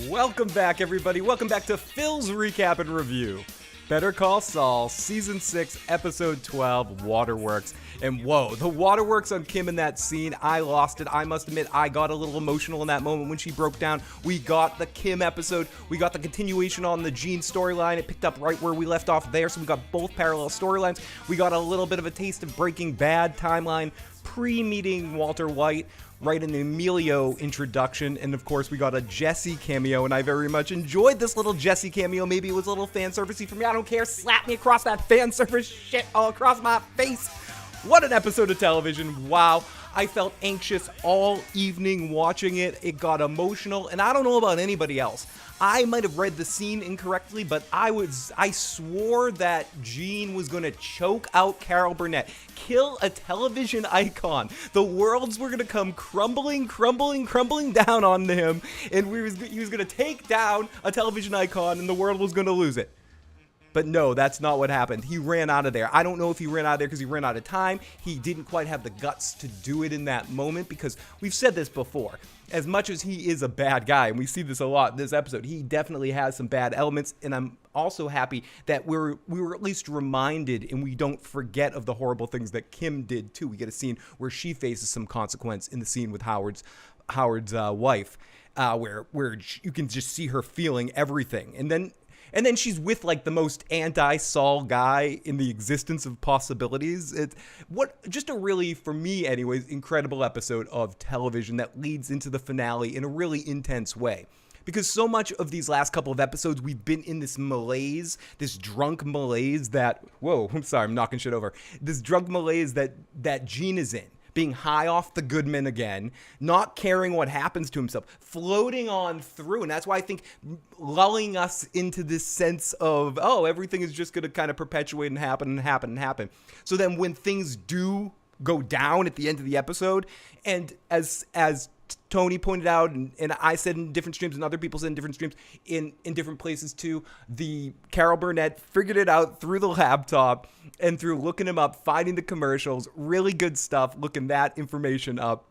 Welcome back, everybody. Welcome back to Phil's Recap and Review. Better Call Saul, Season 6, Episode 12, Waterworks. And whoa, the Waterworks on Kim in that scene, I lost it. I must admit, I got a little emotional in that moment when she broke down. We got the Kim episode. We got the continuation on the Jean storyline. It picked up right where we left off there, so we got both parallel storylines. We got a little bit of a taste of Breaking Bad timeline, pre-meeting Walter White, right in the Emilio introduction, and of course we got a Jesse cameo, and I very much enjoyed this little Jesse cameo. Maybe it was a little fan servicey for me, I don't care. Slap me across that fan service shit all across my face. What an episode of television. Wow. I felt anxious all evening watching it. It got emotional, and I don't know about anybody else. I might have read the scene incorrectly, but I swore that Jean was going to choke out Carol Burnett, kill a television icon. The worlds were going to come crumbling down on him, and he was going to take down a television icon, and the world was going to lose it. But no, that's not what happened. He ran out of there. I don't know if he ran out of there because he ran out of time. He didn't quite have the guts to do it in that moment, because we've said this before. As much as he is a bad guy, and we see this a lot in this episode, he definitely has some bad elements, and I'm also happy that we were at least reminded, and we don't forget of the horrible things that Kim did too. We get a scene where she faces some consequence in the scene with Howard's wife, where you can just see her feeling everything, and then she's with like the most anti-Saul guy in the existence of possibilities. It's just a really, for me anyways, incredible episode of television that leads into the finale in a really intense way. Because so much of these last couple of episodes, we've been in this malaise, this drunk malaise that, whoa, I'm sorry, I'm knocking shit over. This drunk malaise that Jean is in. Being high off the Goodman again, not caring what happens to himself, floating on through. And that's why I think lulling us into this sense of, oh, everything is just going to kind of perpetuate and happen. So then when things do go down at the end of the episode, and as Tony pointed out, and I said in different streams, and other people said in different streams, in different places too, the Carol Burnett figured it out through the laptop and through looking him up, finding the commercials, really good stuff, looking that information up.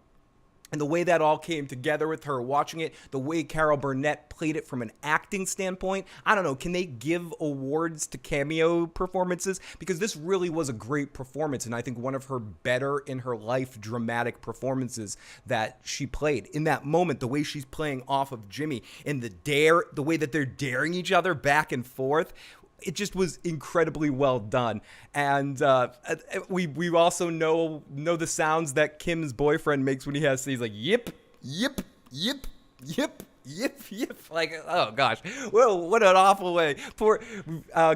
And the way that all came together with her watching it, the way Carol Burnett played it from an acting standpoint, I don't know, can they give awards to cameo performances? Because this really was a great performance, and I think one of her better in her life dramatic performances that she played. In that moment, the way she's playing off of Jimmy, and the way that they're daring each other back and forth, it just was incredibly well done. And we also know the sounds that Kim's boyfriend makes when he's like, yip, yip, yip, yip, yip, yip. Like, oh gosh, well, what an awful way. Poor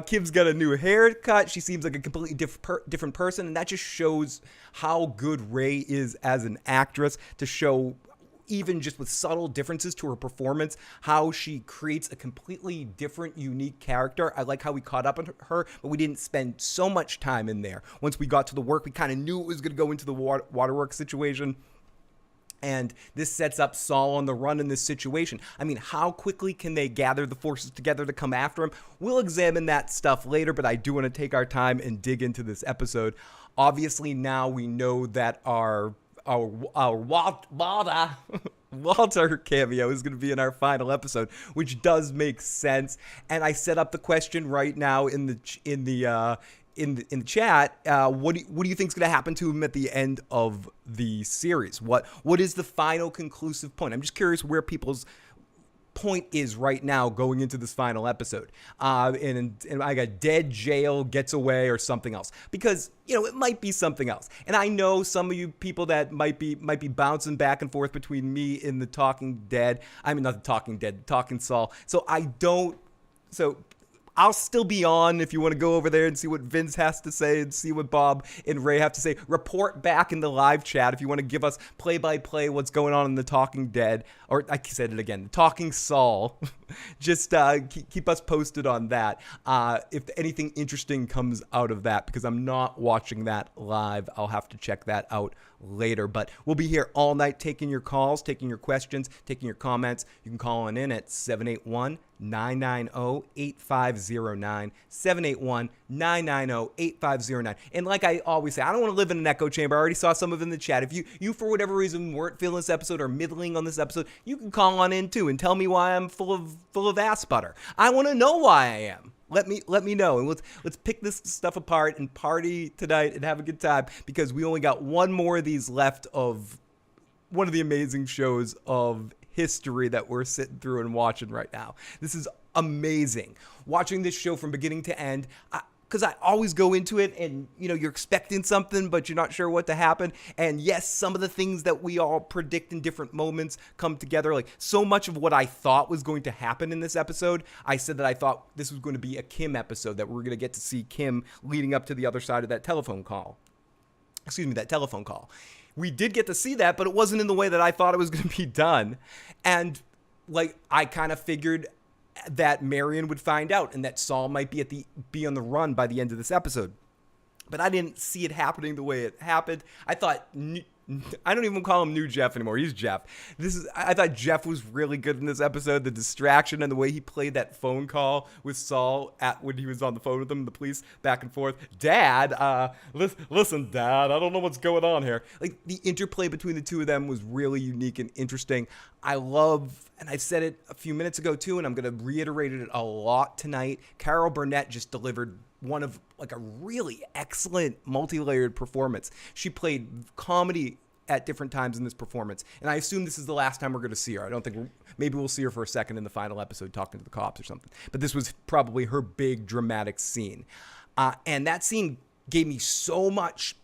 Kim's got a new haircut. She seems like a completely different person, and that just shows how good Ray is as an actress, to show, even just with subtle differences to her performance, how she creates a completely different, unique character. I like how we caught up on her, but we didn't spend so much time in there. Once we got to the work, we kind of knew it was going to go into the Waterworks situation. And this sets up Saul on the run in this situation. I mean, how quickly can they gather the forces together to come after him? We'll examine that stuff later, but I do want to take our time and dig into this episode. Obviously, now we know that our Walter cameo is going to be in our final episode, which does make sense. And I set up the question right now in the chat. What do you think is going to happen to him at the end of the series? What is the final conclusive point? I'm just curious where people's point is right now going into this final episode. And I got dead, jail, gets away, or something else, because it might be something else. And I know some of you people that might be bouncing back and forth between me and the Talking Dead. I mean, not the Talking Dead, the Talking Saul. So I'll still be on if you want to go over there and see what Vince has to say and see what Bob and Ray have to say. Report back in the live chat if you want to give us play-by-play what's going on in the Talking Dead, or I said it again, the Talking Saul. Just keep us posted on that. If anything interesting comes out of that, because I'm not watching that live, I'll have to check that out later. But we'll be here all night taking your calls, taking your questions, taking your comments. You can call on in at 781-990-8509, 781-990-8509. And like I always say, I don't want to live in an echo chamber. I already saw some of it in the chat. If you for whatever reason weren't feeling this episode or middling on this episode, you can call on in too and tell me why I'm full of ass butter. I want to know why I am. Let me know, and let's pick this stuff apart and party tonight and have a good time, because we only got one more of these left of one of the amazing shows of history that we're sitting through and watching right now. This is amazing. Watching this show from beginning to end, because I always go into it and, you're expecting something, but you're not sure what to happen. And yes, some of the things that we all predict in different moments come together. Like, so much of what I thought was going to happen in this episode, I said that I thought this was going to be a Kim episode, that we're going to get to see Kim leading up to the other side of that telephone call. We did get to see that, but it wasn't in the way that I thought it was going to be done. And I kind of figured that Marion would find out and that Saul might be on the run by the end of this episode. But I didn't see it happening the way it happened. I thought, I don't even call him New Jeff anymore. He's Jeff. I thought Jeff was really good in this episode. The distraction and the way he played that phone call with Saul when he was on the phone with him, the police, back and forth. Dad, listen, Dad, I don't know what's going on here. Like, the interplay between the two of them was really unique and interesting. I love, and I said it a few minutes ago too, and I'm going to reiterate it a lot tonight, Carol Burnett just delivered one of a really excellent multi-layered performance. She played comedy at different times in this performance, and I assume this is the last time we're going to see her. I don't think maybe we'll see her for a second in the final episode talking to the cops or something, but this was probably her big dramatic scene, and that scene gave me so much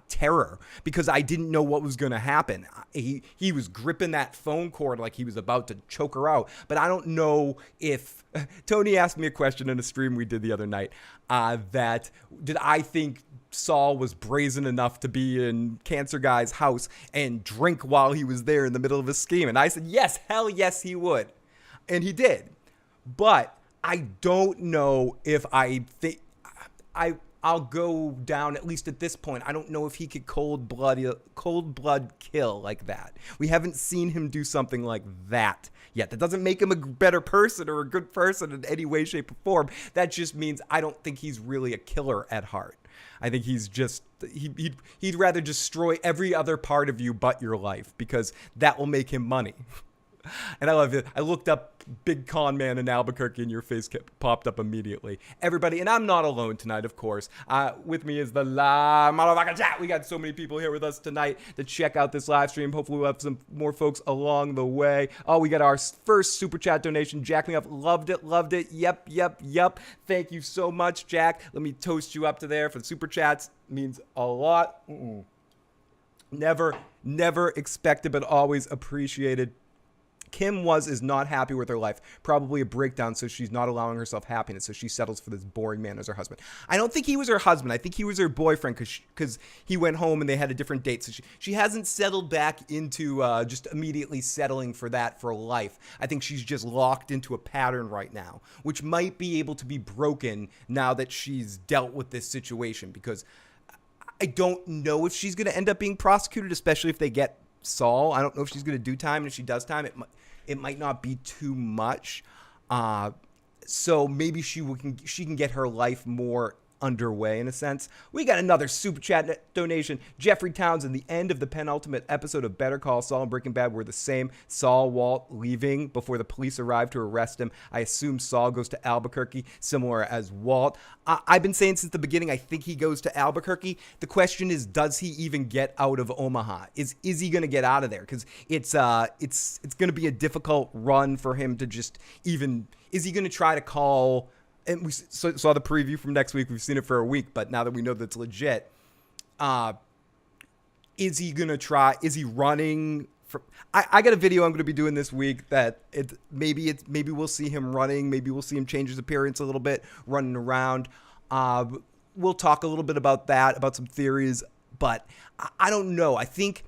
terror, because I didn't know what was going to happen. He was gripping that phone cord like he was about to choke her out. But I don't know if Tony asked me a question in a stream we did the other night, that did I think Saul was brazen enough to be in Cancer Guy's house and drink while he was there in the middle of his scheme? And I said, yes, hell yes, he would. And he did. But I don't know if I'll go down, at least at this point. I don't know if he could cold blood kill like that. We haven't seen him do something like that yet. That doesn't make him a better person or a good person in any way, shape, or form. That just means I don't think he's really a killer at heart. I think he's just, he'd rather destroy every other part of you but your life, because that will make him money. And I love it. I looked up big con man in Albuquerque and your face popped up immediately. Everybody, and I'm not alone tonight, of course. With me is the live motherfucker chat. We got so many people here with us tonight to check out this live stream. Hopefully we'll have some more folks along the way. Oh, we got our first super chat donation. Jack me up. Loved it. Yep. Thank you so much, Jack. Let me toast you up to there for the super chats. Means a lot. Never expected, but always appreciated. Kim is not happy with her life. Probably a breakdown, so she's not allowing herself happiness, so she settles for this boring man as her husband. I don't think he was her husband. I think he was her boyfriend, because he went home and they had a different date. So she hasn't settled back into just immediately settling for that for life. I think she's just locked into a pattern right now, which might be able to be broken now that she's dealt with this situation, because I don't know if she's going to end up being prosecuted, especially if they get Saul. I don't know if she's going to do time, and if she does time, it might not be too much. So maybe she can get her life more underway in a sense. We got another super chat donation. Jeffrey Townsend, the end of the penultimate episode of Better Call Saul and Breaking Bad were the same. Saul, Walt leaving before the police arrived to arrest him. I assume Saul goes to Albuquerque, similar as Walt. I've been saying since the beginning, I think he goes to Albuquerque. The question is, does he even get out of Omaha? Is he going to get out of there? Because it's going to be a difficult run for him to just even. Is he going to try to call? And we saw the preview from next week. We've seen it for a week, but now that we know that's legit, is he going to try? Is he running? I got a video I'm going to be doing this week that maybe we'll see him running. Maybe we'll see him change his appearance a little bit, running around. We'll talk a little bit about that, about some theories, but I don't know. I think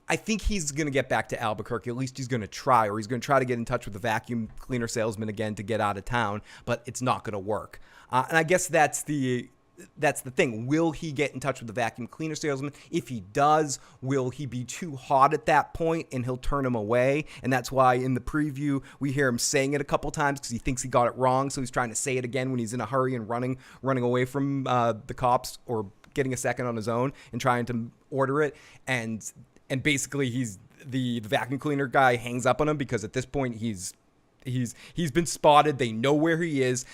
I think he's going to get back to Albuquerque. At least he's going to try, or he's going to try to get in touch with the vacuum cleaner salesman again to get out of town, but it's not going to work. And I guess that's the thing. Will he get in touch with the vacuum cleaner salesman? If he does, will he be too hot at that point and he'll turn him away? And that's why in the preview we hear him saying it a couple times because he thinks he got it wrong. So he's trying to say it again when he's in a hurry and running away from the cops, or getting a second on his own and trying to order it. And basically he's the vacuum cleaner guy hangs up on him because at this point he's been spotted. They know where he is.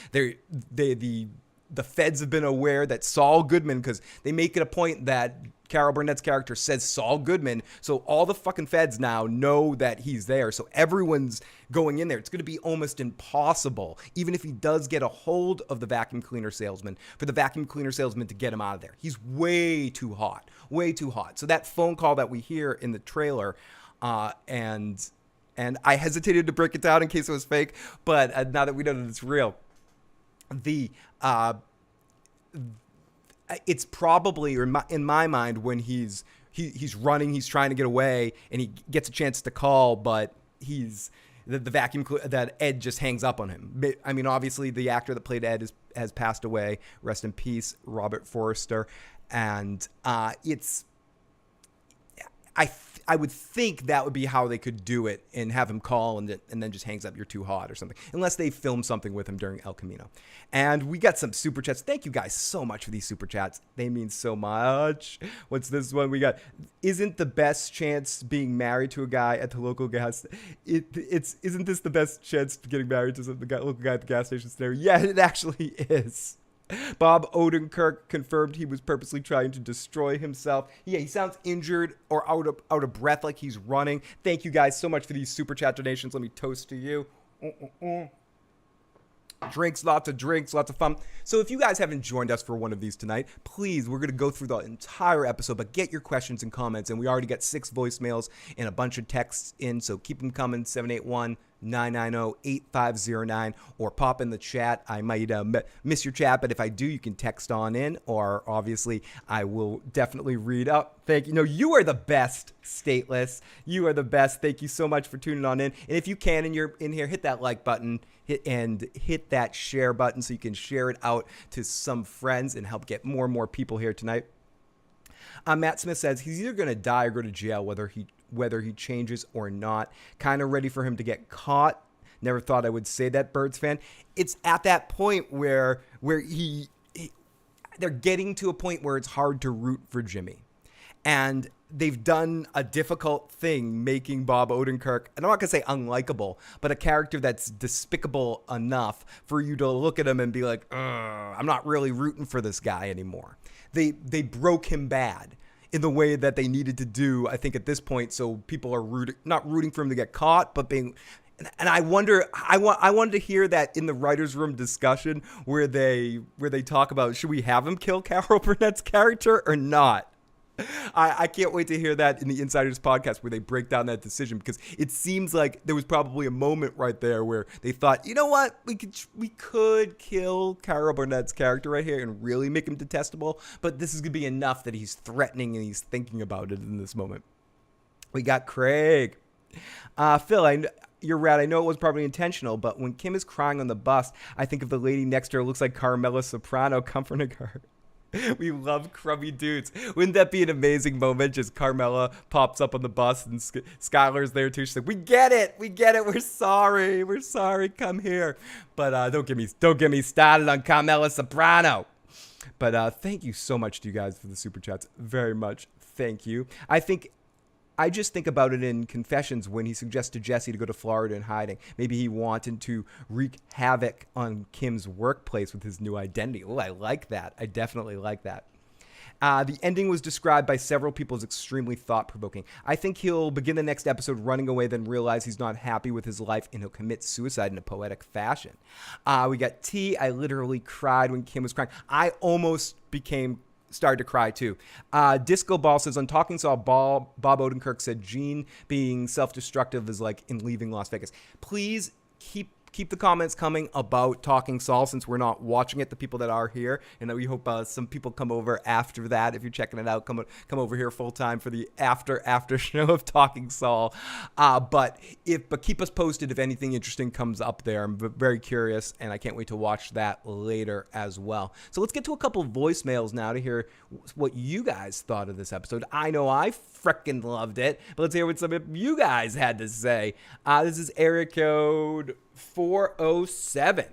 The feds have been aware that Saul Goodman, because they make it a point that Carol Burnett's character says Saul Goodman, so all the fucking feds now know that he's there. So everyone's going in there. It's going to be almost impossible, even if he does get a hold of the vacuum cleaner salesman, for the vacuum cleaner salesman to get him out of there. He's way too hot. So that phone call that we hear in the trailer, and I hesitated to break it down in case it was fake, but now that we know that it's real, it's probably, or in my mind, when he's running, he's trying to get away, and he gets a chance to call, but the vacuum that Ed just hangs up on him. I mean, obviously the actor that played Ed has passed away. Rest in peace, Robert Forster. And I would think that would be how they could do it, and have him call and then just hangs up, "You're too hot," or something, unless they film something with him during El Camino. And we got some super chats. Thank you guys so much for these super chats. They mean so much. What's this one we got? Isn't the best chance being married to a guy at the local gas? Isn't this the best chance of getting married to the local guy at the gas station scenario? Yeah, it actually is. Bob Odenkirk confirmed he was purposely trying to destroy himself. Yeah, he sounds injured or out of breath, like he's running. Thank you guys so much for these super chat donations. Let me toast to you. Drinks, lots of fun. So if you guys haven't joined us for one of these tonight, please, we're going to go through the entire episode, but get your questions and comments. And we already got 6 voicemails and a bunch of texts in, so keep them coming. 781-990-8509, or pop in the chat. I might miss your chat, but if I do, you can text on in, or obviously I will definitely read up. Thank you. No, you are the best, Stateless. You are the best. Thank you so much for tuning on in. And if you can, and you're in here, hit that like button, hit that share button so you can share it out to some friends and help get more and more people here tonight. Matt Smith says he's either going to die or go to jail, whether he changes or not. Kind of ready for him to get caught. Never thought I would say that, Birds fan. It's at that point where they're getting to a point where it's hard to root for Jimmy. And they've done a difficult thing making Bob Odenkirk, and I'm not going to say unlikable, but a character that's despicable enough for you to look at him and be like, I'm not really rooting for this guy anymore. They broke him bad in the way that they needed to do, I think, at this point, so people are not rooting for him to get caught, but being... And I wonder, I wanted to hear that in the writer's room discussion where they talk about, should we have him kill Carol Burnett's character or not? I can't wait to hear that in the Insiders podcast where they break down that decision, because it seems like there was probably a moment right there where they thought, you know what, we could kill Carol Burnett's character right here and really make him detestable, but this is going to be enough that he's threatening and he's thinking about it in this moment. We got Craig. Phil, you're right. I know it was probably intentional, but when Kim is crying on the bus, I think of the lady next to her looks like Carmela Soprano comforting her. We love crummy dudes. Wouldn't that be an amazing moment? Just Carmela pops up on the bus and Skylar's there too. She's like, we get it. We're sorry. Come here. But don't get me started on Carmela Soprano. But thank you so much to you guys for the super chats. Very much. Thank you. I just think about it in Confessions when he suggested Jesse to go to Florida in hiding. Maybe he wanted to wreak havoc on Kim's workplace with his new identity. Oh, I like that. I definitely like that. The ending was described by several people as extremely thought-provoking. I think he'll begin the next episode running away, then realize he's not happy with his life, and he'll commit suicide in a poetic fashion. We got T. I literally cried when Kim was crying. I almost started to cry too. Disco Ball says, on Talking Saul, Bob Odenkirk said Gene being self-destructive is like in leaving Las Vegas. Please keep keep the comments coming about Talking Saul, since we're not watching it, the people that are here, and we hope some people come over after that. If you're checking it out, come over here full time for the after show of Talking Saul. But keep us posted if anything interesting comes up there. I'm very curious, and I can't wait to watch that later as well. So let's get to a couple of voicemails now to hear what you guys thought of this episode. I know I frickin' loved it, but let's hear what some of you guys had to say. This is area code 407.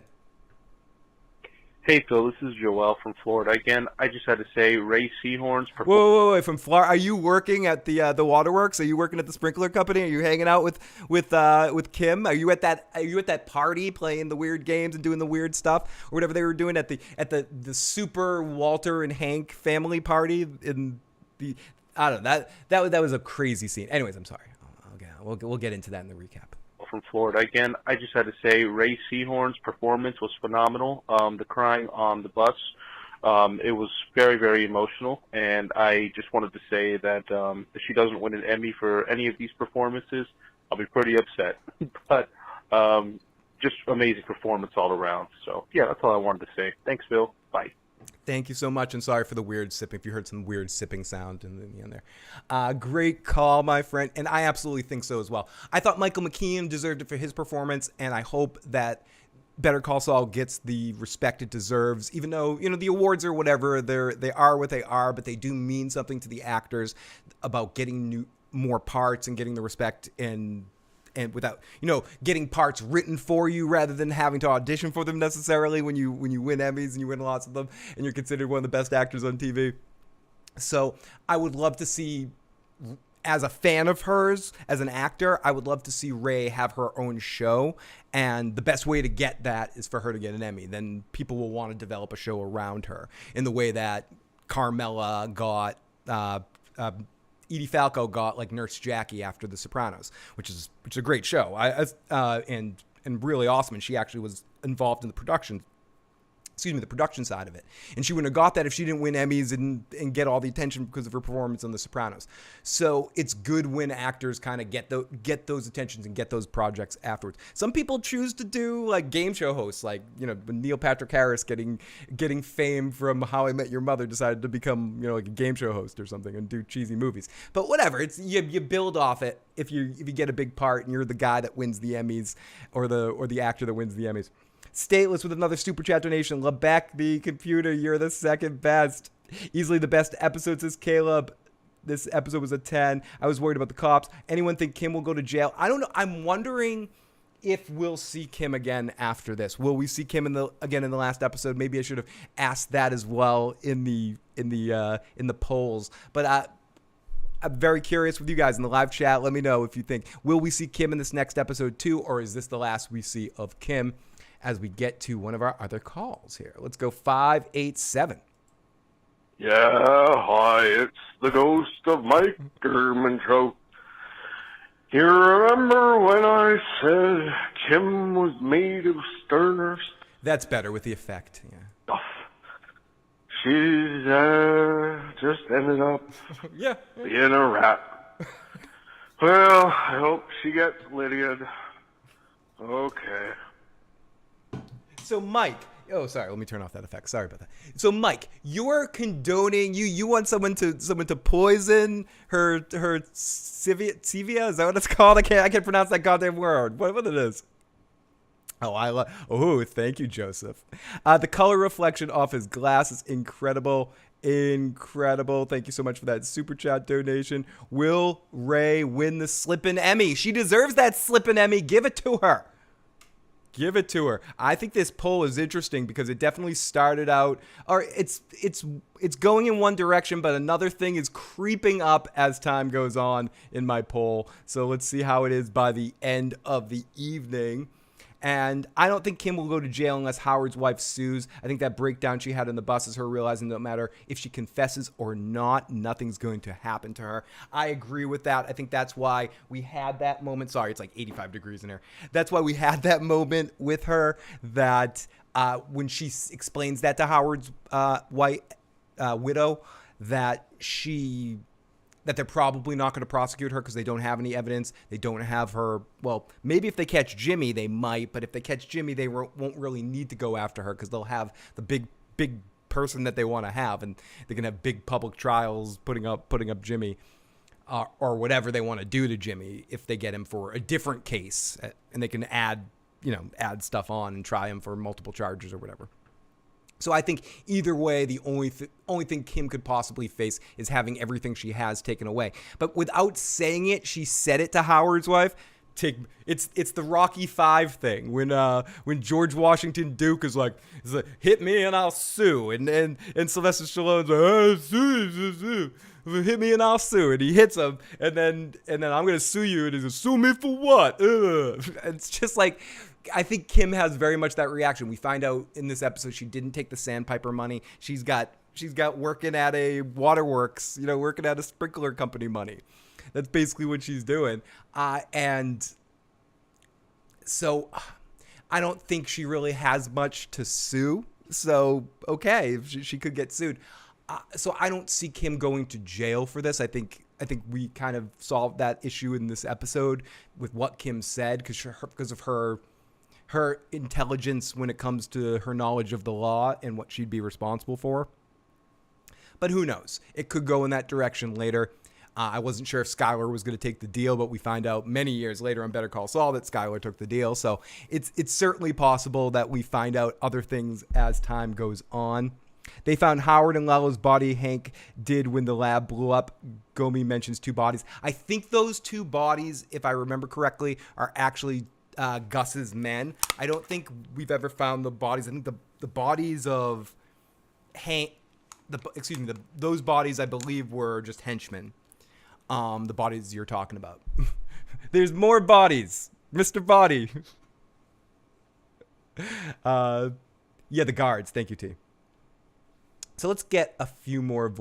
Hey, Phil, this is Joel from Florida again. I just had to say, Ray Seahorn's... Whoa, from Florida? Are you working at the Waterworks? Are you working at the sprinkler company? Are you hanging out with Kim? Are you at that party playing the weird games and doing the weird stuff, or whatever they were doing at the super Walter and Hank family party in the... I don't know. That was a crazy scene. Anyways, I'm sorry. We'll get into that in the recap. From Florida again. I just had to say, Ray Seahorn's performance was phenomenal. The crying on the bus, it was very, very emotional, and I just wanted to say that if she doesn't win an Emmy for any of these performances, I'll be pretty upset. But just amazing performance all around. So yeah, that's all I wanted to say. Thanks, Phil. Bye. Thank you so much, and sorry for the weird sipping, if you heard some weird sipping sound in the end there. Great call, my friend, and I absolutely think so as well. I thought Michael McKean deserved it for his performance, and I hope that Better Call Saul gets the respect it deserves, even though, the awards or whatever, they are what they are, but they do mean something to the actors about getting more parts and getting the respect and without, getting parts written for you rather than having to audition for them necessarily when you win Emmys and you win lots of them and you're considered one of the best actors on TV. So I would love to see, as a fan of hers, as an actor, I would love to see Ray have her own show. And the best way to get that is for her to get an Emmy. Then people will want to develop a show around her in the way that Carmela got, Edie Falco got like Nurse Jackie after The Sopranos, which is a great show, and really awesome. And she actually was involved in the production side of it. And she wouldn't have got that if she didn't win Emmys and get all the attention because of her performance on The Sopranos. So it's good when actors kind of get those attentions and get those projects afterwards. Some people choose to do like game show hosts, like Neil Patrick Harris getting fame from How I Met Your Mother, decided to become like a game show host or something and do cheesy movies. But whatever, it's you build off it if you get a big part and you're the guy that wins the Emmys or the actor that wins the Emmys. Stateless with another super chat donation. Lebec the computer, you're the second best. Easily the best episode, says Caleb. This episode was a 10. I was worried about the cops. Anyone think Kim will go to jail? I don't know. I'm wondering if we'll see Kim again after this. Will we see Kim again in the last episode? Maybe I should have asked that as well in the polls. But I'm very curious with you guys in the live chat. Let me know if you think, will we see Kim in this next episode too, or is this the last we see of Kim? As we get to one of our other calls here. Let's go 587. Yeah, hi, it's the ghost of Mike Germantrout. You remember when I said Kim was made of sterner That's better with the effect. Yeah. stuff? She's just ended up being a rat. Well, I hope she gets Lydia'd. Okay. So, Mike, sorry, let me turn off that effect. Sorry about that. So, Mike, you're condoning, you want someone to poison her Sevia? Is that what it's called? I can't pronounce that goddamn word. What it is? Thank you, Joseph. The color reflection off his glass is incredible. Thank you so much for that super chat donation. Will Ray win the Slippin' Emmy? She deserves that Slippin' Emmy. Give it to her. Give it to her. I think this poll is interesting because it definitely started out, or it's going in one direction, but another thing is creeping up as time goes on in my poll. So let's see how it is by the end of the evening. And I don't think Kim will go to jail unless Howard's wife sues. I think that breakdown she had on the bus is her realizing no matter if she confesses or not, nothing's going to happen to her. I agree with that. I think that's why we had that moment. Sorry, it's like 85 degrees in here. That's why we had that moment with her that when she explains that to Howard's widow, that she that they're probably not going to prosecute her because they don't have any evidence. They don't have her. Well, maybe if they catch Jimmy, they might. But if they catch Jimmy, they won't really need to go after her because they'll have the big person that they want to have, and they can have big public trials putting up Jimmy, or whatever they want to do to Jimmy if they get him for a different case, and they can add stuff on and try him for multiple charges or whatever. So I think either way, the only thing Kim could possibly face is having everything she has taken away. But without saying it, she said it to Howard's wife. It's the Rocky V thing when George Washington Duke is like, hit me and I'll sue, and Sylvester Stallone's like, sue, hit me and I'll sue, and he hits him, and then I'm gonna sue you, and he's like, sue me for what? It's just like, I think Kim has very much that reaction. We find out in this episode she didn't take the Sandpiper money. She's got working at a Waterworks, working at a sprinkler company money. That's basically what she's doing. And so I don't think she really has much to sue. So, okay, she could get sued. So I don't see Kim going to jail for this. I think we kind of solved that issue in this episode with what Kim said because of her intelligence when it comes to her knowledge of the law and what she'd be responsible for. But who knows? It could go in that direction later. I wasn't sure if Skylar was going to take the deal, but we find out many years later on Better Call Saul that Skylar took the deal. So it's certainly possible that we find out other things as time goes on. They found Howard and Lala's body. Hank did when the lab blew up. Gomi mentions 2 bodies. I think those 2 bodies, if I remember correctly, are actually Gus's men. I don't think we've ever found the bodies. I think the bodies of Hank, those bodies I believe were just henchmen. The bodies you're talking about. There's more bodies, Mr. Body. Yeah, the guards. Thank you, T. So let's get a few more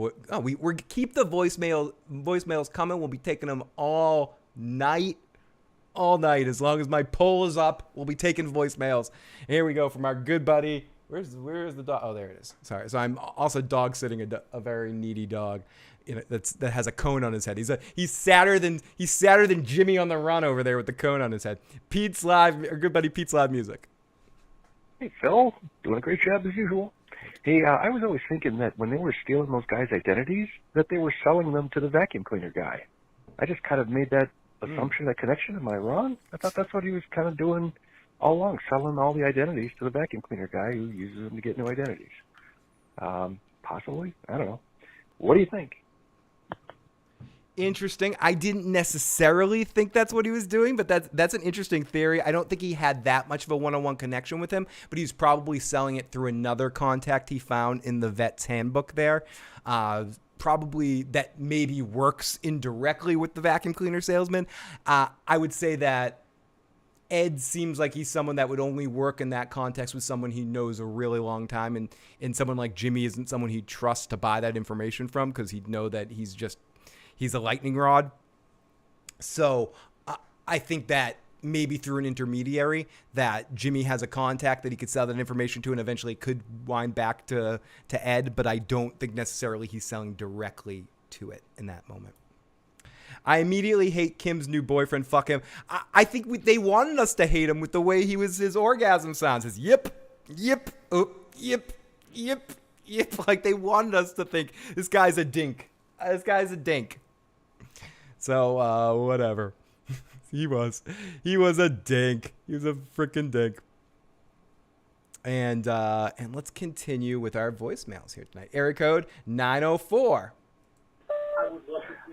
we keep the voicemails coming. We'll be taking them all night. As long as my poll is up, we'll be taking voicemails. Here we go from our good buddy. Where's the dog? Oh, there it is. Sorry. So I'm also dog sitting a very needy dog. That has a cone on his head. He's sadder than Jimmy on the Run over there with the cone on his head. Pete's Live, our good buddy Pete's Live Music. Hey, Phil. Doing a great job as usual. Hey, I was always thinking that when they were stealing those guys' identities, that they were selling them to the vacuum cleaner guy. I just kind of made that assumption, that connection. Am I wrong? I thought that's what he was kind of doing all along, selling all the identities to the vacuum cleaner guy who uses them to get new identities. Possibly. I don't know. What do you think? Interesting. I didn't necessarily think that's what he was doing, but that's an interesting theory. I don't think he had that much of a one-on-one connection with him, but he's probably selling it through another contact he found in the vet's handbook there. Probably that maybe works indirectly with the vacuum cleaner salesman. I would say that Ed seems like he's someone that would only work in that context with someone he knows a really long time, and someone like Jimmy isn't someone he'd trust to buy that information from because he'd know that he's a lightning rod. So I think that maybe through an intermediary that Jimmy has a contact that he could sell that information to and eventually could wind back to Ed, but I don't think necessarily he's selling directly to it in that moment. I immediately hate Kim's new boyfriend. Fuck him. I think they wanted us to hate him with the way his orgasm sounds. His yip, yip, oh, yip, yip, yip. Like they wanted us to think this guy's a dink. This guy's a dink. So, whatever. He was a dink. He was a freaking dink. And let's continue with our voicemails here tonight. Area code 904.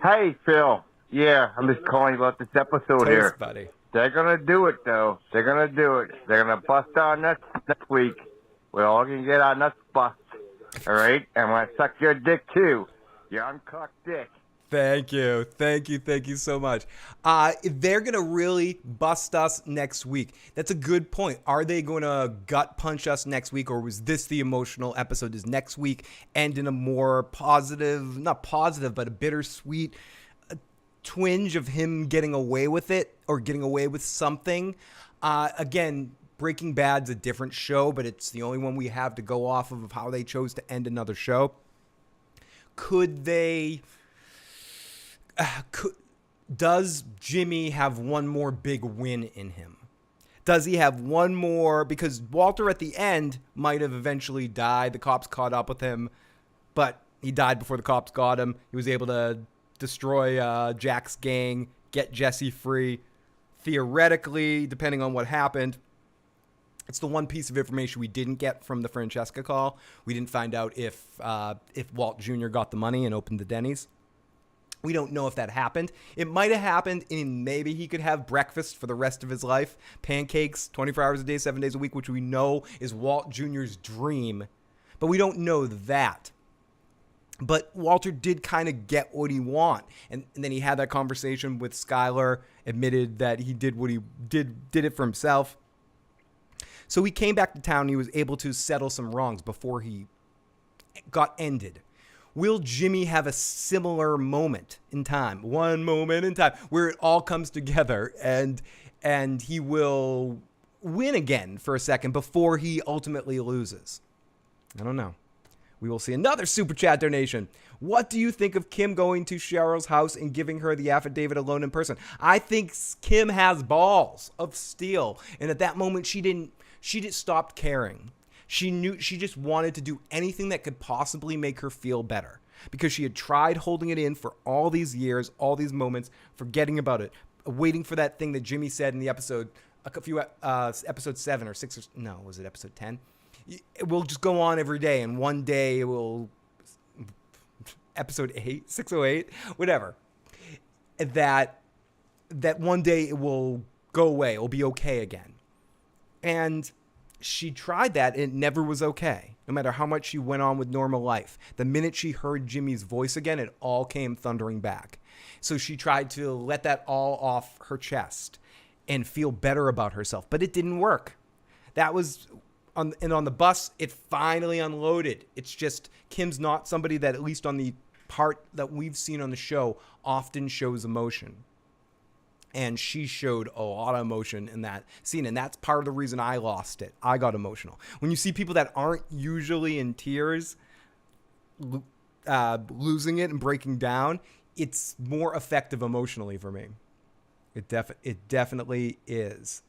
Hey, Phil. Yeah, I'm just calling about this episode here. Buddy. They're going to do it, though. They're going to do it. They're going to bust our nuts next week. We're all going to get our nuts bust. All right? And I'm going to suck your dick, too. Your uncocked dick. Thank you so much. They're going to really bust us next week. That's a good point. Are they going to gut punch us next week, or was this the emotional episode? Does next week end in a more positive, not positive, but a bittersweet twinge of him getting away with it or getting away with something? Again, Breaking Bad's a different show, but it's the only one we have to go off of how they chose to end another show. Could they does Jimmy have one more big win in him? Does he have one more? Because Walter at the end might have eventually died. The cops caught up with him, but he died before the cops got him. He was able to destroy Jack's gang, get Jesse free. Theoretically, depending on what happened, it's the one piece of information we didn't get from the Francesca call. We didn't find out if Walt Jr. got the money and opened the Denny's. We don't know if that happened. It might have happened, and maybe he could have breakfast for the rest of his life. Pancakes, 24 hours a day, 7 days a week, which we know is Walt Jr.'s dream. But we don't know that. But Walter did kind of get what he want. And then he had that conversation with Skylar, admitted that he did what he did it for himself. So he came back to town and he was able to settle some wrongs before he got ended. Will Jimmy have a similar moment in time, one moment in time, where it all comes together and he will win again for a second before he ultimately loses? I don't know. We will see. Another Super Chat donation. What do you think of Kim going to Cheryl's house and giving her the affidavit alone in person? I think Kim has balls of steel. And at that moment, she just stopped caring. She just wanted to do anything that could possibly make her feel better, because she had tried holding it in for all these years, all these moments, forgetting about it, waiting for that thing that Jimmy said in the episode, episode 7 or 6, was it episode 10? It will just go on every day, and one day it will, episode 8, 608, whatever, that one day it will go away, it will be okay again. And she tried that, and it never was okay, no matter how much she went on with normal life. The minute she heard Jimmy's voice again, it all came thundering back. So she tried to let that all off her chest and feel better about herself, but it didn't work. That was on the bus, it finally unloaded. It's just Kim's not somebody that, at least on the part that we've seen on the show, often shows emotion. And she showed a lot of emotion in that scene. And that's part of the reason I lost it. I got emotional. When you see people that aren't usually in tears, losing it and breaking down, it's more effective emotionally for me. It definitely is.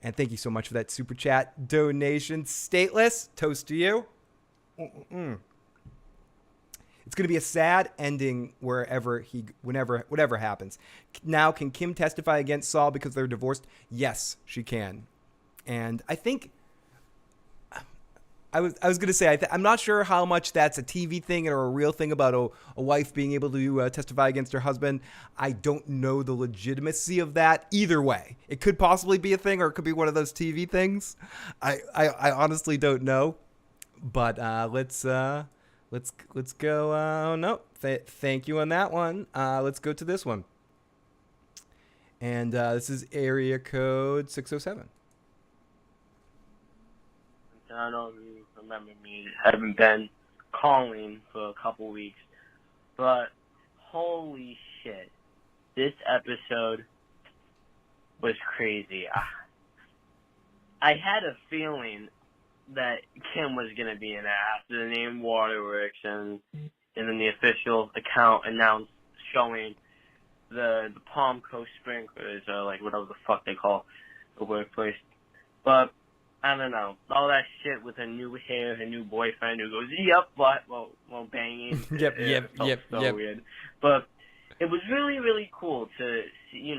And thank you so much for that Super Chat donation. Stateless, toast to you. It's going to be a sad ending whatever happens. Now, can Kim testify against Saul because they're divorced? Yes, she can. And I think I was going to say, I'm not sure how much that's a TV thing or a real thing about a wife being able to testify against her husband. I don't know the legitimacy of that either way. It could possibly be a thing, or it could be one of those TV things. I honestly don't know. But let's go. No, thank you on that one. Let's go to this one. And this is area code 607. I don't know if you remember me. I haven't been calling for a couple weeks. But holy shit. This episode was crazy. I had a feeling that Kim was going to be in it after the name Waterworks, and then the official account announced showing the Palm Coast sprinklers, or like whatever the fuck they call the workplace. But I don't know, all that shit with her new hair, her new boyfriend who goes, yep, but while banging. Yep. Weird. But it was really, really cool to see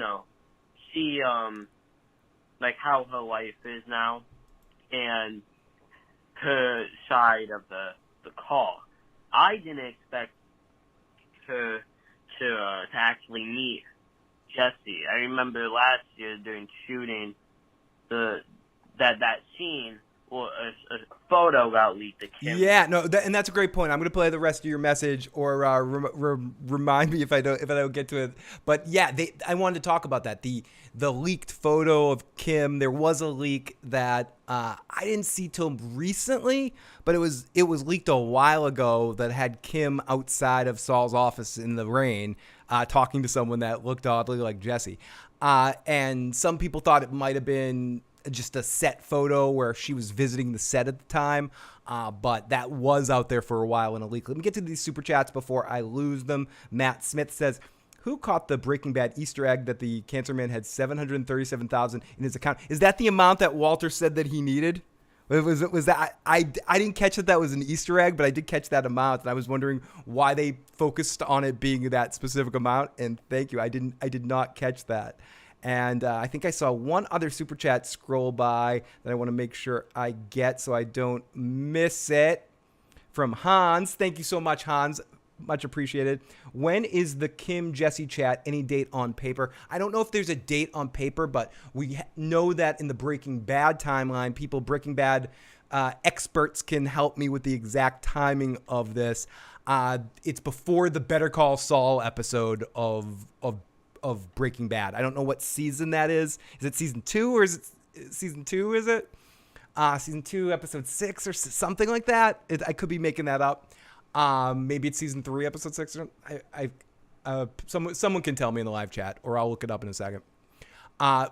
like how her life is now, and her side of the call. I didn't expect her to actually meet Jesse. I remember last year during shooting that scene, or a photo got leaked. Yeah, no, and that's a great point. I'm going to play the rest of your message, or remind me if I don't get to it. But yeah, I wanted to talk about that. The leaked photo of Kim. There was a leak that I didn't see till recently, but it was leaked a while ago, that had Kim outside of Saul's office in the rain, talking to someone that looked oddly like Jesse. And some people thought it might have been just a set photo where she was visiting the set at the time, but that was out there for a while in a leak. Let me get to these super chats before I lose them. Matt Smith says, Who caught the Breaking Bad Easter egg that the cancer man had 737,000 in his account? Is that the amount that Walter said that he needed? Was that I didn't catch that was an Easter egg, but I did catch that amount, and I was wondering why they focused on it being that specific amount. And thank you, I did not catch that. And I think I saw one other super chat scroll by that I want to make sure I get so I don't miss it. From Hans, thank you so much, Hans. Much appreciated. When is the Kim Jesse chat? Any date on paper? I don't know if there's a date on paper, but we know that in the Breaking Bad timeline, Breaking Bad experts can help me with the exact timing of this. It's before the Better Call Saul episode of Breaking Bad. I don't know what season that is. Is it season 2 or is it season 2? Is it season 2, episode 6 or something like that? I could be making that up. Maybe it's season 3, episode 6. Someone can tell me in the live chat, or I'll look it up in a second.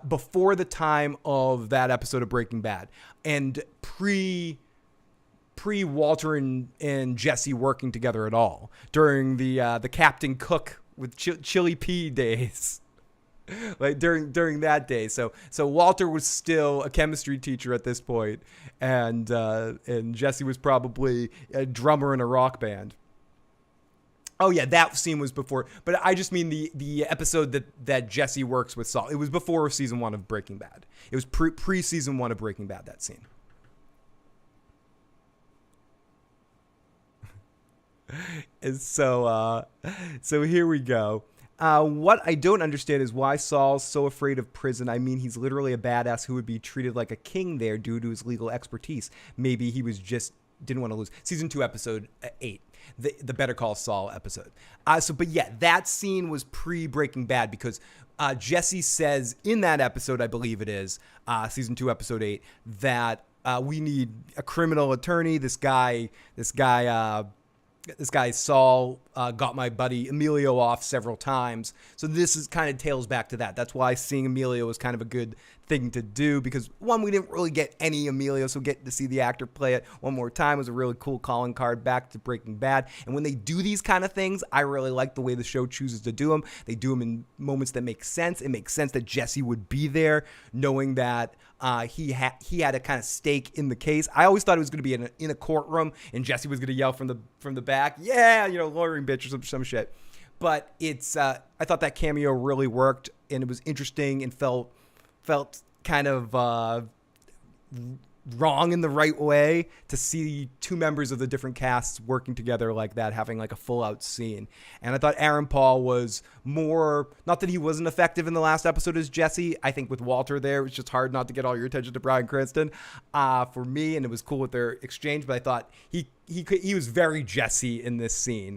Before the time of that episode of Breaking Bad, and pre Walter and Jesse working together at all during the Captain Cook with Chili P days. Like during that day, so Walter was still a chemistry teacher at this point, and Jesse was probably a drummer in a rock band. Oh yeah, that scene was before, but I just mean the episode that Jesse works with Saul. It was before season 1 of Breaking Bad. It was pre season 1 of Breaking Bad, that scene. And so here we go. What I don't understand is why Saul's so afraid of prison. I mean, he's literally a badass who would be treated like a king there due to his legal expertise. Maybe he was just didn't want to lose. Season 2, episode 8, the Better Call Saul episode. But yeah, that scene was pre-Breaking Bad because Jesse says in that episode, I believe it is, season 2, episode 8, that we need a criminal attorney. This guy Saul got my buddy Emilio off several times. So this is kind of tails back to that. That's why seeing Emilio was kind of a good thing to do because, one, we didn't really get any Emilio, so getting to see the actor play it one more time was a really cool calling card back to Breaking Bad. And when they do these kind of things, I really like the way the show chooses to do them. They do them in moments that make sense. It makes sense that Jesse would be there, knowing that he had a kind of stake in the case. I always thought it was going to be in a courtroom and Jesse was going to yell from the back, yeah, lawyering bitch or some shit. But it's I thought that cameo really worked and it was interesting and felt kind of wrong in the right way to see two members of the different casts working together like that, having like a full out scene. And I thought Aaron Paul was more, not that he wasn't effective in the last episode as Jesse. I think with Walter there, it was just hard not to get all your attention to Bryan Cranston for me. And it was cool with their exchange, but I thought he was very Jesse in this scene.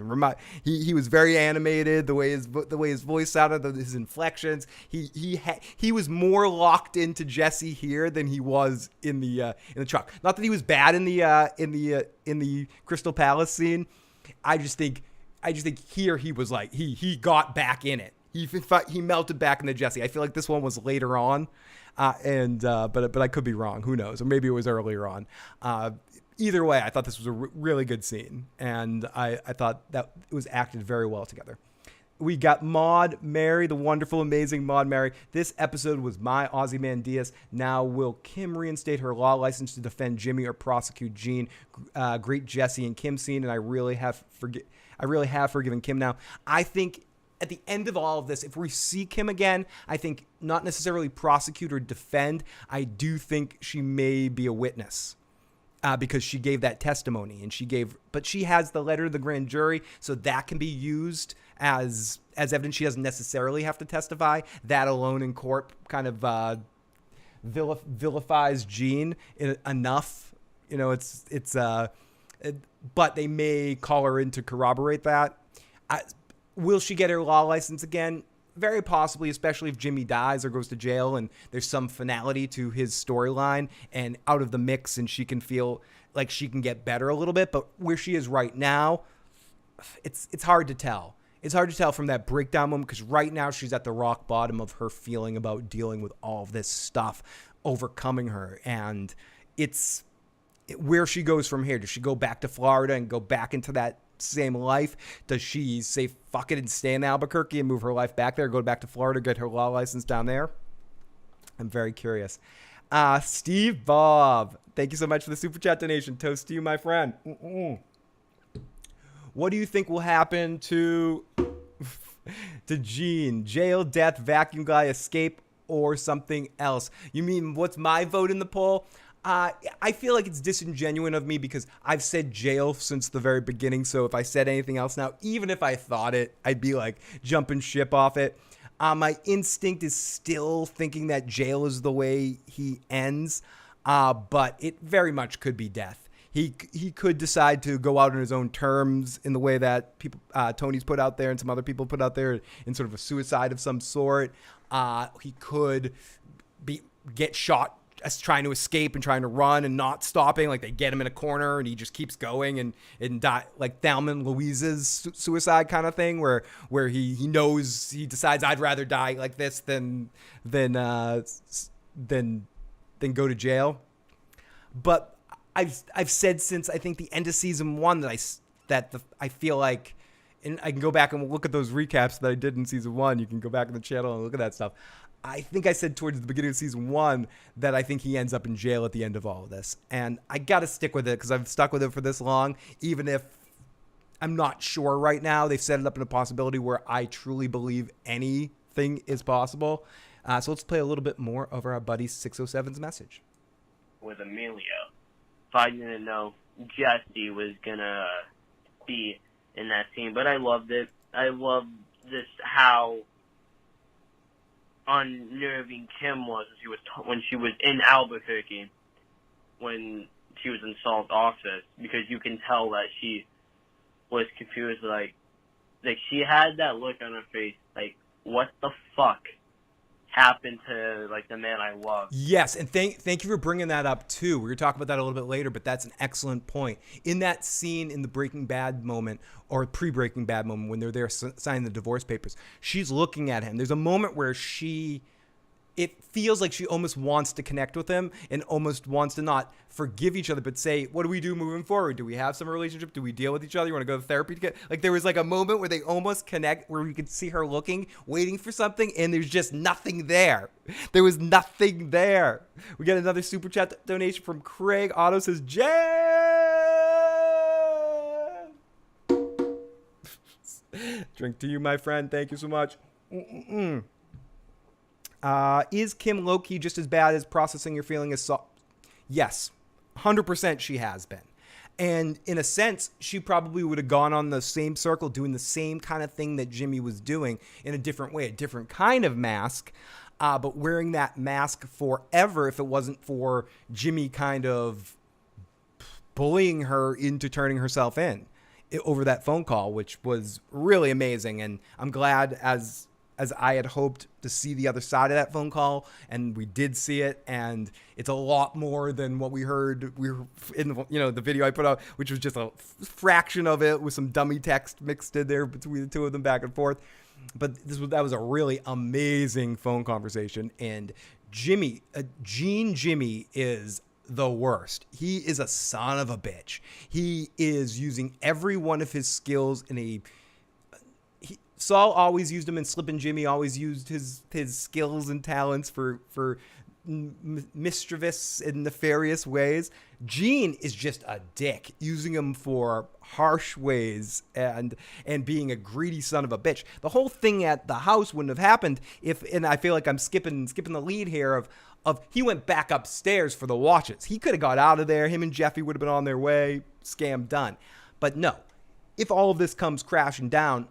He was very animated, the way his voice sounded, his inflections. He was more locked into Jesse here than he was in the truck. Not that he was bad in the Crystal Palace scene. I just think here he was like he got back in it. He melted back into Jesse. I feel like this one was later on, but I could be wrong. Who knows? Or maybe it was earlier on. Either way, I thought this was a really good scene, and I thought that it was acted very well together. We got Maud Mary, the wonderful, amazing Maud Mary. This episode was my Ozymandias. Now, will Kim reinstate her law license to defend Jimmy or prosecute Gene? Great Jesse and Kim scene, and I really have forgiven Kim now. I think at the end of all of this, if we see Kim again, I think not necessarily prosecute or defend. I do think she may be a witness. Because she gave that testimony but she has the letter to the grand jury, so that can be used as evidence. She doesn't necessarily have to testify. That alone in court kind of vilifies Gene enough. But they may call her in to corroborate that. Will she get her law license again? Very possibly, especially if Jimmy dies or goes to jail and there's some finality to his storyline and out of the mix and she can feel like she can get better a little bit. But where she is right now, it's hard to tell. It's hard to tell from that breakdown moment because right now she's at the rock bottom of her feeling about dealing with all of this stuff, overcoming her. And it's where she goes from here. Does she go back to Florida and go back into that same life? Does she say fuck it and stay in Albuquerque and move her life back there, go back to Florida, get her law license down there? I'm very curious. Steve Bob, thank you so much for the super chat donation. Toast to you, my friend. What do you think will happen to Gene? Jail, death, vacuum guy, escape, or something else? You mean what's my vote in the poll? I feel like it's disingenuous of me because I've said jail since the very beginning. So if I said anything else now, even if I thought it, I'd be like jumping ship off it. My instinct is still thinking that jail is the way he ends, but it very much could be death. He could decide to go out on his own terms in the way that people Tony's put out there and some other people put out there in sort of a suicide of some sort. He could get shot as trying to escape and trying to run and not stopping. Like they get him in a corner and he just keeps going and die, like Thelma and Louise's suicide kind of thing, where he knows, he decides I'd rather die like this than go to jail. But I've said since I think the end of season 1 that I feel like, and I can go back and look at those recaps that I did in season 1. You can go back in the channel and look at that stuff. I think I said towards the beginning of season 1 that I think he ends up in jail at the end of all of this. And I got to stick with it because I've stuck with it for this long, even if I'm not sure right now. They've set it up in a possibility where I truly believe anything is possible. So let's play a little bit more of our buddy 607's message. With Emilio, if I didn't know Jesse was going to be in that scene, but I loved it. I loved this, how unnerving Kim was when she was in Albuquerque, when she was in Saul's office, because you can tell that she was confused, like she had that look on her face, like, what the fuck happened to, like, the man I love? Yes, and thank you for bringing that up too. We're gonna talk about that a little bit later, but that's an excellent point. In that scene in the Breaking Bad moment, or pre-Breaking Bad moment, when they're there signing the divorce papers, she's looking at him. There's a moment where it feels like she almost wants to connect with him and almost wants to not forgive each other, but say, what do we do moving forward? Do we have some relationship? Do we deal with each other? You want to go to therapy together? Like, there was like a moment where they almost connect, where we could see her looking, waiting for something, and there's just nothing there. There was nothing there. We got another super chat donation from Craig. Otto says, drink to you, my friend. Thank you so much. Is Kim low-key just as bad as processing your feeling as Saul? Yes, 100% she has been. And in a sense, she probably would have gone on the same circle doing the same kind of thing that Jimmy was doing in a different way, a different kind of mask, but wearing that mask forever if it wasn't for Jimmy kind of bullying her into turning herself in over that phone call, which was really amazing. And I'm glad, as I had hoped, to see the other side of that phone call, and we did see it, and it's a lot more than what we heard. We were in the video I put out, which was just a fraction of it with some dummy text mixed in there between the two of them back and forth. But that was a really amazing phone conversation, and Jimmy is the worst. He is a son of a bitch. He is using every one of his skills in Saul always used him, and Slippin' Jimmy always used his skills and talents for mischievous and nefarious ways. Gene is just a dick, using him for harsh ways and being a greedy son of a bitch. The whole thing at the house wouldn't have happened and I feel like I'm skipping the lead here of he went back upstairs for the watches. He could have got out of there. Him and Jeffy would have been on their way. Scam done. But no, if all of this comes crashing down,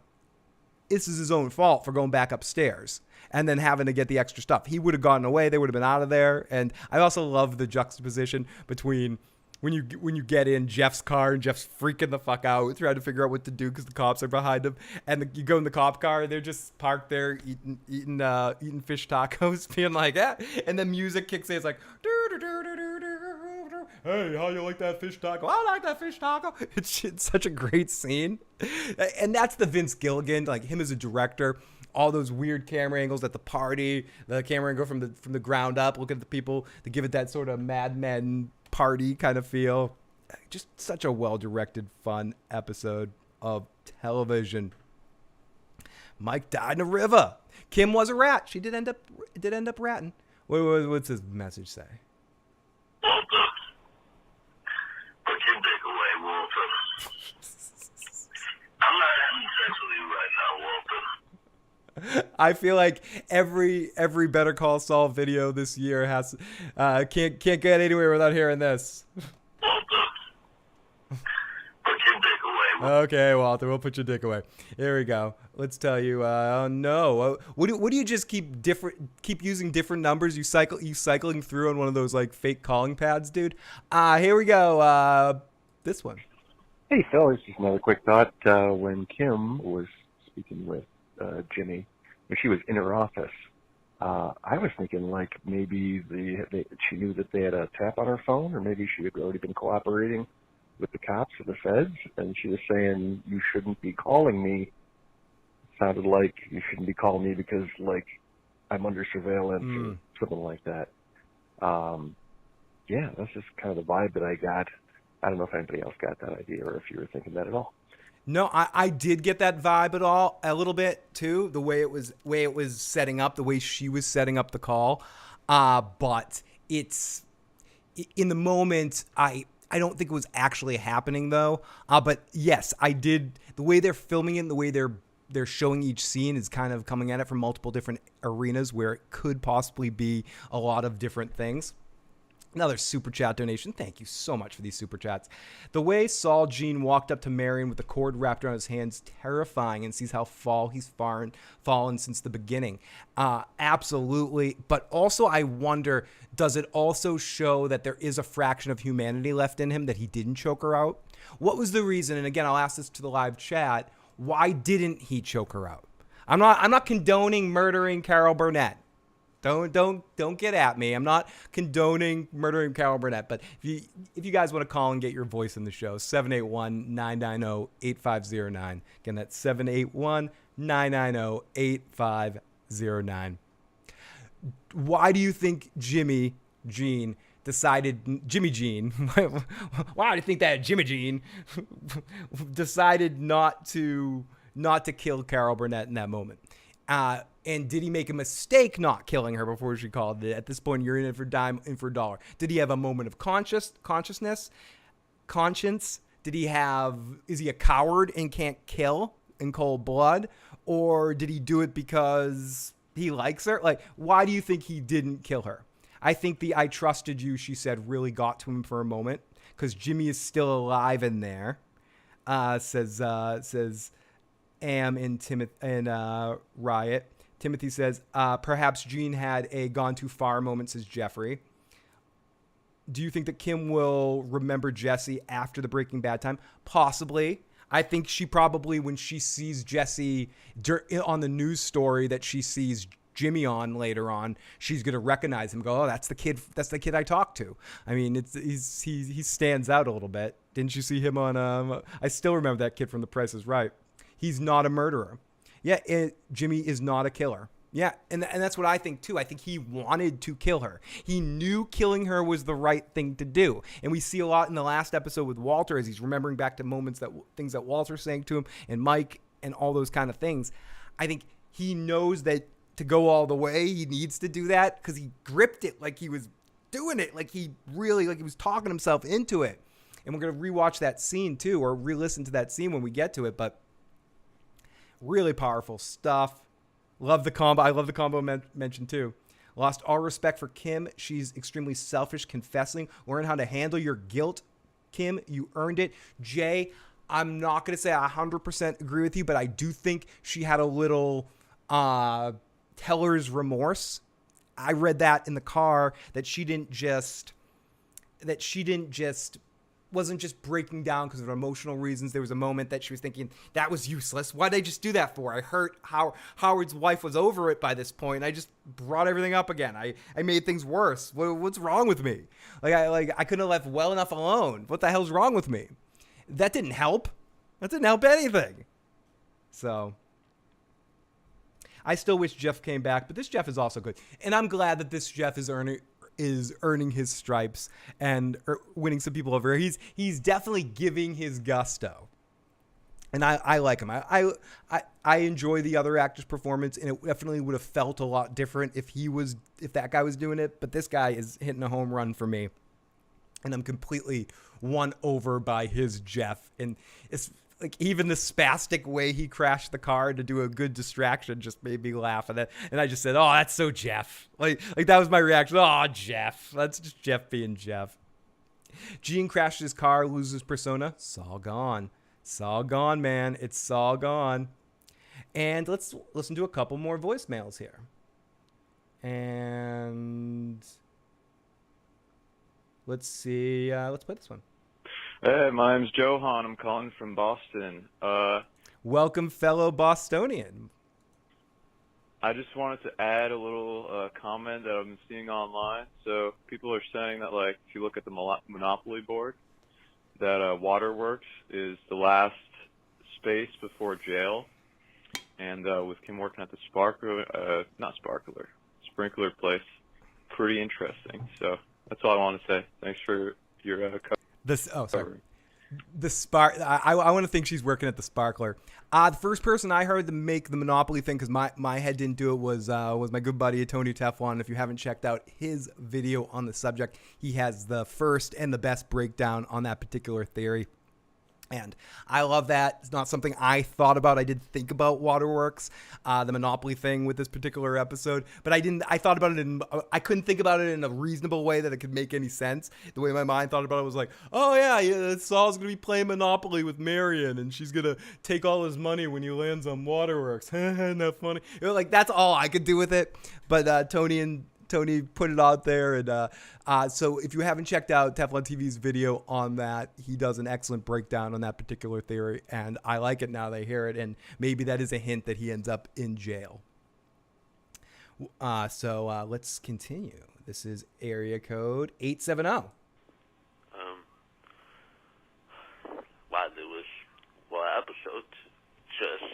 this is his own fault for going back upstairs and then having to get the extra stuff. He would have gotten away. They would have been out of there. And I also love the juxtaposition between when you get in Jeff's car and Jeff's freaking the fuck out, trying to figure out what to do because the cops are behind him. And you go in the cop car and they're just parked there eating fish tacos, being like, yeah. And then music kicks in. It's like, hey, how you like that fish taco? I like that fish taco. It's such a great scene. And that's the Vince Gilligan, like him as a director. All those weird camera angles at the party, the camera angle from the ground up, look at the people to give it that sort of Mad Men party kind of feel. Just such a well-directed, fun episode. of television. Mike died in a river. Kim was a rat. She did end up ratting. What's his message say? Walter, put your dick away, Walter. I'm not having sex with you right now, Walter. I feel like every Better Call Saul video this year has can't get anywhere without hearing this. Walter, put your dick away. Okay, Walter, we'll put your dick away. Here we go. Let's tell you. No. What do you just keep using different numbers? You cycling through on one of those like fake calling pads, dude. Here we go. This one. Hey, fellas, just another quick thought. When Kim was speaking with Jimmy, when she was in her office, I was thinking like maybe she knew that they had a tap on her phone, or maybe she had already been cooperating with the cops or the feds, and she was saying, you shouldn't be calling me. It sounded like you shouldn't be calling me because, like, I'm under surveillance or something like that. Yeah, that's just kind of the vibe that I got. I don't know if anybody else got that idea or if you were thinking that at all. No, I did get that vibe a little bit too. The way it was setting up, the way she was setting up the call. But it's in the moment. I don't think it was actually happening though. But yes, I did. The way they're filming it, and the way they're showing each scene is kind of coming at it from multiple different arenas where it could possibly be a lot of different things. Another super chat donation. Thank you so much for these super chats. The way Saul Jean walked up to Marion with the cord wrapped around his hands, terrifying, and sees how he's fallen since the beginning. Absolutely. But also I wonder, does it also show that there is a fraction of humanity left in him, that he didn't choke her out? What was the reason? And again, I'll ask this to the live chat. Why didn't he choke her out? I'm not condoning murdering Carol Burnett. Don't get at me. I'm not condoning murdering Carol Burnett, but if you guys want to call and get your voice in the show, 781-990-8509. Again, that's 781-990-8509. Why do you think Jimmy Jean decided not to kill Carol Burnett in that moment? And did he make a mistake not killing her before she called it? At this point, you're in it for dime, in for a dollar. Did he have a moment of conscience? Is he a coward and can't kill in cold blood? Or did he do it because he likes her? Like, why do you think he didn't kill her? I think the "I trusted you," she said, really got to him for a moment, because Jimmy is still alive in there. Says Am and Timothy and Riot. Timothy says, perhaps Jean had a gone too far moment, says Jeffrey. Do you think that Kim will remember Jesse after the Breaking Bad time? Possibly. I think she probably, when she sees Jesse on the news story that she sees Jimmy on later on, she's going to recognize him, go, oh, that's the kid I talked to. I mean, he stands out a little bit. Didn't you see him on, I still remember that kid from The Price is Right. He's not a murderer. Yeah, Jimmy is not a killer. Yeah, and that's what I think too. I think he wanted to kill her. He knew killing her was the right thing to do. And we see a lot in the last episode with Walter as he's remembering back to things that Walter's saying to him and Mike and all those kind of things. I think he knows that to go all the way, he needs to do that because he gripped it like he was doing it, like he was talking himself into it. And we're going to rewatch that scene too, or re-listen to that scene when we get to it, but really powerful stuff. Love the combo. I love the combo mentioned too. Lost all respect for Kim. She's extremely selfish, confessing. Learn how to handle your guilt. Kim, you earned it. Jay, I'm not going to say I 100% agree with you, but I do think she had a little teller's remorse. I read that in the car, that she wasn't just breaking down because of emotional reasons. There was a moment that she was thinking, that was useless. Why did I just do that for? I hurt Howard's wife was over it by this point. I just brought everything up again. I made things worse. What's wrong with me? I couldn't have left well enough alone. What the hell's wrong with me? That didn't help. That didn't help anything. So I still wish Jeff came back, but this Jeff is also good. And I'm glad that this Jeff is earning his stripes and winning some people over. He's definitely giving his gusto. And I like him. I enjoy the other actor's performance, and it definitely would have felt a lot different if that guy was doing it. But this guy is hitting a home run for me, and I'm completely won over by his Jeff. And it's like even the spastic way he crashed the car to do a good distraction just made me laugh. And I just said, "Oh, that's so Jeff." Like that was my reaction. Oh, Jeff. That's just Jeff being Jeff. Gene crashes his car, loses persona. Saul gone. Saul gone, man. It's Saul gone. And let's listen to a couple more voicemails here. And let's see. Let's play this one. Hey, my name's Johan. I'm calling from Boston. Welcome, fellow Bostonian. I just wanted to add a little comment that I've been seeing online. So people are saying that, like, if you look at the Monopoly board, that Waterworks is the last space before jail, and with Kim working at the sprinkler place, pretty interesting. So that's all I want to say. Thanks for your coverage. I want to think she's working at the Sparkler. The first person I heard to make the Monopoly thing, because my head didn't do it, was my good buddy Tony Teflon. If you haven't checked out his video on the subject, he has the first and the best breakdown on that particular theory. And I love that. It's not something I thought about. I did think about Waterworks, the Monopoly thing with this particular episode, but I thought about it I couldn't think about it in a reasonable way that it could make any sense. The way my mind thought about it was like, oh yeah, Saul's going to be playing Monopoly with Marion, and she's going to take all his money when he lands on Waterworks. Isn't that funny? Like, that's all I could do with it. But Tony put it out there, and so if you haven't checked out Teflon TV's video on that, he does an excellent breakdown on that particular theory, and I like it now that I hear it, and maybe that is a hint that he ends up in jail. So let's continue. This is area code 870. Wow, there was one episode just...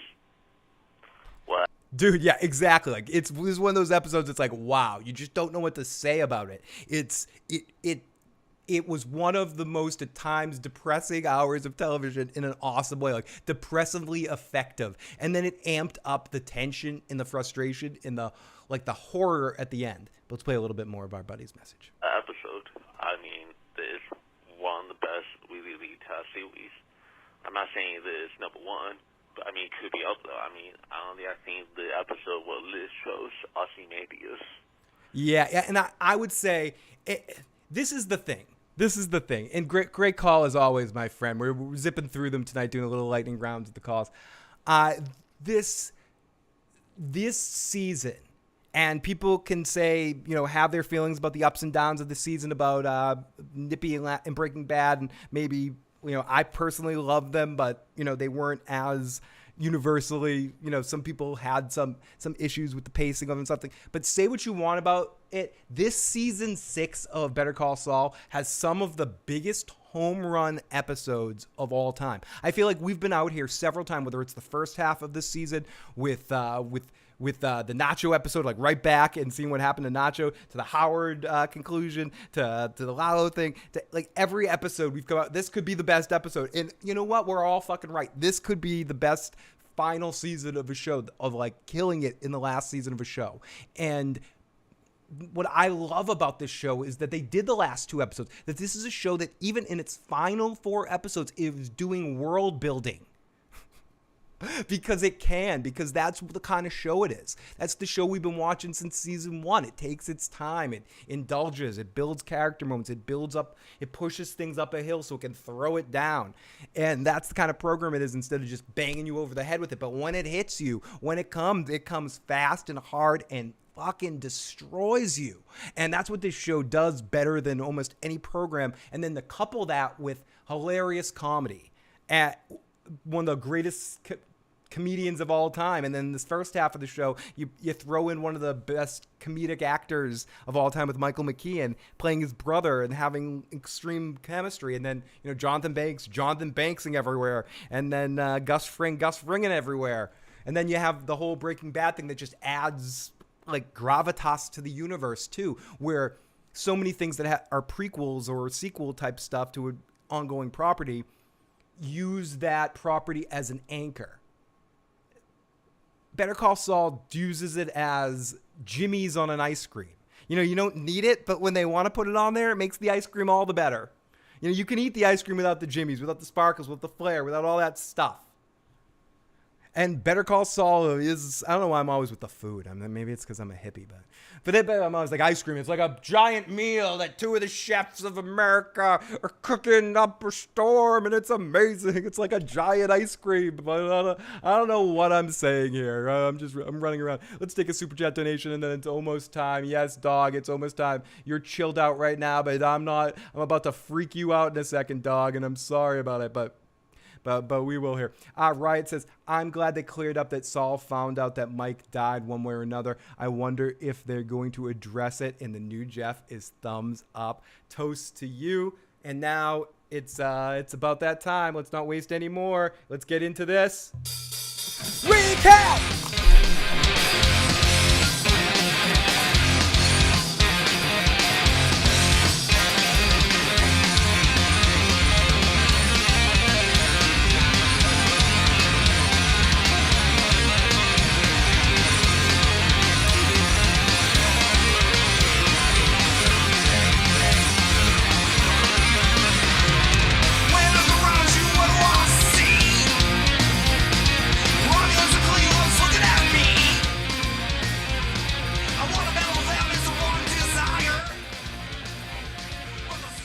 Dude, yeah, exactly. Like this is one of those episodes. It's like, wow, you just don't know what to say about it. It was one of the most at times depressing hours of television in an awesome way, like depressively effective. And then it amped up the tension and the frustration and the horror at the end. But let's play a little bit more of our buddy's message. Episode. I mean, this is one of the best Weekly series. I'm not saying this is number one. I mean, it could be up there. I mean, I think the episode where Liz shows Ozymandias. Yeah, and I would say this is the thing. And great call as always, my friend. We're zipping through them tonight, doing a little lightning rounds with the calls. This season, and people can say, have their feelings about the ups and downs of the season, about Nippy and Breaking Bad, and maybe. I personally love them, but, they weren't as universally, some people had some issues with the pacing of them, something. But say what you want about it. This season 6 of Better Call Saul has some of the biggest home run episodes of all time. I feel like we've been out here several times, whether it's the first half of this season with the Nacho episode, like right back and seeing what happened to Nacho, to the Howard conclusion, to the Lalo thing, to like every episode we've come out. This could be the best episode. And you know what? We're all fucking right. This could be the best final season of a show, of like killing it in the last season of a show. And what I love about this show is that they did the last 2 episodes, that this is a show that even in its final 4 episodes is doing world building. Because that's the kind of show it is. That's the show we've been watching since season 1. It takes its time. It indulges. It builds character moments. It builds up. It pushes things up a hill so it can throw it down. And that's the kind of program it is, instead of just banging you over the head with it. But when it hits you, when it comes fast and hard and fucking destroys you. And that's what this show does better than almost any program. And then to couple that with hilarious comedy at one of the greatest comedians of all time, and then this first half of the show you throw in one of the best comedic actors of all time with Michael McKean playing his brother and having extreme chemistry, and then Jonathan Banksing everywhere, and then Gus Fringing everywhere, and then you have the whole Breaking Bad thing that just adds like gravitas to the universe too, where so many things that are prequels or sequel type stuff to an ongoing property, use that property as an anchor. Better Call Saul uses it as Jimmy's on an ice cream. You know, you don't need it, but when they want to put it on there, it makes the ice cream all the better. You know, you can eat the ice cream without the Jimmys, without the sparkles, without the flair, without all that stuff. And Better Call Saul is, I don't know why I'm always with the food. I mean, maybe it's because I'm a hippie, but I'm always like ice cream. It's like a giant meal that two of the chefs of America are cooking up a storm, and it's amazing. It's like a giant ice cream. But I don't know what I'm saying here. I'm running around. Let's take a super chat donation, and then it's almost time. Yes, dog, it's almost time. You're chilled out right now, but I'm not. I'm about to freak you out in a second, dog, and I'm sorry about it, but we will here. Riot says, I'm glad they cleared up that Saul found out that Mike died one way or another. I wonder if they're going to address it. And the new Jeff is thumbs up. Toast to you. And now it's about that time. Let's not waste any more. Let's get into this. Recap!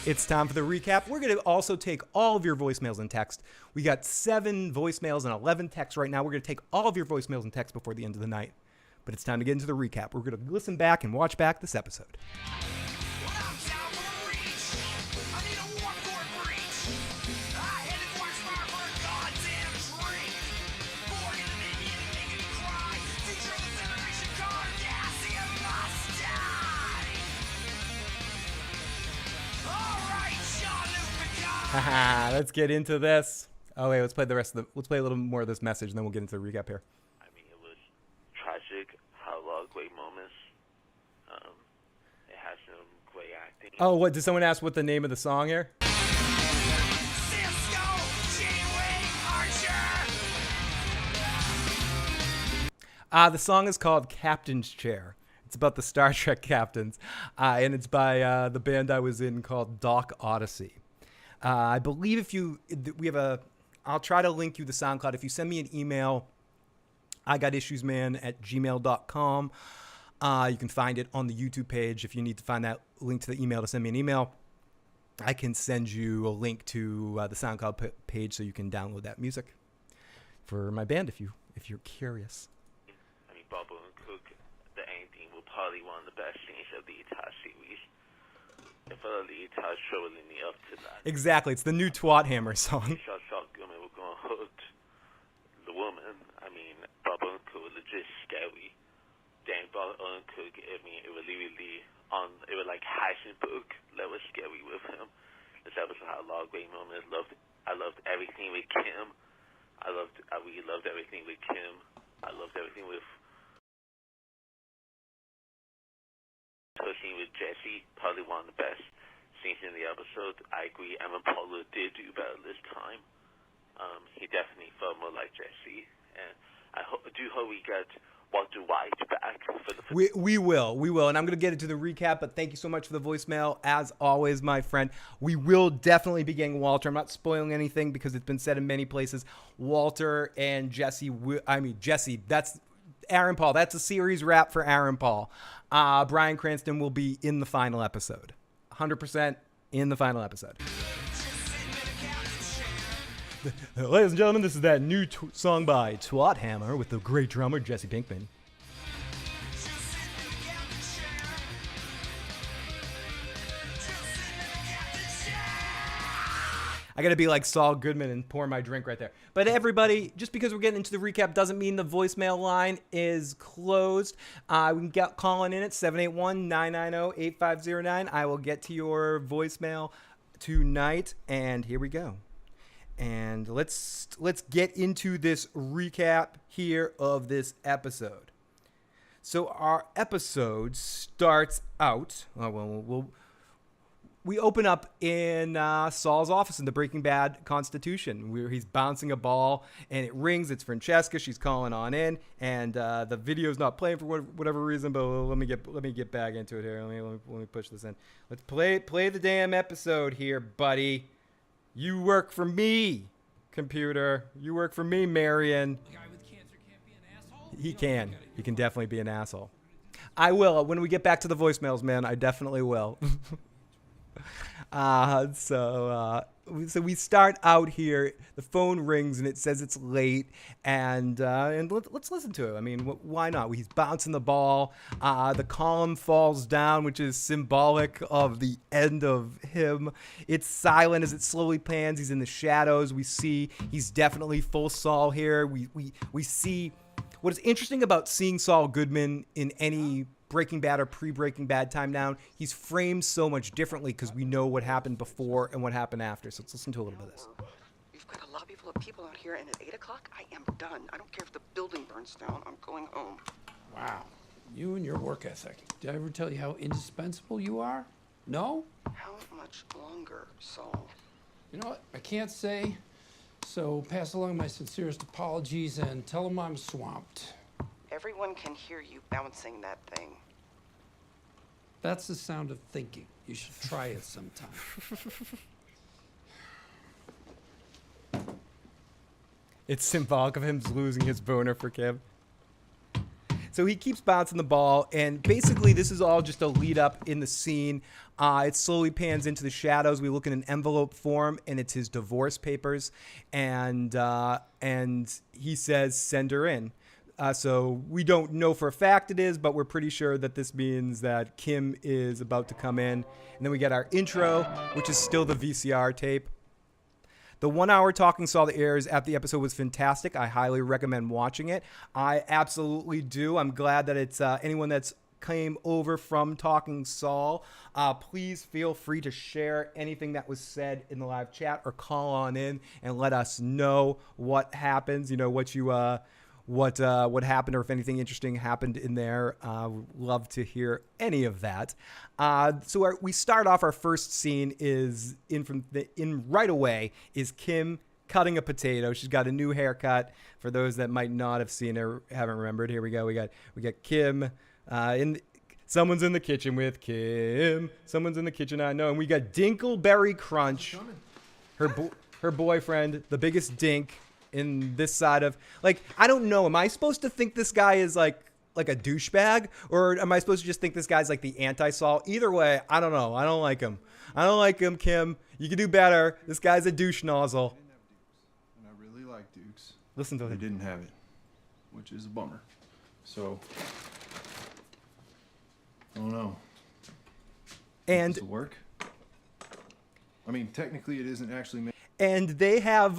It's time for the recap. We're going to also take all of your voicemails and text. We got 7 voicemails and 11 texts right now. We're going to take all of your voicemails and texts before the end of the night. But it's time to get into the recap. We're going to listen back and watch back this episode. Let's get into this. Oh wait, let's play let's play a little more of this message, and then we'll get into the recap here. I mean, it was tragic. Had a lot of great moments. It has some great acting. Oh, what? Did someone ask what the name of the song here? Cisco, G-Wing, Archer. The song is called Captain's Chair. It's about the Star Trek captains, and it's by the band I was in called Doc Odyssey. I believe I'll try to link you the SoundCloud. If you send me an email, igotissuesman@gmail.com. You can find it on the YouTube page. If you need to find that link to the email to send me an email, I can send you a link to the SoundCloud page so you can download that music for my band if you're curious. I mean, Bubba and Cook, the ending will probably one of the best scenes of the entire series. If the entire show was leading up to that. Exactly, it's the new Twat Hammer song. Saul Goodman was going to hurt the woman. I mean, Bubba and Cook was legit scary. Dang, Bubba and Cook, I mean, it was literally it was like Heisenberg level scary with him. This episode had a lot of great moments. I loved everything with Kim. I really loved everything with Kim. I loved everything with her scene with Jesse, probably one of the best scenes in the episode. I agree, Evan Paulo did do better this time. He definitely felt more like Jesse, and I do hope we get Walter White back for the. We will, and I'm going to get into the recap. But thank you so much for the voicemail, as always, my friend. We will definitely be getting Walter. I'm not spoiling anything because it's been said in many places. Walter and Jesse. Jesse. That's Aaron Paul. That's a series wrap for Aaron Paul. Bryan Cranston will be in the final episode. 100% in the final episode. Ladies and gentlemen, this is that new song by Twat Hammer with the great drummer Jesse Pinkman. I gotta be like Saul Goodman and pour my drink right there. But everybody, just because we're getting into the recap doesn't mean the voicemail line is closed. We can get calling in at 781-990-8509. I will get to your voicemail tonight, and here we go. And let's get into this recap here of this episode. So our episode starts out. we open up in Saul's office in the Breaking Bad Constitution, where he's bouncing a ball, and it rings. It's Francesca. She's calling on in, and the video's not playing for whatever reason. But let me get back into it here. Let me push this in. Let's play the damn episode here, buddy. You work for me, computer. You work for me, Marion. The guy with cancer can't be an asshole? He can. He can definitely be an asshole. I will. When we get back to the voicemails, man, I definitely will. So we start out here. The phone rings and it says it's late, and let's listen to it. I mean, why not? He's bouncing the ball. The column falls down, which is symbolic of the end of him. It's silent as it slowly pans. He's in the shadows. We see he's definitely full Saul here. We see what is interesting about seeing Saul Goodman in any Breaking Bad or pre-Breaking Bad time now. He's framed so much differently because we know what happened before and what happened after. So let's listen to a little bit of this. We've got a lobby full of people out here, and at 8 o'clock, I am done. I don't care if the building burns down. I'm going home. Wow. You and your work ethic. Did I ever tell you how indispensable you are? No? How much longer, Saul? You know what? I can't say. So pass along my sincerest apologies and tell them I'm swamped. Everyone can hear you bouncing that thing. That's the sound of thinking. You should try it sometime. It's symbolic of him losing his boner for Kim. So he keeps bouncing the ball, and basically this is all just a lead up in the scene. It slowly pans into the shadows. We look in an envelope form, and it's his divorce papers, and he says, "Send her in." So we don't know for a fact it is, but we're pretty sure that this means that Kim is about to come in. And then we get our intro, which is still the VCR tape. The 1 hour Talking Saul that airs after the episode was fantastic. I highly recommend watching it. I absolutely do. I'm glad that it's anyone that's came over from Talking Saul. Please feel free to share anything that was said in the live chat or call on in and let us know what happens. You know, what happened, or if anything interesting happened in there. Love to hear any of that. So we start off. Our first scene is in right away is Kim cutting a potato. She's got a new haircut. For those that might not have seen her, haven't remembered, here we go. We got Kim someone's in the kitchen with Kim. Someone's in the kitchen, I know. And we got Dinkleberry Crunch, her boyfriend, the biggest dink in this side of, like, I don't know. Am I supposed to think this guy is like a douchebag, or am I supposed to just think this guy's like the anti-Saul? Either way, I don't know. I don't like him. I don't like him, Kim. You can do better. This guy's a douche nozzle. And I really like Dukes. Listen to They him. didn't have it, which is a bummer. So, I don't know. And Does it work? I mean, technically, it isn't actually made. And they have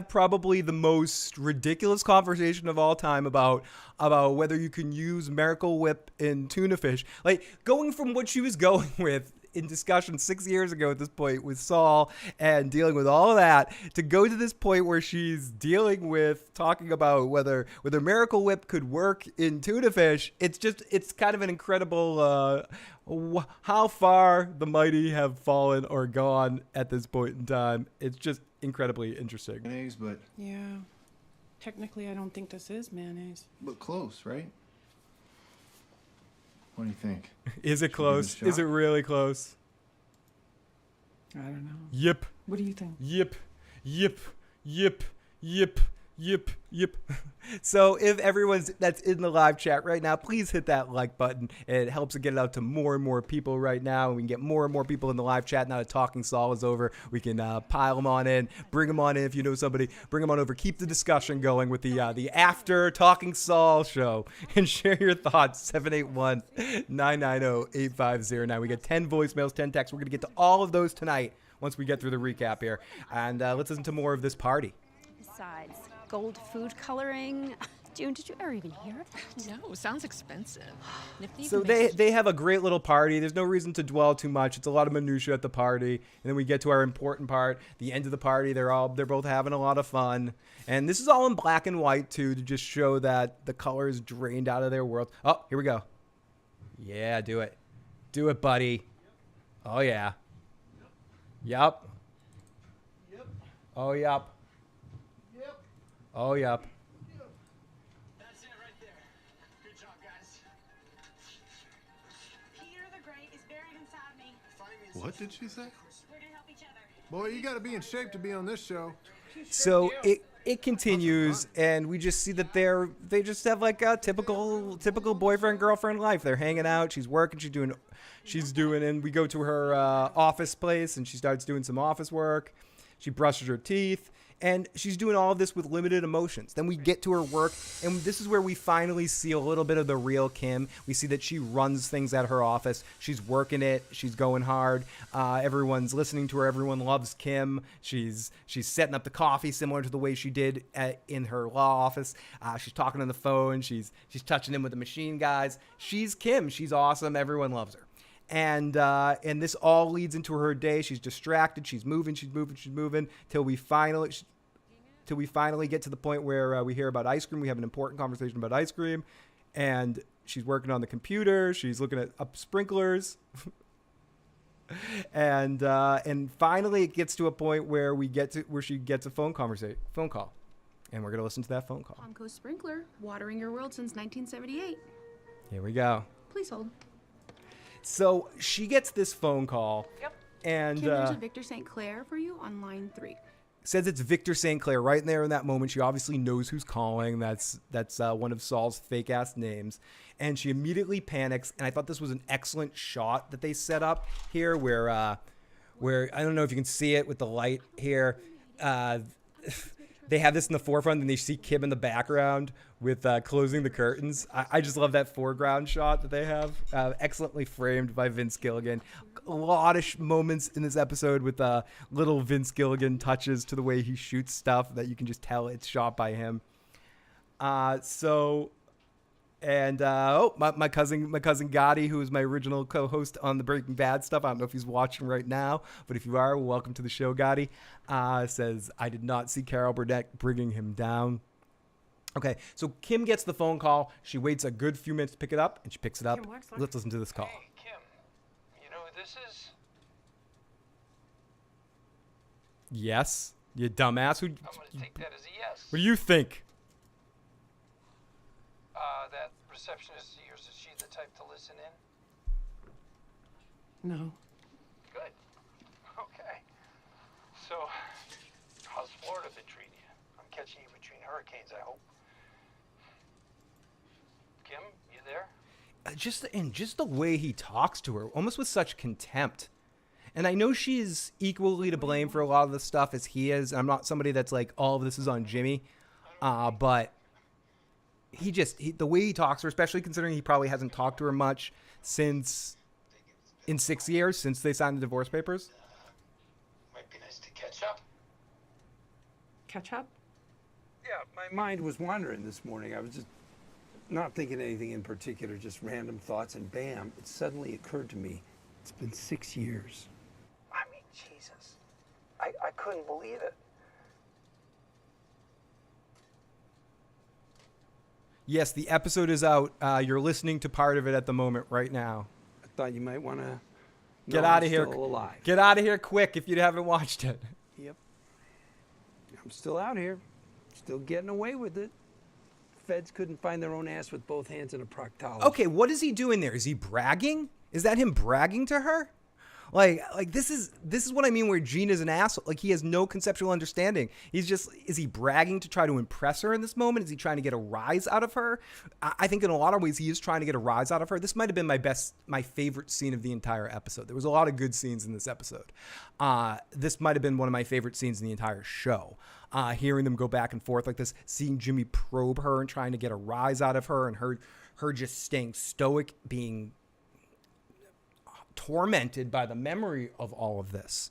probably the most ridiculous conversation of all time about whether you can use Miracle Whip in tuna fish. Like, going from what she was going with in discussion 6 years ago at this point with Saul and dealing with all of that, to go to this point where she's dealing with talking about whether Miracle Whip could work in tuna fish. It's kind of an incredible how far the mighty have fallen or gone at this point in time. It's just incredibly interesting. Mayonnaise, but Yeah. Technically, I don't think this is mayonnaise. close, right? What do you think? Is it Should we close? give it a Is it shot? really close? I don't know. Yip. What do you think? Yip. Yip. Yip. Yip. Yip. Yip. So if everyone's that's in the live chat right now, please hit that like button. It helps to get it out to more and more people right now. And we can get more and more people in the live chat now that Talking Saul is over. We can pile them on in, bring them on in if you know somebody, bring them on over. Keep the discussion going with the after Talking Saul show, and share your thoughts. 781-990-8509. We got 10 voicemails, 10 texts. We're going to get to all of those tonight once we get through the recap here. And let's listen to more of this party. Besides, gold food coloring. June, did you ever even hear of that? No, sounds expensive. So they have a great little party. There's no reason to dwell too much. It's a lot of minutia at the party, and then we get to our important part, the end of the party. They're both having a lot of fun, and this is all in black and white too, to just show that the color is drained out of their world. Oh, here we go. Yeah, do it, buddy. Oh yeah. Yup. Oh, yup. Oh, yup. That's it right there. Good job, guys. Peter the Great is buried inside me. What did she say? We're gonna help each other. Boy, you got to be in shape to be on this show. So it continues, and we just see that they just have like a typical boyfriend girlfriend life. They're hanging out. She's working. She's doing, and we go to her office place, and she starts doing some office work. She brushes her teeth, and she's doing all of this with limited emotions. Then we get to her work, and this is where we finally see a little bit of the real Kim. We see that she runs things at her office. She's working it. She's going hard. Everyone's listening to her. Everyone loves Kim. She's setting up the coffee similar to the way she did in her law office. She's talking on the phone. She's touching in with the machine guys. She's Kim. She's awesome. Everyone loves her. And this all leads into her day. She's distracted. She's moving till we finally get to the point where we hear about ice cream. We have an important conversation about ice cream, and she's working on the computer. She's looking at up sprinklers, and finally it gets to a point where she gets a phone call, and we're gonna listen to that phone call. Palm Coast Sprinkler, watering your world since 1978. Here we go. Please hold. So she gets this phone call, and Kim, there's a Victor St. Clair for you on line 3. Says it's Victor St. Clair right there in that moment. She obviously knows who's calling. That's one of Saul's fake ass names, and she immediately panics. And I thought this was an excellent shot that they set up here, where I don't know if you can see it with the light here. They have this in the forefront, and they see Kim in the background with closing the curtains. I just love that foreground shot that they have. Excellently framed by Vince Gilligan. A lot of moments in this episode with little Vince Gilligan touches to the way he shoots stuff that you can just tell it's shot by him. My cousin Gotti, who is my original co-host on the Breaking Bad stuff. I don't know if he's watching right now, but if you are, welcome to the show, Gotti. Says, I did not see Carol Burnett bringing him down. Okay, so Kim gets the phone call. She waits a good few minutes to pick it up, and she picks it up. Kim Wexler. Let's listen to this call. Hey, Kim, you know who this is? Yes, you dumbass. I'm going to take that as a yes. What do you think? That receptionist of yours, is she the type to listen in? No. Good. Okay. So, how's Florida been treating you? I'm catching you between hurricanes, I hope. Kim, you there? Just the way he talks to her, almost with such contempt. And I know she's equally to blame for a lot of the stuff as he is. I'm not somebody that's like, all of this is on Jimmy. But the way he talks to her, especially considering he probably hasn't talked to her much in 6 years since they signed the divorce papers. Might be nice to catch up. Catch up? Yeah, my mind was wandering this morning. I was just not thinking anything in particular, just random thoughts, and bam, it suddenly occurred to me. It's been 6 years. I mean, Jesus. I couldn't believe it. Yes, the episode is out. You're listening to part of it at the moment right now. I thought you might want to get out of here. Still alive. Get out of here quick if you haven't watched it. Yep. I'm still out here. Still getting away with it. Feds couldn't find their own ass with both hands in a proctologist. Okay, what is he doing there? Is he bragging? Is that him bragging to her? Like this is what I mean where Gene is an asshole. Like, he has no conceptual understanding. Is he bragging to try to impress her in this moment? Is he trying to get a rise out of her? I think in a lot of ways he is trying to get a rise out of her. This might have been my favorite scene of the entire episode. There was a lot of good scenes in this episode. This might have been one of my favorite scenes in the entire show. Hearing them go back and forth like this, seeing Jimmy probe her and trying to get a rise out of her, and her just staying stoic, being tormented by the memory of all of this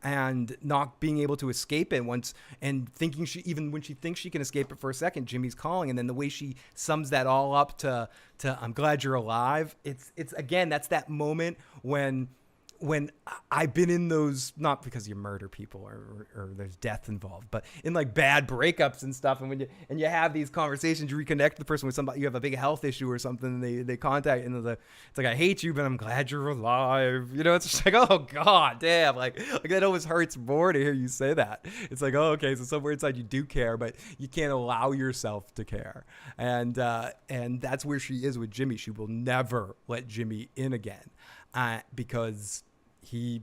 and not being able to escape it and thinking even when she thinks she can escape it for a second, Jimmy's calling. And then the way she sums that all up to I'm glad you're alive. It's again, that's that moment when when I've been in those, not because you murder people or there's death involved, but in like bad breakups and stuff. And when you have these conversations, you reconnect with the person with somebody, you have a big health issue or something, and they contact, and it's like, I hate you, but I'm glad you're alive. You know, it's just like, oh God, damn. Like that always hurts more to hear you say that. It's like, oh, okay. So somewhere inside you do care, but you can't allow yourself to care. And that's where she is with Jimmy. She will never let Jimmy in again. Because he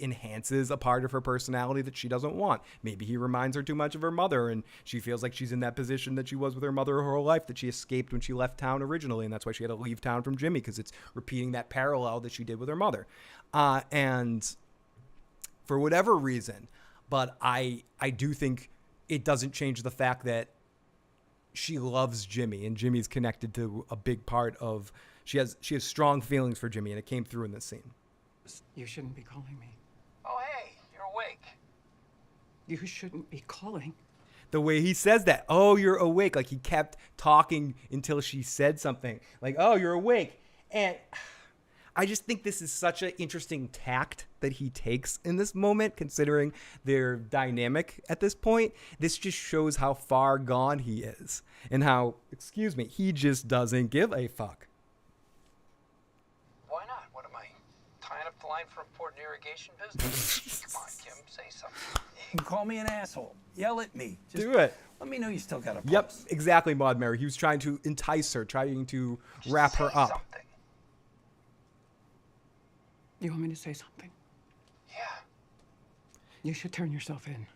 enhances a part of her personality that she doesn't want. Maybe he reminds her too much of her mother, and she feels like she's in that position that she was with her mother her whole life, that she escaped when she left town originally, and that's why she had to leave town from Jimmy, because it's repeating that parallel that she did with her mother. And for whatever reason, but I do think it doesn't change the fact that she loves Jimmy, and Jimmy's connected to a big part of... She has strong feelings for Jimmy, and it came through in this scene. You shouldn't be calling me. Oh, hey, you're awake. You shouldn't be calling. The way he says that, oh, you're awake. Like he kept talking until she said something. Like, oh, you're awake. And I just think this is such an interesting tact that he takes in this moment, considering their dynamic at this point. This just shows how far gone he is and how, he just doesn't give a fuck. Why not? What am I, tying up the line for important irrigation business? Come on, Kim, say something. You can call me an asshole. Yell at me. Just do it. Let me know you still got a pulse. Yep, exactly, Maud Mary. He was trying to entice her, trying to wrap her up. Something. You want me to say something? Yeah. You should turn yourself in.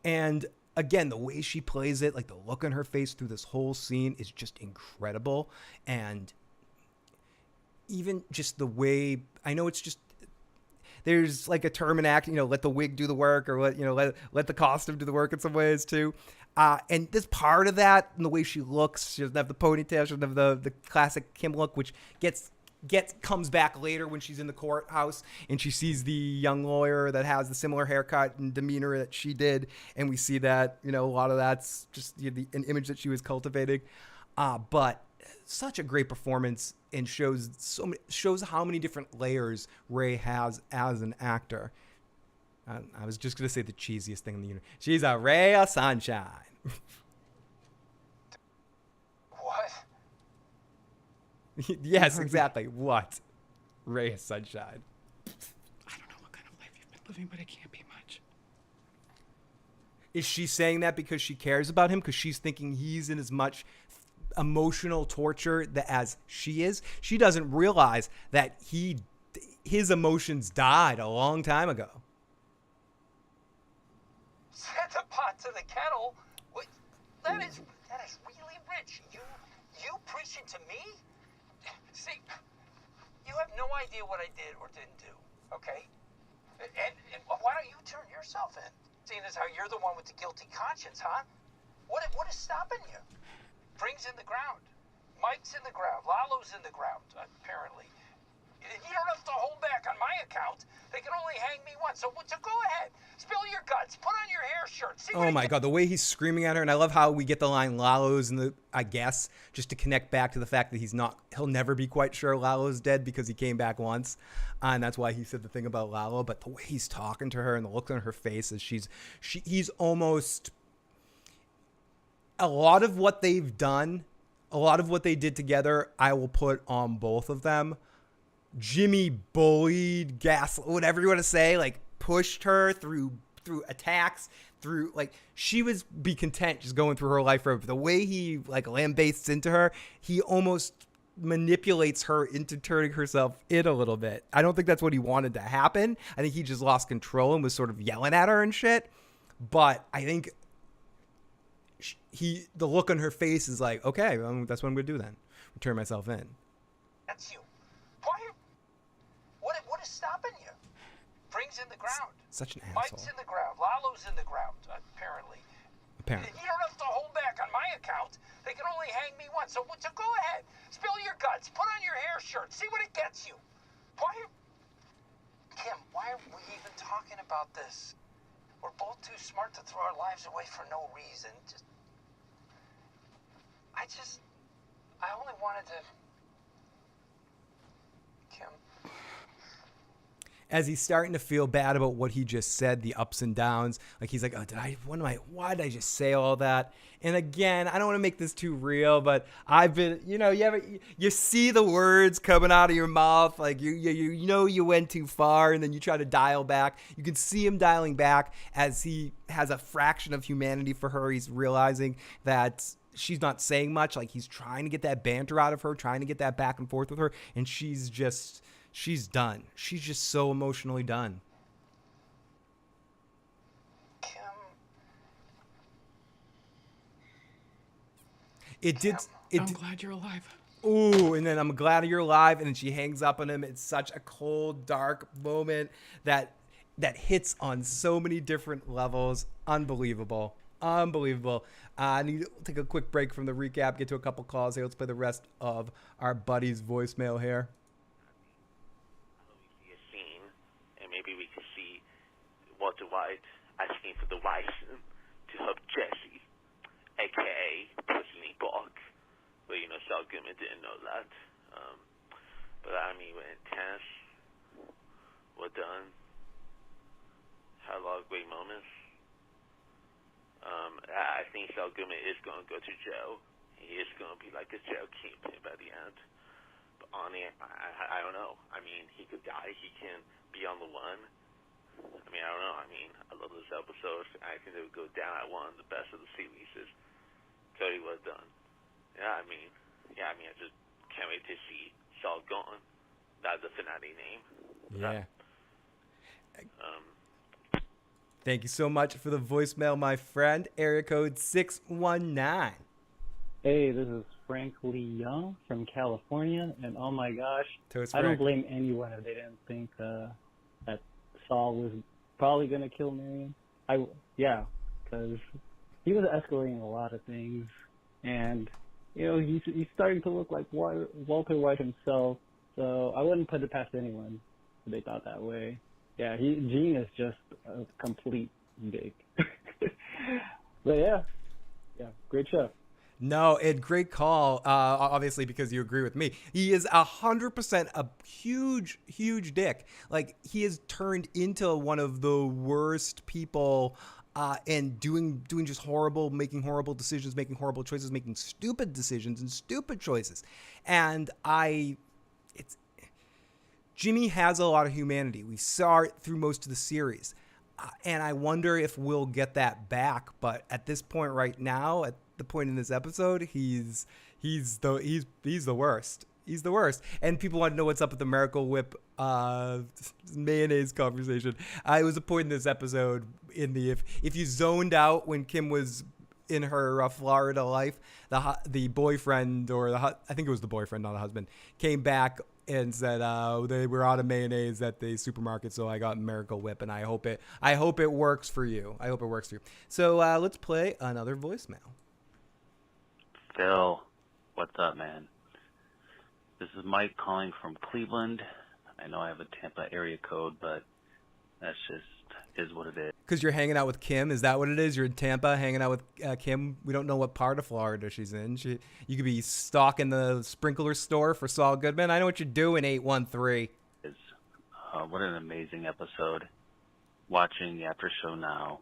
And again, the way she plays it, like the look on her face through this whole scene is just incredible. And even just the way, I know it's just, there's like a term in acting, let the wig do the work, or let the costume do the work in some ways too. And this part of that, and the way she looks, she doesn't have the ponytail, she doesn't have the classic Kim look, which comes back later when she's in the courthouse and she sees the young lawyer that has the similar haircut and demeanor that she did. And we see that, a lot of that's just an image that she was cultivating. But such a great performance, and shows how many different layers Ray has as an actor. I was just going to say the cheesiest thing in the universe. She's a ray of sunshine. What? Yes, exactly. What? Ray of sunshine. I don't know what kind of life you've been living, but it can't be much. Is she saying that because she cares about him? Because she's thinking he's in as much emotional torture as she is? She doesn't realize that his emotions died a long time ago. Set the pot to the kettle? Wait, that is really rich. You preaching to me? See, you have no idea what I did or didn't do, okay? And why don't you turn yourself in? Seeing as how you're the one with the guilty conscience, huh? What is stopping you? Spring's in the ground. Mike's in the ground. Lalo's in the ground, apparently. You don't have to hold back on my account. They can only hang me once. So go ahead. Spill your guts. Put on your hair shirt. See Oh my God, the way he's screaming at her. And I love how we get the line Lalo's I guess, just to connect back to the fact that he'll never be quite sure Lalo's dead because he came back once. And that's why he said the thing about Lalo. But the way he's talking to her and the look on her face is he's almost... A lot of what they've done, a lot of what they did together, I will put on both of them. Jimmy bullied, whatever you want to say, like pushed her through attacks, she was be content just going through her life road. But the way he lambastes into her, he almost manipulates her into turning herself in a little bit. I don't think that's what he wanted to happen. I think he just lost control and was sort of yelling at her and shit. But I think the look on her face is like, okay, that's what I'm going to do then. Turn myself in. That's you. What is stopping you? Spring's in the ground. Such an asshole. Mike's in the ground. Lalo's in the ground, apparently. You don't have to hold back on my account. They can only hang me once. So go ahead. Spill your guts. Put on your hair shirt. See what it gets you. Kim, why are we even talking about this? We're both too smart to throw our lives away for no reason. I only wanted to... Kim. as he's starting to feel bad about what he just said, the ups and downs. Like he's like, why did I just say all that? And again, I don't want to make this too real, but I've been, you see the words coming out of your mouth, like you went too far, and then you try to dial back. You can see him dialing back as he has a fraction of humanity for her. He's realizing that she's not saying much. Like he's trying to get that banter out of her, trying to get that back and forth with her, and she's done. She's just so emotionally done. I'm glad you're alive. Ooh, and then I'm glad you're alive. And then she hangs up on him. It's such a cold, dark moment that hits on so many different levels. Unbelievable. I need to take a quick break from the recap, get to a couple calls here. Let's play the rest of our buddy's voicemail here. A scene, and maybe we could see Walter White asking for the license to help Jesse, a.k.a. Pussy Bark. But, Saul Goodman didn't know that. But, we're intense. We're done. Had a lot of great moments. I think Saul Goodman is going to go to jail. He is going to be like a jail kingpin by the end. But I don't know. He could die. He can be on the run. I don't know. I love this episode. I think it would go down at one of the best of the series. Very well done. I just can't wait to see Saul gone. That's the finale name. Yeah. Thank you so much for the voicemail, my friend. Area code 619. Hey, this is Frank Lee Young from California, and oh my gosh, Toast I don't Frank. blame anyone if they didn't think that Saul was probably going to kill Marion. Because he was escalating a lot of things, and he's starting to look like Walter White himself. So I wouldn't put it past anyone if they thought that way. Yeah, Gene is just a complete dick. But yeah, great show. No, great call, obviously, because you agree with me. He is 100% a huge, huge dick. Like, he has turned into one of the worst people and doing just making horrible decisions, making horrible choices, making stupid decisions and stupid choices. And Jimmy has a lot of humanity. We saw it through most of the series. And I wonder if we'll get that back. But at this point right now, at the point in this episode, he's the worst. He's the worst. And people want to know what's up with the Miracle Whip mayonnaise conversation. It was a point in this episode if you zoned out when Kim was in her Florida life, the boyfriend I think it was the boyfriend, not the husband, came back and said they were out of mayonnaise at the supermarket, so I got Miracle Whip, and I hope it works for you. I hope it works for you. So let's play another voicemail. Phil, what's up, man? This is Mike calling from Cleveland. I know I have a Tampa area code, but that's just is what it is. Because you're hanging out with Kim? Is that what it is? You're in Tampa hanging out with Kim? We don't know what part of Florida she's in. You could be stalking the sprinkler store for Saul Goodman. I know what you're doing, 813. What an amazing episode. Watching the after show now,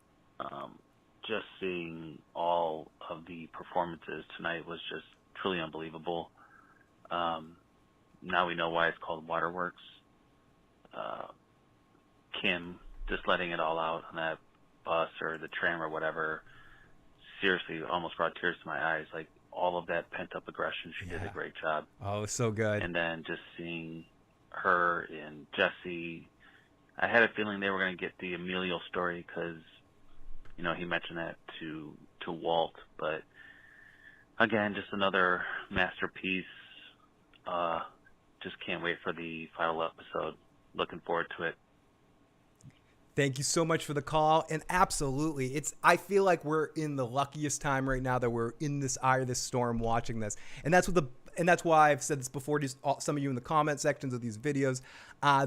just seeing all of the performances tonight was just truly unbelievable. Now we know why it's called Waterworks. Kim just letting it all out on that bus or the tram or whatever, seriously almost brought tears to my eyes. Like, all of that pent-up aggression, she did a great job. Oh, so good. And then just seeing her and Jesse, I had a feeling they were going to get the Emilio story because, he mentioned that to Walt. But, again, just another masterpiece. Just can't wait for the final episode. Looking forward to it. Thank you so much for the call. And absolutely, I feel like we're in the luckiest time right now that we're in this eye of this storm watching this. And that's why I've said this before to some of you in the comment sections of these videos.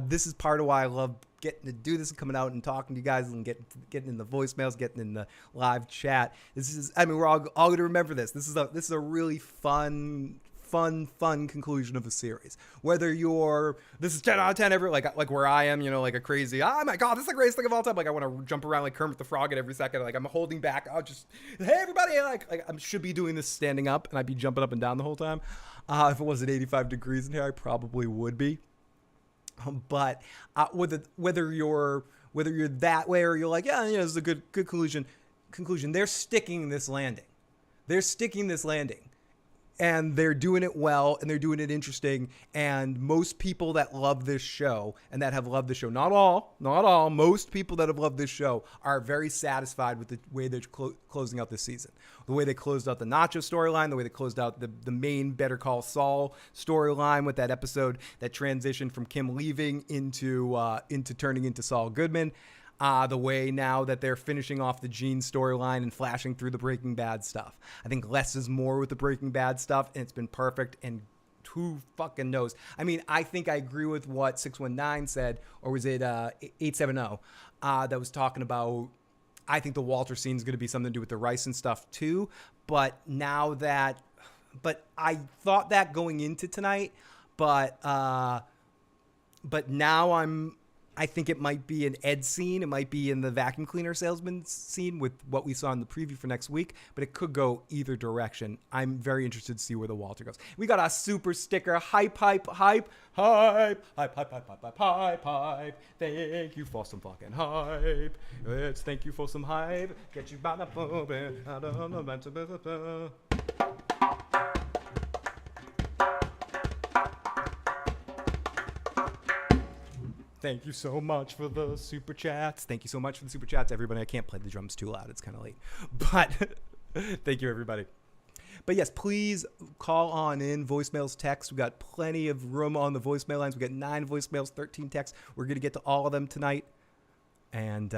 This is part of why I love getting to do this and coming out and talking to you guys and getting in the voicemails, getting in the live chat. We're all going to remember this. This is a really fun fun conclusion of a series. Whether this is 10 out of 10 every, like where I am, like a crazy, oh my God, this is the greatest thing of all time. Like I want to jump around like Kermit the Frog at every second. Like I'm holding back. I'll just, hey everybody, like I should be doing this standing up and I'd be jumping up and down the whole time. If it wasn't 85 degrees in here, I probably would be. But whether you're that way or you're like, yeah, this is a good conclusion, they're sticking this landing. And they're doing it well, and they're doing it interesting. And most people that love this show and that have loved the show, not all, most people that have loved this show are very satisfied with the way they're closing out this season. The way they closed out the Nacho storyline, the way they closed out the main Better Call Saul storyline with that episode that transitioned from Kim leaving into turning into Saul Goodman. The way now that they're finishing off the Gene storyline and flashing through the Breaking Bad stuff. I think less is more with the Breaking Bad stuff, and it's been perfect, and who fucking knows? I mean, I think I agree with what 619 said, or was it 870, that was talking about, I think the Walter scene is going to be something to do with the rice and stuff too, but I thought that going into tonight, but now I think it might be an Ed scene. It might be in the vacuum cleaner salesman scene with what we saw in the preview for next week, but it could go either direction. I'm very interested to see where the Walter goes. We got a super sticker, hype. Thank you for some fucking hype. Let's thank you for some hype. Get you by the phone. Thank you so much for the super chats. Thank you so much for the super chats, everybody. I can't play the drums too loud. It's kind of late. But thank you, everybody. But yes, please call on in. Voicemails, text. We got plenty of room on the voicemail lines. We got 9 voicemails, 13 texts. We're going to get to all of them tonight and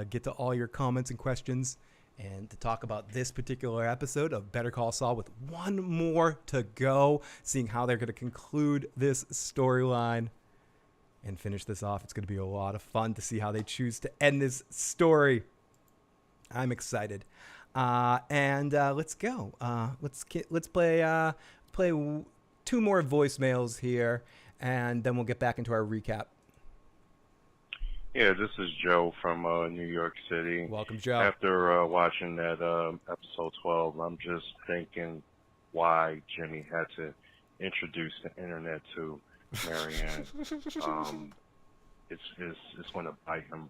get to all your comments and questions and to talk about this particular episode of Better Call Saul with one more to go, seeing how they're going to conclude this storyline and finish this off. It's going to be a lot of fun to see how they choose to end this story. I'm excited. And let's go. Let's play 2 more voicemails here, and then we'll get back into our recap. Yeah, this is Joe from New York City. Welcome, Joe. After watching that episode 12, I'm just thinking why Jimmy had to introduce the internet to Marion. It's going to bite him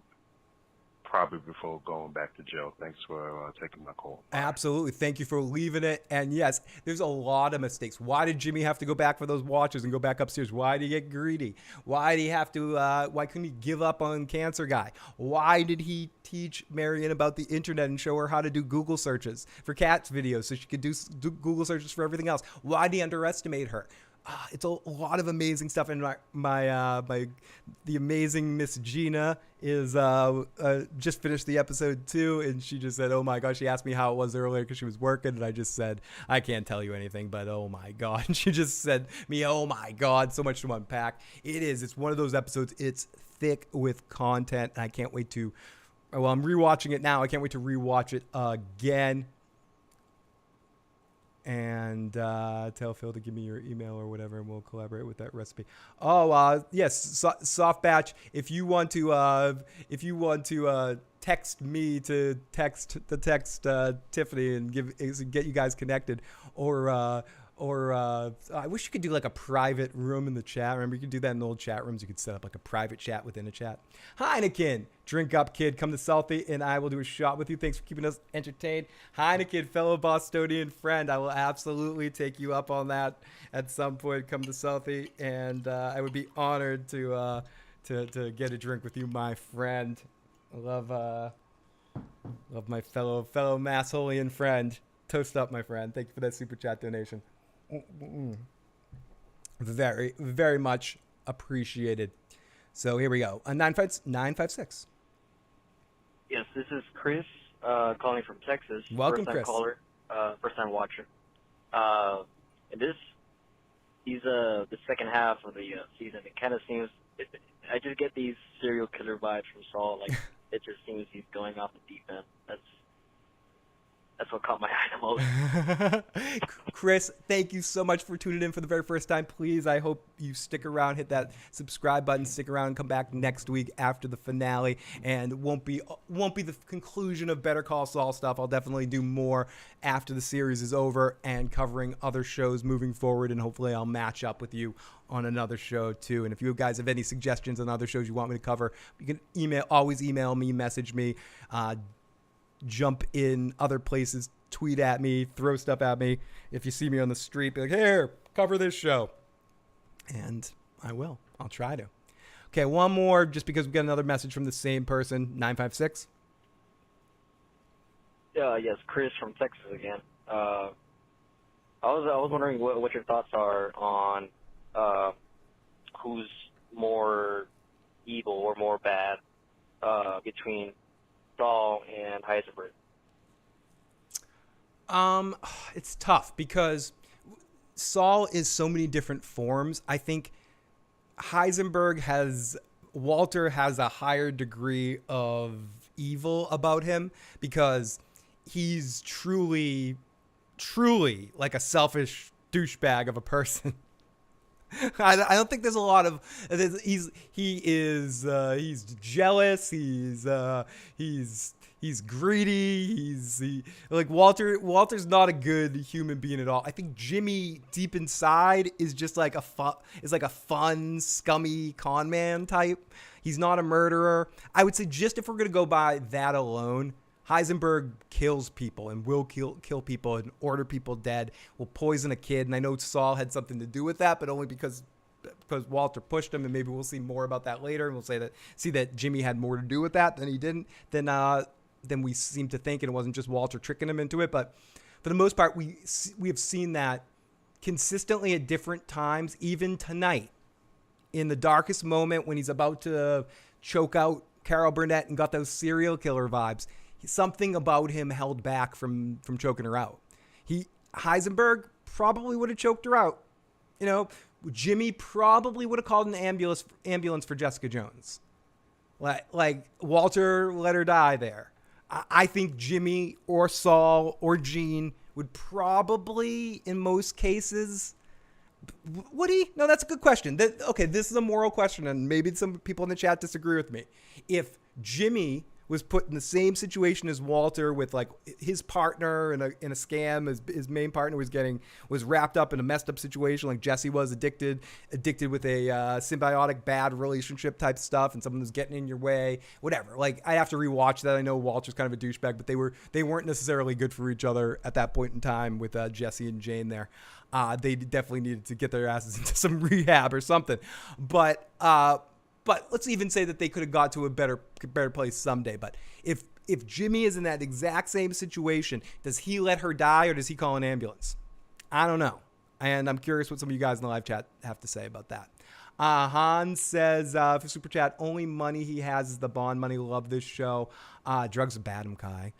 probably before going back to jail. Thanks for taking my call. Absolutely. Thank you for leaving it. And yes, there's a lot of mistakes. Why did Jimmy have to go back for those watches and go back upstairs? Why did he get greedy? Why did he have to, why couldn't he give up on Cancer Guy? Why did he teach Marion about the internet and show her how to do Google searches for cats videos so she could do Google searches for everything else? Why did he underestimate her? It's a lot of amazing stuff, and the amazing Miss Gina is just finished the episode 2, and she just said, "Oh my God!" She asked me how it was earlier because she was working, and I just said, "I can't tell you anything, but oh my God!" And she just said me, "Oh my God!" So much to unpack. It is. It's one of those episodes. It's thick with content, and I can't wait to. Well, I'm rewatching it now. I can't wait to rewatch it again. And tell Phil to give me your email or whatever, and we'll collaborate with that recipe. Oh, yes, soft batch. If you want to text me to text Tiffany and get you guys connected, or I wish you could do like a private room in the chat. Remember, you could do that in the old chat rooms. You could set up like a private chat within a chat. Heineken, drink up, kid. Come to Southie, and I will do a shot with you. Thanks for keeping us entertained. Heineken, fellow Bostonian friend. I will absolutely take you up on that at some point. Come to Southie, and I would be honored to get a drink with you, my friend. I love my fellow Massholian friend. Toast up, my friend. Thank you for that super chat donation. Very, very much appreciated. So here we go. 956. Yes, this is Chris calling from Texas. Welcome, first-time Chris. Caller, first-time watcher. And he's the second half of the season. It kind of seems I just get these serial killer vibes from Saul. Like it just seems he's going off the deep end. That's what caught my eye the most. Chris, thank you so much for tuning in for the very first time. Please, I hope you stick around, hit that subscribe button, stick around, and come back next week after the finale. And it won't be the conclusion of Better Call Saul stuff. I'll definitely do more after the series is over and covering other shows moving forward. And hopefully I'll match up with you on another show too. And if you guys have any suggestions on other shows you want me to cover, you can always email me, message me, jump in other places, tweet at me, throw stuff at me. If you see me on the street, be like, here, cover this show. And I will. I'll try to. Okay, one more, just because we got another message from the same person, 956. Yes, Chris from Texas again. I was wondering what your thoughts are on who's more evil or more bad between Saul and Heisenberg. It's tough because Saul is so many different forms. I think Walter has a higher degree of evil about him because he's truly like a selfish douchebag of a person. I don't think there's a lot of he's jealous, he's greedy, like Walter's not a good human being at all. I think Jimmy deep inside is just like a fun scummy con man type. He's not a murderer. I would say, just if we're going to go by that alone, Heisenberg kills people and will kill people and order people dead, will poison a kid. And I know Saul had something to do with that, but only because Walter pushed him, and maybe we'll see more about that later. And we'll see that Jimmy had more to do with that than he didn't, than we seem to think. And it wasn't just Walter tricking him into it. But for the most part, we have seen that consistently at different times, even tonight, in the darkest moment when he's about to choke out Carol Burnett and got those serial killer vibes. Something about him held back from choking her out. Heisenberg probably would have choked her out. You know, Jimmy probably would have called an ambulance for Jessica Jones. Like Walter let her die there. I think Jimmy or Saul or Gene would probably, in most cases, would he? No, that's a good question. Okay, this is a moral question, and maybe some people in the chat disagree with me. If Jimmy was put in the same situation as Walter, with like his partner in a scam, his main partner was wrapped up in a messed up situation, like Jesse was, addicted with a symbiotic bad relationship type stuff, and someone was getting in your way, whatever. Like, I have to rewatch that. I know Walter's kind of a douchebag, but they weren't necessarily good for each other at that point in time with Jesse and Jane there. They definitely needed to get their asses into some rehab or something. But let's even say that they could have got to a better place someday. But if Jimmy is in that exact same situation, does he let her die or does he call an ambulance? I don't know. And I'm curious what some of you guys in the live chat have to say about that. Hans says, for Super Chat, only money he has is the Bond money. Love this show. Drugs are bad, Kai.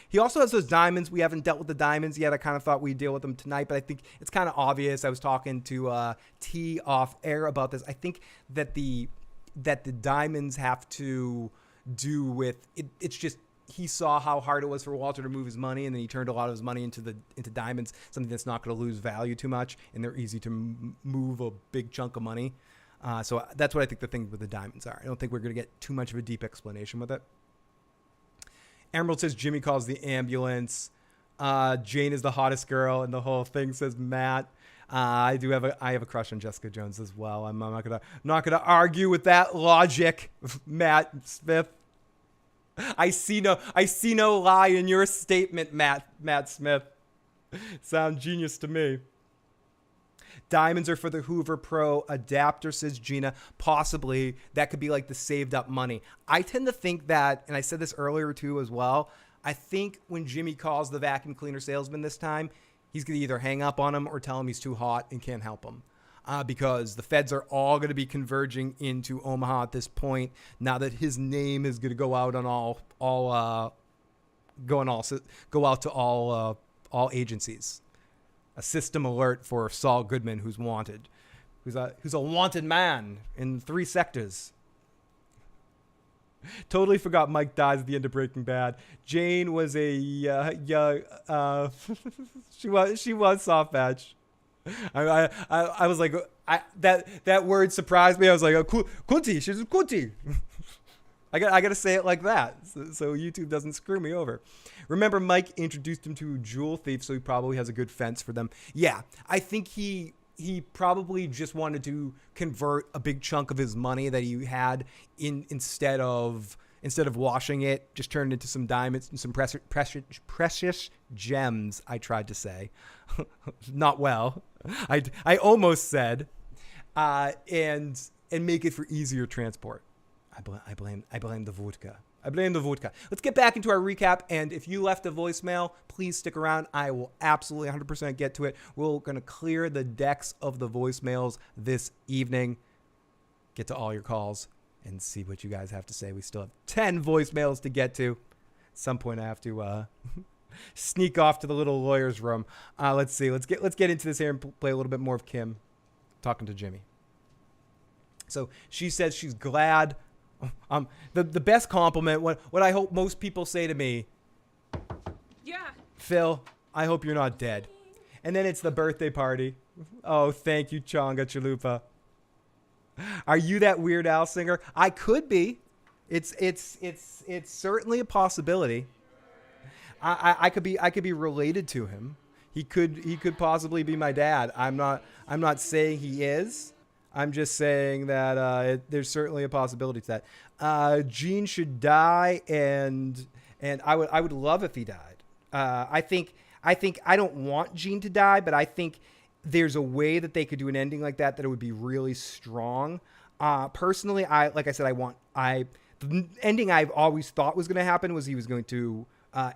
He also has those diamonds. We haven't dealt with the diamonds yet. I kind of thought we'd deal with them tonight, but I think it's kind of obvious. I was talking to T off air about this. I think that the diamonds have to do with it. It's just he saw how hard it was for Walter to move his money, and then he turned a lot of his money into diamonds, something that's not going to lose value too much, and they're easy to move a big chunk of money. So that's what I think the thing with the diamonds are. I don't think we're going to get too much of a deep explanation with it. Emerald says Jimmy calls the ambulance. Jane is the hottest girl in the whole thing, says Matt. I have a crush on Jessica Jones as well. I'm not gonna argue with that logic, Matt Smith. I see no lie in your statement, Matt Smith. Sound genius to me. Diamonds are for the Hoover Pro adapter, says Gina. Possibly that could be like the saved up money. I tend to think that, and I said this earlier too as well, I think when Jimmy calls the vacuum cleaner salesman this time, he's going to either hang up on him or tell him he's too hot and can't help him. Because the feds are all going to be converging into Omaha at this point, now that his name is going to go out on go out to all agencies. A system alert for Saul Goodman, who's wanted, who's a wanted man in 3 sectors. Totally forgot Mike dies at the end of Breaking Bad. Jane was a she was soft batch. I was like that word surprised me. I was like, Kunti, she's a Kunti. I got to say it like that so YouTube doesn't screw me over. Remember, Mike introduced him to jewel thief, so he probably has a good fence for them. Yeah, I think he probably just wanted to convert a big chunk of his money that he had instead of washing it, just turn it into some diamonds and some precious gems. I tried to say, not well. I almost said, and make it for easier transport. I blame the vodka. I blame the vodka. Let's get back into our recap. And if you left a voicemail, please stick around. I will absolutely 100% get to it. We're going to clear the decks of the voicemails this evening. Get to all your calls and see what you guys have to say. We still have 10 voicemails to get to. At some point, I have to sneak off to the little lawyer's room. Let's see. Let's get into this here and play a little bit more of Kim talking to Jimmy. So she says she's glad. The best compliment, what I hope most people say to me, Yeah. Phil, I hope you're not dead. And then it's the birthday party. Oh, thank you, Chonga Chalupa. Are you that Weird Al singer? I could be. It's certainly a possibility. I could be related to him. He could possibly be my dad. I'm not saying he is. I'm just saying that there's certainly a possibility to that. Gene should die, and I would love if he died. I think I don't want Gene to die, but I think there's a way that they could do an ending like that it would be really strong. Personally, the ending I've always thought was going to happen was he was going to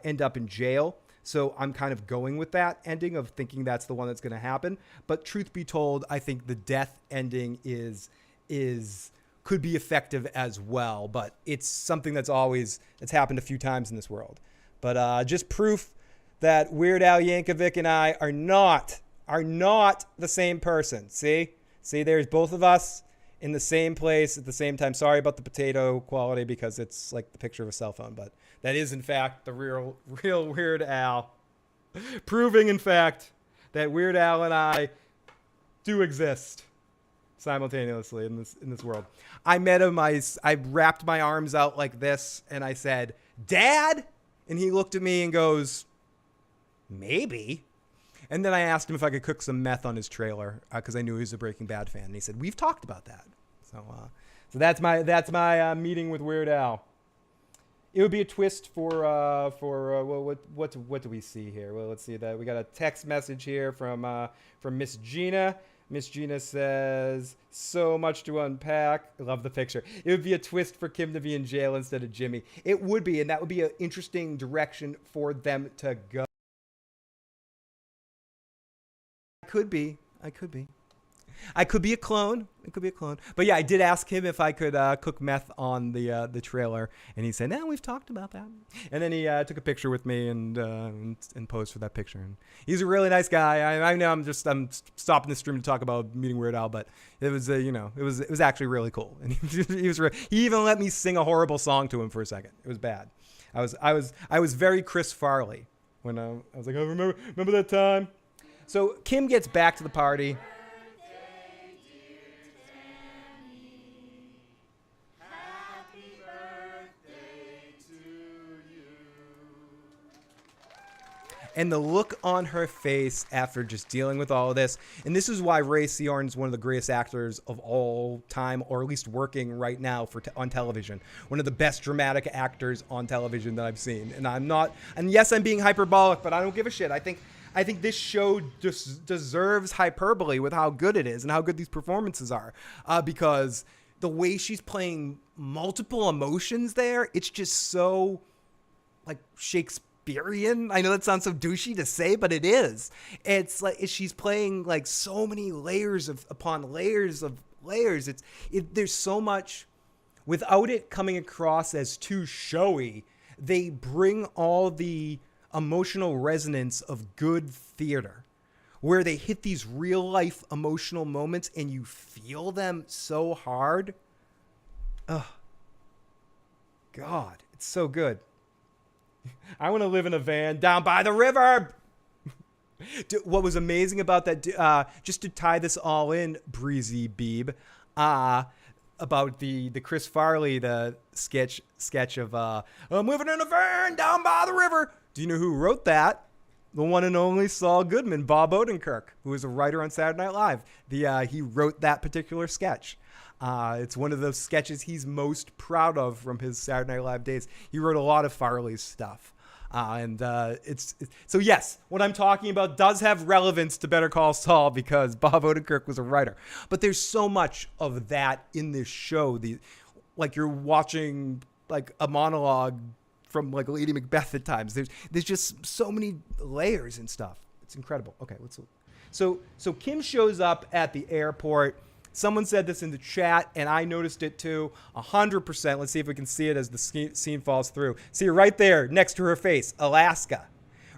end up in jail. So I'm kind of going with that ending of thinking that's the one that's going to happen. But truth be told, I think the death ending could be effective as well. But it's something that's happened a few times in this world. But just proof that Weird Al Yankovic and I are not the same person. See, there's both of us in the same place at the same time. Sorry about the potato quality because it's like the picture of a cell phone, but that is in fact the real Weird Al, proving in fact that Weird Al and I do exist simultaneously in this world. I met him. I wrapped my arms out like this and I said, "Dad," and he looked at me and goes, "Maybe." And then I asked him if I could cook some meth on his trailer because I knew he was a Breaking Bad fan. And he said, "We've talked about that." So that's my meeting with Weird Al. It would be a twist for what do we see here? Well, let's see that we got a text message here from Miss Gina. Miss Gina says, "So much to unpack." I love the picture. It would be a twist for Kim to be in jail instead of Jimmy. It would be, and that would be an interesting direction for them to go. I could be a clone. It could be a clone. But yeah, I did ask him if I could cook meth on the trailer, and he said, "No, we've talked about that." And then he took a picture with me and posed for that picture. And he's a really nice guy. I know I'm stopping the stream to talk about meeting Weird Al, but it was it was actually really cool. And he even let me sing a horrible song to him for a second. It was bad. I was very Chris Farley when I was like, "Oh, remember that time." So Kim gets back to the party. And the look on her face after just dealing with all of this. And this is why Ray Seorn is one of the greatest actors of all time, or at least working right now on television. One of the best dramatic actors on television that I've seen. And yes, I'm being hyperbolic, but I don't give a shit. I think this show just deserves hyperbole with how good it is and how good these performances are. Because the way she's playing multiple emotions there, it's just so like Shakespearean. I know that sounds so douchey to say, but it is. It's like she's playing like so many layers upon layers of layers. There's so much without it coming across as too showy. They bring all the emotional resonance of good theater where they hit these real life emotional moments and you feel them so hard. Ugh. God, it's so good. I want to live in a van down by the river. What was amazing about that, just to tie this all in, Breezy Beeb, about the Chris Farley, the sketch of I'm living in a van down by the river. Do you know who wrote that? The one and only Saul Goodman, Bob Odenkirk, who was a writer on Saturday Night Live. He wrote that particular sketch. It's one of those sketches he's most proud of from his Saturday Night Live days. He wrote a lot of Farley's stuff. So yes, what I'm talking about does have relevance to Better Call Saul because Bob Odenkirk was a writer. But there's so much of that in this show. Like you're watching like a monologue from like Lady Macbeth at times. There's just so many layers and stuff. It's incredible. Okay, so Kim shows up at the airport. Someone said this in the chat, and I noticed it too. 100%. Let's see if we can see it as the scene falls through. See it right there next to her face, Alaska.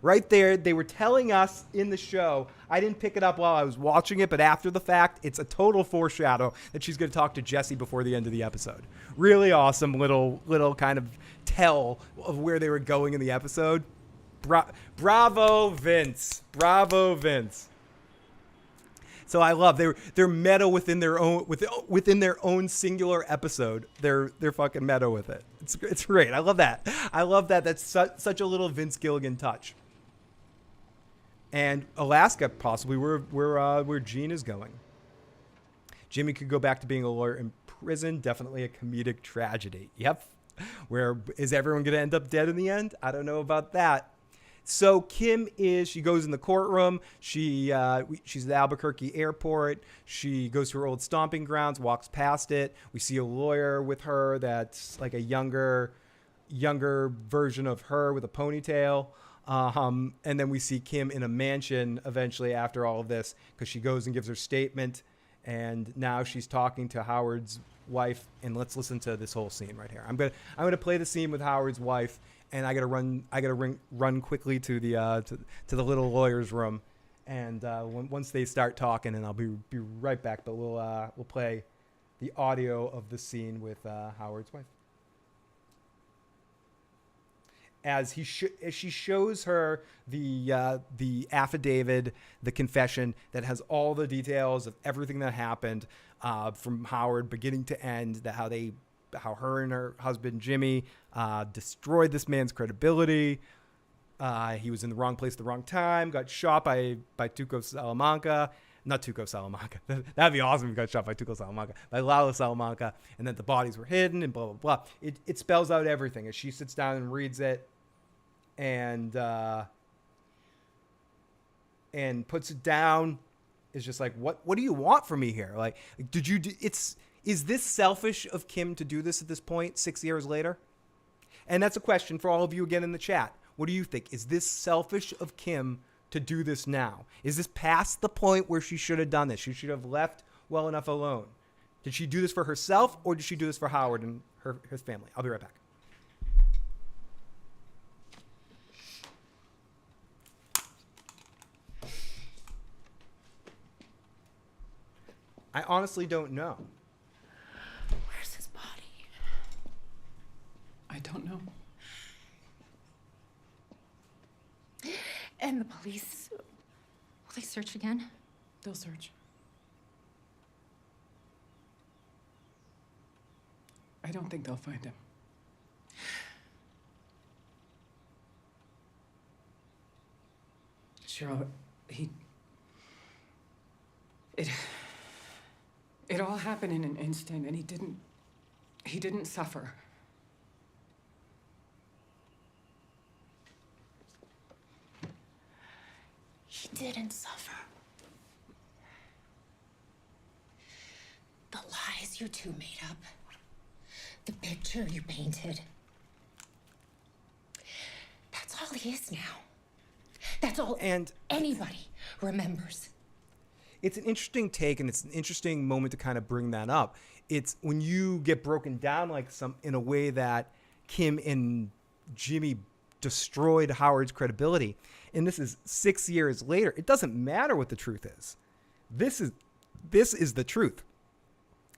Right there, they were telling us in the show. I didn't pick it up while I was watching it, but after the fact, it's a total foreshadow that she's going to talk to Jesse before the end of the episode. Really awesome little kind of tell of where they were going in the episode. Bravo, Vince. Bravo, Vince. So I love they're meta within their own singular episode. They're fucking meta with it. It's great. I love that. That's such a little Vince Gilligan touch. And Alaska, possibly where Gene is going. Jimmy could go back to being a lawyer in prison. Definitely a comedic tragedy. Yep. Where is everyone going to end up dead in the end? I don't know about that. So Kim she goes in the courtroom. She's at the Albuquerque airport. She goes to her old stomping grounds, walks past it. We see a lawyer with her that's like a younger version of her with a ponytail. And then we see Kim in a mansion eventually after all of this because she goes and gives her statement. And now she's talking to Howard's wife. And let's listen to this whole scene right here. I'm gonna play the scene with Howard's wife. And I gotta run quickly to the little lawyer's room, and once they start talking, and I'll be right back. But we'll play the audio of the scene with Howard's wife as she shows her the affidavit, the confession that has all the details of everything that happened from Howard beginning to end, how her and her husband, Jimmy, destroyed this man's credibility. He was in the wrong place at the wrong time, got shot by Tuco Salamanca. Not Tuco Salamanca. That'd be awesome if he got shot by Tuco Salamanca. By Lalo Salamanca. And then the bodies were hidden and blah, blah, blah. It spells out everything as she sits down and reads it and puts it down. It's just like, what do you want from me here? Like, is this selfish of Kim to do this at this point, 6 years later? And that's a question for all of you again in the chat. What do you think? Is this selfish of Kim to do this now? Is this past the point where she should have done this? She should have left well enough alone. Did she do this for herself or did she do this for Howard and his family? I'll be right back. I honestly don't know. Where's his body? I don't know. And the police, will they search again? They'll search. I don't think they'll find him. Cheryl, it all happened in an instant, and he didn't suffer. He didn't suffer. The lies you two made up, the picture you painted, that's all he is now. That's all anybody remembers. It's an interesting take, and it's an interesting moment to kind of bring that up. It's when you get broken down in a way that Kim and Jimmy destroyed Howard's credibility, and this is 6 years later. It doesn't matter what the truth is. This is the truth.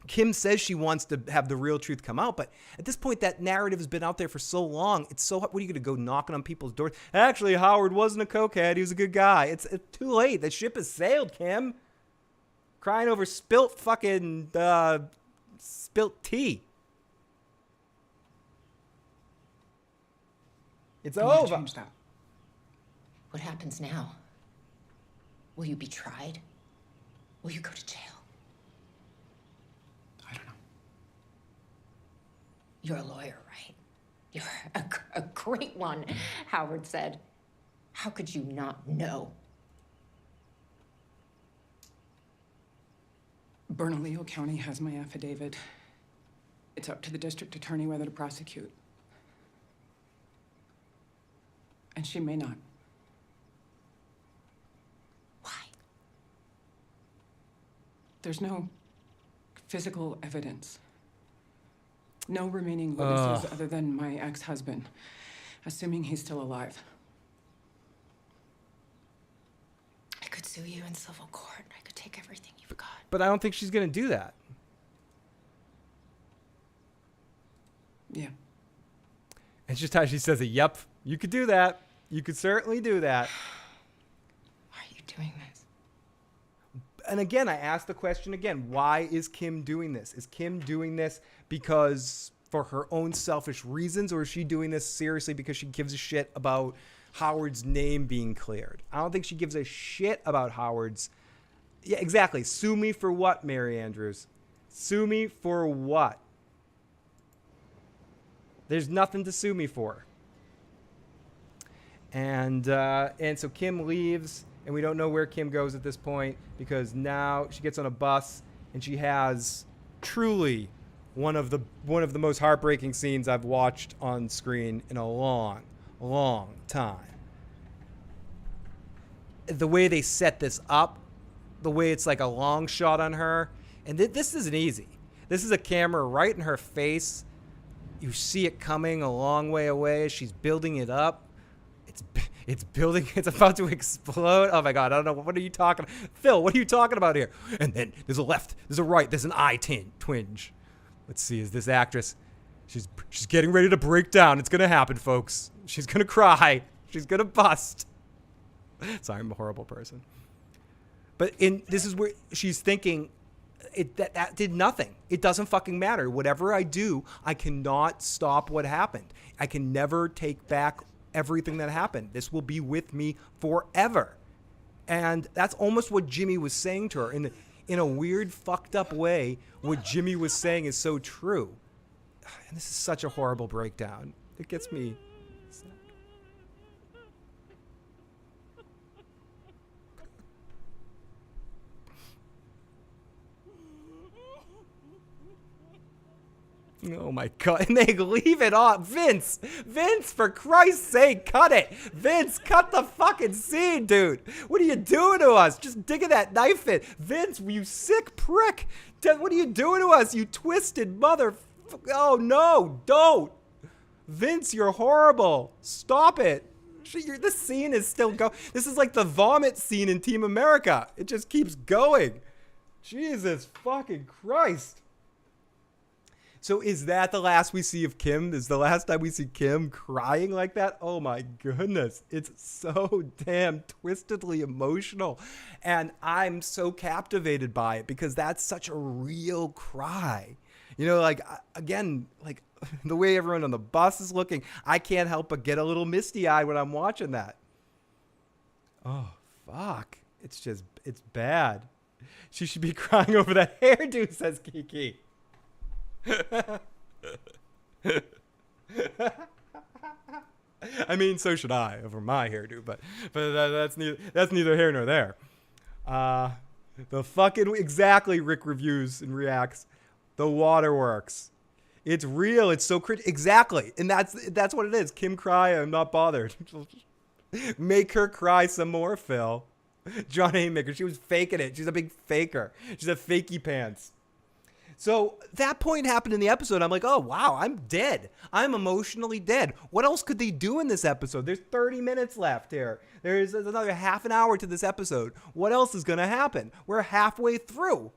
Kim says she wants to have the real truth come out, but at this point, that narrative has been out there for so long. It's so, what are you going to go knocking on people's doors? Actually, Howard wasn't a cokehead. He was a good guy. It's too late. The ship has sailed, Kim. Crying over spilt fucking, spilt tea. It's over. Change that. What happens now? Will you be tried? Will you go to jail? I don't know. You're a lawyer, right? You're a great one, Howard said. How could you not know? Bernalillo County has my affidavit. It's up to the district attorney whether to prosecute. And she may not. Why? There's no physical evidence. No remaining witnesses other than my ex-husband, assuming he's still alive. I could sue you in civil court. I could take everything you've got. But I don't think she's going to do that. Yeah. It's just how she says it. Yep, you could do that. You could certainly do that. Why are you doing this? And again, I asked the question again. Why is Kim doing this? Is Kim doing this because for her own selfish reasons, or is she doing this seriously because she gives a shit about Howard's name being cleared? I don't think she gives a shit about Howard's. Yeah, exactly. Sue me for what, Mary Andrews? Sue me for what? There's nothing to sue me for. And so Kim leaves, and we don't know where Kim goes at this point, because now she gets on a bus and she has truly one of the most heartbreaking scenes I've watched on screen in a long, long time. The way they set this up, the way it's like a long shot on her, and this isn't easy. This is a camera right in her face. You see it coming a long way away as she's building it up. It's building. It's about to explode. Oh my God! I don't know. What are you talking, Phil? What are you talking about here? And then there's a left. There's a right. There's an eye twinge. Let's see. Is this actress? She's getting ready to break down. It's gonna happen, folks. She's gonna cry. She's gonna bust. Sorry, I'm a horrible person. But this is where she's thinking. That did nothing. It doesn't fucking matter. Whatever I do, I cannot stop what happened. I can never take back everything that happened. This will be with me forever. And that's almost what Jimmy was saying to her. In a weird, fucked up way, what Jimmy was saying is so true. And this is such a horrible breakdown. It gets me sad. Oh my God. And they leave it off. Vince, for Christ's sake, cut it. Vince, cut the fucking scene, dude. What are you doing to us? Just digging that knife in. Vince, you sick prick. What are you doing to us, you twisted mother? Oh no, don't. Vince, you're horrible. Stop it. This scene is still going. This is like the vomit scene in Team America. It just keeps going. Jesus fucking Christ. So is that the last we see of Kim? Is the last time we see Kim crying like that? Oh my goodness. It's so damn twistedly emotional. And I'm so captivated by it because that's such a real cry. You know, like, again, like the way everyone on the bus is looking, I can't help but get a little misty-eyed when I'm watching that. Oh, fuck. It's bad. She should be crying over that hairdo, says Kiki. I mean, so should I over my hairdo, but that's neither here nor there. The fucking exactly Rick reviews and reacts. The Waterworks. It's real. It's so exactly, and that's what it is. Kim cry. I'm not bothered. Make her cry some more, Phil. John Haymaker. She was faking it. She's a big faker. She's a fakey pants. So that point happened in the episode. I'm like, oh, wow, I'm dead. I'm emotionally dead. What else could they do in this episode? There's 30 minutes left here. There's another half an hour to this episode. What else is going to happen? We're halfway through.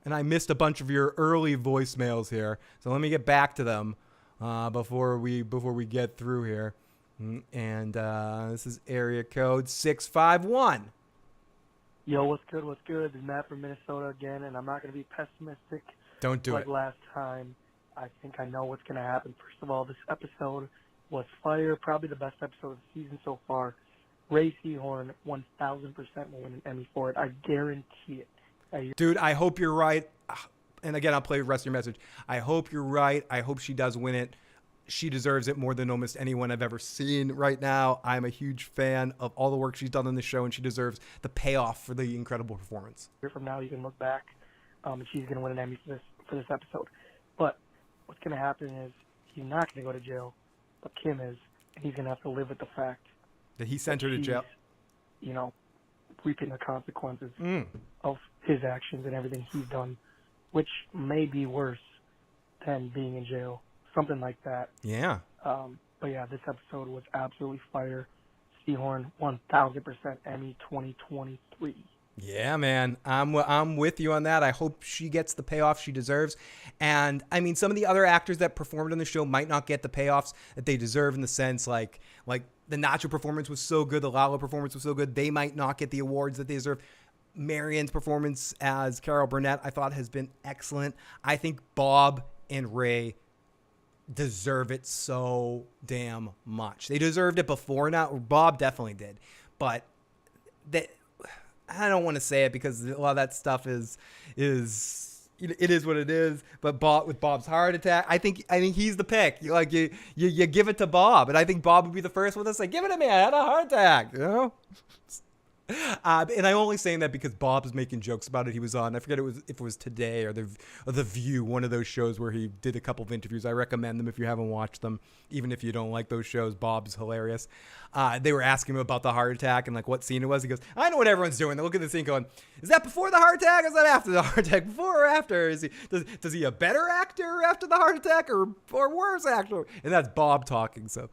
And I missed a bunch of your early voicemails here, so let me get back to them before we get through here. And this is area code 651. Yo, what's good? What's good? This is Matt from Minnesota again, and I'm not going to be pessimistic. Don't do like it. last time. I think I know what's going to happen. First of all, this episode was fire, probably the best episode of the season so far. Ray Seahorn 1,000% will win an Emmy for it. I guarantee it. Dude, I hope you're right. And again, I'll play the rest of your message. I hope you're right. I hope she does win it. She deserves it more than almost anyone I've ever seen right now. I'm a huge fan of all the work she's done on the show, and she deserves the payoff for the incredible performance. A year from now, you can look back, and she's going to win an Emmy for this episode. But what's going to happen is he's not going to go to jail, but Kim is, and he's going to have to live with the fact that he sent her to jail. You know, reaping the consequences of his actions and everything he's done, which may be worse than being in jail. Something like that. Yeah. But yeah, this episode was absolutely fire. Seahorn 1,000% Emmy 2023. Yeah, man. I'm with you on that. I hope she gets the payoff she deserves. And I mean, some of the other actors that performed on the show might not get the payoffs that they deserve, in the sense like the Nacho performance was so good, the Lalo performance was so good, they might not get the awards that they deserve. Marion's performance as Carol Burnett, I thought, has been excellent. I think Bob and Ray deserve it so damn much. They deserved it before now. Bob definitely did, but I don't want to say it because a lot of that stuff is it is what it is. But with Bob's heart attack, I think he's the pick. You give it to Bob, and I think Bob would be the first one to say, "Give it to me. I had a heart attack." You know. And I'm only saying that because Bob's making jokes about it. He was on, I forget if it was Today or the View, one of those shows where he did a couple of interviews. I recommend them if you haven't watched them, even if you don't like those shows. Bob's hilarious. They were asking him about the heart attack and like what scene it was. He goes, "I know what everyone's doing." They look at the scene going, "Is that before the heart attack? Or is that after the heart attack? Before or after? Does he a better actor after the heart attack or worse actor?" And that's Bob talking. So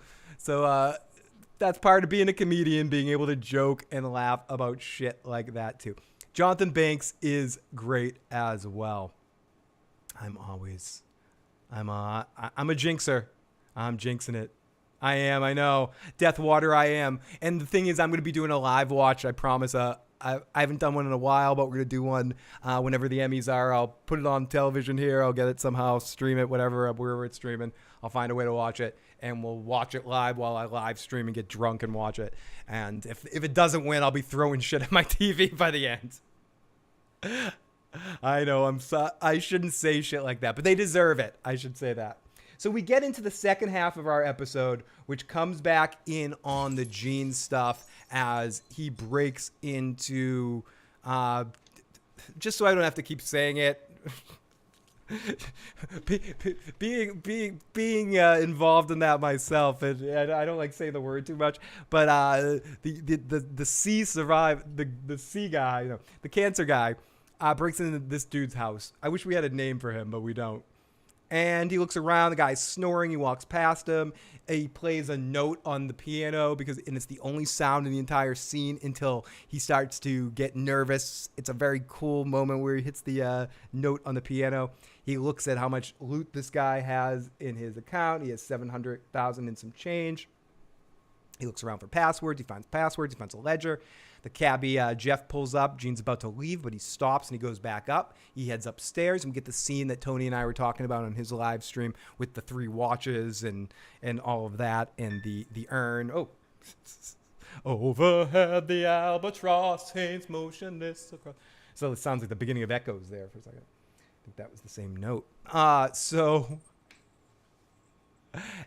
that's part of being a comedian, being able to joke and laugh about shit like that too. Jonathan Banks is great as well. I'm a jinxer. I'm jinxing it. I am, I know. Deathwater, I am. And the thing is, I'm going to be doing a live watch, I promise. I haven't done one in a while, but we're going to do one whenever the Emmys are. I'll put it on television here. I'll get it somehow, stream it, wherever it's streaming. I'll find a way to watch it, and we'll watch it live while I live stream and get drunk and watch it. And if it doesn't win, I'll be throwing shit at my TV by the end. I know, I shouldn't say shit like that, but they deserve it. I should say that. So we get into the second half of our episode, which comes back in on the Gene stuff as he breaks into, just so I don't have to keep saying it, being involved in that myself, and I don't like saying the word too much, but the C survived, the C guy, the cancer guy, breaks into this dude's house. I wish we had a name for him, but we don't. And he looks around. The guy's snoring. He walks past him. He plays a note on the piano and it's the only sound in the entire scene until he starts to get nervous. It's a very cool moment where he hits the note on the piano. He looks at how much loot this guy has in his account. He has $700,000 and some change. He looks around for passwords. He finds passwords. He finds a ledger. The cabbie, Jeff, pulls up. Gene's about to leave, but he stops and he goes back up. He heads upstairs, and we get the scene that Tony and I were talking about on his live stream with the 3 watches and all of that, and the urn. Oh, overhead the albatross hangs motionless across. So it sounds like the beginning of Echoes there for a second. I think that was the same note.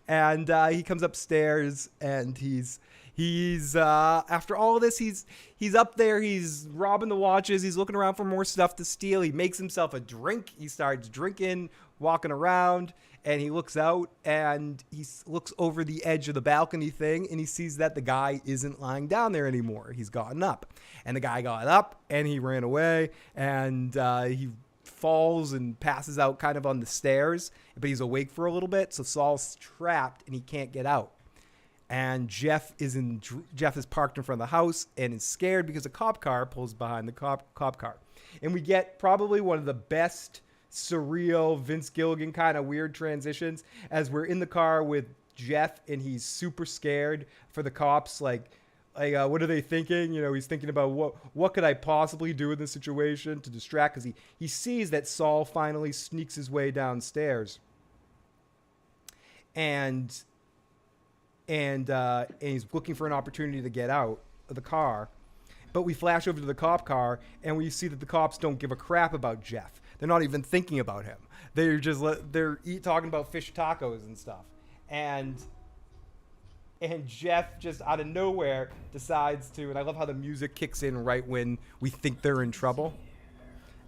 And he comes upstairs, and he's after all of this, he's up there, he's robbing the watches, he's looking around for more stuff to steal. He makes himself a drink. He starts drinking, walking around, and he looks out, and he looks over the edge of the balcony thing, and he sees that the guy isn't lying down there anymore. He's gotten up, and the guy got up, and he ran away, and he falls and passes out kind of on the stairs, but he's awake for a little bit. So Saul's trapped, and he can't get out. And Jeff is parked in front of the house and is scared because a cop car pulls behind the cop car. And we get probably one of the best surreal Vince Gilligan kind of weird transitions as we're in the car with Jeff and he's super scared for the cops. Like what are they thinking? He's thinking about what could I possibly do in this situation to distract, because he sees that Saul finally sneaks his way downstairs. And he's looking for an opportunity to get out of the car. But we flash over to the cop car, and we see that the cops don't give a crap about Jeff. They're not even thinking about him. They're just talking about fish tacos and stuff. And Jeff just out of nowhere decides to, and I love how the music kicks in right when we think they're in trouble.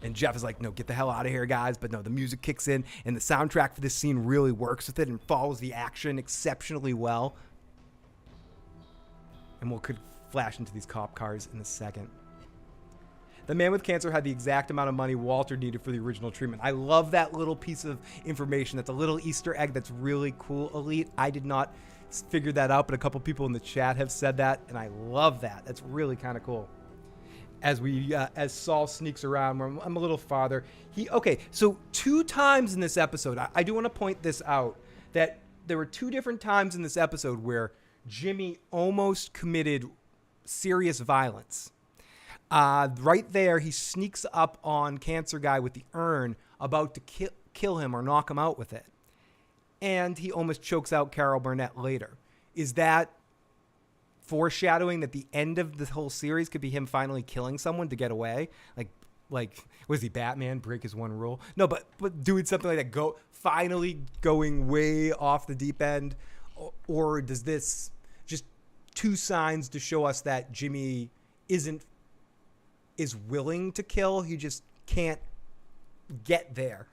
And Jeff is like, no, get the hell out of here, guys. But no, the music kicks in, and the soundtrack for this scene really works with it and follows the action exceptionally well. And we'll could flash into these cop cars in a second. The man with cancer had the exact amount of money Walter needed for the original treatment. I love that little piece of information. That's a little Easter egg that's really cool, Elite. I did not figure that out, but a couple people in the chat have said that, and I love that. That's really kind of cool. As Saul sneaks around, I'm a little farther. So 2 times in this episode, I do want to point this out, that there were 2 different times in this episode where Jimmy almost committed serious violence. Right there, he sneaks up on Cancer Guy with the urn, about to kill him or knock him out with it. And he almost chokes out Carol Burnett later. Is that foreshadowing that the end of the whole series could be him finally killing someone to get away? Like was he Batman, break his one rule? No, but doing something like that, finally going way off the deep end? Or does this just 2 signs to show us that Jimmy is willing to kill, he just can't get there?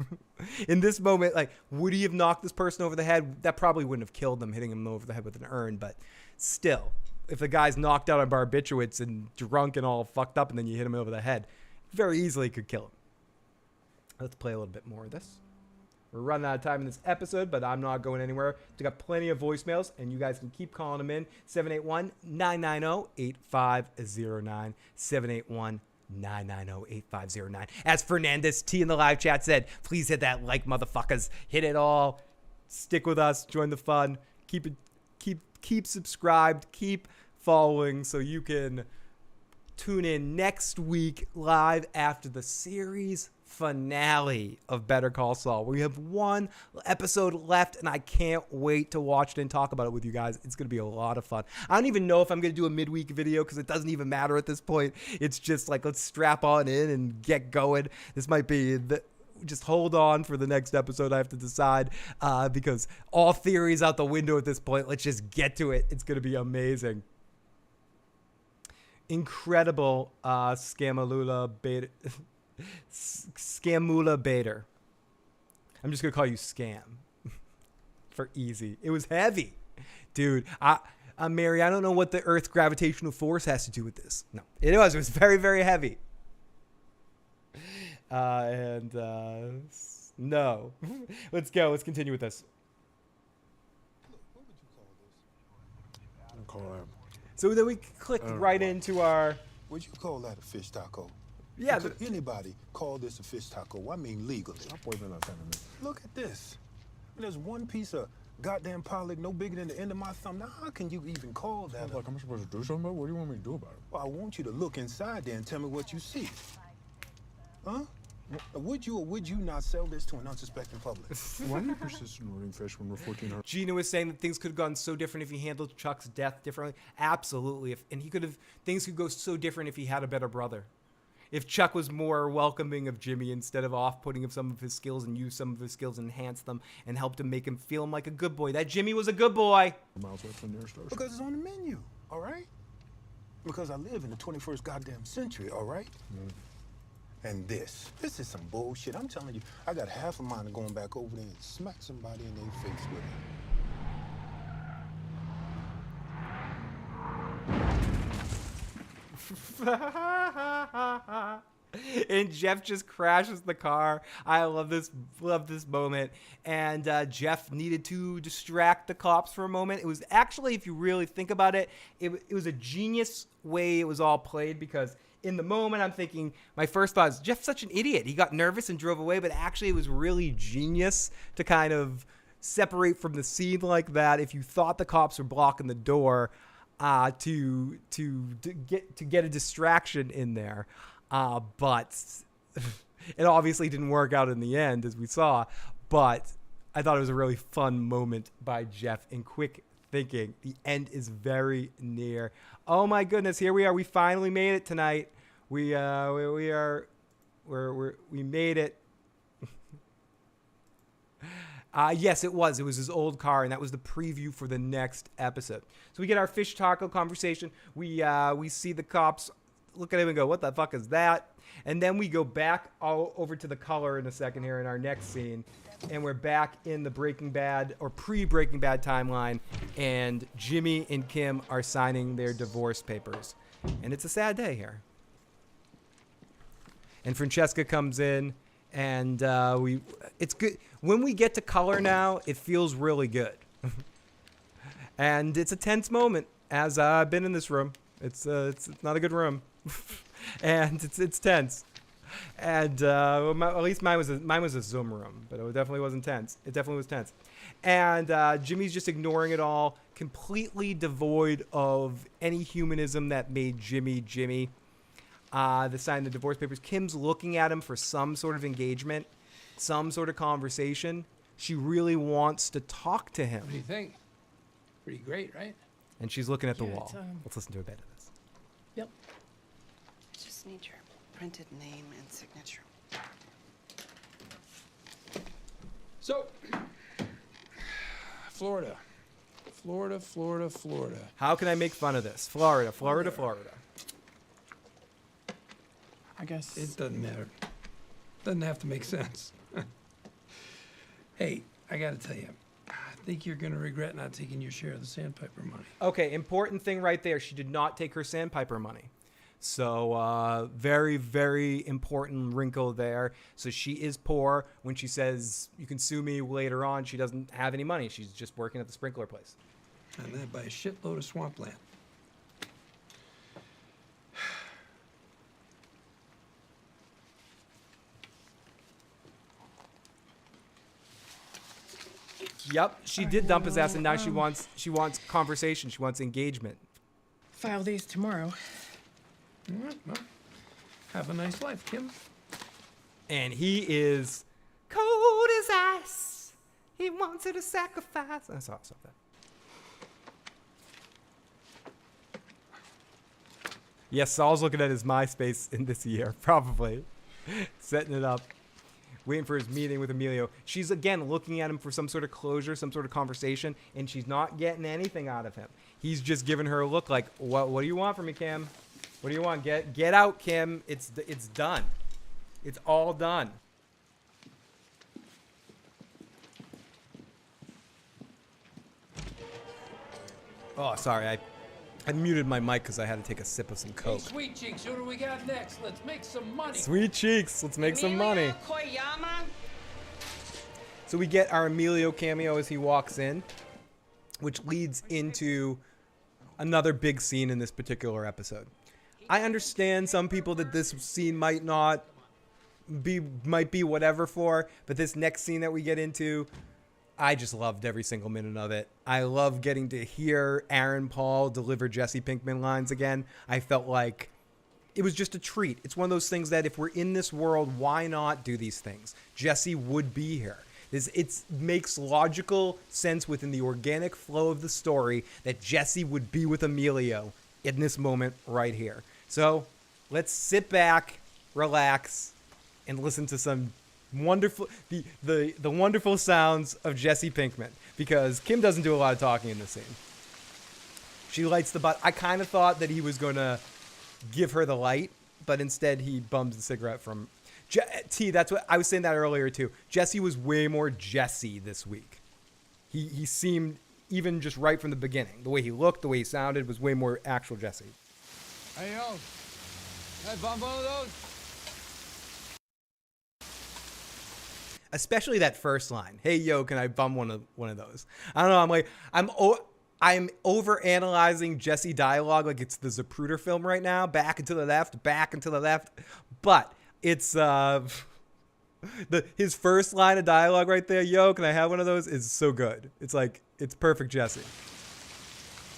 In this moment, would he have knocked this person over the head? That probably wouldn't have killed them, hitting him over the head with an urn, but still, if the guy's knocked out on barbiturates and drunk and all fucked up and then you hit him over the head, very easily could kill him. Let's play a little bit more of this. We're running out of time in this episode, but I'm not going anywhere. We got plenty of voicemails, and you guys can keep calling them in. 781-990-8509. 781-990-8509. As Fernandez T in the live chat said, please hit that like, motherfuckers. Hit it all. Stick with us. Join the fun. Keep subscribed. Keep following so you can tune in next week live after the series finale of Better Call Saul. We have 1 episode left, and I can't wait to watch it and talk about it with you guys. It's going to be a lot of fun. I don't even know if I'm going to do a midweek video because it doesn't even matter at this point. It's just let's strap on in and get going. This might be just hold on for the next episode. I have to decide because all theories out the window at this point. Let's just get to it. It's going to be amazing. Incredible Scamula Bader. I'm just going to call you Scam for easy. It was heavy. Dude, Mary, I don't know what the Earth's gravitational force has to do with this. No, it was very, very heavy. No. Let's go. Let's continue with this. So then we click right into our... Would you call that a fish taco? Yeah. Could anybody call this a fish taco? I mean, legally. Look at this. There's one piece of goddamn pollock no bigger than the end of my thumb. Now, how can you even call that? I'm supposed to do something about it? What do you want me to do about it? Well, I want you to look inside there and tell me what you see. Huh? Would you or would you not sell this to an unsuspecting public? Why do you persist in ordering fish when we're 1400? Gina was saying that things could have gone so different if he handled Chuck's death differently. Absolutely. Things could go so different if he had a better brother. If Chuck was more welcoming of Jimmy instead of off-putting of some of his skills and used some of his skills and enhanced them and helped him make him feel like a good boy. That Jimmy was a good boy. Because it's on the menu, all right? Because I live in the 21st goddamn century, all right? And this is some bullshit. I'm telling you, I got half a mind of going back over there and smack somebody in their face with it. And Jeff just crashes the car. I love this moment. And Jeff needed to distract the cops for a moment. It was actually, if you really think about it, it was a genius way it was all played, because in the moment, I'm thinking, my first thought is, Jeff's such an idiot. He got nervous and drove away, but actually it was really genius to kind of separate from the scene like that. If you thought the cops were blocking the door, to get a distraction in there, but it obviously didn't work out in the end, as we saw. But I thought it was a really fun moment by Jeff in quick thinking. The end is very near. Oh my goodness, here we are. We finally made it tonight. We made it. Yes, it was. It was his old car, and that was the preview for the next episode. So we get our fish taco conversation. We see the cops look at him and go, "What the fuck is that?" And then we go back all over to the color in a second here in our next scene, and we're back in the Breaking Bad or pre-Breaking Bad timeline, and Jimmy and Kim are signing their divorce papers, and it's a sad day here. And Francesca comes in. And it's good. When we get to color now, it feels really good. And it's a tense moment, as I've been in this room. It's not a good room. And it's tense. And at least mine was a Zoom room, but it definitely wasn't tense. It definitely was tense. And Jimmy's just ignoring it all, completely devoid of any humanism that made Jimmy Jimmy. The sign the divorce papers. Kim's looking at him for some sort of engagement, some sort of conversation. She really wants to talk to him. What do you think? Pretty great, right? And she's looking at the wall. Let's listen to a bit of this. Yep. Just need your printed name and signature. So, Florida. How can I make fun of this? Florida. I guess it doesn't matter. Doesn't have to make sense. Hey, I got to tell you, I think you're going to regret not taking your share of the sandpiper money. Okay, important thing right there. She did not take her sandpiper money. So very, very important wrinkle there. So she is poor. When she says, you can sue me later on, she doesn't have any money. She's just working at the sprinkler place. And that by a shitload of swampland. Yep, she did dump his ass, and now she wants conversation. She wants engagement. File these tomorrow. Well, have a nice life, Kim. And he is cold as ice. He wants her to sacrifice. I saw that. Yes, Saul's looking at his MySpace in this year, probably. Setting it up. Waiting for his meeting with Emilio. She's, again, looking at him for some sort of closure, some sort of conversation, and she's not getting anything out of him. He's just giving her a look like, what do you want from me, Kim? What do you want? Get out, Kim. It's done. It's all done. Oh, sorry. I muted my mic because I had to take a sip of some Coke. Hey, Sweet Cheeks, who do we got next? Let's make some money. Sweet Cheeks, let's make some money. So we get our Emilio cameo as he walks in, which leads into another big scene in this particular episode. I understand some people that this scene might be whatever for, but this next scene that we get into, I just loved every single minute of it. I love getting to hear Aaron Paul deliver Jesse Pinkman lines again. I felt like it was just a treat. It's one of those things that if we're in this world, why not do these things? Jesse would be here. It makes logical sense within the organic flow of the story that Jesse would be with Emilio in this moment right here. So let's sit back, relax, and listen to some wonderful the wonderful sounds of Jesse Pinkman, because Kim doesn't do a lot of talking in this scene. She lights the butt. I kind of thought that he was going to give her the light, but instead he bums the cigarette from that's what I was saying that earlier too. Jesse was way more Jesse this week. He seemed, even just right from the beginning, the way he looked, the way he sounded, was way more actual Jesse. Hey, yo. Can I bump one of those? Especially that first line. Hey, yo, can I bum one of those? I don't know. I'm over analyzing Jesse dialogue like it's the Zapruder film right now. Back and to the left, back and to the left. But it's his first line of dialogue right there, yo, can I have one of those, is so good. It's like, it's perfect Jesse.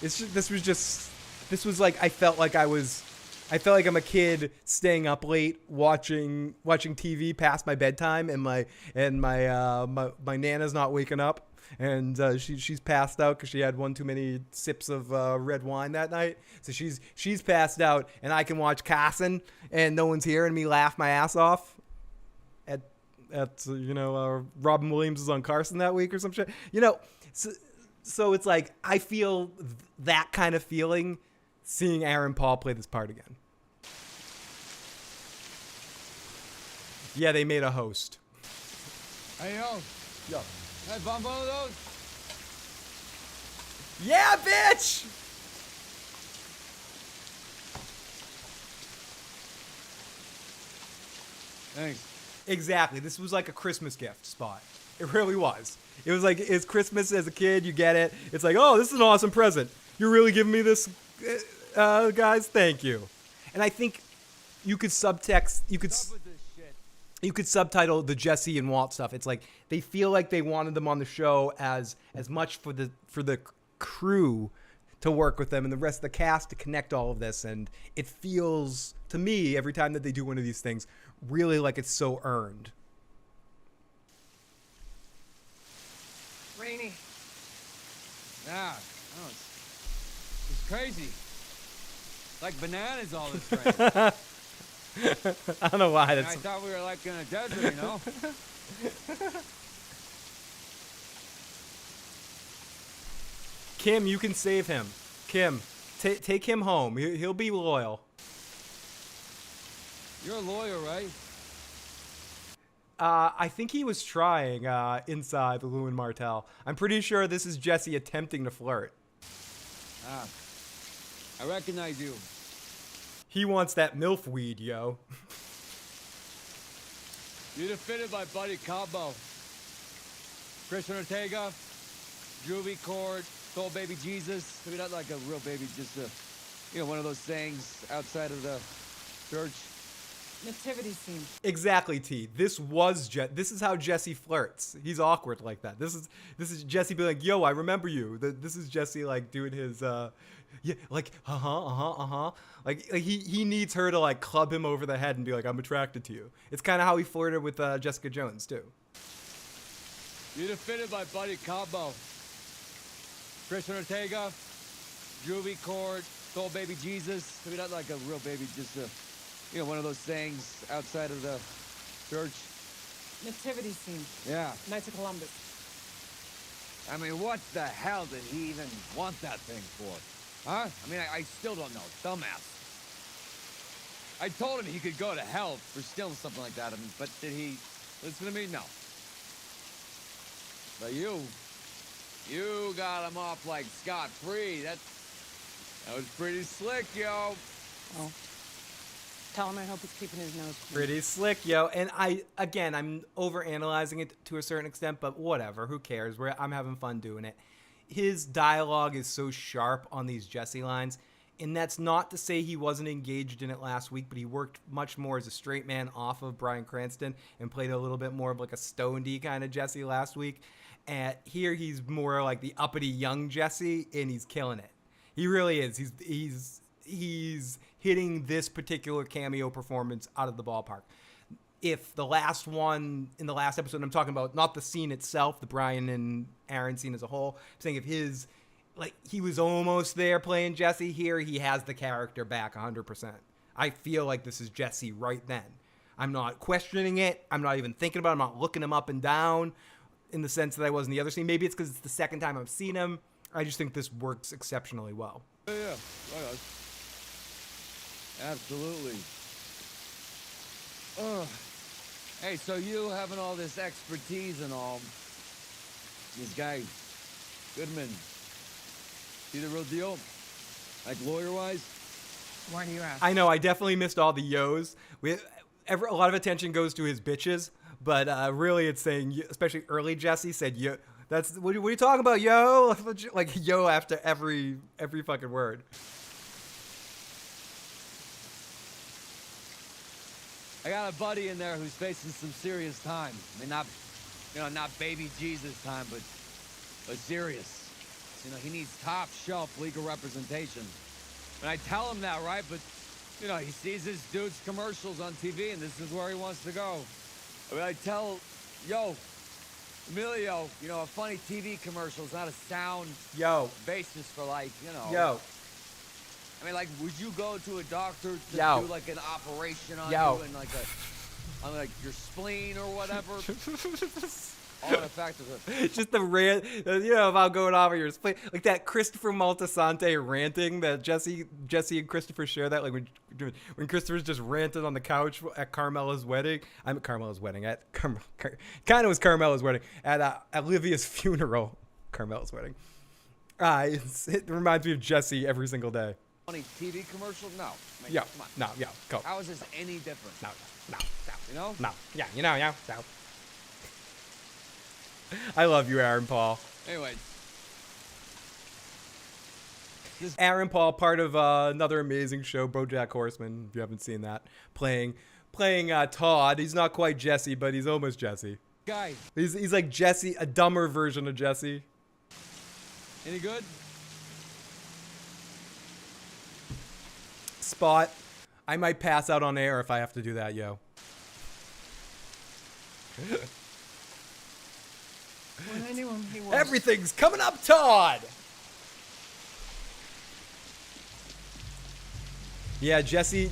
It's just, this was like, I felt like I'm a kid staying up late watching TV past my bedtime, and my Nana's not waking up, and she's passed out because she had one too many sips of red wine that night. So she's passed out, and I can watch Carson, and no one's here, and me laugh my ass off at Robin Williams is on Carson that week or some shit. So it's like I feel that kind of feeling seeing Aaron Paul play this part again. Yeah, they made a host. Hey, yo. Hey, bump one of those? Yeah, bitch! Thanks. Exactly. This was like a Christmas gift spot. It really was. It was like, it's Christmas as a kid. You get it. It's like, oh, this is an awesome present. You're really giving me this, guys? Thank you. And I think you could subtitle the Jesse and Walt stuff. It's like they feel like they wanted them on the show as much for the crew to work with them and the rest of the cast to connect all of this. And it feels to me every time that they do one of these things really like it's so earned. Rainy. Yeah, oh, it's crazy. Like bananas all this rain. I don't know why I that's. thought we were like in a desert, you know? Kim, you can save him. Kim, take him home. He'll be loyal. You're a lawyer, right? I think he was trying inside the Lewin Martell. I'm pretty sure this is Jesse attempting to flirt. I recognize you. He wants that MILF weed, yo. You defeated by Buddy Cabo. Christian Ortega, Juvie Cord, Soul Baby Jesus. Maybe not like a real baby, just one of those things outside of the church. Nativity scene. Exactly, T. This is how Jesse flirts. He's awkward like that. This is Jesse being like, yo, I remember you. This is Jesse like doing his like like he needs her to like club him over the head and be like, I'm attracted to you. It's kind of how he flirted with Jessica Jones too. You defeated by Buddy Cabo. Christian Ortega, Juvie Cord, Soul Baby Jesus. Maybe not like a real baby, just one of those things outside of the church. Nativity scene. Yeah. Knights of Columbus. I mean, what the hell did he even want that thing for? Huh? I mean, I still don't know. Dumbass. I told him he could go to hell for stealing something like that. I mean, but did he listen to me? No. But you got him off like scot-free. That was pretty slick, yo. Oh. Tell him I hope he's keeping his nose clean. Pretty slick, yo. And I'm overanalyzing it to a certain extent, but whatever. Who cares? I'm having fun doing it. His dialogue is so sharp on these Jesse lines, and that's not to say he wasn't engaged in it last week, but he worked much more as a straight man off of Bryan Cranston and played a little bit more of like a stonedy kind of Jesse last week. And here he's more like the uppity young Jesse, and he's killing it. He really is. He's hitting this particular cameo performance out of the ballpark. If the last one in the last episode, I'm talking about not the scene itself, the Brian and Aaron scene as a whole, I'm saying if he was almost there playing Jesse, here he has the character back 100%. I feel like this is Jesse right then. I'm not questioning it. I'm not even thinking about it. I'm not looking him up and down in the sense that I was in the other scene. Maybe it's because it's the second time I've seen him. I just think this works exceptionally well. Yeah. Absolutely. Hey, so you having all this expertise and all, these guys, Goodman, see the real deal? Like lawyer-wise? Why do you ask? I know, I definitely missed all the yos. A lot of attention goes to his bitches, but really it's saying, especially early Jesse said, That's what are you talking about, yo? Like yo after every fucking word. I got a buddy in there who's facing some serious time. I mean, not baby Jesus time, but serious. You know, he needs top shelf legal representation. And I tell him that, right? But, you know, he sees his dude's commercials on TV, and this is where he wants to go. I mean, I tell, yo, Emilio, you know, a funny TV commercial is not a sound basis for, like, you know. Yo. I mean, like, would you go to a doctor to do, like, an operation on you and, like, on, like, your spleen or whatever? All the factors are... Just the rant, you know, about going over your spleen. Like that Christopher Maltasante ranting that Jesse and Christopher share that. Like when Christopher's just ranted on the couch at Carmela's wedding. I'm at Carmela's wedding. Kind of was Carmela's wedding. At Olivia's funeral. Carmela's wedding. It reminds me of Jesse every single day. Funny TV commercial? No. I mean, Yeah. Come on. No, yeah. Go. How is this any different? No. You know? No. Yeah, you know, yeah. No. I love you, Aaron Paul. Anyway. Aaron Paul, part of another amazing show, BoJack Horseman, if you haven't seen that, playing Todd. He's not quite Jesse, but he's almost Jesse. Guy. He's like Jesse, a dumber version of Jesse. Any good? Spot. I might pass out on air if I have to do that, yo. Well, I knew him. He was. Everything's coming up, Todd. Yeah, Jesse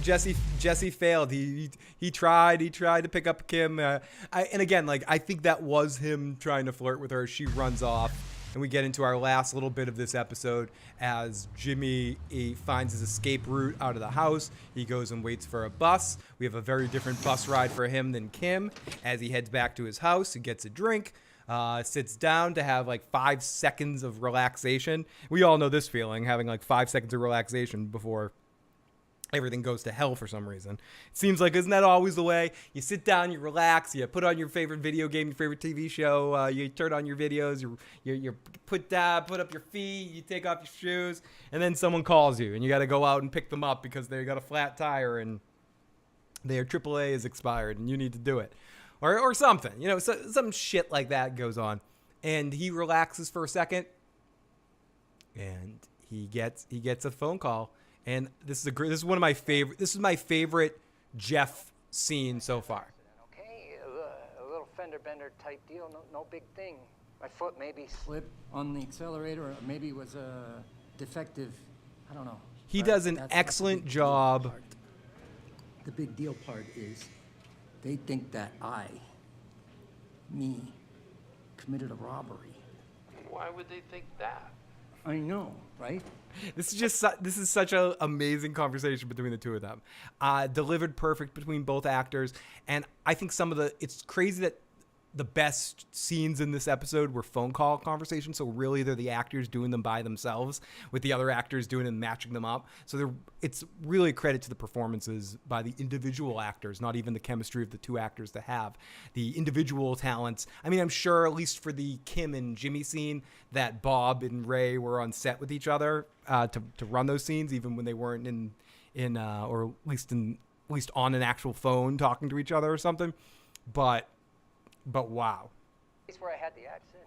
failed. He tried to pick up Kim. And again, like I think that was him trying to flirt with her. She runs off, and we get into our last little bit of this episode as Jimmy finds his escape route out of the house. He goes and waits for a bus. We have a very different bus ride for him than Kim. As he heads back to his house, he gets a drink. Sits down to have like 5 seconds of relaxation. We all know this feeling, having like 5 seconds of relaxation before everything goes to hell for some reason. It seems like, isn't that always the way? You sit down, you relax, you put on your favorite video game, your favorite TV show, you turn on your videos, you put up your feet, you take off your shoes, and then someone calls you, and you got to go out and pick them up because they got a flat tire and their AAA is expired, and you need to do it. Or something, you know, some shit like that goes on, and he relaxes for a second, and he gets a phone call, and this is one of my favorite. This is my favorite Jeff scene so far. Okay, a little fender bender type deal, no big thing. My foot maybe slipped on the accelerator, or maybe it was a defective. I don't know. He does an excellent job. The big deal part is. They think that me, committed a robbery. Why would they think that? I know, right? This is such an amazing conversation between the two of them. Delivered perfect between both actors. And I think it's crazy that the best scenes in this episode were phone call conversations. So really they're the actors doing them by themselves with the other actors doing and matching them up. So it's really a credit to the performances by the individual actors, not even the chemistry of the two actors to have the individual talents. I mean, I'm sure at least for the Kim and Jimmy scene that Bob and Ray were on set with each other to run those scenes, even when they weren't in or at least on an actual phone talking to each other or something. But wow. It's where I had the accident.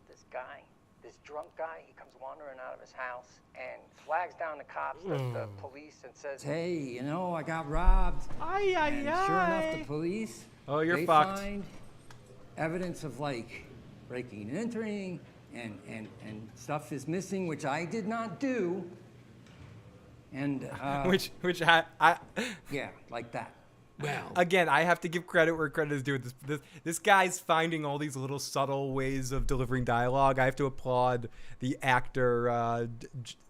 This drunk guy, he comes wandering out of his house and flags down the cops, the police, and says, "Hey, you know, I got robbed." And sure enough, the police. Oh, you're they fucked. Find evidence of like breaking and entering, and stuff is missing, which I did not do. And which I yeah, like that. Well, again, I have to give credit where credit is due. This guy's finding all these little subtle ways of delivering dialogue. I have to applaud the actor,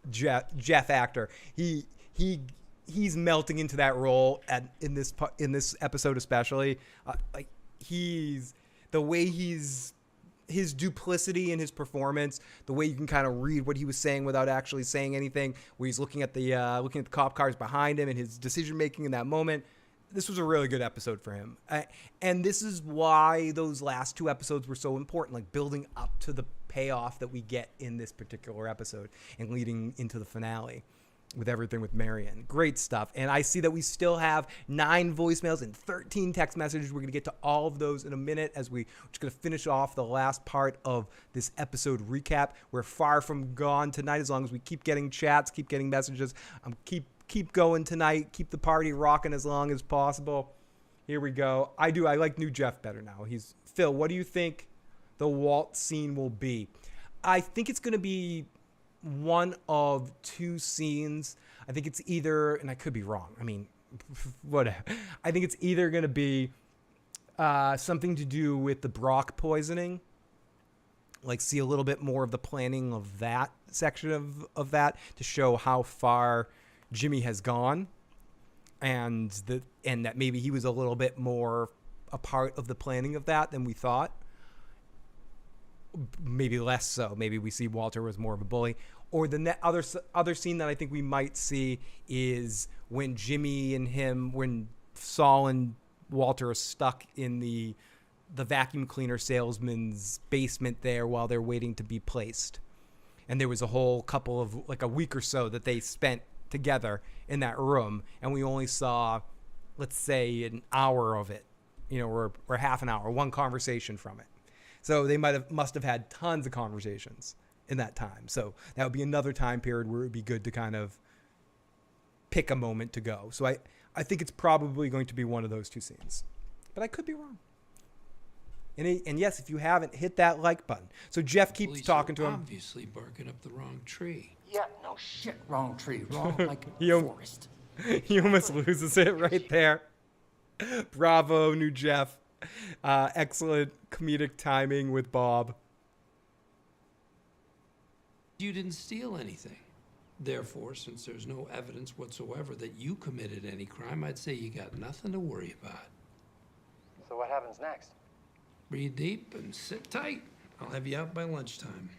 Jeff actor. He's melting into that role in this episode especially. Like his duplicity in his performance, the way you can kind of read what he was saying without actually saying anything. Where he's looking at the cop cars behind him and his decision making in that moment. This was a really good episode for him. And this is why those last two episodes were so important, like building up to the payoff that we get in this particular episode and leading into the finale with everything with Marion. Great stuff. And I see that we still have 9 voicemails and 13 text messages. We're going to get to all of those in a minute as we're just going to finish off the last part of this episode recap. We're far from gone tonight as long as we keep getting chats, keep getting messages. Keep going tonight. Keep the party rocking as long as possible. Here we go. I like New Jeff better now. Phil, what do you think the Walt scene will be? I think it's going to be one of 2 scenes. I think it's either, and I could be wrong, I mean, whatever. I think it's either going to be something to do with the Brock poisoning, like see a little bit more of the planning of that section of that to show how far Jimmy has gone, and that maybe he was a little bit more a part of the planning of that than we thought. Maybe less so. Maybe we see Walter was more of a bully. Or the other scene that I think we might see is when when Saul and Walter are stuck in the vacuum cleaner salesman's basement there while they're waiting to be placed. And there was a whole couple of, like a week or so that they spent together in that room, and we only saw, let's say, an hour of it, or half an hour, one conversation from it. So they must have had tons of conversations in that time. So that would be another time period where it would be good to kind of pick a moment to go. So I think it's probably going to be one of those 2 scenes, but I could be wrong. And yes, if you haven't, hit that like button. So Jeff keeps talking to him. Obviously barking up the wrong tree. Yeah, no shit, wrong tree, wrong like forest. He almost loses it right there. Bravo, New Jeff. Excellent comedic timing with Bob. You didn't steal anything. Therefore, since there's no evidence whatsoever that you committed any crime, I'd say you got nothing to worry about. So what happens next? Breathe deep and sit tight. I'll have you out by lunchtime.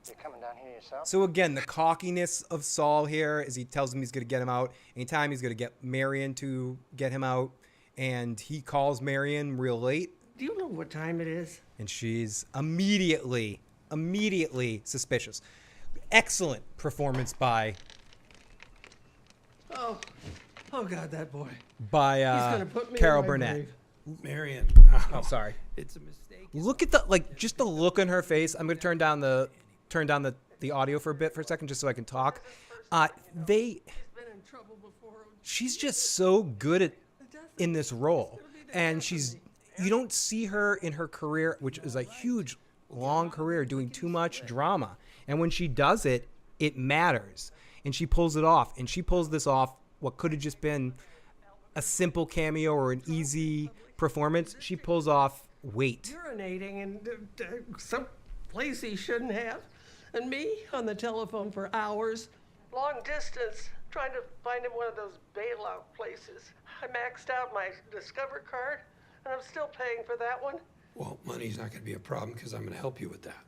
You're coming down here yourself? So again, the cockiness of Saul here is he tells him he's going to get him out. Anytime he's going to get Marion to get him out. And he calls Marion real late. Do you know what time it is? And she's immediately suspicious. Excellent performance by Oh God, that boy. By He's gonna put me Carol in my Burnett. grave. Marion. Oh, sorry. It's a mistake. Look at just the look on her face. I'm going to turn down the audio for a second just so I can talk. She's just so good in this role, and you don't see her in her career, which is a huge, long career, doing too much drama. And when she does it, it matters, and she pulls it off. And she pulls this off. What could have just been a simple cameo or an easy performance, she pulls off weight. Urinating in some place he shouldn't have, and me on the telephone for hours, long distance, trying to find him one of those bailout places. I maxed out my Discover card, and I'm still paying for that one. Well, money's not going to be a problem because I'm going to help you with that.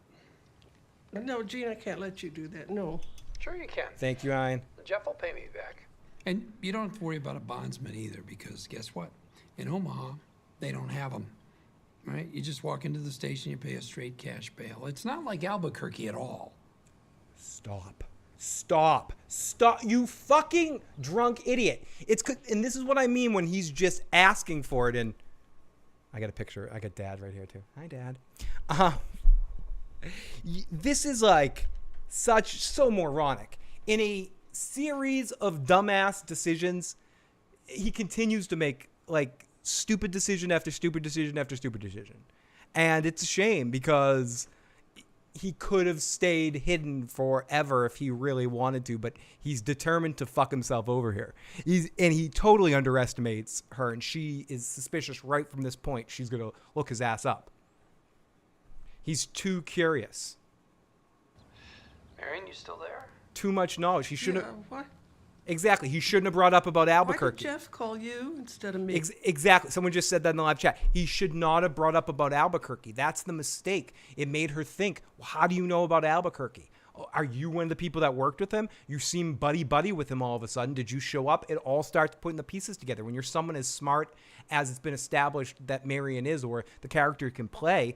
No, Gene, I can't let you do that. No. Sure you can. Thank you, Ian. Jeff will pay me back. And you don't have to worry about a bondsman either, because guess what? In Omaha, they don't have them, right? You just walk into the station, you pay a straight cash bail. It's not like Albuquerque at all. Stop, you fucking drunk idiot. And this is what I mean when he's just asking for it. And I got a picture. I got Dad right here too. Hi, Dad. This is so moronic. In a series of dumbass decisions, he continues to make stupid decision after stupid decision after stupid decision. And it's a shame because he could have stayed hidden forever if he really wanted to, but he's determined to fuck himself over here. He totally underestimates her, and she is suspicious right from this point. She's going to look his ass up. He's too curious. Marion, you still there? Too much knowledge. He shouldn't. What? Exactly. He shouldn't have brought up about Albuquerque. Why did Jeff call you instead of me? Exactly. Someone just said that in the live chat. He should not have brought up about Albuquerque. That's the mistake. It made her think, well, how do you know about Albuquerque? Are you one of the people that worked with him? You seem buddy-buddy with him all of a sudden. Did you show up? It all starts putting the pieces together. When you're someone as smart as it's been established that Marion is, or the character can play,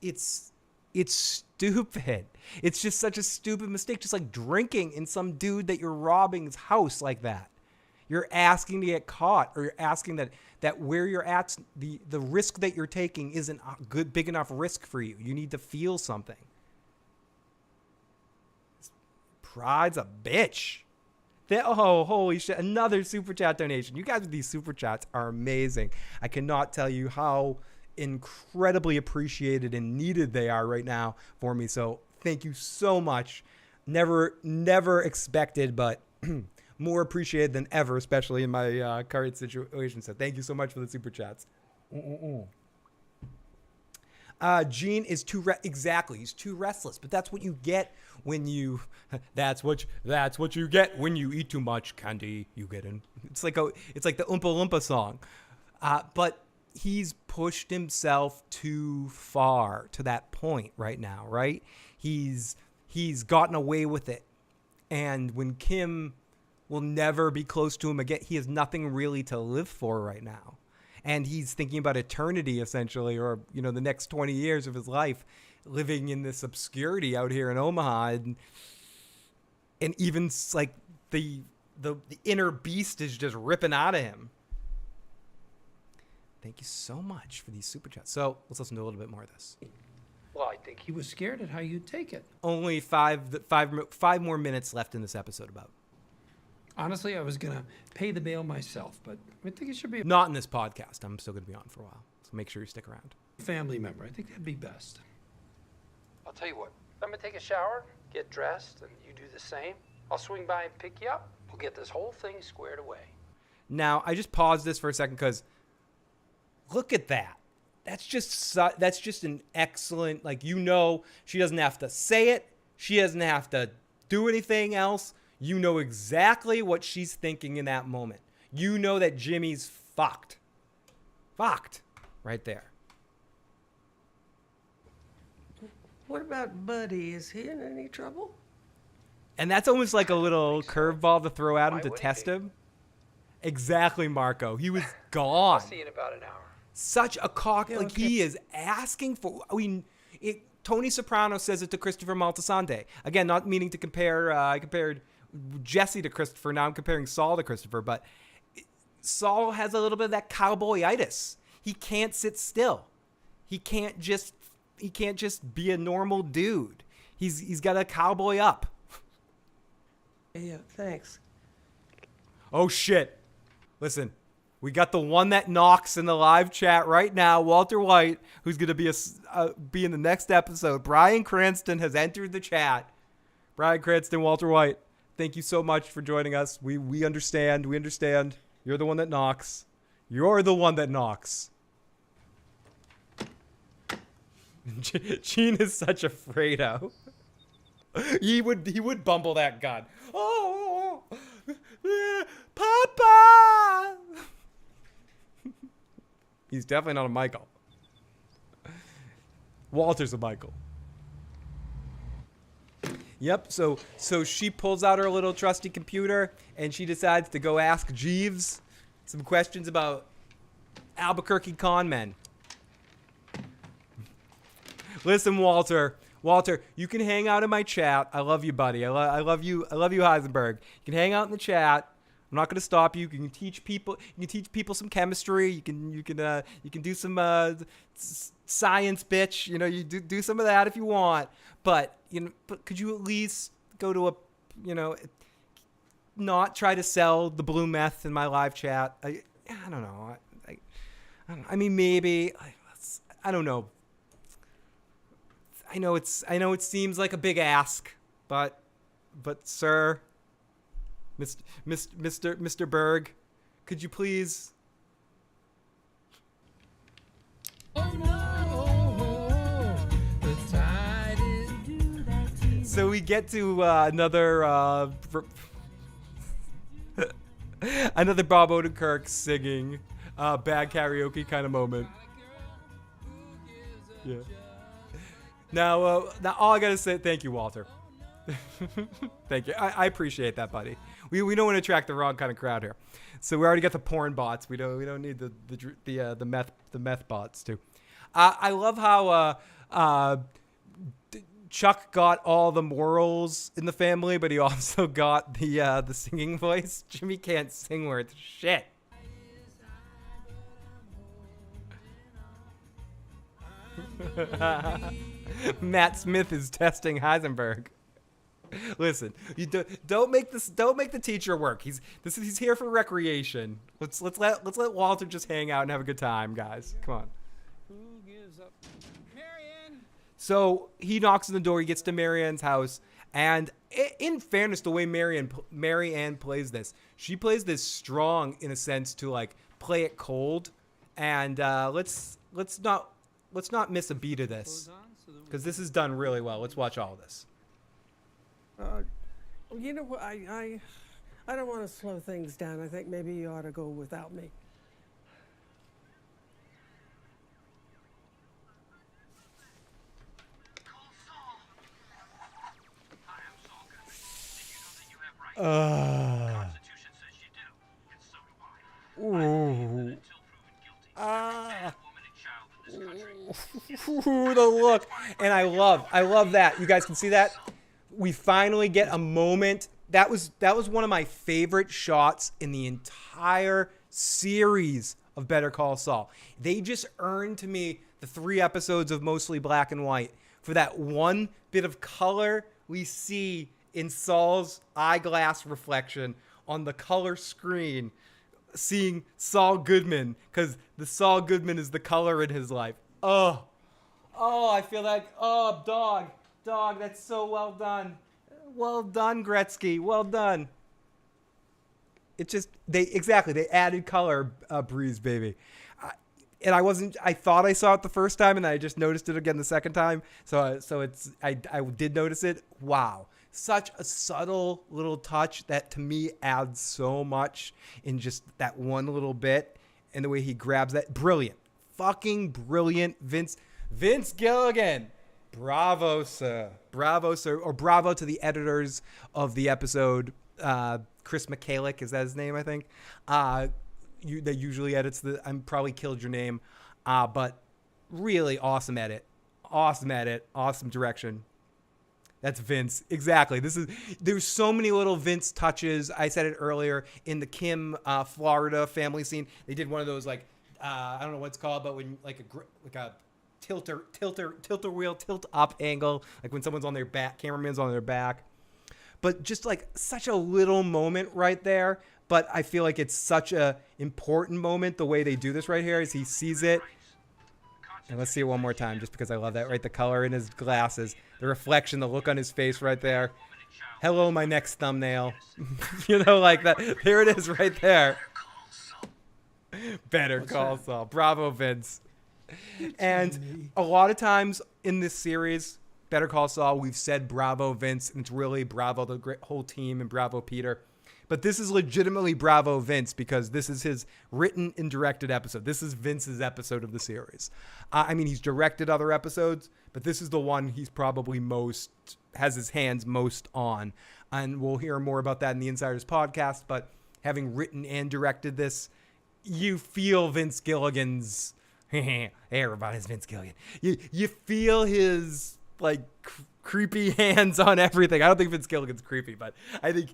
it's It's stupid. It's just such a stupid mistake. Just like drinking in some dude that you're robbing's house like that. You're asking to get caught, or you're asking that where you're at, the risk that you're taking isn't a big enough risk for you. You need to feel something. Pride's a bitch. Oh, holy shit. Another super chat donation. You guys with these super chats are amazing. I cannot tell you how incredibly appreciated and needed they are right now for me. So thank you so much. Never expected, but more appreciated than ever, especially in my current situation. So thank you so much for the super chats. Gene is exactly. He's too restless, but that's what you get when you. That's what you get when you eat too much candy. You get in. It's like the Oompa Loompa song, but he's pushed himself too far to that point right now. Right? He's gotten away with it, and when Kim will never be close to him again, he has nothing really to live for right now. And he's thinking about eternity, essentially, or, the next 20 years of his life living in this obscurity out here in Omaha. And even like the inner beast is just ripping out of him. Thank you so much for these super chats. So let's listen to a little bit more of this. Well, I think he was scared at how you'd take it. Only five more minutes left in this episode about. Honestly, I was going to pay the bail myself, but I think it should be not in this podcast. I'm still going to be on for a while. So make sure you stick around. Family member. I think that'd be best. I'll tell you what. I'm going to take a shower, get dressed, and you do the same. I'll swing by and pick you up. We'll get this whole thing squared away. Now, I just paused this for a second because look at that. That's just an excellent, she doesn't have to say it. She doesn't have to do anything else. You know exactly what she's thinking in that moment. You know that Jimmy's fucked. Fucked. Right there. What about Buddy? Is he in any trouble? And that's almost like a little curveball to throw at him to test him. Exactly, Marco. He was gone. I'll see you in about an hour. Such a cock. He is asking for... Tony Soprano says it to Christopher Maltasante. Again, not meaning to compare... I compared Jesse to Christopher. Now I'm comparing Saul to Christopher. But Saul has a little bit of that cowboyitis. He can't sit still. He can't just be a normal dude. He's got a cowboy up. Yeah, thanks. Oh, shit. Listen, we got the one that knocks in the live chat right now, Walter White, who's going to be in the next episode. Brian Cranston has entered the chat. Brian Cranston, Walter White, thank you so much for joining us. We understand. We understand. You're the one that knocks. You're the one that knocks. Gene is such a Fredo. He would bumble that gun. Oh, Papa! He's definitely not a Michael. Walter's a Michael. Yep, so she pulls out her little trusty computer and she decides to go ask Jeeves some questions about Albuquerque con men. Listen, Walter, you can hang out in my chat. I love you, buddy. I love you, Heisenberg. You can hang out in the chat. I'm not going to stop you. You can teach people. You can teach people some chemistry. You can do some science, bitch. You do some of that if you want. But but could you at least go to not try to sell the blue meth in my live chat? I don't know. I mean, maybe. I don't know. I know it seems like a big ask, but sir, Mr. Berg, could you please? Oh no, the tide is... So we get to another Bob Odenkirk singing bad karaoke kind of moment. Yeah. Now all I gotta say, thank you, Walter. Thank you. I appreciate that, buddy. We don't want to attract the wrong kind of crowd here. So we already got the porn bots. We don't need the meth bots too. I love how Chuck got all the morals in the family, but he also got the singing voice. Jimmy can't sing worth shit. Matt Smith is testing Heisenberg. Listen, you don't make the teacher work. He's here for recreation. Let's let Walter just hang out and have a good time, guys. Come on. Who gives up? Marion! So he knocks on the door. He gets to Marion's house, and in fairness, the way Marianne plays this, she plays this strong in a sense to like play it cold, and let's not miss a beat of this because this is done really well. Let's watch all of this. You know what? I don't want to slow things down. I think maybe you ought to go without me. Ooh. Ooh, the look. And I love that. You guys can see that? We finally get a moment. That was one of my favorite shots in the entire series of Better Call Saul. They just earned to me the 3 episodes of mostly black and white for that one bit of color we see in Saul's eyeglass reflection on the color screen, seeing Saul Goodman, because the Saul Goodman is the color in his life. Oh, I feel like, dog, that's so well done. Well done, Gretzky. Well done. It just, they added color, Breeze, baby. And I thought I saw it the first time, and I just noticed it again the second time. So I did notice it. Wow. Such a subtle little touch that to me adds so much in just that one little bit. And the way he grabs that. Brilliant. Fucking brilliant. Vince Gilligan. Bravo, sir. Bravo, sir. Or bravo to the editors of the episode. Chris Michalik, is that his name, I think? That usually edits I probably killed your name. But really awesome edit. Awesome direction. That's Vince. Exactly. There's so many little Vince touches. I said it earlier in the Kim, Florida family scene. They did one of those, like, I don't know what it's called, but when like a tilter wheel, tilt up angle, like when someone's on their back, cameraman's on their back. But just like such a little moment right there. But I feel like it's such a important moment. The way they do this right here is he sees it. And let's see it one more time, just because I love that, right? The color in his glasses, the reflection, the look on his face right there. Hello, my next thumbnail. Like that. There it is right there. Better Call Saul. Bravo, Vince. And a lot of times in this series, Better Call Saul, we've said bravo, Vince, and it's really bravo the whole team and bravo, Peter. But this is legitimately bravo, Vince, because this is his written and directed episode. This is Vince's episode of the series. I mean, he's directed other episodes, but this is the one he's probably has his hands most on. And we'll hear more about that in the Insiders podcast. But having written and directed this, you feel Vince Gilligan's... Hey, everybody, it's Vince Gilligan. You feel his, like, creepy hands on everything. I don't think Vince Gilligan's creepy, but I think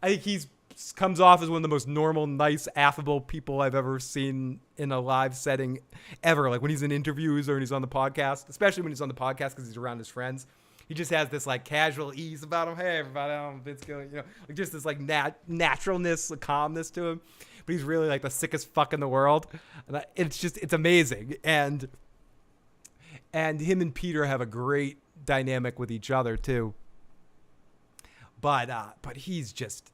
he's comes off as one of the most normal, nice, affable people I've ever seen in a live setting ever. Like when he's in interviews or when he's on the podcast, especially when he's on the podcast because he's around his friends. He just has this like casual ease about him. Hey, everybody, I'm Vince Gilligan. Like just this like naturalness, calmness to him. But he's really like the sickest fuck in the world. And it's amazing. And him and Peter have a great dynamic with each other too. But he's just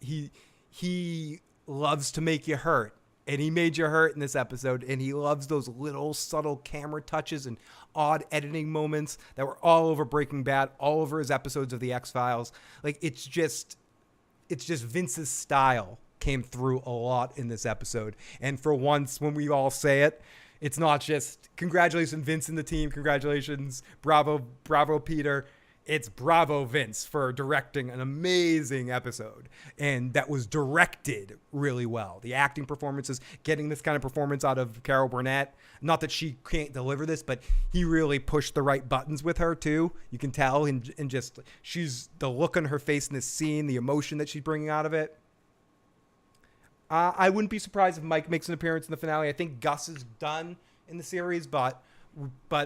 he loves to make you hurt, and he made you hurt in this episode, and he loves those little subtle camera touches and odd editing moments that were all over Breaking Bad, all over his episodes of The X-Files. Like it's just Vince's style came through a lot in this episode. And for once, when we all say it, it's not just congratulations Vince and the team, congratulations, bravo Peter. it's bravo Vince for directing an amazing episode, and that was directed really well. The acting performances, getting this kind of performance out of Carol Burnett, not that she can't deliver this, but he really pushed the right buttons with her too. You can tell, and just she's the look on her face in this scene, the emotion that she's bringing out of it. I wouldn't be surprised if Mike makes an appearance in the finale. I think Gus is done in the series, but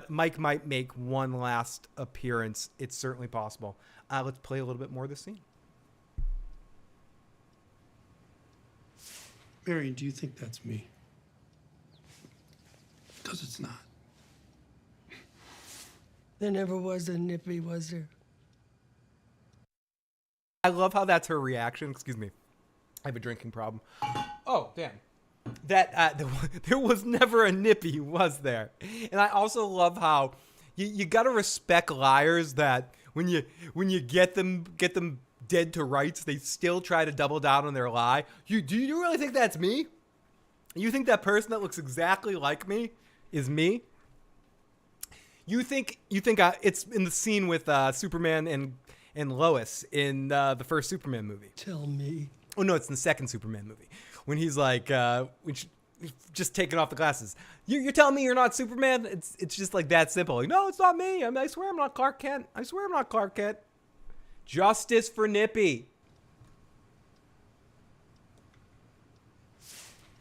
Mike might make one last appearance. It's certainly possible. Let's play a little bit more of this scene. Marion, do you think that's me? Because it's not. There never was a Nippy, was there? I love how that's her reaction. Excuse me. I have a drinking problem. Oh, damn. That there was never a Nippy, was there? And I also love how you gotta respect liars that when you get them dead to rights, they still try to double down on their lie. Do you really think that's me? You think that person that looks exactly like me is me? You think it's in the scene with Superman and Lois in the first Superman movie? Tell me. Oh no, it's in the second Superman movie. When he's like, just taking off the glasses. You're telling me you're not Superman? It's just like that simple. Like, no, it's not me. I swear I'm not Clark Kent. I swear I'm not Clark Kent. Justice for Nippy.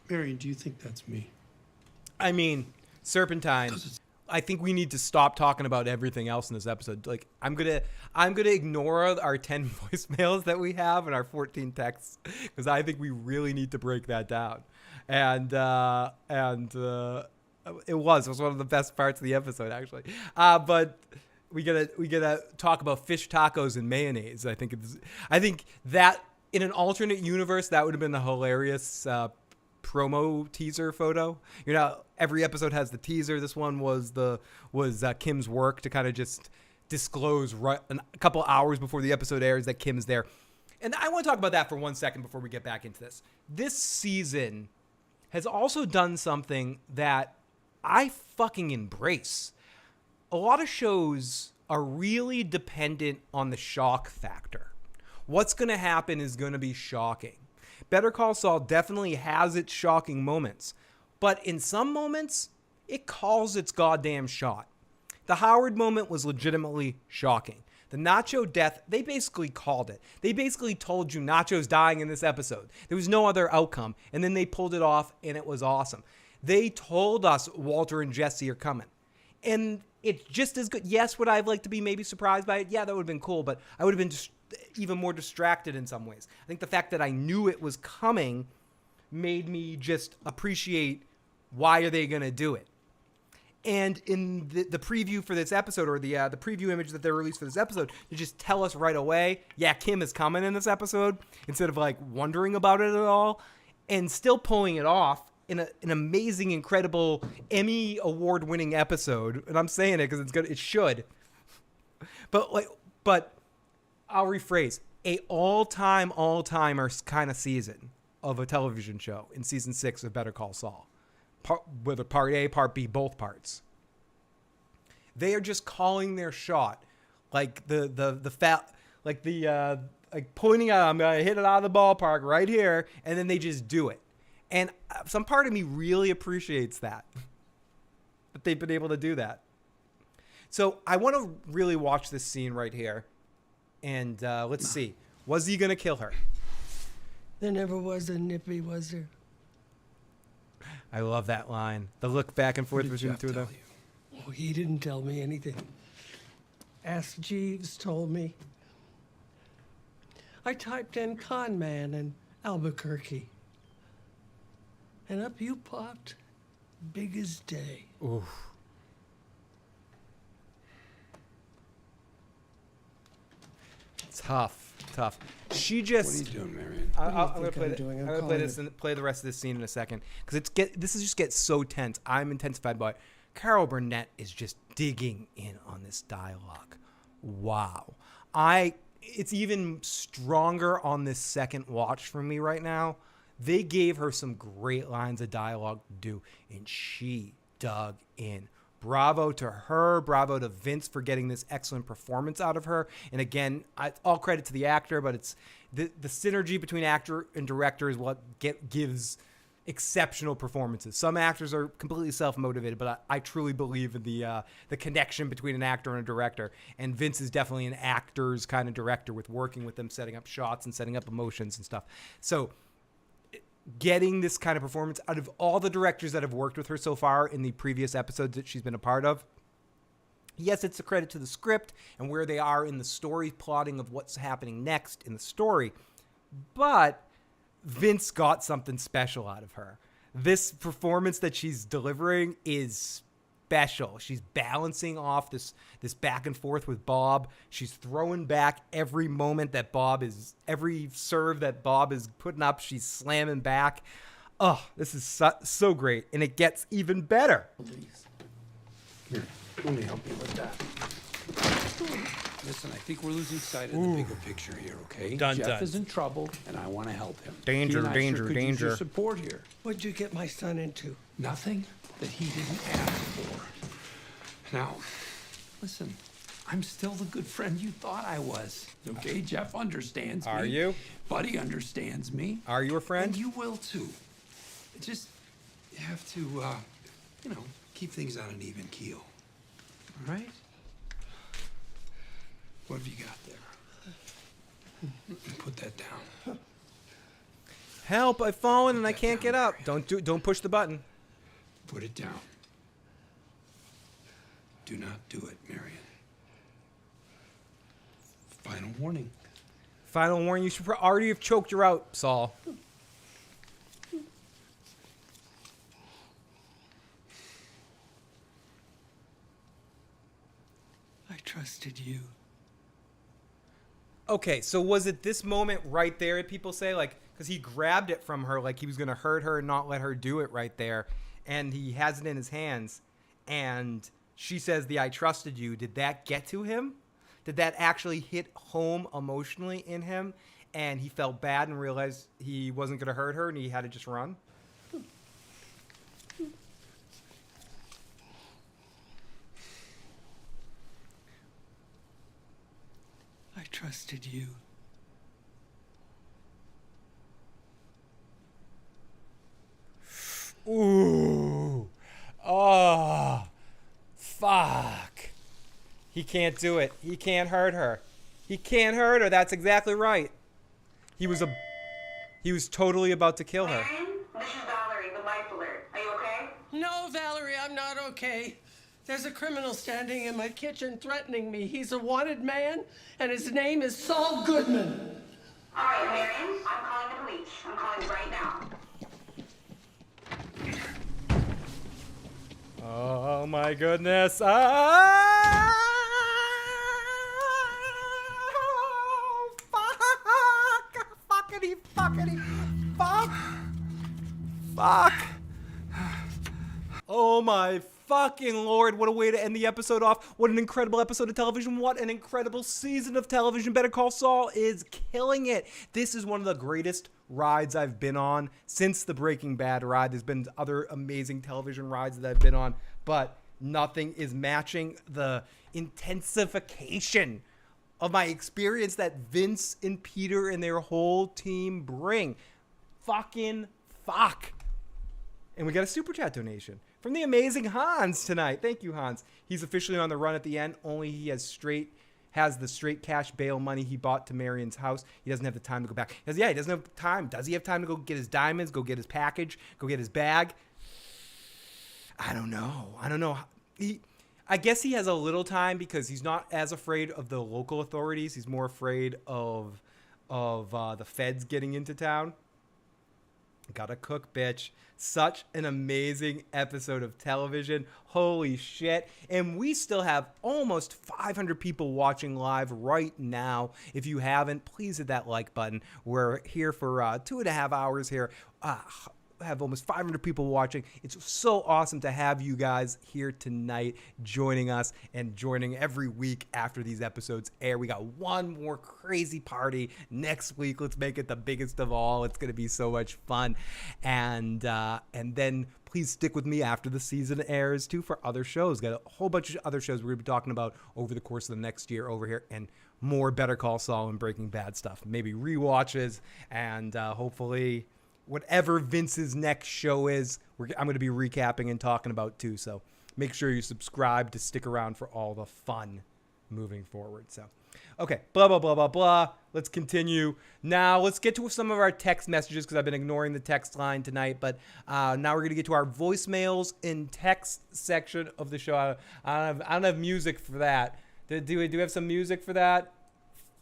Marion, do you think that's me? I mean, Serpentine. I think we need to stop talking about everything else in this episode. Like, I'm gonna ignore our 10 voicemails that we have and our 14 texts, because I think we really need to break that down. And it was one of the best parts of the episode, actually. But we gotta talk about fish tacos and mayonnaise. I think that in an alternate universe, that would have been a hilarious promo teaser photo. You know, every episode has the teaser. This one was Kim's work to kind of just disclose a couple hours before the episode airs that Kim's there. And I want to talk about that for 1 second before we get back into this. This season has also done something that I fucking embrace. A lot of shows are really dependent on the shock factor. What's going to happen is going to be shocking. Better Call Saul definitely has its shocking moments, but in some moments, it calls its goddamn shot. The Howard moment was legitimately shocking. The Nacho death, they basically called it. They basically told you Nacho's dying in this episode. There was no other outcome, and then they pulled it off, and it was awesome. They told us Walter and Jesse are coming, and it's just as good. Yes, would I have liked to be maybe surprised by it? Yeah, that would have been cool, but I would have been even more distracted in some ways. I think the fact that I knew it was coming made me just appreciate why are they going to do it. And in the preview for this episode, or the preview image that they released for this episode, you just tell us right away, yeah, Kim is coming in this episode, instead of like wondering about it at all, and still pulling it off in an amazing, incredible Emmy award-winning episode. And I'm saying it because it's good. It should. But I'll rephrase, a all-timer kind of season of a television show in season 6 of Better Call Saul. Whether part A, part B, both parts. They are just calling their shot, like like pointing out, I'm gonna hit it out of the ballpark right here, and then they just do it. And some part of me really appreciates that they've been able to do that. So I want to really watch this scene right here. And let's see. Was he going to kill her? There never was a Nippy, was there? I love that line. The look back and forth between the two of them. Oh, he didn't tell me anything. Ask Jeeves told me. I typed in con man in Albuquerque. And up you popped, big as day. Oof. Tough. She just. What are you doing, Marion? I'm gonna play the rest of this scene in a second, because this just gets so tense. I'm intensified by it. Carol Burnett is just digging in on this dialogue. Wow. It's even stronger on this second watch for me right now. They gave her some great lines of dialogue to do, and she dug in bravo to her. Bravo to Vince for getting this excellent performance out of her. And again, all credit to the actor, but it's the synergy between actor and director is what gives exceptional performances. Some actors are completely self-motivated, but I truly believe in the connection between an actor and a director. And Vince is definitely an actor's kind of director with working with them, setting up shots and setting up emotions and stuff. So getting this kind of performance out of all the directors that have worked with her so far in the previous episodes that she's been a part of, yes, it's a credit to the script and where they are in the story plotting of what's happening next in the story, but Vince got something special out of her. This performance that she's delivering is special. She's balancing off this back and forth with Bob. She's throwing back every serve that Bob is putting up. She's slamming back. Oh, this is so great. And it gets even better. Here, let me help you with that. Listen, I think we're losing sight of the bigger picture here, okay? Jeff is in trouble, and I want to help him. Danger, He and I danger, sure could use danger. your support here. What'd you get my son into? Nothing that he didn't ask for. Now, listen, I'm still the good friend you thought I was, okay? Jeff understands me. Are you? Buddy understands me. Are you a friend? And you will, too. Just, you have to, keep things on an even keel. All right? What have you got there? Put that down. Help, I've fallen and I can't get up. Don't push the button. Put it down. Do not do it, Marion. Final warning. Final warning, you should already have choked her out, Saul. I trusted you. Okay, so was it this moment right there, people say? Like, because he grabbed it from her like he was going to hurt her and not let her do it right there. And he has it in his hands. And she says the I trusted you. Did that get to him? Did that actually hit home emotionally in him? And he felt bad and realized he wasn't going to hurt her and he had to just run? I trusted you. Ooh. Oh. Fuck. He can't do it. He can't hurt her. He can't hurt her. That's exactly right. He was totally about to kill her. This is Valerie, the life alert. Are you okay? No, Valerie, I'm not okay. There's a criminal standing in my kitchen threatening me. He's a wanted man, and his name is Saul Goodman. All right, Marion, I'm calling the police. I'm calling right now. Oh my goodness. Oh, fuck. Fuckity. Fuck. Fuck. Oh my fucking Lord. What a way to end the episode off. What an incredible episode of television. What an incredible season of television. Better Call Saul is killing it. This is one of the greatest rides I've been on since the Breaking Bad ride. There's been other amazing television rides that I've been on, but nothing is matching the intensification of my experience that Vince and Peter and their whole team bring. Fucking fuck. And we got a super chat donation from the amazing Hans tonight. Thank you, Hans. He's officially on the run at the end, only he has the straight cash bail money he bought to Marion's house. He doesn't have the time to go back. He doesn't have time. Does he have time to go get his diamonds, go get his package, go get his bag? I don't know. I guess he has a little time because he's not as afraid of the local authorities. He's more afraid of the feds getting into town. Gotta cook, bitch. Such an amazing episode of television. Holy shit. And we still have almost 500 people watching live right now. If you haven't, please hit that like button. We're here for 2.5 hours here. have almost 500 people watching. It's so awesome to have you guys here tonight joining us and joining every week after these episodes air. We got one more crazy party next week. Let's make it the biggest of all. It's going to be so much fun. And then please stick with me after the season airs too for other shows. Got a whole bunch of other shows we're going to be talking about over the course of the next year over here, and more Better Call Saul and Breaking Bad stuff. Maybe rewatches, and hopefully whatever Vince's next show is, I'm going to be recapping and talking about too. So make sure you subscribe to stick around for all the fun moving forward. So, okay, blah, blah, blah, blah, blah. Let's continue. Now let's get to some of our text messages because I've been ignoring the text line tonight. But now we're going to get to our voicemails in text section of the show. I don't have music for that. Do we have some music for that?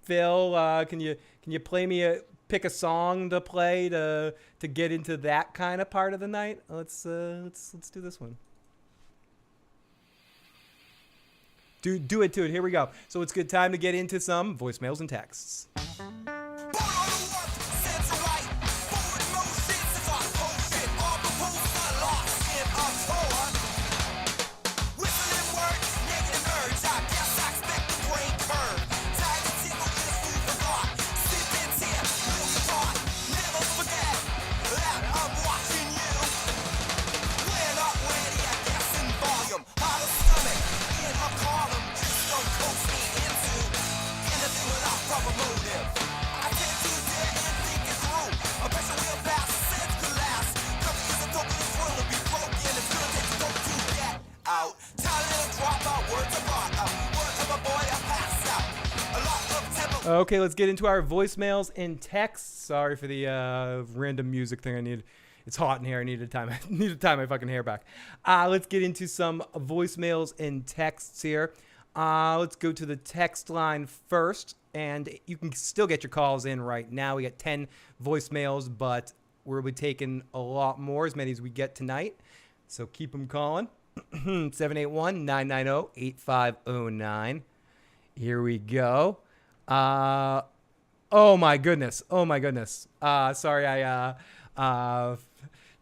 Phil, can you play me pick a song to play to get into that kind of part of the night? Let's do this one. Do it. Here we go. So it's good time to get into some voicemails and texts. Okay, let's get into our voicemails and texts. Sorry for the random music thing. It's hot in here. I need to tie my fucking hair back. Let's get into some voicemails and texts here. Let's go to the text line first, and you can still get your calls in right now. We got 10 voicemails, but we'll be taking a lot more, as many as we get tonight. So keep them calling. 781-990-8509. Here we go. Oh my goodness. Sorry,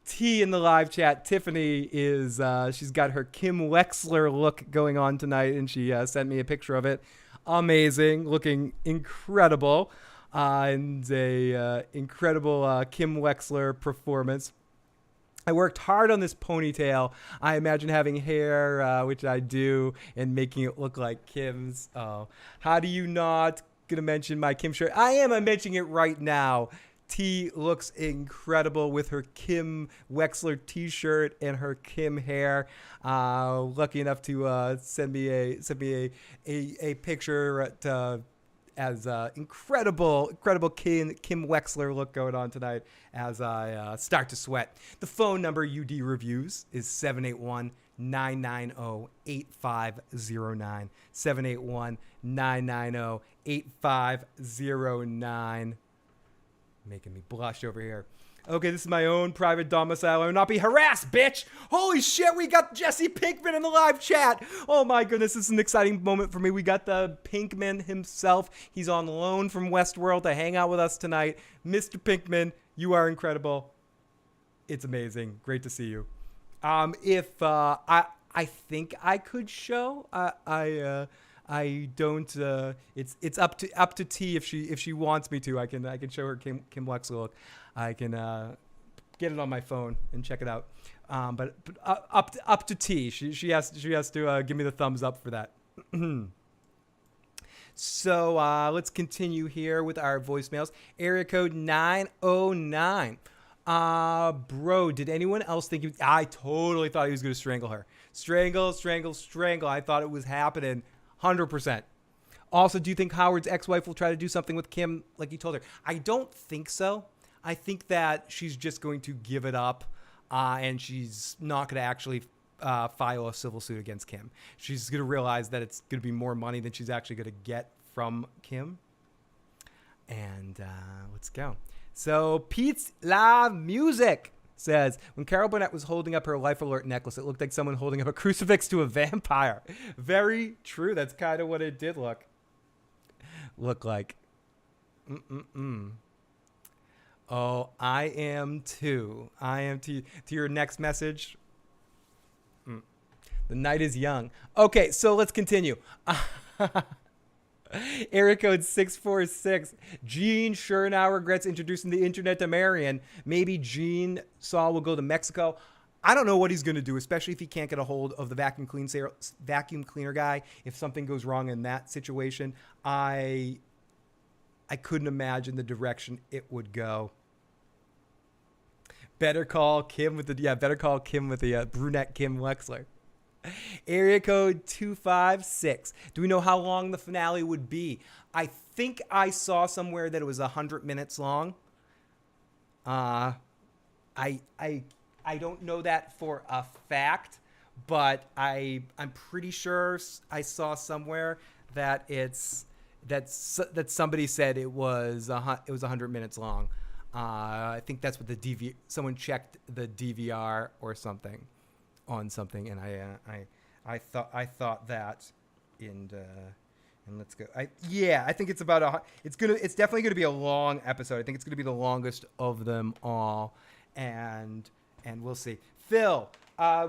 T in the live chat. Tiffany is, she's got her Kim Wexler look going on tonight, and she sent me a picture of it. Amazing, looking incredible, and a incredible Kim Wexler performance. I worked hard on this ponytail. I imagine having hair, which I do, and making it look like Kim's. Oh, how do you not gonna mention my Kim shirt? I am. I'm mentioning it right now. T looks incredible with her Kim Wexler t-shirt and her Kim hair. Lucky enough to send me a picture as incredible Kim Wexler look going on tonight as I start to sweat. The phone number UD Reviews is 781-990-8509. 781-990-8509. Making me blush over here. Okay, this is my own private domicile. I will not be harassed, bitch. Holy shit, we got Jesse Pinkman in the live chat. Oh my goodness, this is an exciting moment for me. We got the Pinkman himself. He's on loan from Westworld to hang out with us tonight. Mr. Pinkman, you are incredible. It's amazing. Great to see you. If I think I could show. I don't. It's up to T if she wants me to. I can show her Kim Wexler look. I can get it on my phone and check it out. But up to T. She has to give me the thumbs up for that. So let's continue here with our voicemails. Area code 909. Bro, did anyone else think I totally thought he was going to strangle her. Strangle. I thought it was happening. 100%. Also, do you think Howard's ex-wife will try to do something with Kim like he told her? I don't think so. I think that she's just going to give it up, and she's not going to actually file a civil suit against Kim. She's going to realize that it's going to be more money than she's actually going to get from Kim. And let's go. So Pete's La Music says, when Carol Burnett was holding up her Life Alert necklace, it looked like someone holding up a crucifix to a vampire. Very true. That's kind of what it did look like. Oh, I am too. I am too. To your next message. The night is young. Okay, so let's continue. Area code 646. Gene sure now regrets introducing the internet to Marion. Maybe Saul will go to Mexico. I don't know what he's going to do, especially if he can't get a hold of the vacuum cleaner guy. If something goes wrong in that situation, I couldn't imagine the direction it would go. Better call Kim with the brunette Kim Wexler. Area code 256. Do we know how long the finale would be? I think I saw somewhere that it was 100 minutes long. I don't know that for a fact, but I'm pretty sure I saw somewhere that that somebody said it was 100 minutes long. I think that's what someone checked the DVR or something on something, and I thought that, and let's go. I think it's it's definitely gonna be a long episode. I think it's gonna be the longest of them all, and we'll see. Phil,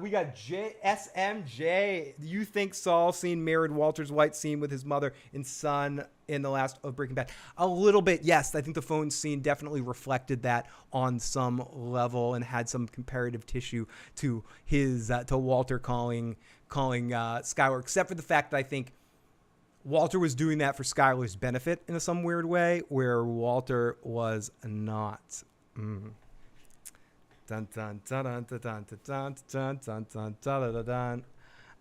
we got SMJ. Do you think Saul scene mirrored Walter's White scene with his mother and son in the last of Breaking Bad? A little bit, yes. I think the phone scene definitely reflected that on some level and had some comparative tissue to his to Walter calling Skylar, except for the fact that I think Walter was doing that for Skylar's benefit in some weird way, where Walter was not. Dun dun dun dun dun dun dun dun dun dun dun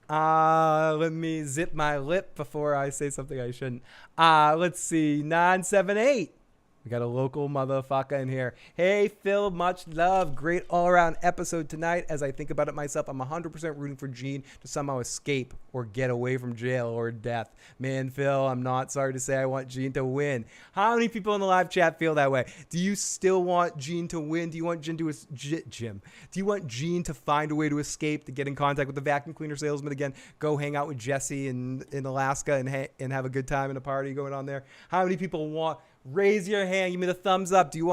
dun. Let me zip my lip before I say something I shouldn't. Let's see. 978. We got a local motherfucker in here. Hey, Phil, much love. Great all-around episode tonight. As I think about it myself, I'm 100% rooting for Gene to somehow escape or get away from jail or death. Man, Phil, I'm not sorry to say I want Gene to win. How many people in the live chat feel that way? Do you still want Gene to win? Do you want Gene to Do you want Gene to find a way to escape, to get in contact with the vacuum cleaner salesman again, go hang out with Jesse in Alaska and have a good time in a party going on there? How many people want? Raise your hand. Give me the thumbs up. Do you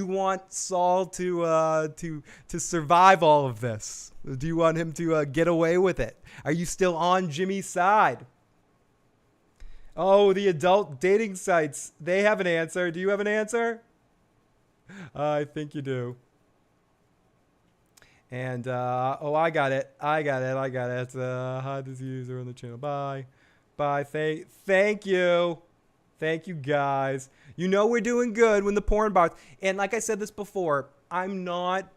want Saul to survive all of this? Do you want him to get away with it? Are you still on Jimmy's side? Oh, the adult dating sites. They have an answer. Do you have an answer? I think you do. And I got it. It's hide this user on the channel. Bye. Thank you. Thank you, guys. You know we're doing good when the porn bots. And like I said this before, I'm not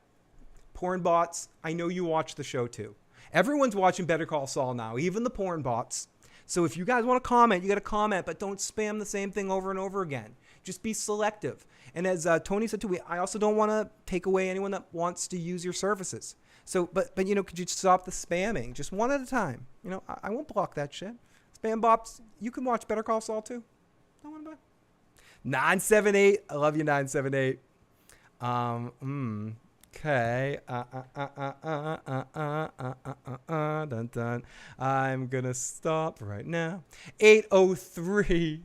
porn bots. I know you watch the show too. Everyone's watching Better Call Saul now, even the porn bots. So if you guys want to comment, you got to comment, but don't spam the same thing over and over again. Just be selective. And as Tony said too, I also don't want to take away anyone that wants to use your services. So, but could you stop the spamming? Just one at a time. I won't block that shit. Spam bots, you can watch Better Call Saul too. 978. I love you, 978. Okay. Dun dun. I'm gonna stop right now. 803.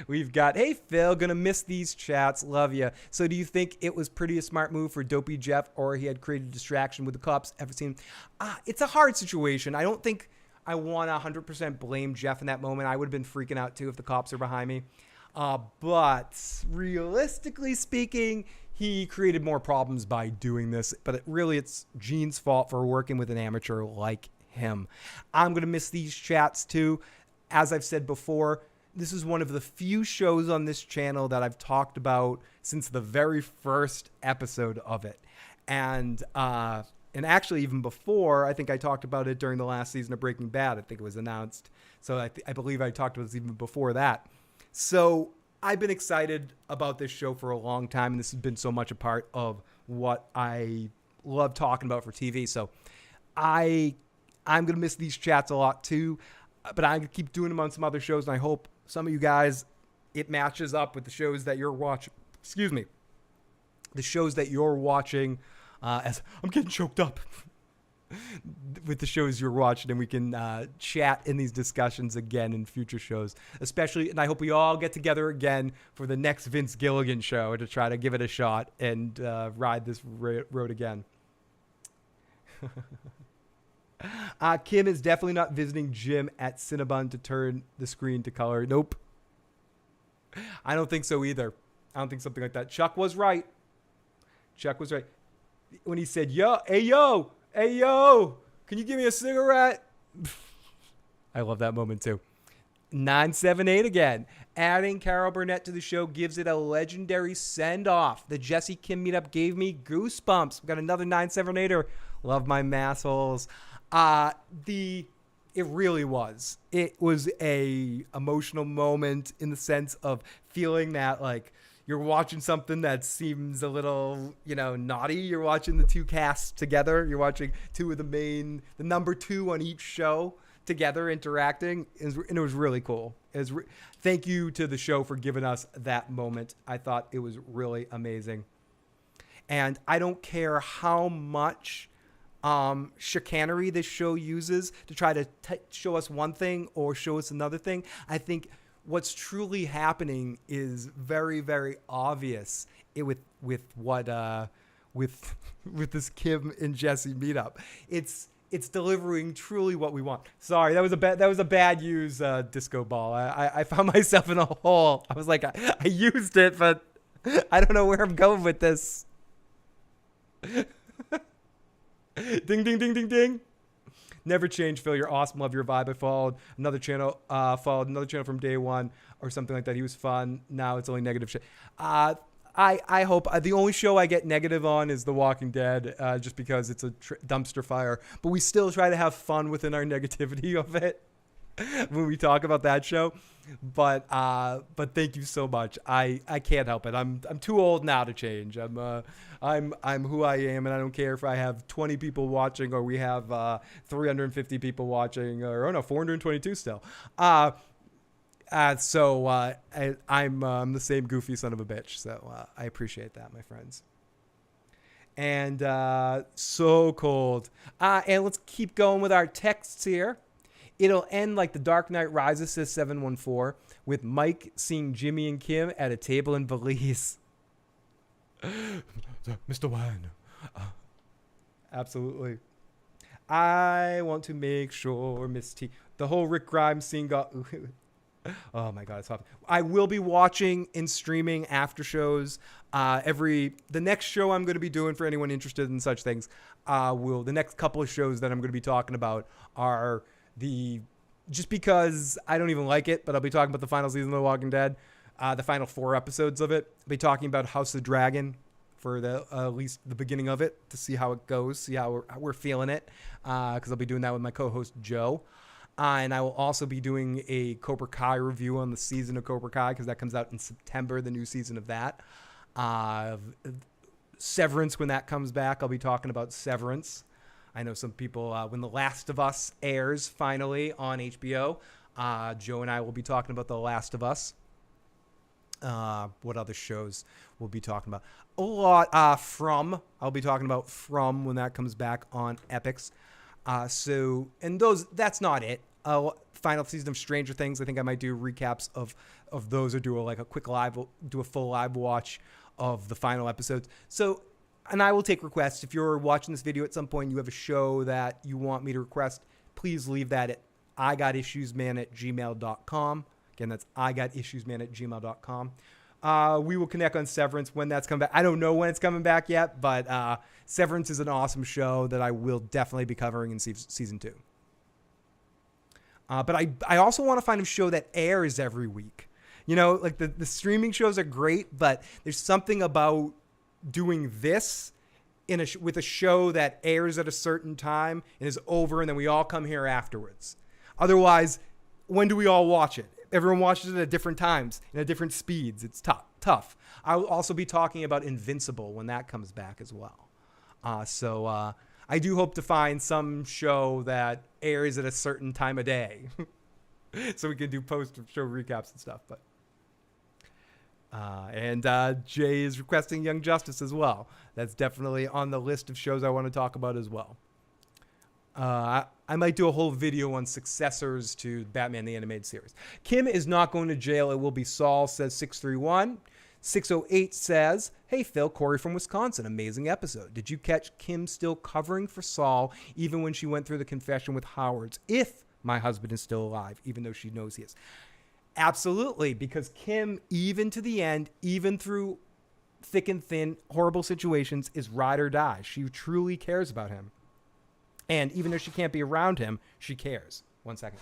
We've got, hey Phil, gonna miss these chats. Love you. So do you think it was pretty a smart move for Dopey Jeff, or he had created a distraction with the cops? Ever seen? It's a hard situation. I don't think I want to 100% blame Jeff in that moment. I would have been freaking out too if the cops are behind me. But realistically speaking, he created more problems by doing this. But it's Gene's fault for working with an amateur like him. I'm going to miss these chats too. As I've said before, this is one of the few shows on this channel that I've talked about since the very first episode of it. And actually, even before, I think I talked about it during the last season of Breaking Bad. I think it was announced. So I believe I talked about this even before that. So I've been excited about this show for a long time, and this has been so much a part of what I love talking about for TV. So I'm going to miss these chats a lot too, but I'm going to keep doing them on some other shows, and I hope some of you guys, it matches up with the shows that you're watching. Excuse me. The shows that you're watching. As I'm getting choked up. with the shows you're watching, and we can chat in these discussions again in future shows, especially. And I hope we all get together again for the next Vince Gilligan show to try to give it a shot and ride this road again. Kim is definitely not visiting Jim at Cinnabon to turn the screen to color. Nope. I don't think so either. I don't think something like that. Chuck was right. Chuck was right. When he said, hey, yo, can you give me a cigarette? I love that moment too. 978 again. Adding Carol Burnett to the show gives it a legendary send-off. The Jesse Kim meetup gave me goosebumps. We got another 978er. Love my massholes. It really was. It was a emotional moment in the sense of feeling that like you're watching something that seems a little, naughty. You're watching the two casts together. You're watching two of the number two on each show together interacting. And it was really cool. Thank you to the show for giving us that moment. I thought it was really amazing. And I don't care how much chicanery this show uses to try to show us one thing or show us another thing. I think what's truly happening is very, very obvious with this Kim and Jesse meetup. It's delivering truly what we want. Sorry, that was a bad use disco ball. I found myself in a hole. I was like, I used it, but I don't know where I'm going with this. Ding, ding, ding, ding, ding. Never change, Phil. You're awesome. Love your vibe. I followed another channel from day one or something like that. He was fun. Now it's only negative shit. I hope the only show I get negative on is The Walking Dead, just because it's a dumpster fire. But we still try to have fun within our negativity of it when we talk about that show. But thank you so much. I can't help it. I'm too old now to change. I'm who I am, and I don't care if I have 20 people watching or we have 350 people watching, or 422 still. I'm the same goofy son of a bitch. So I appreciate that, my friends. And so cold. And let's keep going with our texts here. It'll end like The Dark Knight Rises, says 714, with Mike seeing Jimmy and Kim at a table in Belize. Mr. Wine. Absolutely. I want to make sure Miss T. The whole Rick Grimes scene got... Oh my God, it's hot. I will be watching and streaming after shows. The next show I'm going to be doing, for anyone interested in such things, the next couple of shows that I'm going to be talking about are... just because I don't even like it, but I'll be talking about the final season of The Walking Dead, the final 4 episodes of it. I'll be talking about House of Dragon for at least the beginning of it to see how it goes, see how we're feeling it, because I'll be doing that with my co-host Joe. And I will also be doing a Cobra Kai review on the season of Cobra Kai, because that comes out in September, the new season of that. Severance, when that comes back, I'll be talking about Severance. I know some people, when The Last of Us airs finally on HBO, Joe and I will be talking about The Last of Us. What other shows we'll be talking about? A lot. I'll be talking about From when that comes back on Epix. That's not it. Final season of Stranger Things, I think I might do recaps of those, or do a full live watch of the final episodes. And I will take requests. If you're watching this video at some point and you have a show that you want me to request, please leave that at igotissuesman@gmail.com. Again, that's igotissuesman@gmail.com. We will connect on Severance when that's coming back. I don't know when it's coming back yet, but Severance is an awesome show that I will definitely be covering in season 2. But I also want to find a show that airs every week. Like the streaming shows are great, but there's something about doing this with a show that airs at a certain time and is over, and then we all come here afterwards. Otherwise, when do we all watch it? Everyone watches it at different times and at different speeds. It's tough. I will also be talking about Invincible when that comes back as well. So I do hope to find some show that airs at a certain time of day so we can do post-show recaps and stuff. But Jay is requesting Young Justice as well. That's definitely on the list of shows I want to talk about as well. I might do a whole video on successors to Batman the Animated Series. Kim is not going to jail. It will be Saul, says 631. 608 says, hey, Phil, Corey from Wisconsin. Amazing episode. Did you catch Kim still covering for Saul even when she went through the confession with Howard's? If my husband is still alive, even though she knows he is. Absolutely, because Kim, even to the end, even through thick and thin, horrible situations, is ride or die. She truly cares about him. And even though she can't be around him, she cares. 1 second.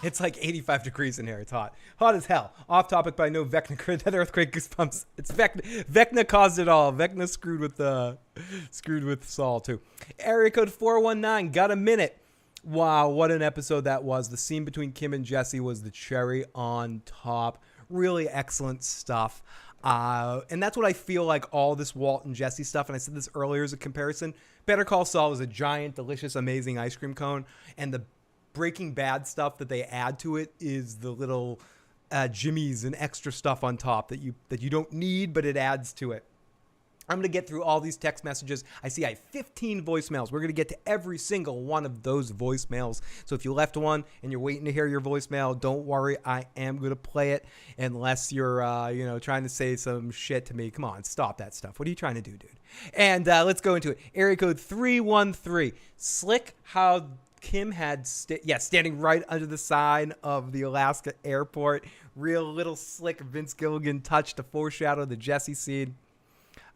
It's like 85 degrees in here. It's hot. Hot as hell. Off topic, but I know Vecna, that earthquake goosebumps. It's Vecna. Vecna caused it all. Vecna screwed with Saul too. Area code 419. Got a minute. Wow, what an episode that was. The scene between Kim and Jesse was the cherry on top. Really excellent stuff. And that's what I feel like all this Walt and Jesse stuff, and I said this earlier as a comparison, Better Call Saul is a giant, delicious, amazing ice cream cone, and the Breaking Bad stuff that they add to it is the little jimmies and extra stuff on top that you don't need, but it adds to it. I'm going to get through all these text messages. I see I have 15 voicemails. We're going to get to every single one of those voicemails. So if you left one and you're waiting to hear your voicemail, don't worry. I am going to play it unless you're, trying to say some shit to me. Come on, stop that stuff. What are you trying to do, dude? And let's go into it. Area code 313. Slick how Kim had, standing right under the sign of the Alaska airport. Real little slick Vince Gilligan touch to foreshadow the Jesse scene.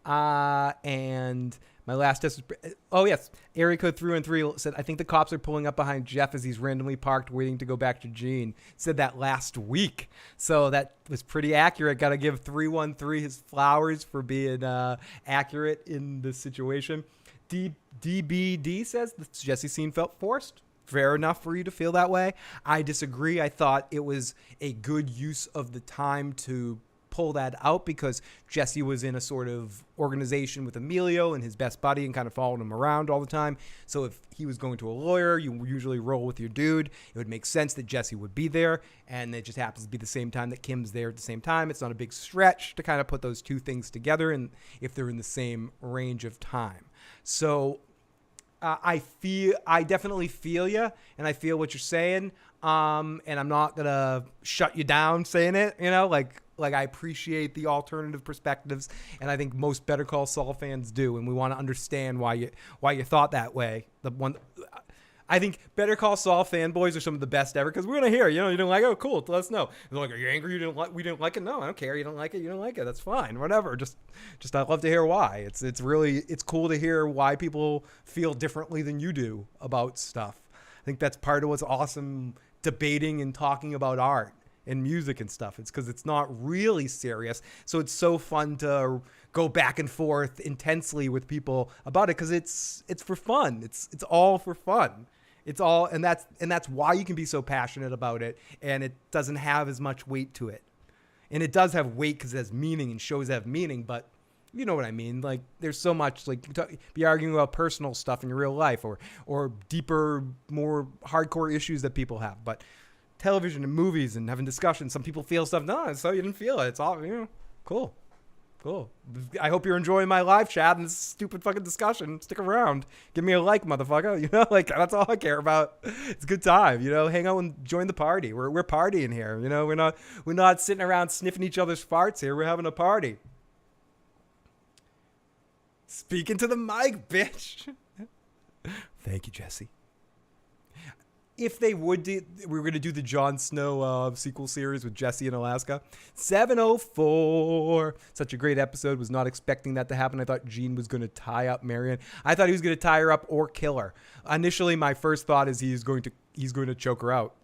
And my last test was, area code 313 said, I think the cops are pulling up behind Jeff as he's randomly parked waiting to go back to Gene. Said that last week. So that was pretty accurate. Got to give 313 his flowers for being accurate in this situation. DBD says the Jesse scene felt forced. Fair enough for you to feel that way. I disagree. I thought it was a good use of the time to pull that out because Jesse was in a sort of organization with Emilio and his best buddy and kind of followed him around all the time. So if he was going to a lawyer, you usually roll with your dude. It would make sense that Jesse would be there, and it just happens to be the same time that Kim's there at the same time. It's not a big stretch to kind of put those two things together, and if they're in the same range of time. So I definitely feel you, and I feel what you're saying. And I'm not gonna shut you down saying it, like I appreciate the alternative perspectives, and I think most Better Call Saul fans do, and we want to understand why you thought that way. I think Better Call Saul fanboys are some of the best ever because we're gonna hear, you didn't like it, oh cool, let us know. They're like, are you angry? We didn't like it? No, I don't care. You don't like it. That's fine. Whatever. Just I'd love to hear why. It's cool to hear why people feel differently than you do about stuff. I think that's part of what's awesome debating and talking about art and music and stuff. It's because it's not really serious. So it's so fun to go back and forth intensely with people about it because it's for fun. It's all for fun. It's all, and that's why you can be so passionate about it, and it doesn't have as much weight to it. And it does have weight because it has meaning and shows have meaning, but you know what I mean? Like, there's so much, like, you be arguing about personal stuff in your real life or deeper, more hardcore issues that people have. But television and movies and having discussions, some people feel stuff. No, so you didn't feel it. It's all, cool. I hope you're enjoying my live chat and this stupid fucking discussion. Stick around. Give me a like, motherfucker. That's all I care about. It's a good time. Hang out and join the party. We're partying here. We're not sitting around sniffing each other's farts here. We're having a party. Speaking to the mic, bitch. Thank you, Jesse. If they would we were going to do the Jon Snow sequel series with Jesse in Alaska. 704. Such a great episode. Was not expecting that to happen. I thought Gene was going to tie up Marion. I thought he was going to tie her up or kill her. Initially, my first thought is he's going to choke her out.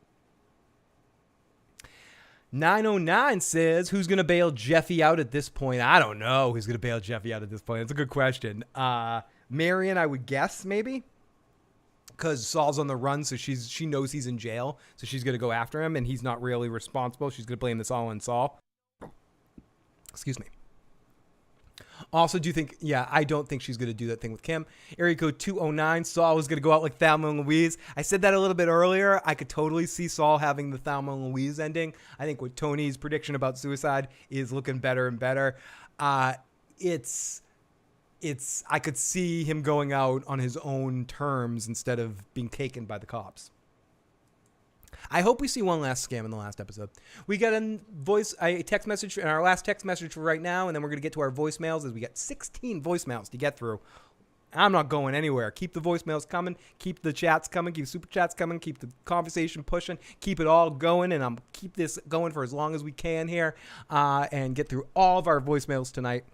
909 says, who's going to bail Jeffy out at this point? I don't know who's going to bail Jeffy out at this point. It's a good question. Marion, I would guess, maybe. Because Saul's on the run, so she knows he's in jail. So she's going to go after him, and he's not really responsible. She's going to blame this all on Saul. Excuse me. Also, I don't think she's going to do that thing with Kim. Area code 209, Saul is going to go out like Thelma and Louise. I said that a little bit earlier. I could totally see Saul having the Thelma and Louise ending. I think with Tony's prediction about suicide is looking better and better. I could see him going out on his own terms instead of being taken by the cops. I hope we see one last scam in the last episode. We got a text message in our last text message for right now, and then we're going to get to our voicemails as we got 16 voicemails to get through. I'm not going anywhere. Keep the voicemails coming. Keep the chats coming. Keep super chats coming. Keep the conversation pushing. Keep it all going, and I'm keep this going for as long as we can here and get through all of our voicemails tonight.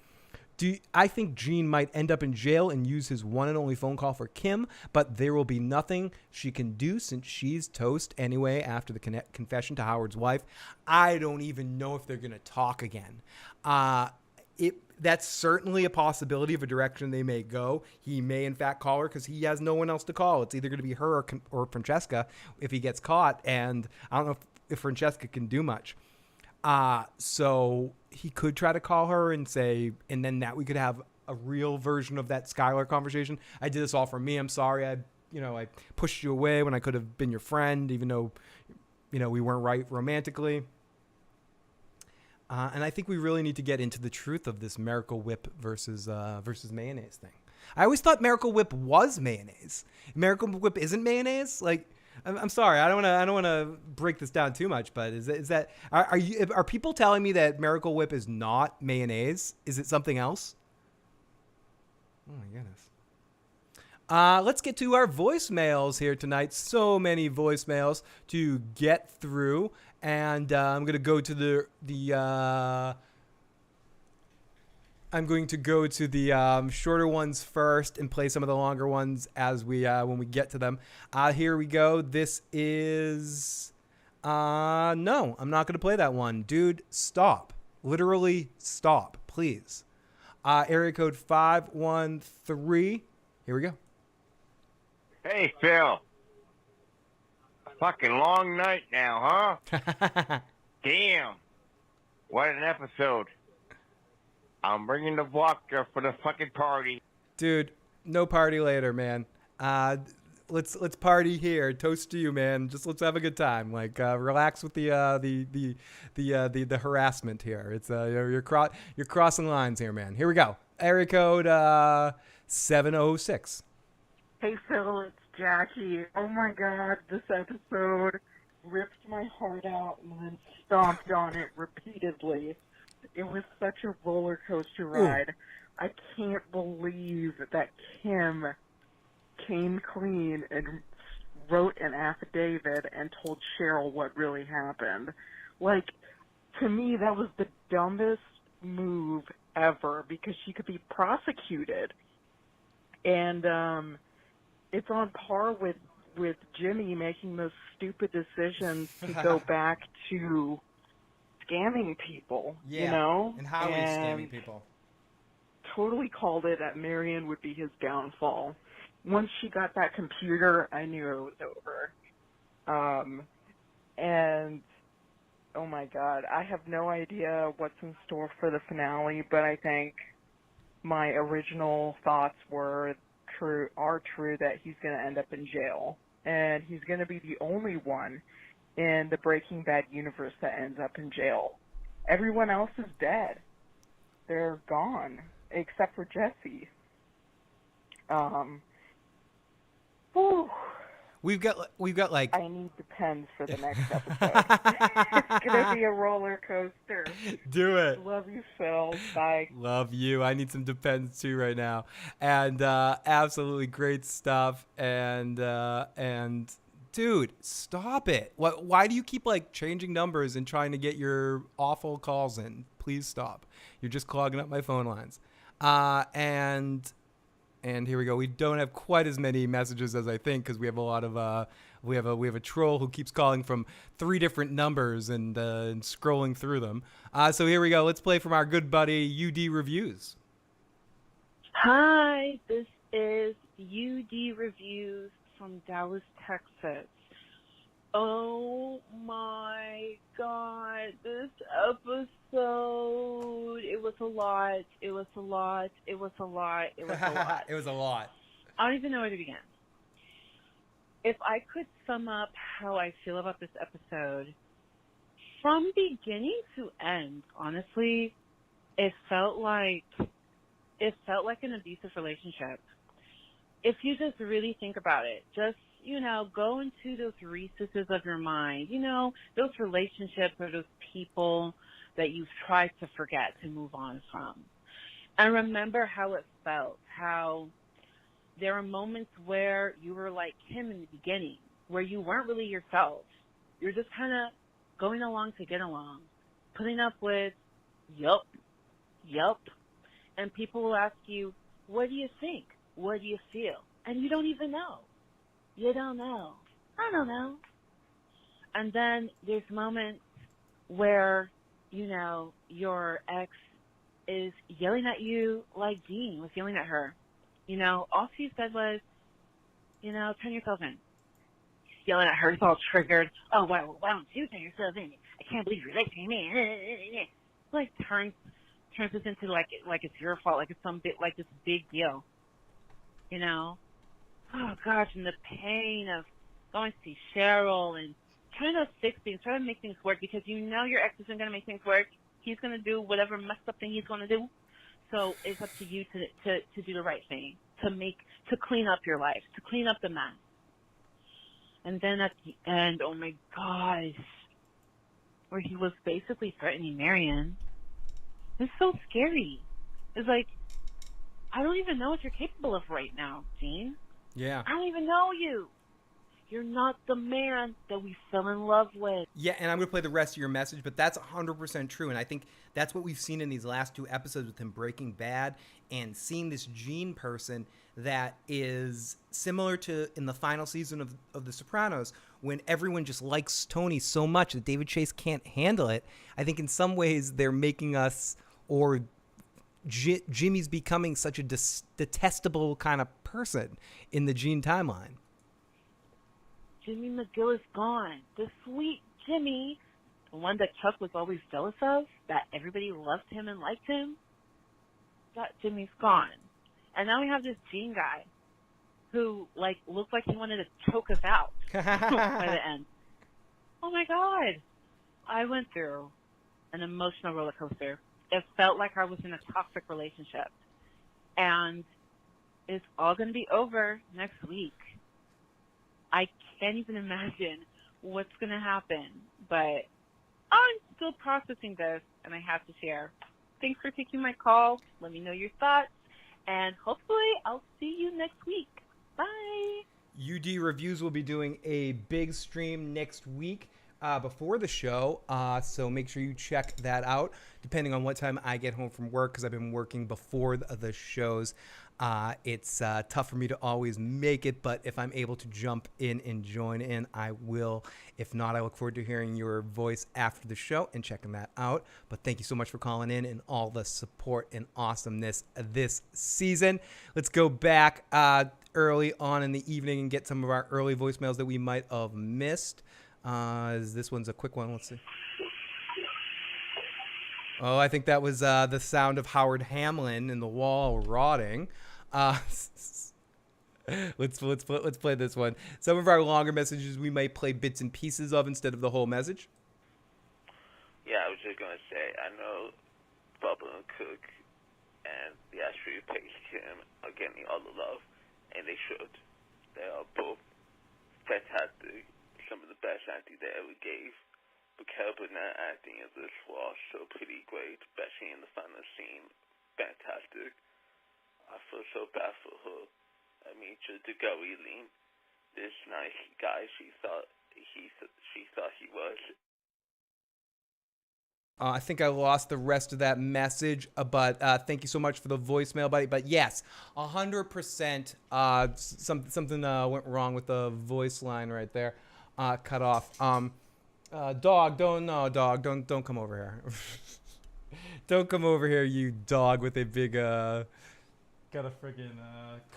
I think Gene might end up in jail and use his one and only phone call for Kim, but there will be nothing she can do since she's toast anyway after the confession to Howard's wife. I don't even know if they're going to talk again. That's certainly a possibility of a direction they may go. He may, in fact, call her because he has no one else to call. It's either going to be her or Francesca if he gets caught, and I don't know if Francesca can do much. So he could try to call her and say, and then that we could have a real version of that Skylar conversation. I did this all for me. I'm sorry. I pushed you away when I could have been your friend, even though, we weren't right romantically. And I think we really need to get into the truth of this Miracle Whip versus mayonnaise thing. I always thought Miracle Whip was mayonnaise. Miracle Whip isn't mayonnaise. Like, I'm sorry. I don't want to break this down too much, but are people telling me that Miracle Whip is not mayonnaise? Is it something else? Oh my goodness. Let's get to our voicemails here tonight. So many voicemails to get through, and I'm going to go to the shorter ones first and play some of the longer ones as when we get to them. Here we go. This is no, I'm not going to play that one. Dude, stop. Literally stop, please. Area code 513. Here we go. Hey, Phil. A fucking long night now, huh? Damn. What an episode. I'm bringing the vodka for the fucking party. Dude, no party later, man. Let's party here. Toast to you, man. Just let's have a good time. Like relax with the harassment here. It's you're crossing lines here, man. Here we go. Area code 706. Hey Phil, it's Jackie. Oh my god, this episode ripped my heart out and then stomped on it repeatedly. It was such a roller coaster ride. I can't believe that Kim came clean and wrote an affidavit and told Cheryl what really happened. Like, to me, that was the dumbest move ever because she could be prosecuted. And it's on par with Jimmy making those stupid decisions to go back to scamming people, yeah, you know? And how he's scamming people. Totally called it that Marion would be his downfall. Once she got that computer, I knew it was over. And, oh my God, I have no idea what's in store for the finale, but I think my original thoughts are true that he's going to end up in jail. And he's going to be the only one in the Breaking Bad universe that ends up in jail. Everyone else is dead. They're gone, except for Jesse. Whew. We've got like... I need the pens for the next episode. It's going to be a roller coaster. Do it. Love you, Phil. Bye. Love you. I need some Depends too right now. And absolutely great stuff. And dude, stop it. Why do you keep like changing numbers and trying to get your awful calls in? Please stop. You're just clogging up my phone lines. And here we go. We don't have quite as many messages as I think because we have a lot of we have a troll who keeps calling from 3 different numbers and scrolling through them. So here we go. Let's play from our good buddy UD Reviews. Hi, this is UD Reviews from Dallas, Texas. Oh my God, this episode. It was a lot. It was a lot. It was a lot. It was a lot. It was a lot. I don't even know where to begin. If I could sum up how I feel about this episode, from beginning to end, honestly, it felt like an abusive relationship. If you just really think about it, just, go into those recesses of your mind, those relationships or those people that you've tried to forget, to move on from. And remember how it felt, how there were moments where you were like Kim in the beginning, where you weren't really yourself. You're just kind of going along to get along, putting up with, yup. And people will ask you, what do you think? What do you feel? And you don't even know. You don't know. I don't know. And then there's moments where, your ex is yelling at you like Dean was yelling at her. All she said was, turn yourself in. He's yelling at her. He's all triggered. Oh, why don't you turn yourself in? I can't believe you're listening to me. Like, turns this into like it's your fault, like it's like this big deal. Oh gosh, and the pain of going to see Cheryl and trying to fix things, trying to make things work, because your ex isn't going to make things work. He's going to do whatever messed up thing he's going to do. So it's up to you to do the right thing, to clean up your life, to clean up the mess. And then at the end, oh my gosh, where he was basically threatening Marion. It's so scary. It's like, I don't even know what you're capable of right now, Gene. Yeah. I don't even know you. You're not the man that we fell in love with. Yeah, and I'm going to play the rest of your message, but that's 100% true. And I think that's what we've seen in these last two episodes with him Breaking Bad and seeing this Gene person that is similar to in the final season of The Sopranos, when everyone just likes Tony so much that David Chase can't handle it. I think in some ways they're making us, or Jimmy's becoming such a detestable kind of person in the Gene timeline. Jimmy McGill is gone. The sweet Jimmy, the one that Chuck was always jealous of, that everybody loved him and liked him, that Jimmy's gone. And now we have this Gene guy who, looked like he wanted to choke us out by the end. Oh, my God. I went through an emotional roller coaster. It felt like I was in a toxic relationship. And it's all going to be over next week. I can't even imagine what's going to happen, but I'm still processing this, and I have to share. Thanks for taking my call. Let me know your thoughts, and hopefully I'll see you next week. Bye. UD Reviews will be doing a big stream next week before the show, so make sure you check that out, depending on what time I get home from work, because I've been working before the shows. It's tough for me to always make it, but if I'm able to jump in and join in, I will. If not, I look forward to hearing your voice after the show and checking that out. But thank you so much for calling in and all the support and awesomeness this season. Let's go back early on in the evening and get some of our early voicemails that we might have missed. This one's a quick one. Let's see. Oh, I think that was the sound of Howard Hamlin and the wall rotting. Let's play this one. Some of our longer messages we might play bits and pieces of instead of the whole message. Yeah, I was just gonna say, I know Bubba and Cook and the Astro Page Kim are getting all the love, and they should. They are both fantastic. Some of the best acting they ever gave. But Kelvin not acting in this was so pretty great, especially in the final scene. Fantastic. I feel so bad for her. I mean, just to go Eileen, this nice guy she thought he was. I think I lost the rest of that message, but thank you so much for the voicemail, buddy. But yes, 100%. Something went wrong with the voice line right there. Cut off. Dog, don't come over here. Don't come over here, you dog with a big got a friggin'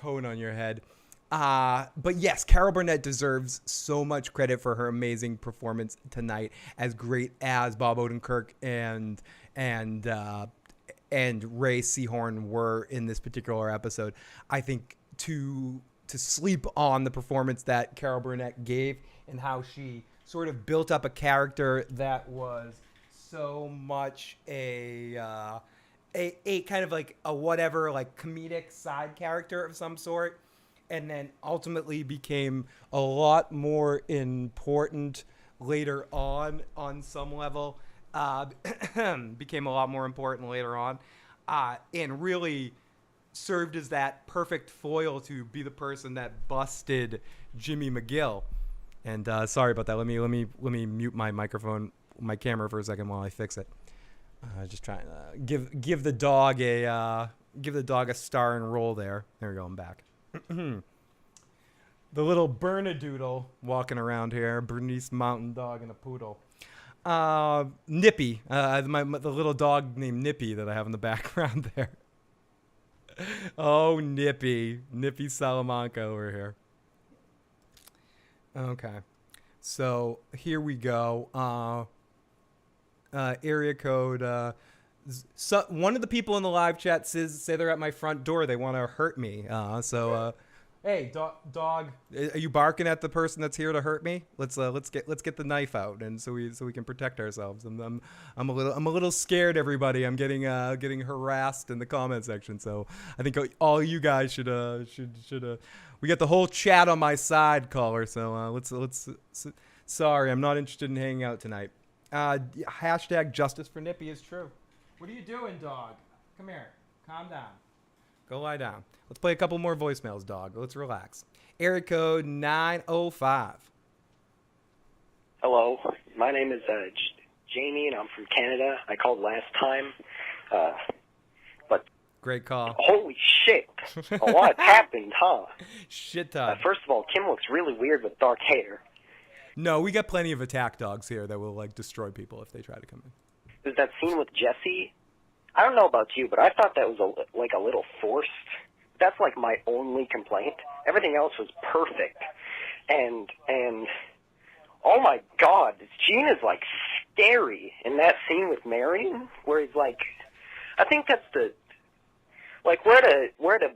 cone on your head. But yes, Carol Burnett deserves so much credit for her amazing performance tonight, as great as Bob Odenkirk and Ray Seahorn were in this particular episode. I think to sleep on the performance that Carol Burnett gave and how she sort of built up a character that was so much a kind of like a whatever, like comedic side character of some sort, and then ultimately became a lot more important later on some level. Became a lot more important later on, and really served as that perfect foil to be the person that busted Jimmy McGill. And sorry about that. Let me mute my microphone, my camera for a second while I fix it. Just trying to give the dog a star and roll there. There we go. I'm back. The little Bernedoodle walking around here, Bernese Mountain Dog and a poodle. Nippy, the little dog named Nippy that I have in the background there. Oh, Nippy Salamanca over here. Okay, so here we go. Area code. So one of the people in the live chat say they're at my front door. They want to hurt me. Hey, dog, are you barking at the person that's here to hurt me? Let's get the knife out, and so we can protect ourselves. I'm a little scared, everybody. I'm getting harassed in the comment section. So I think all you guys should we got the whole chat on my side, caller. So let's sorry, I'm not interested in hanging out tonight. Hashtag justice for Nippy is true. What are you doing, dog? Come here. Calm down. Go lie down. Let's play a couple more voicemails, dog. Let's relax. Area code 905. Hello, my name is Jamie, and I'm from Canada. I called last time, but great call. Holy shit! A lot happened, huh? Shit ton. First of all, Kim looks really weird with dark hair. No, we got plenty of attack dogs here that will like destroy people if they try to come in. There's that scene with Jesse. I don't know about you, but I thought that was a little forced. That's like my only complaint. Everything else was perfect. And oh my God, Gene is like scary in that scene with Marion, where he's like, I think that's we're at a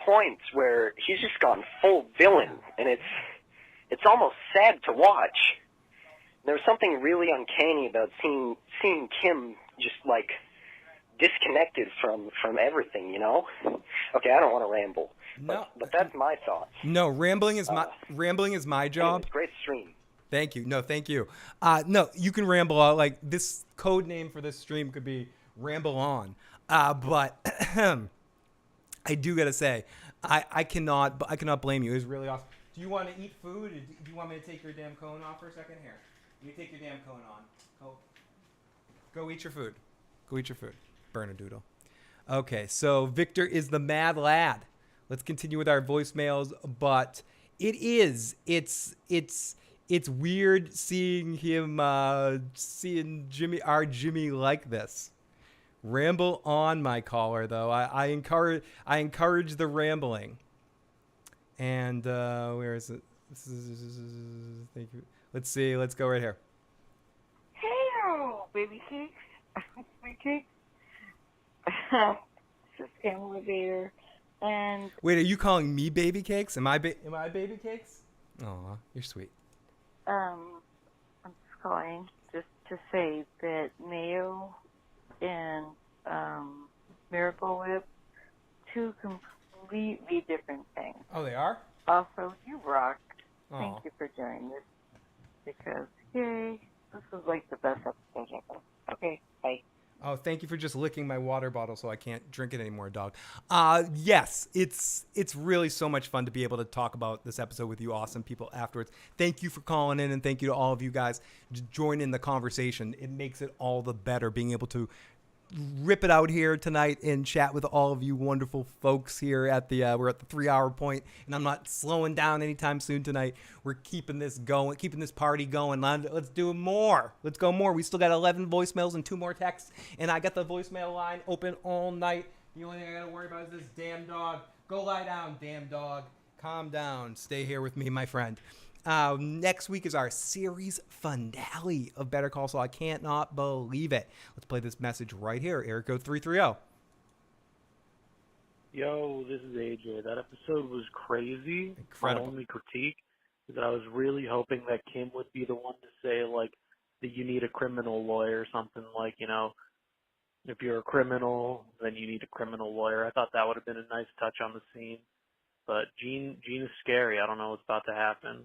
point where he's just gone full villain, and it's almost sad to watch. There's something really uncanny about seeing Kim just like disconnected from everything, you know? Okay, I don't want to ramble, but that's my thoughts. No, rambling is my job. Anyways, great stream. Thank you. No, thank you. No, you can ramble on. Like this code name for this stream could be Ramble On. But I do gotta say, I cannot blame you. It was really awesome. Do you want to eat food? Or do you want me to take your damn cone off for a second? Here, you take your damn cone on. Go eat your food. Go eat your food. Bernedoodle. Okay, so Victor is the mad lad. Let's continue with our voicemails, but it's weird seeing him seeing Jimmy like this. Ramble on, my caller, though. I encourage the rambling. And where is it? Thank you. Let's see. Let's go right here. Hey, baby cakes. My cakes. This is elevator, and wait, are you calling me baby cakes? Am I baby cakes? Aw, you're sweet. I'm just calling just to say that mayo and Miracle Whip, two completely different things. Oh, they are? Also, you rock. Aw. Thank you for doing this, because yay, this was like the best episode ever. Okay, bye. Oh, thank you for just licking my water bottle so I can't drink it anymore, dog. Yes, it's really so much fun to be able to talk about this episode with you awesome people afterwards. Thank you for calling in, and thank you to all of you guys to join in the conversation. It makes it all the better being able to rip it out here tonight and chat with all of you wonderful folks here at the we're at the 3-hour point, and I'm not slowing down anytime soon tonight. We're keeping this going, keeping this party going. Let's do more. Let's go more. We still got 11 voicemails and 2 more texts, and I got the voicemail line open all night. The only thing I gotta worry about is this damn dog. Go lie down, damn dog. Calm down. Stay here with me, my friend. Next week is our series finale of Better Call Saul. I can't not believe it. Let's play this message right here. Area code 330. Yo, this is AJ. That episode was crazy. Incredible. My only critique is that I was really hoping that Kim would be the one to say, like, that you need a criminal lawyer or something, like, you know, if you're a criminal, then you need a criminal lawyer. I thought that would have been a nice touch on the scene. But Gene is scary. I don't know what's about to happen.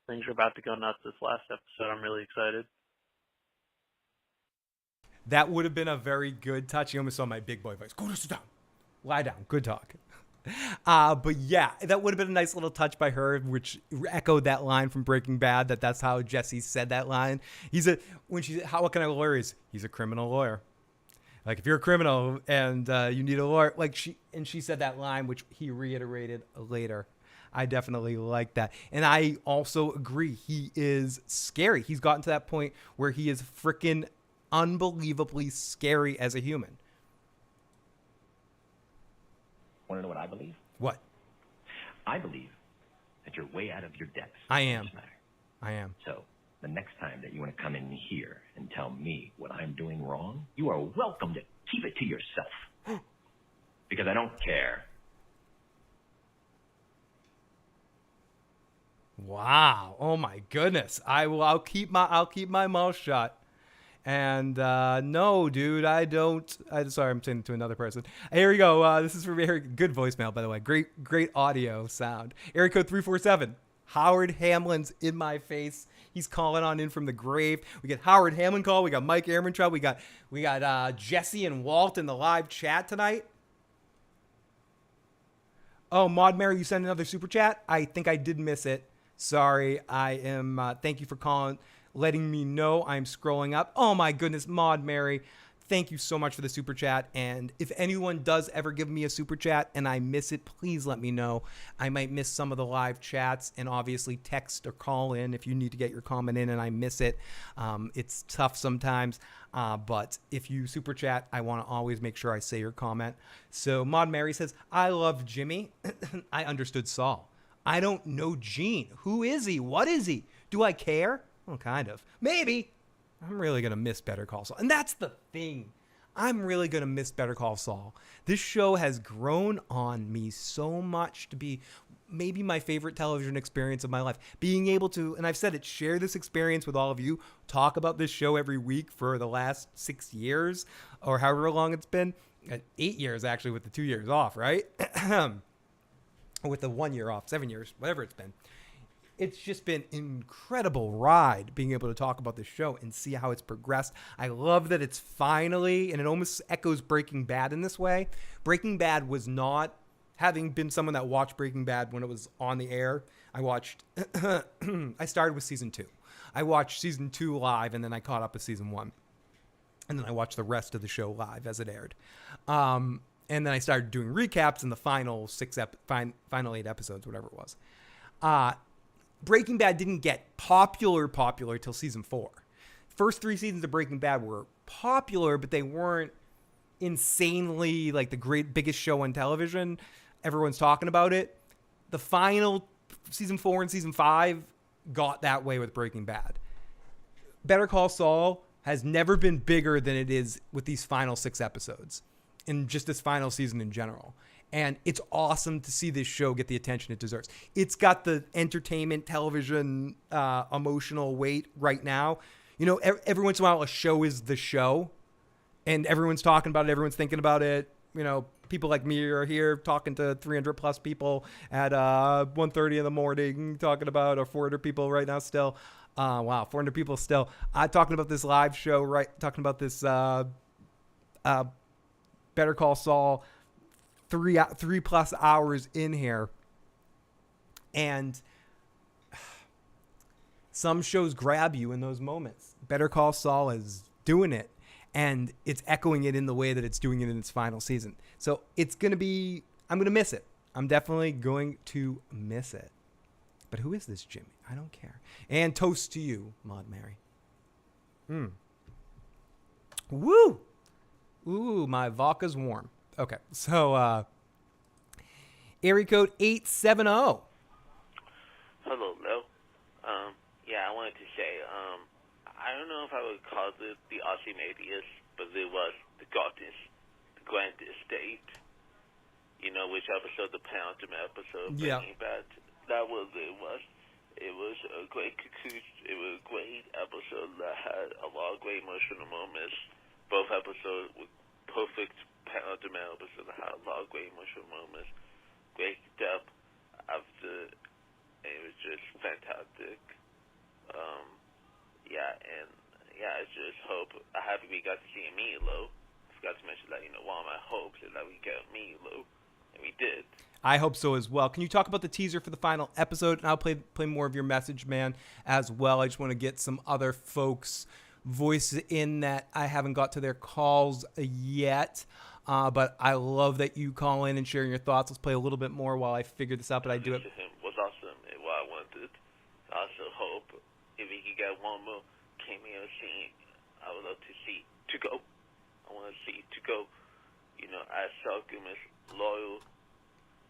Things are about to go nuts this last episode. I'm really excited. That would have been a very good touch. You almost saw my big boy voice. Go to sit down. Lie down. Good talk. But yeah, that would have been a nice little touch by her, which echoed that line from Breaking Bad. That's how Jesse said that line. When she said, what kind of lawyer is? He's a criminal lawyer. Like, if you're a criminal and you need a lawyer, she said that line, which he reiterated later. I definitely like that. And I also agree. He is scary. He's gotten to that point where he is freaking unbelievably scary as a human. Want to know what I believe? What? I believe that you're way out of your depth. I am. So the next time that you want to come in here and tell me what I'm doing wrong, you are welcome to keep it to yourself. Because I don't care. Wow. Oh my goodness. I'll keep my mouth shut. And no, dude, I don't. Sorry, I'm saying it to another person. Here we go. This is from Eric. Good voicemail, by the way. Great audio sound. Area code 347. Howard Hamlin's in my face. He's calling on in from the grave. We get Howard Hamlin call. We got Mike Ehrmantraut. We got Jesse and Walt in the live chat tonight. Oh, Maud Mary, you sent another super chat. I think I did miss it. Sorry. I am. Thank you for calling. Letting me know. I'm scrolling up. Oh my goodness, Maud Mary, thank you so much for the super chat. And if anyone does ever give me a super chat and I miss it, please let me know. I might miss some of the live chats, and obviously text or call in if you need to get your comment in and I miss it. It's tough sometimes, but if you super chat, I want to always make sure I say your comment. So Maud Mary says, I love Jimmy. I understood Saul. I don't know Gene. Who is he? What is he? Do I care? Well, kind of. Maybe. I'm really going to miss Better Call Saul. And that's the thing. I'm really going to miss Better Call Saul. This show has grown on me so much to be maybe my favorite television experience of my life. Being able to, and I've said it, share this experience with all of you, talk about this show every week for the last 6 years or however long it's been. 8 years, actually, with the 2 years off, right? With the 1 year off, 7 years, whatever it's been. It's just been an incredible ride being able to talk about this show and see how it's progressed. I love that it's finally, and it almost echoes Breaking Bad in this way. Breaking Bad was not, having been someone that watched Breaking Bad when it was on the air, I started with season 2. I watched season 2 live, and then I caught up with season 1. And then I watched the rest of the show live as it aired. And then I started doing recaps in the final 8 episodes, whatever it was. Breaking Bad didn't get popular till season 4. First 3 seasons of Breaking Bad were popular, but they weren't insanely like the biggest show on television. Everyone's talking about it. The final season 4 and season 5 got that way with Breaking Bad. Better Call Saul has never been bigger than it is with these final 6 episodes and just this final season in general. And it's awesome to see this show get the attention it deserves. It's got the entertainment, television, emotional weight right now. You know, every once in a while, a show is the show. And everyone's talking about it. Everyone's thinking about it. You know, people like me are here talking to 300 plus people at 1:30 in the morning, talking about, or 400 people right now still. Wow, 400 people still. Talking about this live show, right? Talking about this Better Call Saul. 3 plus hours in here, and some shows grab you in those moments. Better Call Saul is doing it, and it's echoing it in the way that it's doing it in its final season. So I'm going to miss it. I'm definitely going to miss it. But who is this Jimmy? I don't care. And toast to you, Maud Mary. Woo! Ooh, my vodka's warm. Okay, so area code 870. Hello, Lil. Yeah, I wanted to say, I don't know if I would call it the Ozymandias, but it was the Grand Estate. You know, which episode, the penultimate episode of Yeah. Breaking Bad. That was it. It was a great it was a great episode that had a lot of great emotional moments. Both episodes were perfect penultimate episodes that had a lot of great emotional moments. Great depth after, and it was just fantastic. I just hope. I happy we got to see Milo. Forgot to mention that, one of my hopes is that we get Milo, and we did. I hope so as well. Can you talk about the teaser for the final episode? And I'll play more of your message, man, as well. I just want to get some other folks' voices in that I haven't got to their calls yet. But I love that you call in and share your thoughts. Let's play a little bit more while I figure this out, but I do it. Him was awesome and what I wanted. I also hope if we could get one more cameo scene, I would love to see to go. I want to see to go, as Saul Goodman's loyal,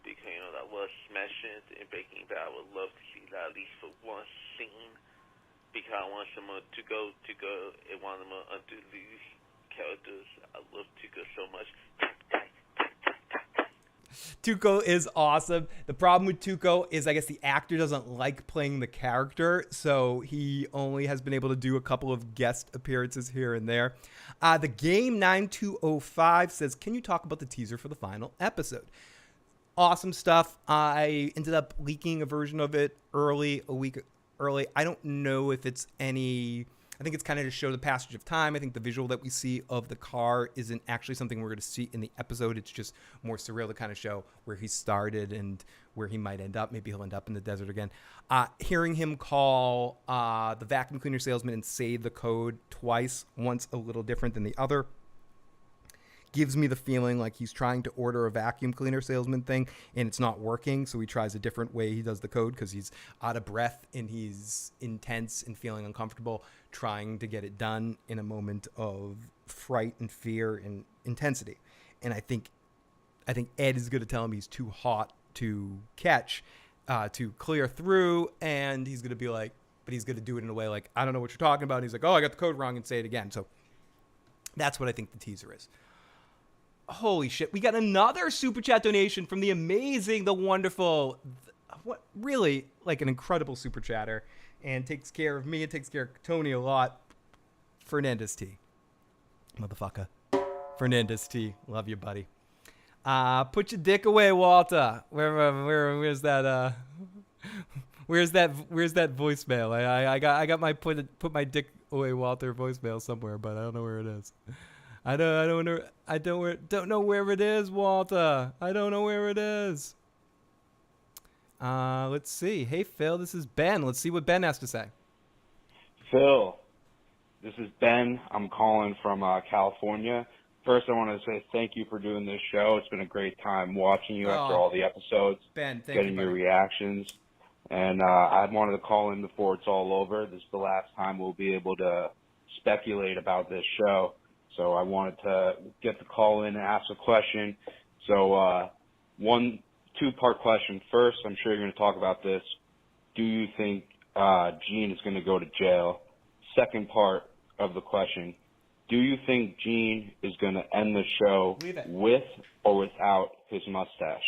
because, that was mentioned in Breaking Bad. I would love to see that at least for one scene, because I want someone to go, and one of them under these characters. I love Tuco so much. Tuco is awesome. The problem with Tuco is I guess the actor doesn't like playing the character, so he only has been able to do a couple of guest appearances here and there. The Game 9205 says, can you talk about the teaser for the final episode? Awesome stuff. I ended up leaking a version of it a week early. I don't know if it's I think it's kind of to show the passage of time. I think the visual that we see of the car isn't actually something we're going to see in the episode. It's just more surreal to kind of show where he started and where he might end up. Maybe he'll end up in the desert again. Hearing him call the vacuum cleaner salesman and say the code twice, once a little different than the other, gives me the feeling like he's trying to order a vacuum cleaner salesman thing and it's not working. So he tries a different way he does the code because he's out of breath and he's intense and feeling uncomfortable trying to get it done in a moment of fright and fear and intensity. And I think Ed is going to tell him he's too hot to catch, to clear through. And he's going to be like, but he's going to do it in a way like, I don't know what you're talking about. And he's like, oh, I got the code wrong, and say it again. So that's what I think the teaser is. Holy shit. We got another super chat donation from the amazing, the wonderful, really like an incredible super chatter, and takes care of me. It takes care of Tony a lot. Fernandez T. Motherfucker. Fernandez T. Love you, buddy. Put your dick away, Walter. Where's that? Where's that voicemail? I got my put my dick away, Walter voicemail somewhere, but I don't know where it is. I don't know where it is, Walter. I don't know where it is. Let's see. Hey, Phil, this is Ben. Let's see what Ben has to say. Phil, this is Ben. I'm calling from California. First, I want to say thank you for doing this show. It's been a great time watching you after all the episodes, Ben, thank getting you, your buddy. reactions. And I wanted to call in before it's all over. This is the last time we'll be able to speculate about this show. So I wanted to get the call in and ask a question. So two-part question. First, I'm sure you're going to talk about this. Do you think Gene is going to go to jail? Second part of the question, do you think Gene is going to end the show with or without his mustache?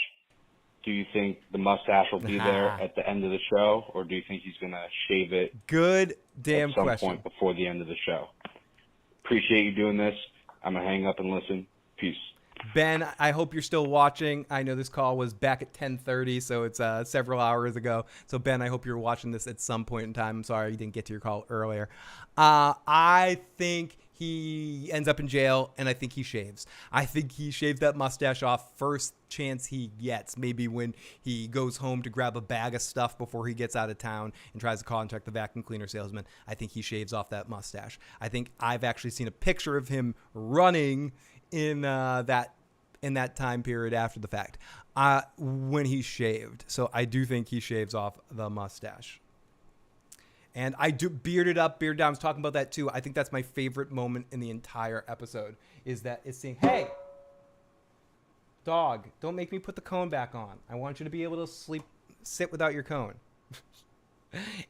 Do you think the mustache will be there at the end of the show, or do you think he's going to shave it Good damn at some question. point before the end of the show? Appreciate you doing this. I'm going to hang up and listen. Peace. Ben, I hope you're still watching. I know this call was back at 10:30, so it's several hours ago. So, Ben, I hope you're watching this at some point in time. I'm sorry you didn't get to your call earlier. I think he ends up in jail, and I think he shaves. I think he shaves that mustache off first chance he gets, maybe when he goes home to grab a bag of stuff before he gets out of town and tries to contact the vacuum cleaner salesman. I think he shaves off that mustache. I think I've actually seen a picture of him running in that time period after the fact when he shaved. So I do think he shaves off the mustache. And I do bearded up, beard down. I was talking about that too. I think that's my favorite moment in the entire episode, is that it's saying, hey, dog, don't make me put the cone back on. I want you to be able to sit without your cone.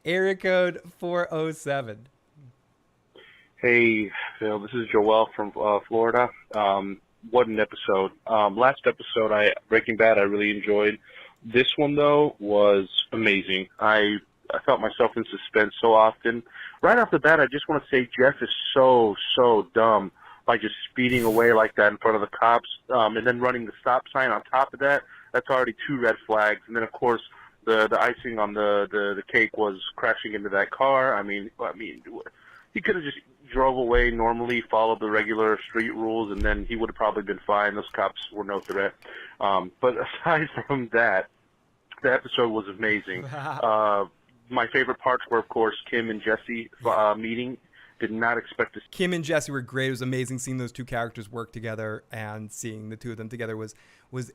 Area code 407. Hey, Phil, this is Joel from Florida. What an episode. Last episode, Breaking Bad, I really enjoyed. This one, though, was amazing. I felt myself in suspense so often. Right off the bat, I just want to say Jeff is so dumb by just speeding away like that in front of the cops, and then running the stop sign on top of that. That's already 2 red flags. And then, of course, the icing on the cake was crashing into that car. I mean, he could have just drove away normally, followed the regular street rules, and then he would have probably been fine. Those cops were no threat. But aside from that, the episode was amazing. My favorite parts were, of course, Kim and Jesse meeting. Did not expect to. Kim and Jesse were great. It was amazing seeing those two characters work together, and seeing the two of them together was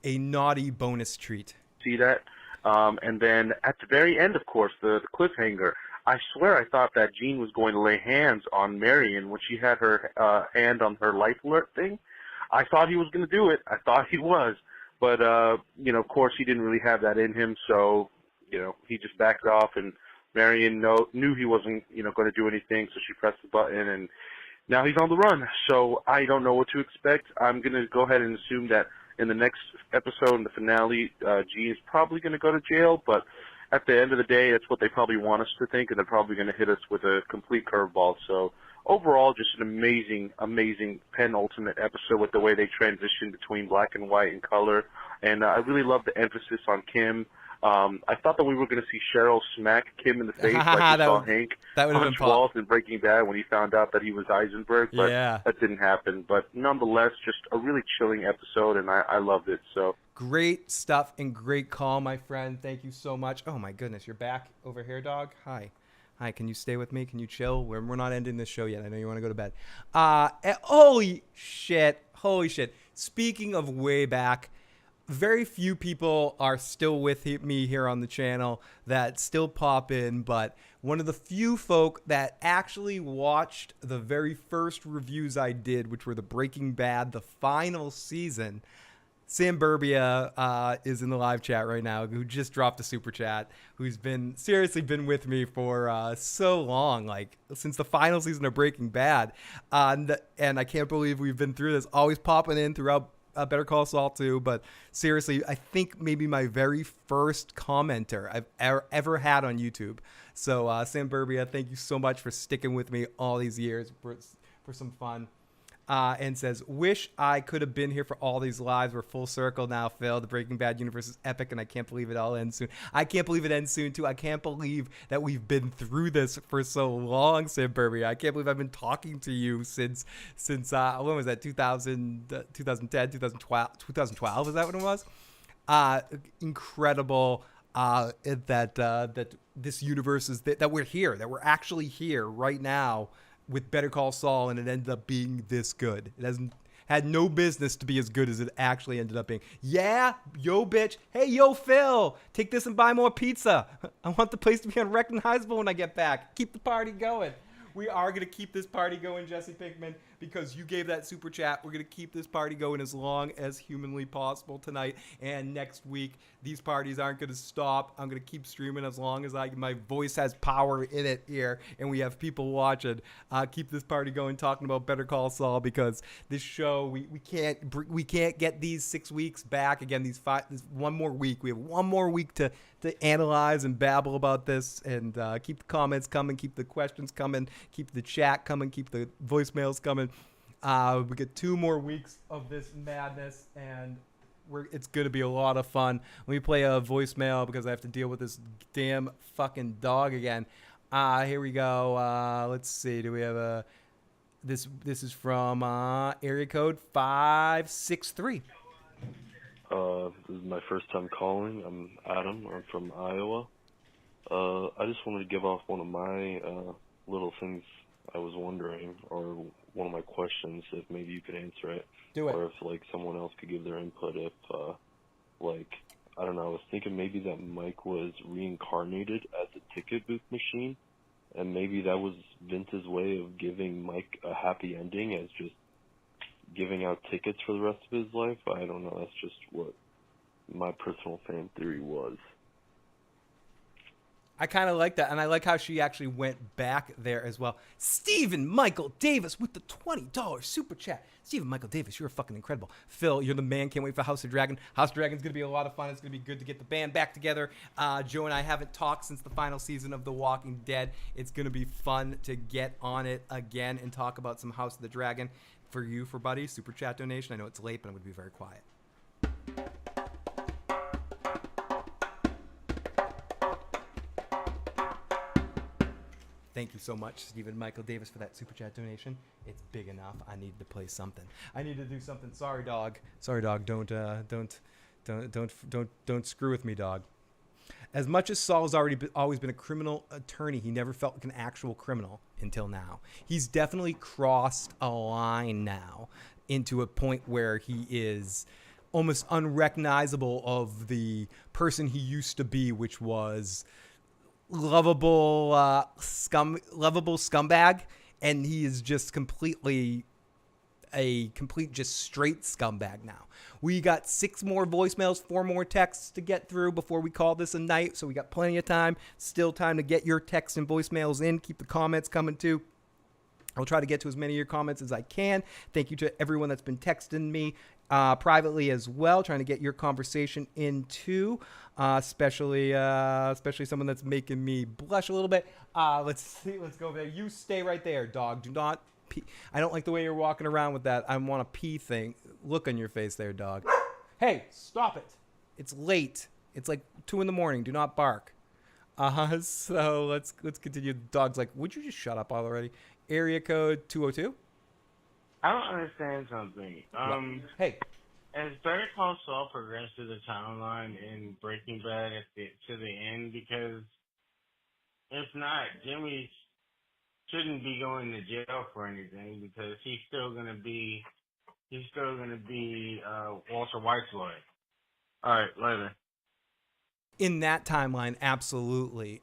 a naughty bonus treat. See that? And then at the very end, of course, the cliffhanger. I swear I thought that Jean was going to lay hands on Marion when she had her hand on her life alert thing. I thought he was going to do it. I thought he was. But, of course, he didn't really have that in him. So, he just backed off, and Marion knew he wasn't, going to do anything. So she pressed the button, and now he's on the run. So I don't know what to expect. I'm going to go ahead and assume that in the next episode, in the finale, Jean is probably going to go to jail. But at the end of the day, that's what they probably want us to think, and they're probably going to hit us with a complete curveball. So overall, just an amazing penultimate episode with the way they transition between black and white and color. And I really love the emphasis on Kim. I thought that we were going to see Cheryl smack Kim in the face like we saw Hank punch Walt in Breaking Bad when he found out that he was Eisenberg, but that didn't happen. But nonetheless, just a really chilling episode, and I loved it. So great stuff and great call, my friend. Thank you so much. Oh, my goodness. You're back over here, dog? Hi. Can you stay with me? Can you chill? We're not ending this show yet. I know you want to go to bed. Holy shit. Speaking of way back, very few people are still with me here on the channel that still pop in, but one of the few folk that actually watched the very first reviews I did, which were the Breaking Bad, the final season, Sam Burbia is in the live chat right now, who just dropped a super chat, who's seriously been with me for so long, like since the final season of Breaking Bad. And I can't believe we've been through this, always popping in throughout Better Call Saul too, but seriously, I think maybe my very first commenter I've ever had on YouTube. So Sam Burbia, thank you so much for sticking with me all these years for some fun. And says, wish I could have been here for all these lives. We're full circle now, Phil. The Breaking Bad universe is epic, and I can't believe it all ends soon. I can't believe it ends soon, too. I can't believe that we've been through this for so long, Sam Burbia. I can't believe I've been talking to you since when was that, 2010, 2012? Is that what it was? Incredible that this universe is, that we're here, that we're actually here right now with Better Call Saul, and it ended up being this good. It had no business to be as good as it actually ended up being. Yeah, yo, bitch. Hey, yo, Phil, take this and buy more pizza. I want the place to be unrecognizable when I get back. Keep the party going. We are going to keep this party going, Jesse Pinkman, because you gave that super chat. We're going to keep this party going as long as humanly possible tonight and next week. These parties aren't going to stop. I'm going to keep streaming as long as my voice has power in it here and we have people watching. Keep this party going, talking about Better Call Saul, because this show, we can't get these 6 weeks back again. This one more week. We have one more week to analyze and babble about this, and keep the comments coming, keep the questions coming, keep the chat coming, keep the voicemails coming. We get 2 more weeks of this madness, and it's going to be a lot of fun. Let me play a voicemail because I have to deal with this damn fucking dog again. Here we go. Let's see. Do we have this is from area code 563. This is my first time calling. I'm Adam. I'm from Iowa. I just wanted to give off one of my little things I was wondering, or one of my questions, if maybe you could answer it. Do it. Or if, someone else could give their input. If, I don't know, I was thinking maybe that Mike was reincarnated as a ticket booth machine, and maybe that was Vince's way of giving Mike a happy ending, as just giving out tickets for the rest of his life. I don't know. That's just what my personal fan theory was. I kind of like that, and I like how she actually went back there as well. Stephen Michael Davis with the $20 super chat. Stephen Michael Davis, you're fucking incredible. Phil, you're the man. Can't wait for House of Dragon. House of Dragon's going to be a lot of fun. It's going to be good to get the band back together. Joe and I haven't talked since the final season of The Walking Dead. It's going to be fun to get on it again and talk about some House of the Dragon. For you, for Buddy, super chat donation. I know it's late, but I'm going to be very quiet. Thank you so much, Stephen Michael Davis, for that super chat donation. It's big enough. I need to play something. I need to do something. Sorry, dog. Sorry, dog. Don't screw with me, dog. As much as Saul's always been a criminal attorney, he never felt like an actual criminal until now. He's definitely crossed a line now into a point where he is almost unrecognizable of the person he used to be, which was lovable scumbag, and he is just completely a complete just straight scumbag now. We got 6 more voicemails, 4 more texts to get through before we call this a night, so we got plenty of time. Still time to get your texts and voicemails in. Keep the comments coming too. I'll try to get to as many of your comments as I can. Thank you to everyone that's been texting me privately as well, trying to get your conversation in too, especially someone that's making me blush a little bit. Let's go over there. You stay right there, dog. Do not pee. I don't like the way you're walking around with that I want to pee thing. Look on your face there, dog. Hey, stop it. It's late. It's like 2 a.m. Do not bark. So let's continue. The dog's like, would you just shut up already? Area code 202. I don't understand something. Hey. As Better Call Saul progressed through the timeline in Breaking Bad to the end, because if not, Jimmy shouldn't be going to jail for anything, because he's still gonna be Walter White's lawyer. All right, later. In that timeline, absolutely.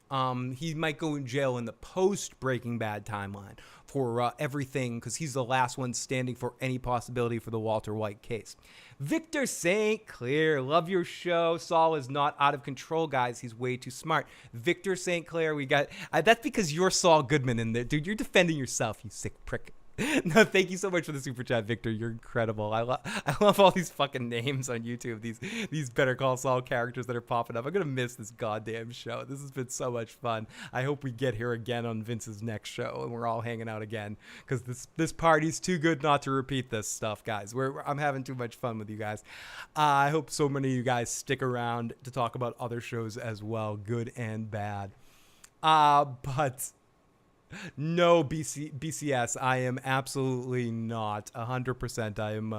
He might go in jail in the post-Breaking Bad timeline for everything, because he's the last one standing for any possibility for the Walter White case. Victor St. Clair, love your show. Saul is not out of control, guys. He's way too smart. Victor St. Clair, we got... that's because you're Saul Goodman in there. Dude, you're defending yourself, you sick prick. No, thank you so much for the super chat, Victor. You're incredible. I love all these fucking names on YouTube. These Better Call Saul characters that are popping up. I'm gonna miss this goddamn show. This has been so much fun. I hope we get here again on Vince's next show and we're all hanging out again, because this party's too good not to repeat this stuff, guys. I'm having too much fun with you guys. I hope so many of you guys stick around to talk about other shows as well, good and bad. But. No, BCS. I am absolutely not 100%. I am.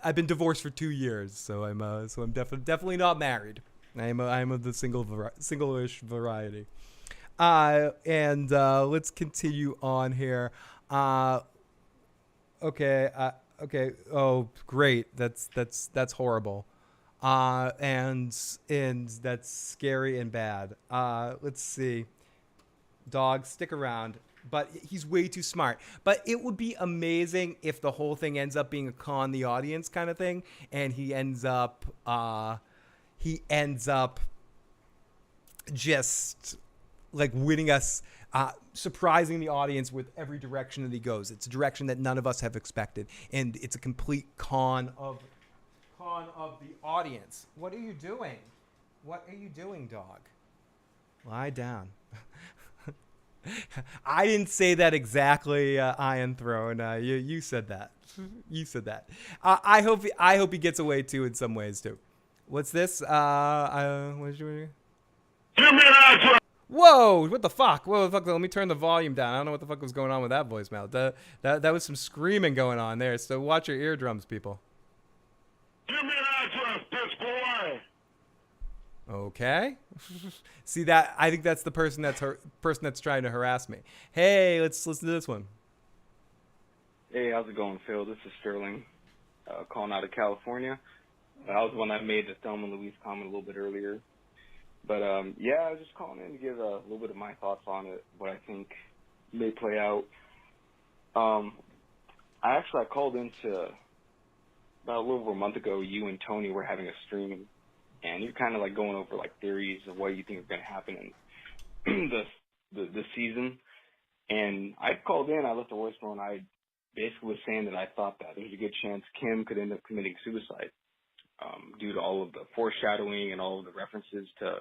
I've been divorced for 2 years, so I'm definitely not married. I am of the single-ish variety. And let's continue on here. Okay. Oh, great. That's horrible. And that's scary and bad. Let's see. Dog, stick around. But he's way too smart. But it would be amazing if the whole thing ends up being a con the audience kind of thing, and he ends up just like winning us, surprising the audience with every direction that he goes. It's a direction that none of us have expected, and it's a complete con of the audience. What are you doing? What are you doing, dog? Lie down. I didn't say that exactly, Iron Throne. You said that. You said that. I hope he gets away too in some ways too. What's this? What's your... Whoa! What the fuck? Whoa, the fuck? Let me turn the volume down. I don't know what the fuck was going on with that voicemail. That was some screaming going on there. So watch your eardrums, people. Give me an address, bitch boy. Okay. See that? I think that's the person that's trying to harass me. Hey, let's listen to this one. Hey, how's it going, Phil? This is Sterling, calling out of California. I was the one that made the Thelma and Louise comment a little bit earlier. But, yeah, I was just calling in to give a little bit of my thoughts on it, what I think may play out. I called into about a little over a month ago. You and Tony were having a stream, and you're kind of like going over like theories of what you think is going to happen in the season. And I called in, I left a voicemail, and I basically was saying that I thought that there's a good chance Kim could end up committing suicide due to all of the foreshadowing and all of the references to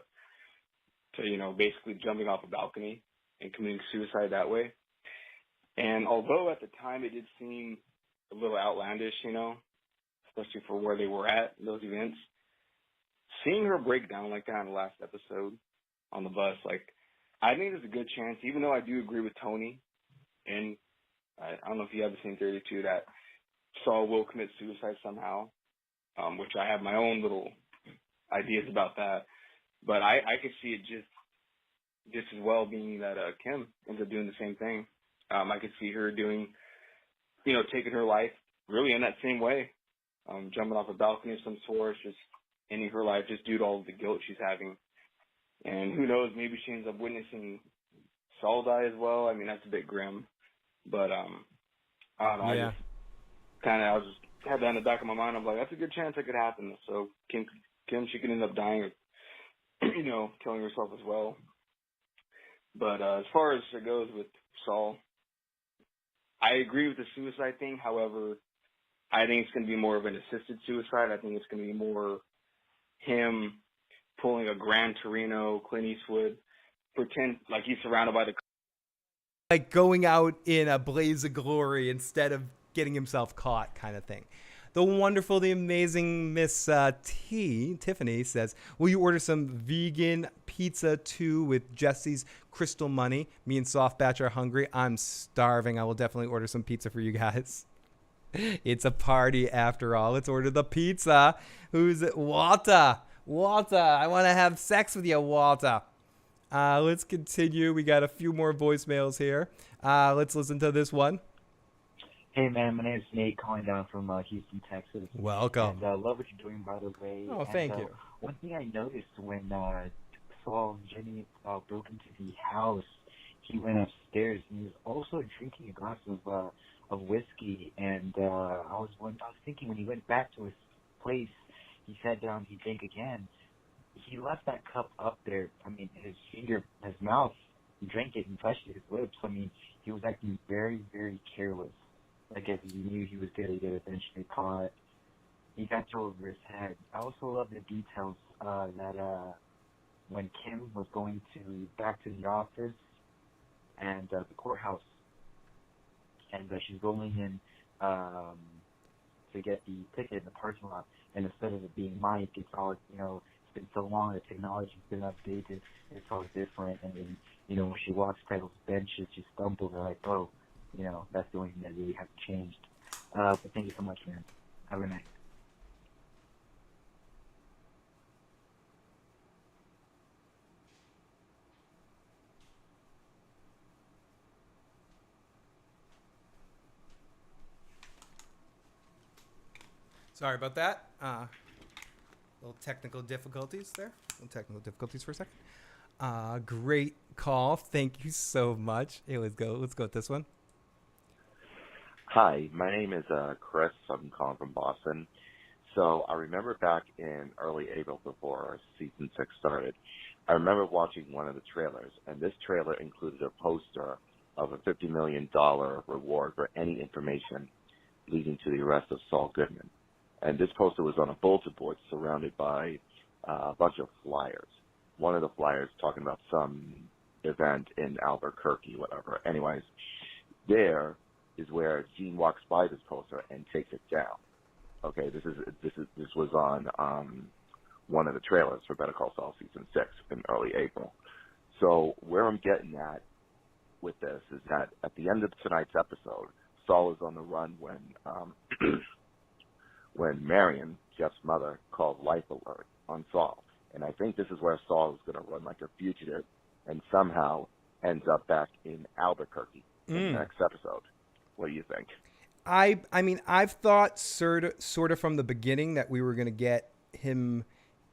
basically jumping off a balcony and committing suicide that way. And although at the time it did seem a little outlandish, especially for where they were at, those events, seeing her break down like that in the last episode on the bus, like, I think there's a good chance, even though I do agree with Tony, and I don't know if you have the same theory too, that Saul will commit suicide somehow, which I have my own little ideas about that. But I could see it just as well being that Kim ends up doing the same thing. I could see her doing, taking her life really in that same way, jumping off a balcony of some sort, just ending her life just due to all of the guilt she's having. And who knows, maybe she ends up witnessing Saul die as well. I mean, that's a bit grim. But, I don't know. Yeah. I just had that in the back of my mind. I'm like, that's a good chance it could happen. So Kim, she could end up dying or, killing herself as well. But as far as it goes with Saul, I agree with the suicide thing. However, I think it's going to be more of an assisted suicide. I think it's going to be more him pulling a Gran Torino, Clint Eastwood, pretend like he's surrounded by the... Like going out in a blaze of glory instead of getting himself caught kind of thing. The wonderful, the amazing Miss Tiffany says, will you order some vegan pizza too with Jesse's crystal money? Me and Soft Batch are hungry. I'm starving. I will definitely order some pizza for you guys. It's a party after all. Let's order the pizza. Who's it? Walter. Walter. I want to have sex with you, Walter. Let's continue. We got a few more voicemails here. Let's listen to this one. Hey, man, my name is Nate, calling down from Houston, Texas. Welcome. And love what you're doing, by the way. Oh, thank you. One thing I noticed when Saul and Jenny broke into the house, he went upstairs, and he was also drinking a glass of whiskey. And I was thinking when he went back to his place, he sat down, he drank again. He left that cup up there. I mean, his mouth, he drank it and touched his lips. I mean, he was acting very, very careless. Like if he knew he was going to get eventually caught. He got you over his head. I also love the details that when Kim was going back to the office and the courthouse, and she's going in to get the ticket in the parking lot, and instead of it being Mike, it's all, it's been so long, the technology's been updated, it's all different, and then, when she walks past those benches, she stumbles, and like, oh, that's the only thing that really hasn't changed. But thank you so much, man. Have a good night. Sorry about that. Little technical difficulties there. Little technical difficulties for a second. Great call. Thank you so much. Hey, let's go with this one. Hi, my name is Chris. I'm calling from Boston. So I remember back in early April before season 6 started, I remember watching one of the trailers, and this trailer included a poster of a $50 million reward for any information leading to the arrest of Saul Goodman. And this poster was on a bulletin board surrounded by a bunch of flyers. One of the flyers talking about some event in Albuquerque, whatever. Anyways, there is where Gene walks by this poster and takes it down. Okay, this was on one of the trailers for Better Call Saul season 6 in early April. So where I'm getting at with this is that at the end of tonight's episode, Saul is on the run when Marion, Jeff's mother, called life alert on Saul. And I think this is where Saul is going to run like a fugitive and somehow ends up back in Albuquerque in the next episode. What do you think? I mean, I've thought sort of from the beginning that we were going to get him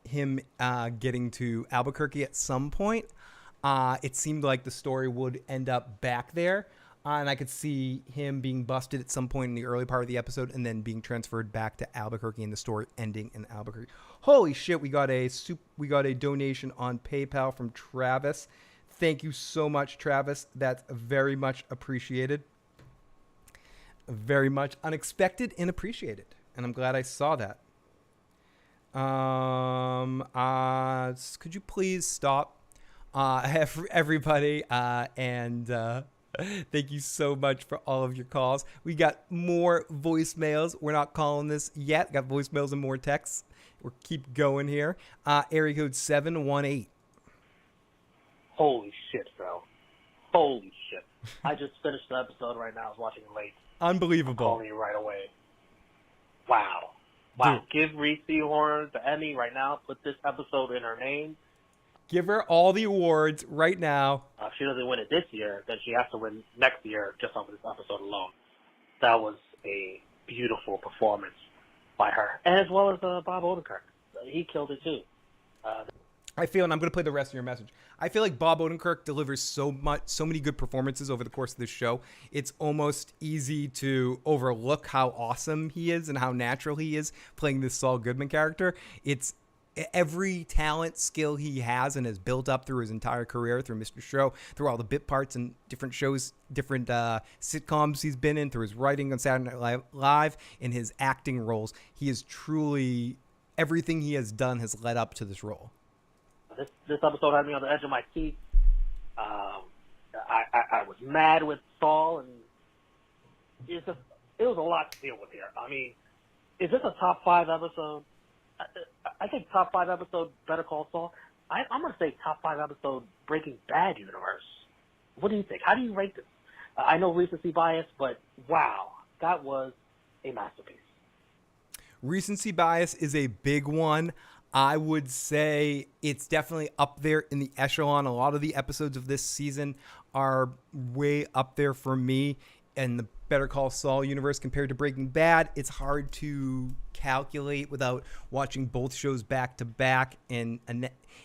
getting to Albuquerque at some point. It seemed like the story would end up back there. And I could see him being busted at some point in the early part of the episode and then being transferred back to Albuquerque and the story ending in Albuquerque. Holy shit, we got a donation on PayPal from Travis. Thank you so much, Travis. That's very much appreciated. Very much unexpected and appreciated. And I'm glad I saw that. Could you please stop, everybody? Thank you so much for all of your calls. We got more voicemails. We're not calling this yet. Got voicemails and more texts. We'll keep going here. Area code 718. Holy shit, Phil. Holy shit. I just finished the episode right now. I was watching it late. Unbelievable. I'm calling you right away. Wow. Wow. Dude. Give Reese Horn the Emmy right now. Put this episode in her name. Give her all the awards right now. If she doesn't win it this year, then she has to win next year just off of this episode alone. That was a beautiful performance by her. And as well as Bob Odenkirk. He killed it too. I feel, and I'm going to play the rest of your message. I feel like Bob Odenkirk delivers so many good performances over the course of this show. It's almost easy to overlook how awesome he is and how natural he is playing this Saul Goodman character. It's every talent, skill he has and has built up through his entire career, through Mr. Show, through all the bit parts and different shows, different sitcoms he's been in, through his writing on Saturday Night Live, and his acting roles. He is truly, everything he has done has led up to this role. This episode had me on the edge of my seat. I was mad with Saul, and it was a lot to deal with here. I mean, is this a top 5 episode? I think top 5 episode Better Call Saul. I'm going to say top 5 episode Breaking Bad universe. What do you think? How do you rate this? I know recency bias, but wow, that was a masterpiece. Recency bias is a big one. I would say it's definitely up there in the echelon. A lot of the episodes of this season are way up there for me in the Better Call Saul universe compared to Breaking Bad. It's hard to calculate without watching both shows back to back and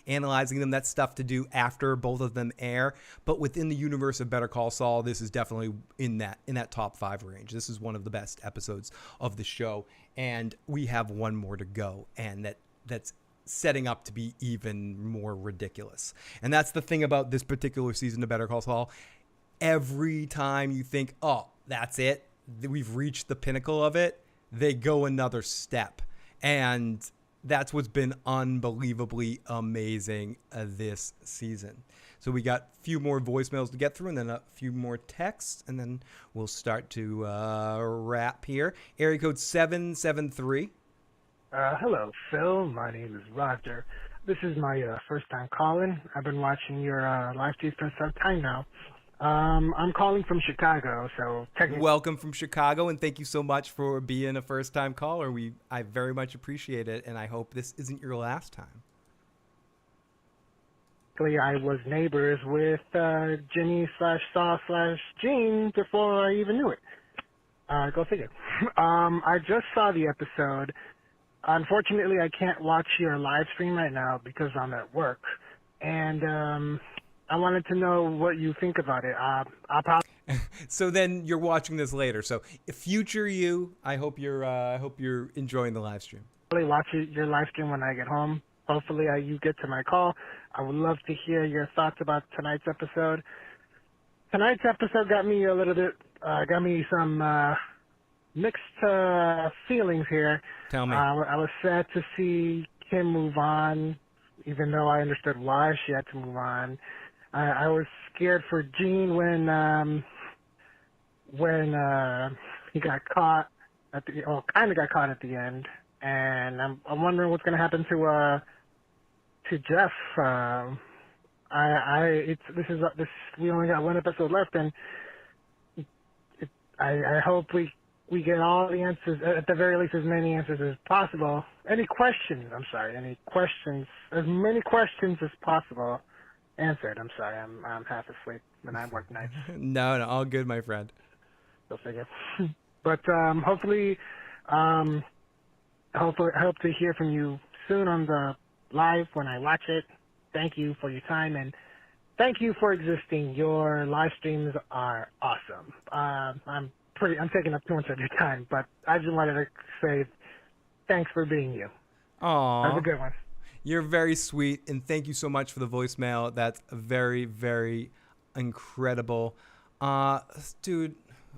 analyzing them. That's stuff to do after both of them air. But within the universe of Better Call Saul, this is definitely in that top 5 range. This is one of the best episodes of the show, and we have one more to go, and that's setting up to be even more ridiculous. And that's the thing about this particular season of Better Call Saul. Every time you think, oh, that's it, we've reached the pinnacle of it, they go another step. And that's what's been unbelievably amazing this season. So we got a few more voicemails to get through and then a few more texts, and then we'll start to wrap here. Area code 773. Hello, Phil. My name is Roger. This is my first time calling. I've been watching your live streams for some time now. I'm calling from Chicago, so technically... Welcome from Chicago, and thank you so much for being a first-time caller. I very much appreciate it, and I hope this isn't your last time. I was neighbors with Jimmy/Saul/Gene before I even knew it. Go figure. I just saw the episode. Unfortunately, I can't watch your live stream right now because I'm at work, and I wanted to know what you think about it. I'll probably. So then you're watching this later. So future you, I hope you're enjoying the live stream. Watch your live stream when I get home. Hopefully, you get to my call. I would love to hear your thoughts about tonight's episode. Tonight's episode got me a little bit, got me some mixed feelings here. Tell me. I was sad to see Kim move on, even though I understood why she had to move on. I was scared for Gene when he got caught kind of got caught at the end, and I'm wondering what's going to happen to Jeff. We only got one episode left, and I hope we get all the answers, at the very least as many answers as possible. Any questions, as many questions as possible answered. I'm sorry, I'm half asleep and I work nights. No, all good, my friend. Go figure. But hopefully, I hope to hear from you soon on the live when I watch it. Thank you for your time, and thank you for existing. Your live streams are awesome. I'm taking up too much of your time, but I just wanted to say thanks for being you. Aw. Have a good one. You're very sweet, and thank you so much for the voicemail. That's very, very incredible. Dude,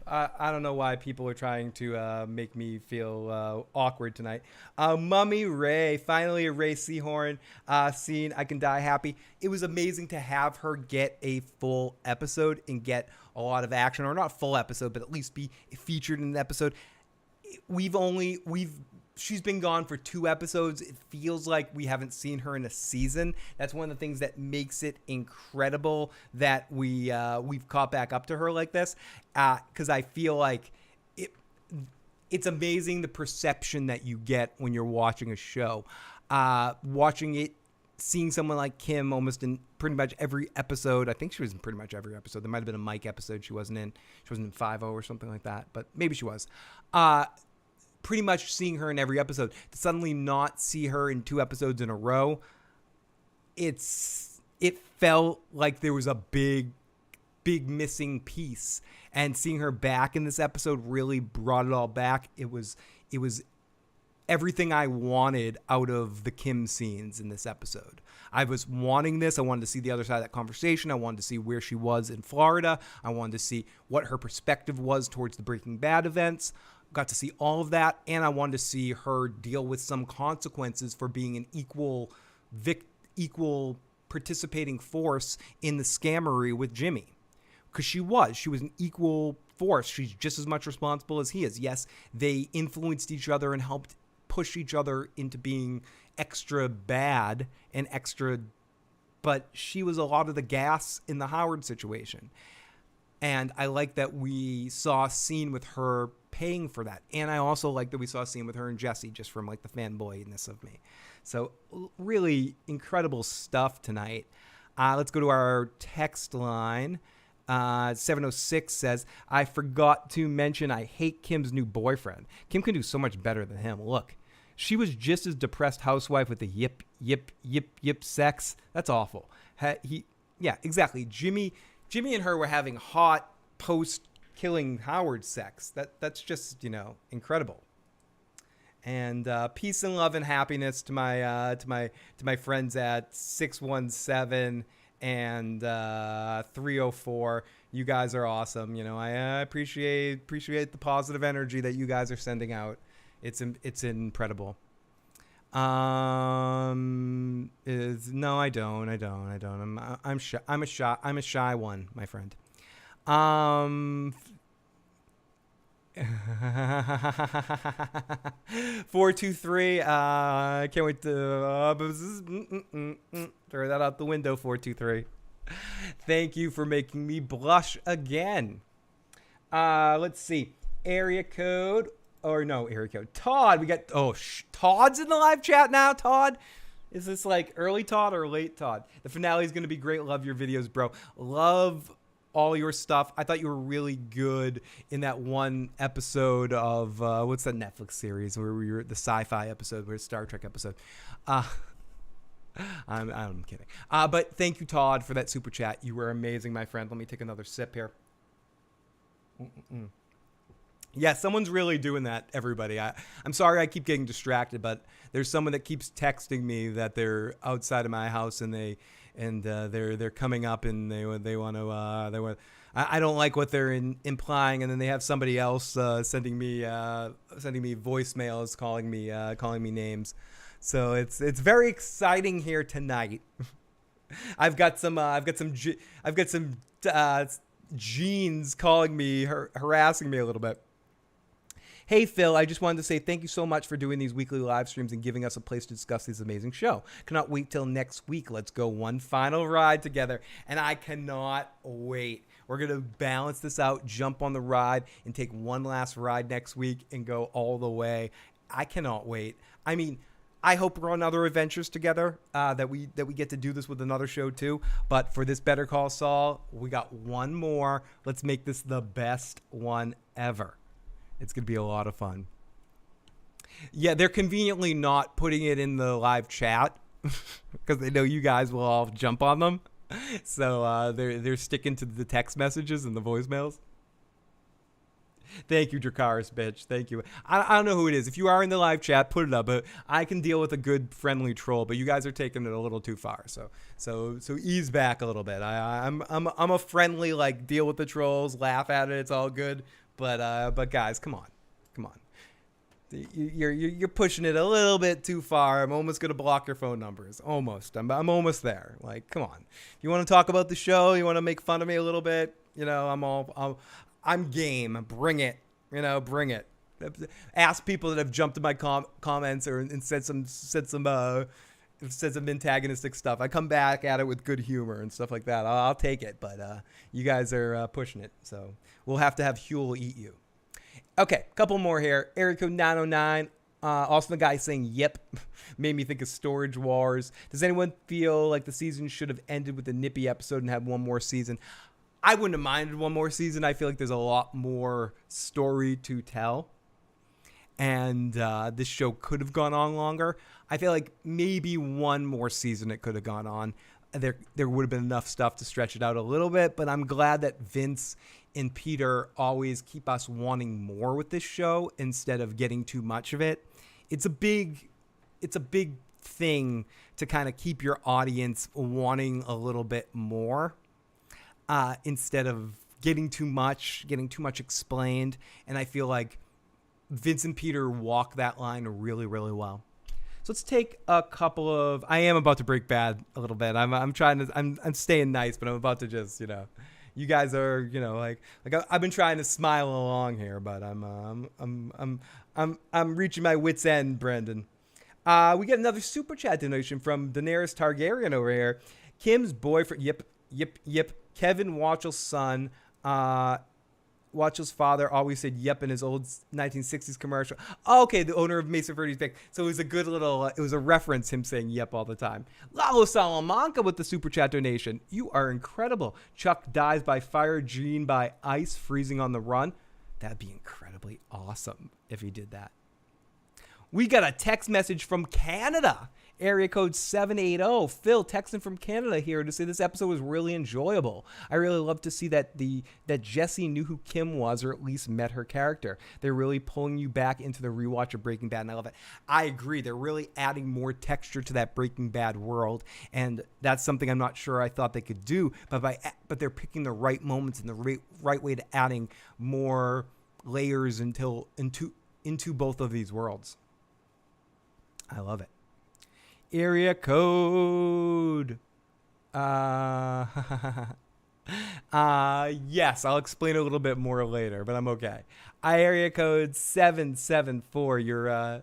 I don't know why people are trying to make me feel awkward tonight. Mummy Ray, finally a Ray Seahorn scene. I Can Die Happy. It was amazing to have her get a full episode and get a lot of action, or not full episode, but at least be featured in an episode. She's been gone for 2 episodes. It feels like we haven't seen her in a season. That's one of the things that makes it incredible that we've caught back up to her like this. Because I feel like it's amazing the perception that you get when you're watching a show. Watching it, seeing someone like Kim almost in pretty much every episode. I think she was in pretty much every episode. There might have been a Mike episode she wasn't in. She wasn't in 5-0 or something like that, but maybe she was. Pretty much seeing her in every episode. To suddenly not see her in 2 episodes in a row, it felt like there was a big missing piece. And seeing her back in this episode really brought it all back. It was everything I wanted out of the Kim scenes in this episode. I was wanting this. I wanted to see the other side of that conversation. I wanted to see where she was in Florida. I wanted to see what her perspective was towards the Breaking Bad events. Got to see all of that, and I wanted to see her deal with some consequences for being an equal participating force in the scammery with Jimmy. Because she was an equal force. She's just as much responsible as he is. Yes, they influenced each other and helped push each other into being extra bad and extra, but she was a lot of the gas in the Howard situation. And I like that we saw a scene with her paying for that. And I also like that we saw a scene with her and Jesse, just from like the fanboyness of me. So really incredible stuff tonight. Let's go to our text line. 706 says, I forgot to mention I hate Kim's new boyfriend. Kim can do so much better than him. Look, she was just as depressed housewife with the yip sex. That's awful. Yeah, exactly. Jimmy and her were having hot post-killing Howard sex. That's just, incredidible. And peace and love and happiness to my friends at 617 and 304. You guys are awesome. I appreciate the positive energy that you guys are sending out. It's incredible. No, I don't. I'm shy. I'm a shy one, my friend. 423. I can't wait to throw that out the window. 423. Thank you for making me blush again. Let's see. Area code. Todd. We got Todd's in the live chat now. Todd, is this like early Todd or late Todd? The finale is going to be great. Love your videos, bro. Love all your stuff. I thought you were really good in that one episode of what's that Netflix series where we were the sci-fi episode, where Star Trek episode. I'm kidding. But thank you, Todd, for that super chat. You were amazing, my friend. Let me take another sip here. Yeah, someone's really doing that, everybody. I'm sorry I keep getting distracted, but there's someone that keeps texting me that they're outside of my house and they're coming up and they want to I don't like what they're implying, and then they have somebody else sending me voicemails calling me names. So it's very exciting here tonight. I've got some genes calling me, harassing me a little bit. Hey, Phil, I just wanted to say thank you so much for doing these weekly live streams and giving us a place to discuss this amazing show. Cannot wait till next week. Let's go one final ride together, and I cannot wait. We're going to balance this out, jump on the ride, and take one last ride next week and go all the way. I cannot wait. I mean, I hope we're on other adventures together, that we get to do this with another show too. But for this Better Call Saul, we got one more. Let's make this the best one ever. It's going to be a lot of fun. Yeah, they're conveniently not putting it in the live chat because they know you guys will all jump on them. So they're sticking to the text messages and the voicemails. Thank you, Dracarys, bitch. Thank you. I don't know who it is. If you are in the live chat, put it up. But I can deal with a good, friendly troll. But you guys are taking it a little too far. So ease back a little bit. I'm a friendly, like, deal with the trolls, laugh at it. It's all good. But guys, come on. You're pushing it a little bit too far. I'm almost gonna block your phone numbers. Almost. I'm almost there. Like, come on. You want to talk about the show? You want to make fun of me a little bit? You know, I'm game. Bring it. You know, bring it. Ask people that have jumped in my comments and said some antagonistic stuff. I come back at it with good humor and stuff like that. I'll take it. But you guys are pushing it. So we'll have to have Huel eat you. Okay, couple more here. Area code 909. Also the guy saying, yep, made me think of Storage Wars. Does anyone feel like the season should have ended with a nippy episode and had one more season? I wouldn't have minded one more season. I feel like there's a lot more story to tell. And this show could have gone on longer. I feel like maybe one more season it could have gone on. There would have been enough stuff to stretch it out a little bit. But I'm glad that Vince and Peter always keep us wanting more with this show instead of getting too much of it. It's a big thing to kind of keep your audience wanting a little bit more instead of getting too much explained. And I feel like Vince and Peter walk that line really, really well. So let's take a couple of. I am about to break bad a little bit. I'm staying nice, but I'm about to just, you guys are, like I've been trying to smile along here, but I'm reaching my wit's end, Brendan. We get another super chat donation from Daenerys Targaryen over here. Kim's boyfriend, yep. Kevin Watchell's son, Watchell's father always said yep in his old 1960s commercial. Oh, okay, the owner of Mesa Verde's Bank. So it was a good little, it was a reference, him saying yep all the time. Lalo Salamanca with the super chat donation. You are incredible. Chuck dies by fire, Gene by ice, freezing on the run. That'd be incredibly awesome if he did that. We got a text message from Canada. Area code 780. Phil texting from Canada here to say this episode was really enjoyable. I really love to see that Jesse knew who Kim was, or at least met her character. They're really pulling you back into the rewatch of Breaking Bad, and I love it. I agree. They're really adding more texture to that Breaking Bad world, and that's something I'm not sure I thought they could do. But they're picking the right moments and the right way to adding more layers into both of these worlds. I love it. Area code. Yes, I'll explain a little bit more later, but I'm okay. Area code 774. You're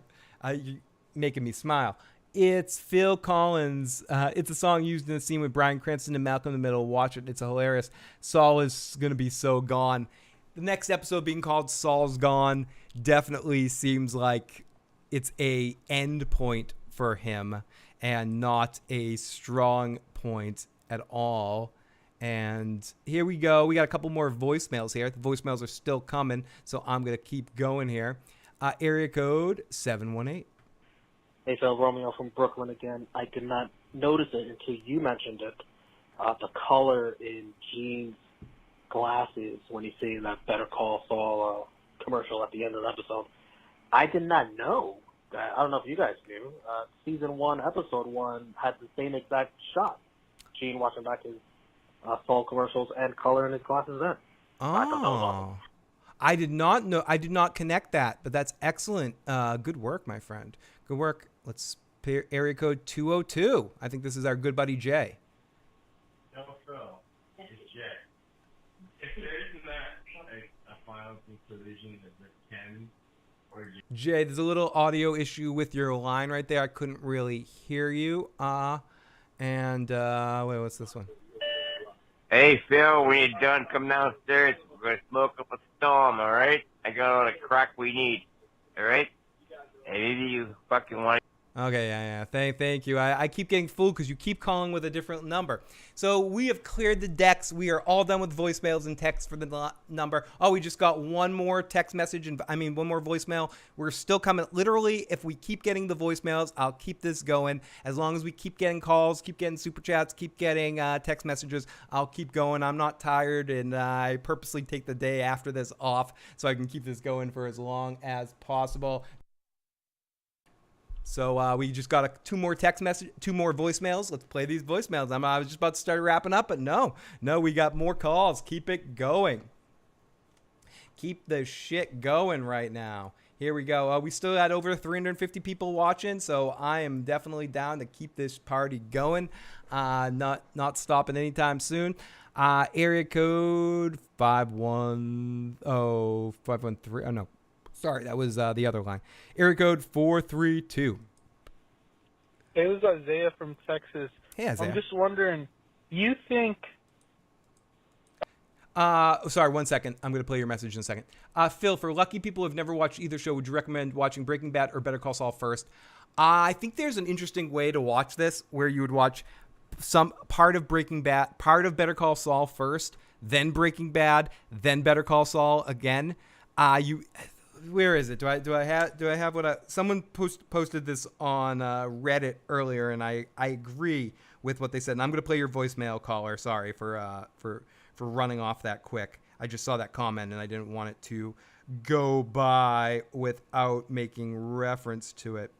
making me smile. It's Phil Collins. It's a song used in the scene with Bryan Cranston and Malcolm in the Middle. Watch it. It's hilarious. Saul is going to be so gone. The next episode being called Saul's Gone definitely seems like it's a end point for him and not a strong point at all. And here we go. We got a couple more voicemails here. The voicemails are still coming, so I'm going to keep going here. Area code 718. Hey, Phil, Romeo from Brooklyn again. I did not notice it until you mentioned it. The color in Gene's glasses when he's seeing that Better Call Saul commercial at the end of the episode. I did not know. I don't know if you guys knew. Season 1, Episode 1 had the same exact shot. Gene watching back his Saul commercials and color in his glasses then. Oh. I did not know. I did not connect that, but that's excellent. Good work, my friend. Good work. Let's pay area code 202. I think this is our good buddy Jay. No, Phil. It's Jay. If there isn't that a final conclusion that there can. Jay, there's a little audio issue with your line right there. I couldn't really hear you. Wait, what's this one? Hey, Phil, when you're done, come downstairs. We're going to smoke up a storm, all right? I got all the crack we need, all right? And either you fucking want Okay, yeah. Thank you. I keep getting fooled because you keep calling with a different number. So we have cleared the decks. We are all done with voicemails and texts for the number. Oh, we just got one more text message one more voicemail. We're still coming. Literally, if we keep getting the voicemails, I'll keep this going. As long as we keep getting calls, keep getting super chats, keep getting text messages, I'll keep going. I'm not tired, and I purposely take the day after this off so I can keep this going for as long as possible. So we just got two more voicemails. Let's play these voicemails. I was just about to start wrapping up, but no, we got more calls. Keep it going. Keep the shit going right now. Here we go. We still had over 350 people watching, so I am definitely down to keep this party going. Not stopping anytime soon. Area code 513. Oh no. Sorry, that was the other line. Area code 432. It was Isaiah from Texas. Hey, Isaiah. I'm just wondering, you think... Sorry, 1 second. I'm going to play your message in a second. Phil, for lucky people who have never watched either show, would you recommend watching Breaking Bad or Better Call Saul first? I think there's an interesting way to watch this where you would watch some part of Breaking Bad, part of Better Call Saul first, then Breaking Bad, then Better Call Saul again. Where is it? Do I have what someone posted this on Reddit earlier, and I agree with what they said. And I'm going to play your voicemail, caller. Sorry for running off that quick. I just saw that comment and I didn't want it to go by without making reference to it.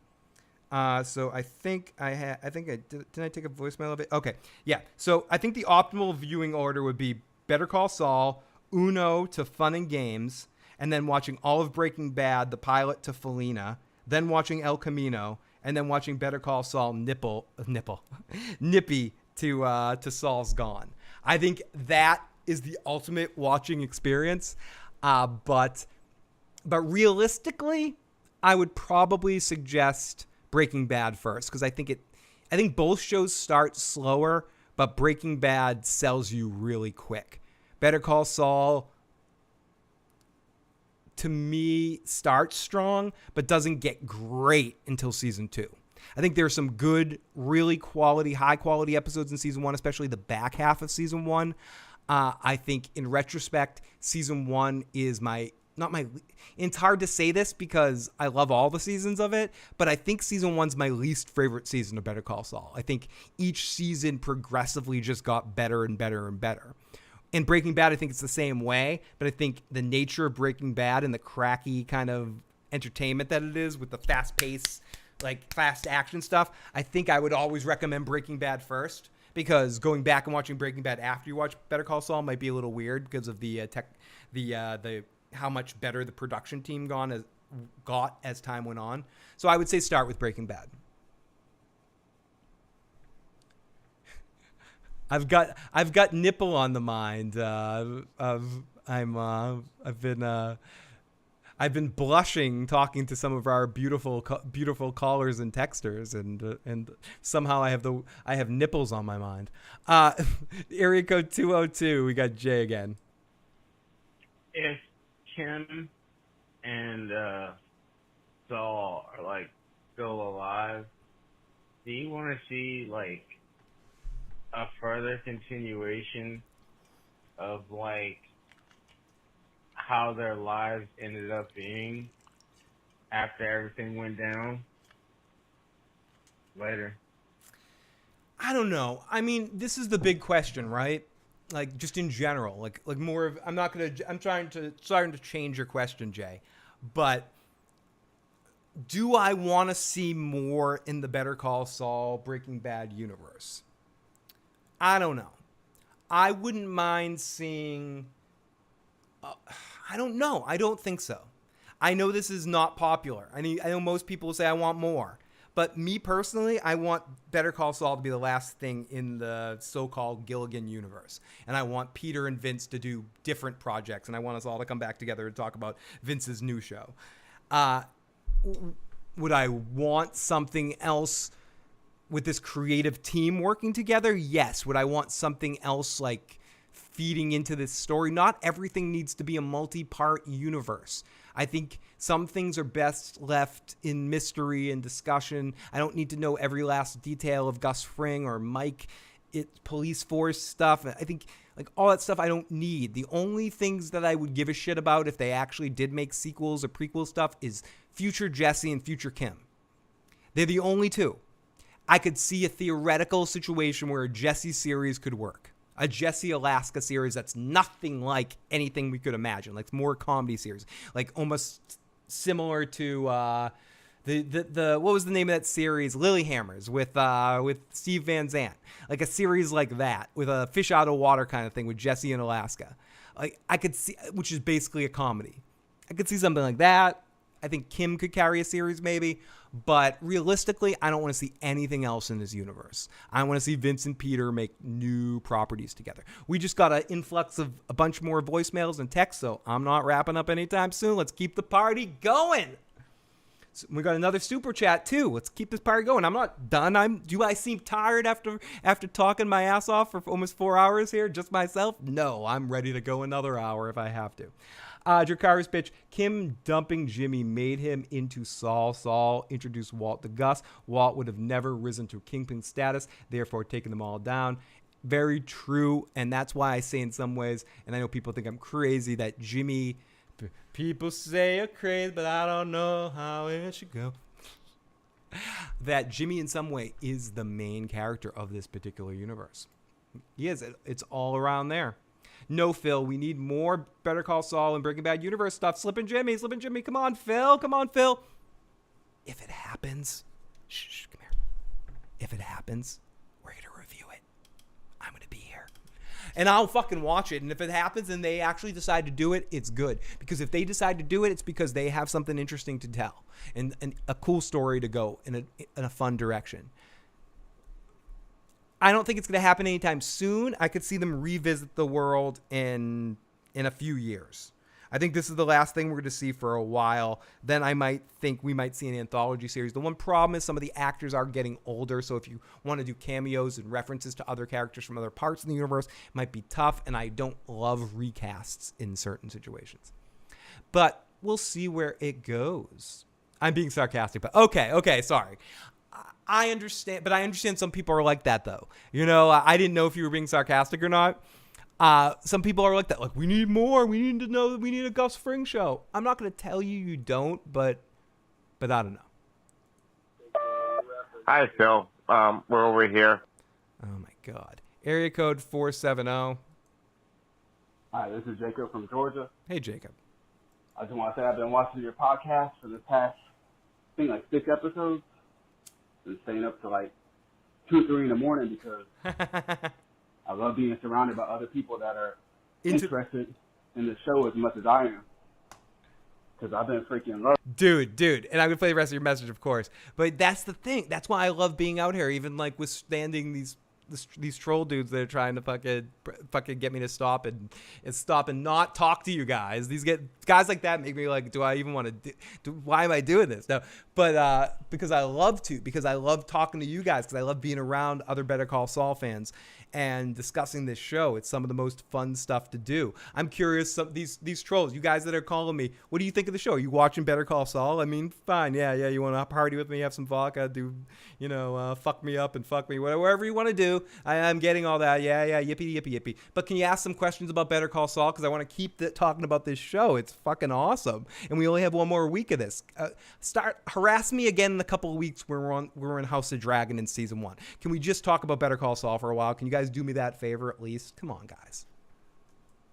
So I think did I take a voicemail of it? Okay. Yeah. So I think the optimal viewing order would be Better Call Saul, Uno to Fun and Games, and then watching all of Breaking Bad, the pilot to Felina, then watching El Camino, and then watching Better Call Saul Nippy to Saul's Gone. I think that is the ultimate watching experience. But realistically, I would probably suggest Breaking Bad first, because I think both shows start slower, but Breaking Bad sells you really quick. Better Call Saul, to me, starts strong, but doesn't get great until season 2. I think there's some good, really high quality episodes in season 1, especially the back half of season 1. I think in retrospect, season 1 is it's hard to say this because I love all the seasons of it, but I think season 1's my least favorite season of Better Call Saul. I think each season progressively just got better and better and better. In Breaking Bad, I think it's the same way, but I think the nature of Breaking Bad and the cracky kind of entertainment that it is with the fast pace, like fast action stuff, I think I would always recommend Breaking Bad first, because going back and watching Breaking Bad after you watch Better Call Saul might be a little weird because of the how much better the production team got as time went on. So I would say start with Breaking Bad. I've got nipple on the mind. I've been blushing talking to some of our beautiful callers and texters, and somehow I have nipples on my mind. Area code 202. We got Jay again. If Kim and Saul are still alive, do you want to see a further continuation of how their lives ended up being after everything went down later? I don't know. I mean, this is the big question, right? Just in general, more of, I'm starting to change your question, Jay, but do I want to see more in the Better Call Saul Breaking Bad universe? I don't know. I wouldn't mind seeing... I don't know. I don't think so. I know this is not popular. I know most people say I want more. But me personally, I want Better Call Saul to be the last thing in the so-called Gilligan universe. And I want Peter and Vince to do different projects. And I want us all to come back together and talk about Vince's new show. Would I want something else with this creative team working together? Yes. Would I want something else feeding into this story? Not everything needs to be a multi-part universe. I think some things are best left in mystery and discussion. I don't need to know every last detail of Gus Fring or Mike, police force stuff. I think like all that stuff I don't need. The only things that I would give a shit about if they actually did make sequels or prequel stuff is future Jesse and future Kim. They're the only two. I could see a theoretical situation where a Jesse series could work. A Jesse Alaska series that's nothing like anything we could imagine. Like more comedy series. Like almost similar to the what was the name of that series? Lilyhammers with Steve Van Zandt. Like a series like that with a fish out of water kind of thing with Jesse in Alaska. Like I could see, which is basically a comedy. I could see something like that. I think Kim could carry a series maybe. But realistically, I don't want to see anything else in this universe. I want to see Vince and Peter make new properties together. We just got an influx of a bunch more voicemails and texts, so I'm not wrapping up anytime soon. Let's keep the party going. So we got another super chat too. Let's keep this party going. I'm not done. Do I seem tired after talking my ass off for almost 4 hours here, just myself? No, I'm ready to go another hour if I have to. Drakari's pitch, Kim dumping Jimmy made him into Saul. Saul introduced Walt to Gus. Walt would have never risen to kingpin status, therefore taking them all down. Very true, and that's why I say in some ways, and I know people think I'm crazy, that Jimmy, people say you're crazy, but I don't know how it should go. That Jimmy in some way is the main character of this particular universe. He is. It's all around there. No, Phil, we need more Better Call Saul and Breaking Bad universe stuff. Slippin' Jimmy. Come on, Phil. If it happens, come here. If it happens, we're going to review it. I'm going to be here. And I'll fucking watch it. And if it happens and they actually decide to do it, it's good. Because if they decide to do it, it's because they have something interesting to tell. And a cool story to go in a fun direction. I don't think it's going to happen anytime soon. I could see them revisit the world in a few years. I think this is the last thing we're going to see for a while. Then I might think we might see an anthology series. The one problem is some of the actors are getting older. So if you want to do cameos and references to other characters from other parts of the universe, it might be tough. And I don't love recasts in certain situations. But we'll see where it goes. I'm being sarcastic, but okay, sorry. I understand, but I understand some people are like that, though. You know, I didn't know if you were being sarcastic or not. Some people are like that. Like, we need more. We need to know that we need a Gus Fring show. I'm not going to tell you don't, but I don't know. Hi, Phil. We're over here. Oh, my God. Area code 470. Hi, this is Jacob from Georgia. Hey, Jacob. I just want to say I've been watching your podcast for the past, I think, like 6 episodes. And staying up to like 2 or 3 in the morning because I love being surrounded by other people that are interested in the show as much as I am. Because I've been freaking in love. Dude. And I'm going to play the rest of your message, of course. But that's the thing. That's why I love being out here, even like withstanding these troll dudes that are trying to fucking get me to stop and not talk to you guys. Guys like that make me like, do I even want to why am I doing this? No, but because I love talking to you guys, because I love being around other Better Call Saul fans and discussing this show. It's some of the most fun stuff to do. I'm curious, these trolls, you guys that are calling me, what do you think of the show? Are you watching Better Call Saul? I mean, fine, yeah, you want to party with me, have some vodka, fuck me up and fuck me, whatever you want to do. I'm getting all that, yeah, yippee. But can you ask some questions about Better Call Saul? Because I want to keep talking about this show. It's fucking awesome. And we only have one more week of this. Harass me again in a couple of weeks when we're in House of Dragon in season 1. Can we just talk about Better Call Saul for a while? Can you guys do me that favor at least? Come on, guys.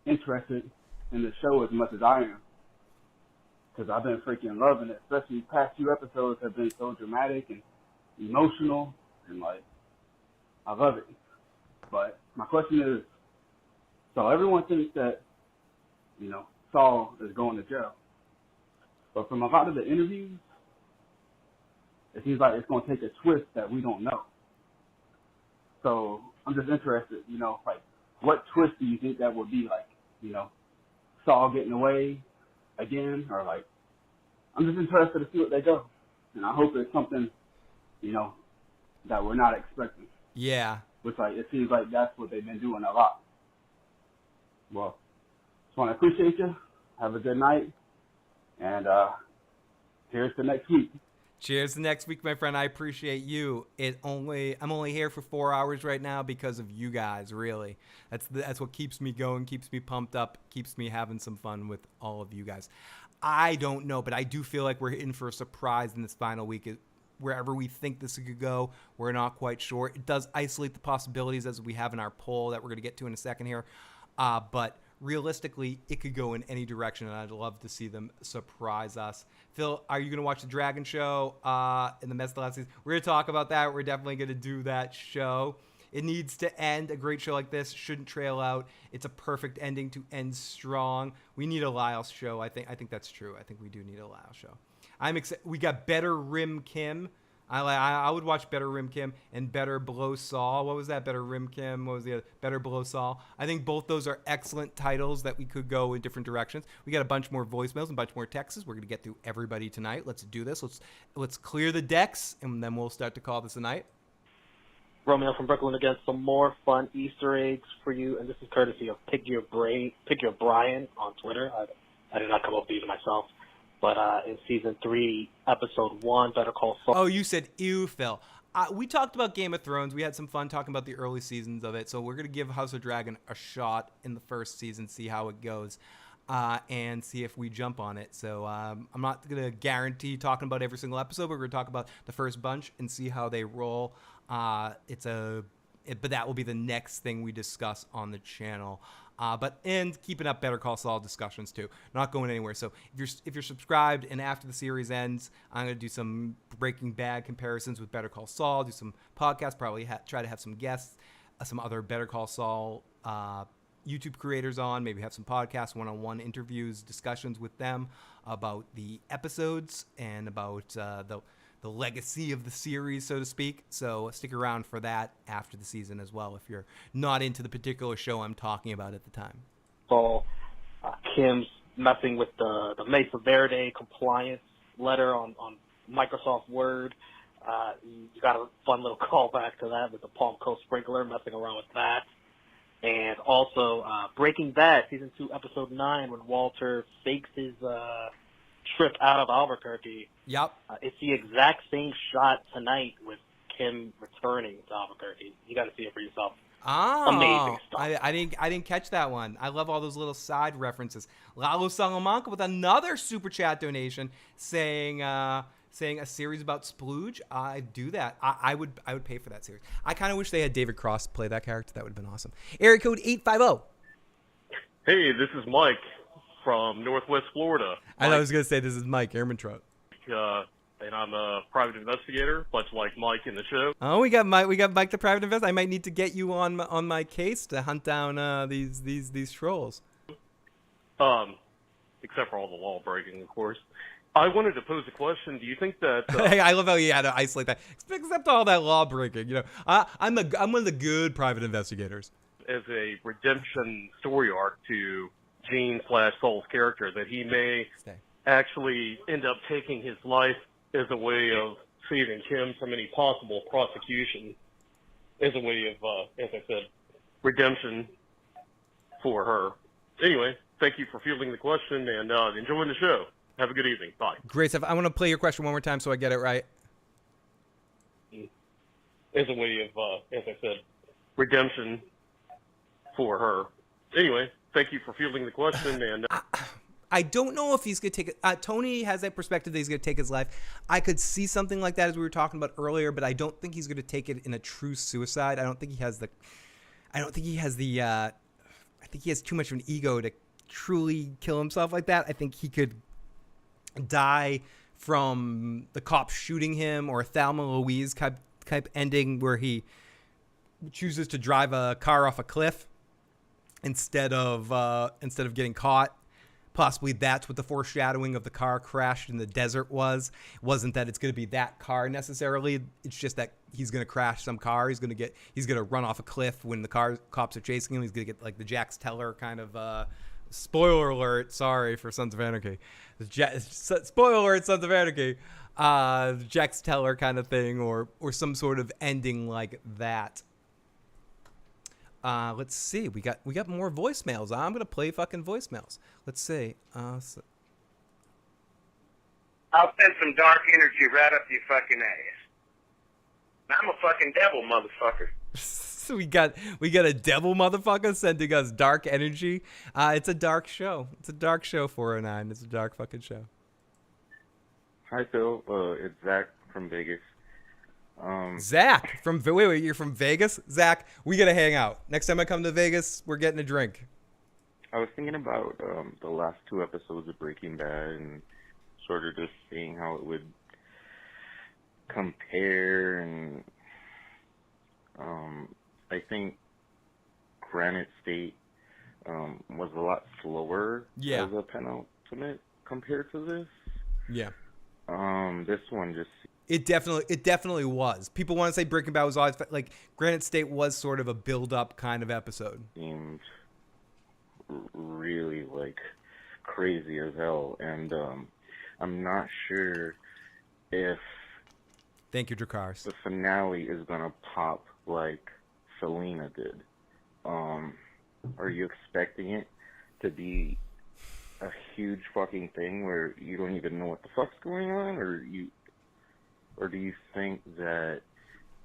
Interested in the show as much as I am. Because I've been freaking loving it. Especially the past few episodes have been so dramatic and emotional. And like, I love it. But my question is, so everyone thinks that, Saul is going to jail. But from a lot of the interviews, it seems like it's going to take a twist that we don't know. So I'm just interested, like, what twist do you think that would be like? Saul getting away again? Or like, I'm just interested to see what they go. And I hope it's something, that we're not expecting. Yeah. Which, like, it seems like that's what they've been doing a lot. Well, just want to appreciate you. Have a good night. And here's to next week. Cheers to next week, my friend. I appreciate you. I'm only here for 4 hours right now because of you guys, really. That's what keeps me going, keeps me pumped up, keeps me having some fun with all of you guys. I don't know, but I do feel like we're in for a surprise in this final week. Wherever we think this could go, we're not quite sure. It does isolate the possibilities as we have in our poll that we're going to get to in a second here. But realistically, it could go in any direction, and I'd love to see them surprise us. Phil, are you going to watch the Dragon Show in the mess of the last season? We're going to talk about that. We're definitely going to do that show. It needs to end. A great show like this shouldn't trail out. It's a perfect ending to end strong. We need a Lyle show. I think that's true. I think we do need a Lyle show. I'm excited. We got Better Rim Kim. I would watch Better Rim Kim and Better Below Saul. What was that? Better Rim Kim. What was the other? Better Below Saul. I think both those are excellent titles that we could go in different directions. We got a bunch more voicemails and a bunch more texts. We're going to get through everybody tonight. Let's do this. Let's clear the decks, and then we'll start to call this a night. Romeo from Brooklyn again. Some more fun Easter eggs for you, and this is courtesy of Pick Your Brian on Twitter. I did not come up with these myself. But in Season 3, Episode 1, Better Call Saul. Oh, you said ew, Phil. We talked about Game of Thrones. We had some fun talking about the early seasons of it. So we're going to give House of Dragon a shot in the first season, see how it goes, and see if we jump on it. So I'm not going to guarantee talking about every single episode, but we're going to talk about the first bunch and see how they roll. But that will be the next thing we discuss on the channel. And keeping up Better Call Saul discussions too, not going anywhere. So if you're subscribed, and after the series ends, I'm gonna do some Breaking Bad comparisons with Better Call Saul, do some podcasts, probably try to have some guests, some other Better Call Saul YouTube creators on, maybe have some podcasts, one-on-one interviews, discussions with them about the episodes and about the legacy of the series, so to speak. So stick around for that after the season as well, if you're not into the particular show I'm talking about at the time. Saul, Kim's messing with the Mesa Verde compliance letter on Microsoft Word. You got a fun little callback to that with the Palm Coast sprinkler, messing around with that. And also Breaking Bad, Season 2, Episode 9, when Walter fakes his trip out of Albuquerque. Yep. It's the exact same shot tonight with Kim returning to Albuquerque. You got to see it for yourself. Oh, amazing stuff. I didn't catch that one. I love all those little side references. Lalo Salamanca with another super chat donation saying a series about Splooge. I'd do that. I would pay for that series. I kind of wish they had David Cross play that character. That would have been awesome. Area code 850. Hey, this is Mike from Northwest Florida. I was going to say this is Mike, Airman Truck. And I'm a private investigator, much like Mike in the show. Oh, we got Mike the private investigator. I might need to get you on my case to hunt down these trolls. Except for all the law breaking, of course. I wanted to pose a question. Do you think that? I love how you had to isolate that. Except all that law breaking, you know. I'm one of the good private investigators. As a redemption story arc to Gene/Saul's character, that he may actually end up taking his life as a way of saving Kim from any possible prosecution, as a way of, as I said, redemption for her. Anyway, thank you for fielding the question and enjoying the show. Have a good evening. Bye. Great stuff. I want to play your question one more time so I get it right. As a way of, as I said, redemption for her. Anyway, thank you for fielding the question. And I don't know if he's going to take it. Tony has that perspective that he's going to take his life. I could see something like that as we were talking about earlier, but I don't think he's going to take it in a true suicide. I think he has too much of an ego to truly kill himself like that. I think he could die from the cops shooting him, or a Thelma Louise type ending where he chooses to drive a car off a cliff instead of getting caught. Possibly that's what the foreshadowing of the car crash in the desert was. It wasn't that it's going to be that car necessarily. It's just that he's going to crash some car. He's going to run off a cliff when the cops are chasing him. He's going to get like the Jax Teller kind of spoiler alert. Sorry for Sons of Anarchy. Spoiler alert, Sons of Anarchy. Jax Teller kind of thing, or some sort of ending like that. Let's see. We got more voicemails. I'm gonna play fucking voicemails. Let's see. I'll send some dark energy right up your fucking ass. I'm a fucking devil, motherfucker. So we got a devil motherfucker sending us dark energy. It's a dark show. It's a dark show, 409. It's a dark fucking show. Hi, Phil. It's Zach from Vegas. Zach from wait, you're from Vegas? Zach, we gotta hang out. Next time I come to Vegas, we're getting a drink. I was thinking about the last 2 episodes of Breaking Bad and sort of just seeing how it would compare, and I think Granite State was a lot slower as a penultimate compared to this. Yeah. This one just... It definitely was. People want to say Breaking Bad was always like Granite State was sort of a build-up kind of episode. Seemed really like crazy as hell, and I'm not sure if Thank you, Dracarys. the finale is gonna pop like Selena did. Are you expecting it to be a huge fucking thing where you don't even know what the fuck's going on, or do you think that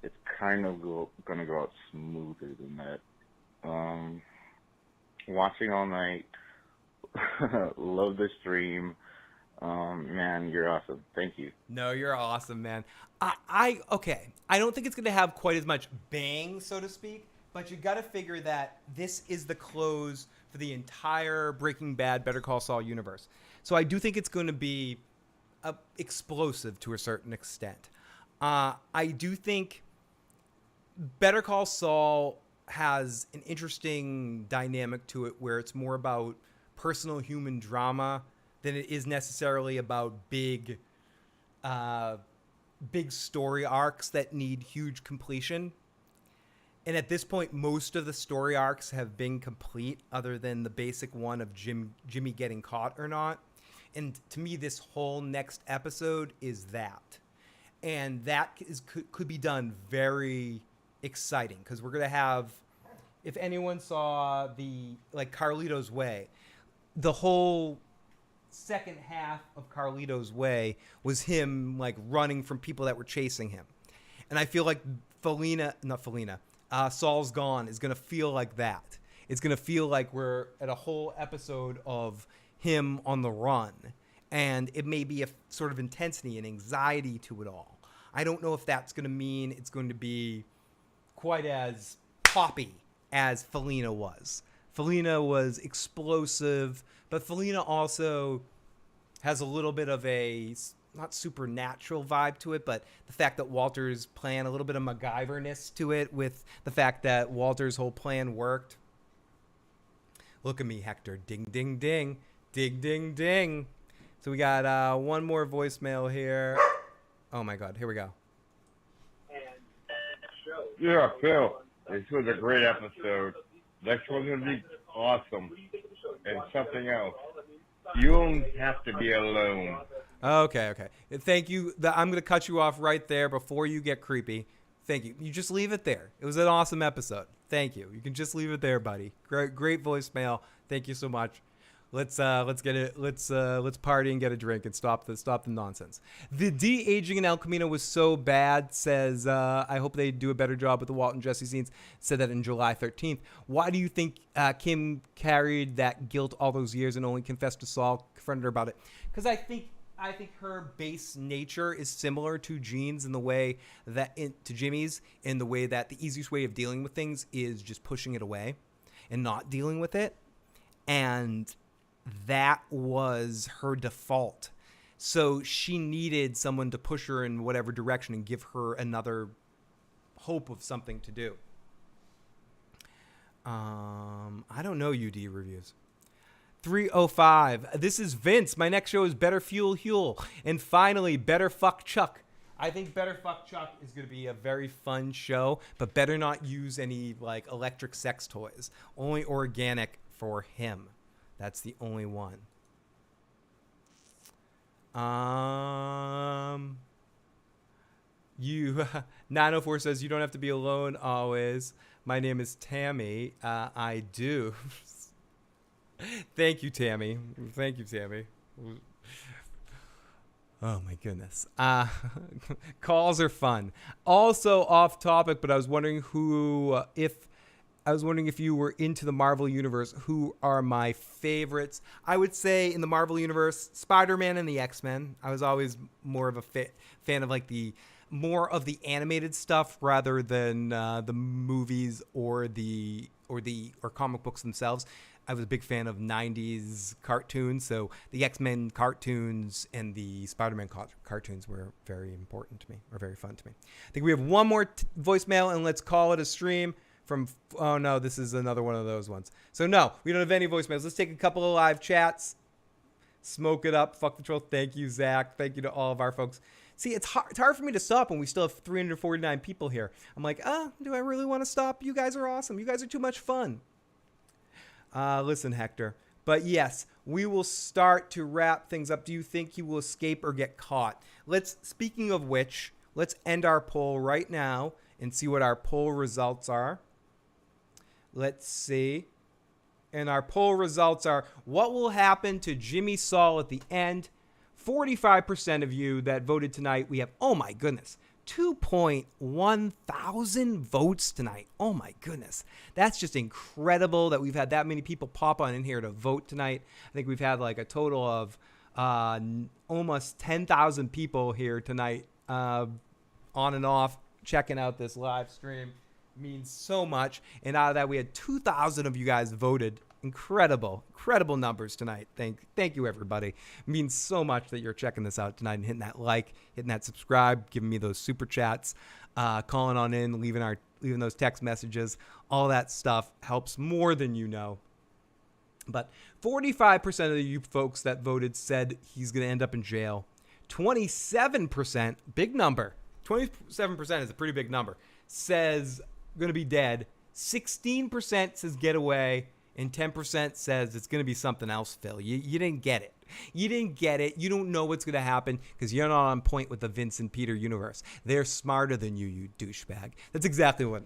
it's kind of gonna go out smoother than that? Watching all night, love the stream. Man, you're awesome. Thank you. No, you're awesome, man. I don't think it's going to have quite as much bang, so to speak, but you got to figure that this is the close for the entire Breaking Bad, Better Call Saul universe. So I do think it's going to be explosive to a certain extent. I do think Better Call Saul has an interesting dynamic to it where it's more about personal human drama than it is necessarily about big story arcs that need huge completion. And at this point, most of the story arcs have been complete other than the basic one of Jimmy getting caught or not. And to me, this whole next episode is that. And that could be done very exciting because we're going to have, if anyone saw the, like, Carlito's Way, the whole second half of Carlito's Way was him, like, running from people that were chasing him. And I feel like Saul's Gone is going to feel like that. It's going to feel like we're at a whole episode of him on the run. And it may be a sort of intensity and anxiety to it all. I don't know if that's going to mean it's going to be quite as poppy as Felina was. Felina was explosive, but Felina also has a little bit of a, not supernatural vibe to it, but the fact that Walter's plan, a little bit of MacGyver-ness to it with the fact that Walter's whole plan worked. Look at me, Hector. Ding, ding, ding. Ding, ding, ding. So we got one more voicemail here. Oh, my God. Here we go. Yeah, Phil, this was a great episode. Next one's going to be awesome. And something else. You don't have to be alone. Okay. Thank you. I'm going to cut you off right there before you get creepy. Thank you. You just leave it there. It was an awesome episode. Thank you. You can just leave it there, buddy. Great voicemail. Thank you so much. Let's get it. Let's party and get a drink and stop the nonsense. The de-aging in El Camino was so bad, says, I hope they do a better job with the Walt and Jesse scenes. Said that in July 13th. Why do you think Kim carried that guilt all those years and only confessed to Saul, confronted her about it? Because I think her base nature is similar to Jean's in the way that to Jimmy's in the way that the easiest way of dealing with things is just pushing it away and not dealing with it. And that was her default. So she needed someone to push her in whatever direction and give her another hope of something to do. I don't know UD reviews. 305. This is Vince. My next show is Better Fuel Huel. And finally, Better Fuck Chuck. I think Better Fuck Chuck is going to be a very fun show, but better not use any like electric sex toys. Only organic for him. That's the only one. 904 says you don't have to be alone always. My name is Tammy. I do. Thank you, Tammy. Oh my goodness. Calls are fun. Also off topic, but I was wondering if you were into the Marvel Universe, who are my favorites. I would say in the Marvel Universe, Spider-Man and the X-Men. I was always more of a fan of like more of the animated stuff rather than the movies or comic books themselves. I was a big fan of 90s cartoons, so the X-Men cartoons and the Spider-Man cartoons were very important to me, or very fun to me. I think we have one more voicemail, and let's call it a stream from... Oh, no, this is another one of those ones. So, no, we don't have any voicemails. Let's take a couple of live chats. Smoke it up. Fuck the troll. Thank you, Zach. Thank you to all of our folks. See, it's hard for me to stop when we still have 349 people here. I'm like, do I really want to stop? You guys are awesome. You guys are too much fun. Listen, Hector. But yes, we will start to wrap things up. Do you think he will escape or get caught? Speaking of which, let's end our poll right now and see what our poll results are. Let's see. And our poll results are, what will happen to Jimmy Saul at the end? 45% of you that voted tonight. We have, oh my goodness, 2.1 thousand votes tonight. Oh my goodness. That's just incredible that we've had that many people pop on in here to vote tonight. I think we've had like a total of almost 10,000 people here tonight on and off checking out this live stream. Means so much. And out of that, we had 2,000 of you guys voted. Incredible numbers tonight. Thank you, everybody. It means so much that you're checking this out tonight and hitting that like, hitting that subscribe, giving me those super chats, calling on in, leaving those text messages. All that stuff helps more than you know. But 45% of you folks that voted said he's going to end up in jail. 27%, big number. 27% is a pretty big number. Says going to be dead. 16% says get away. And 10% says it's going to be something else, Phil. You didn't get it. You didn't get it. You don't know what's going to happen because you're not on point with the Vince and Peter universe. They're smarter than you, you douchebag. That's exactly it.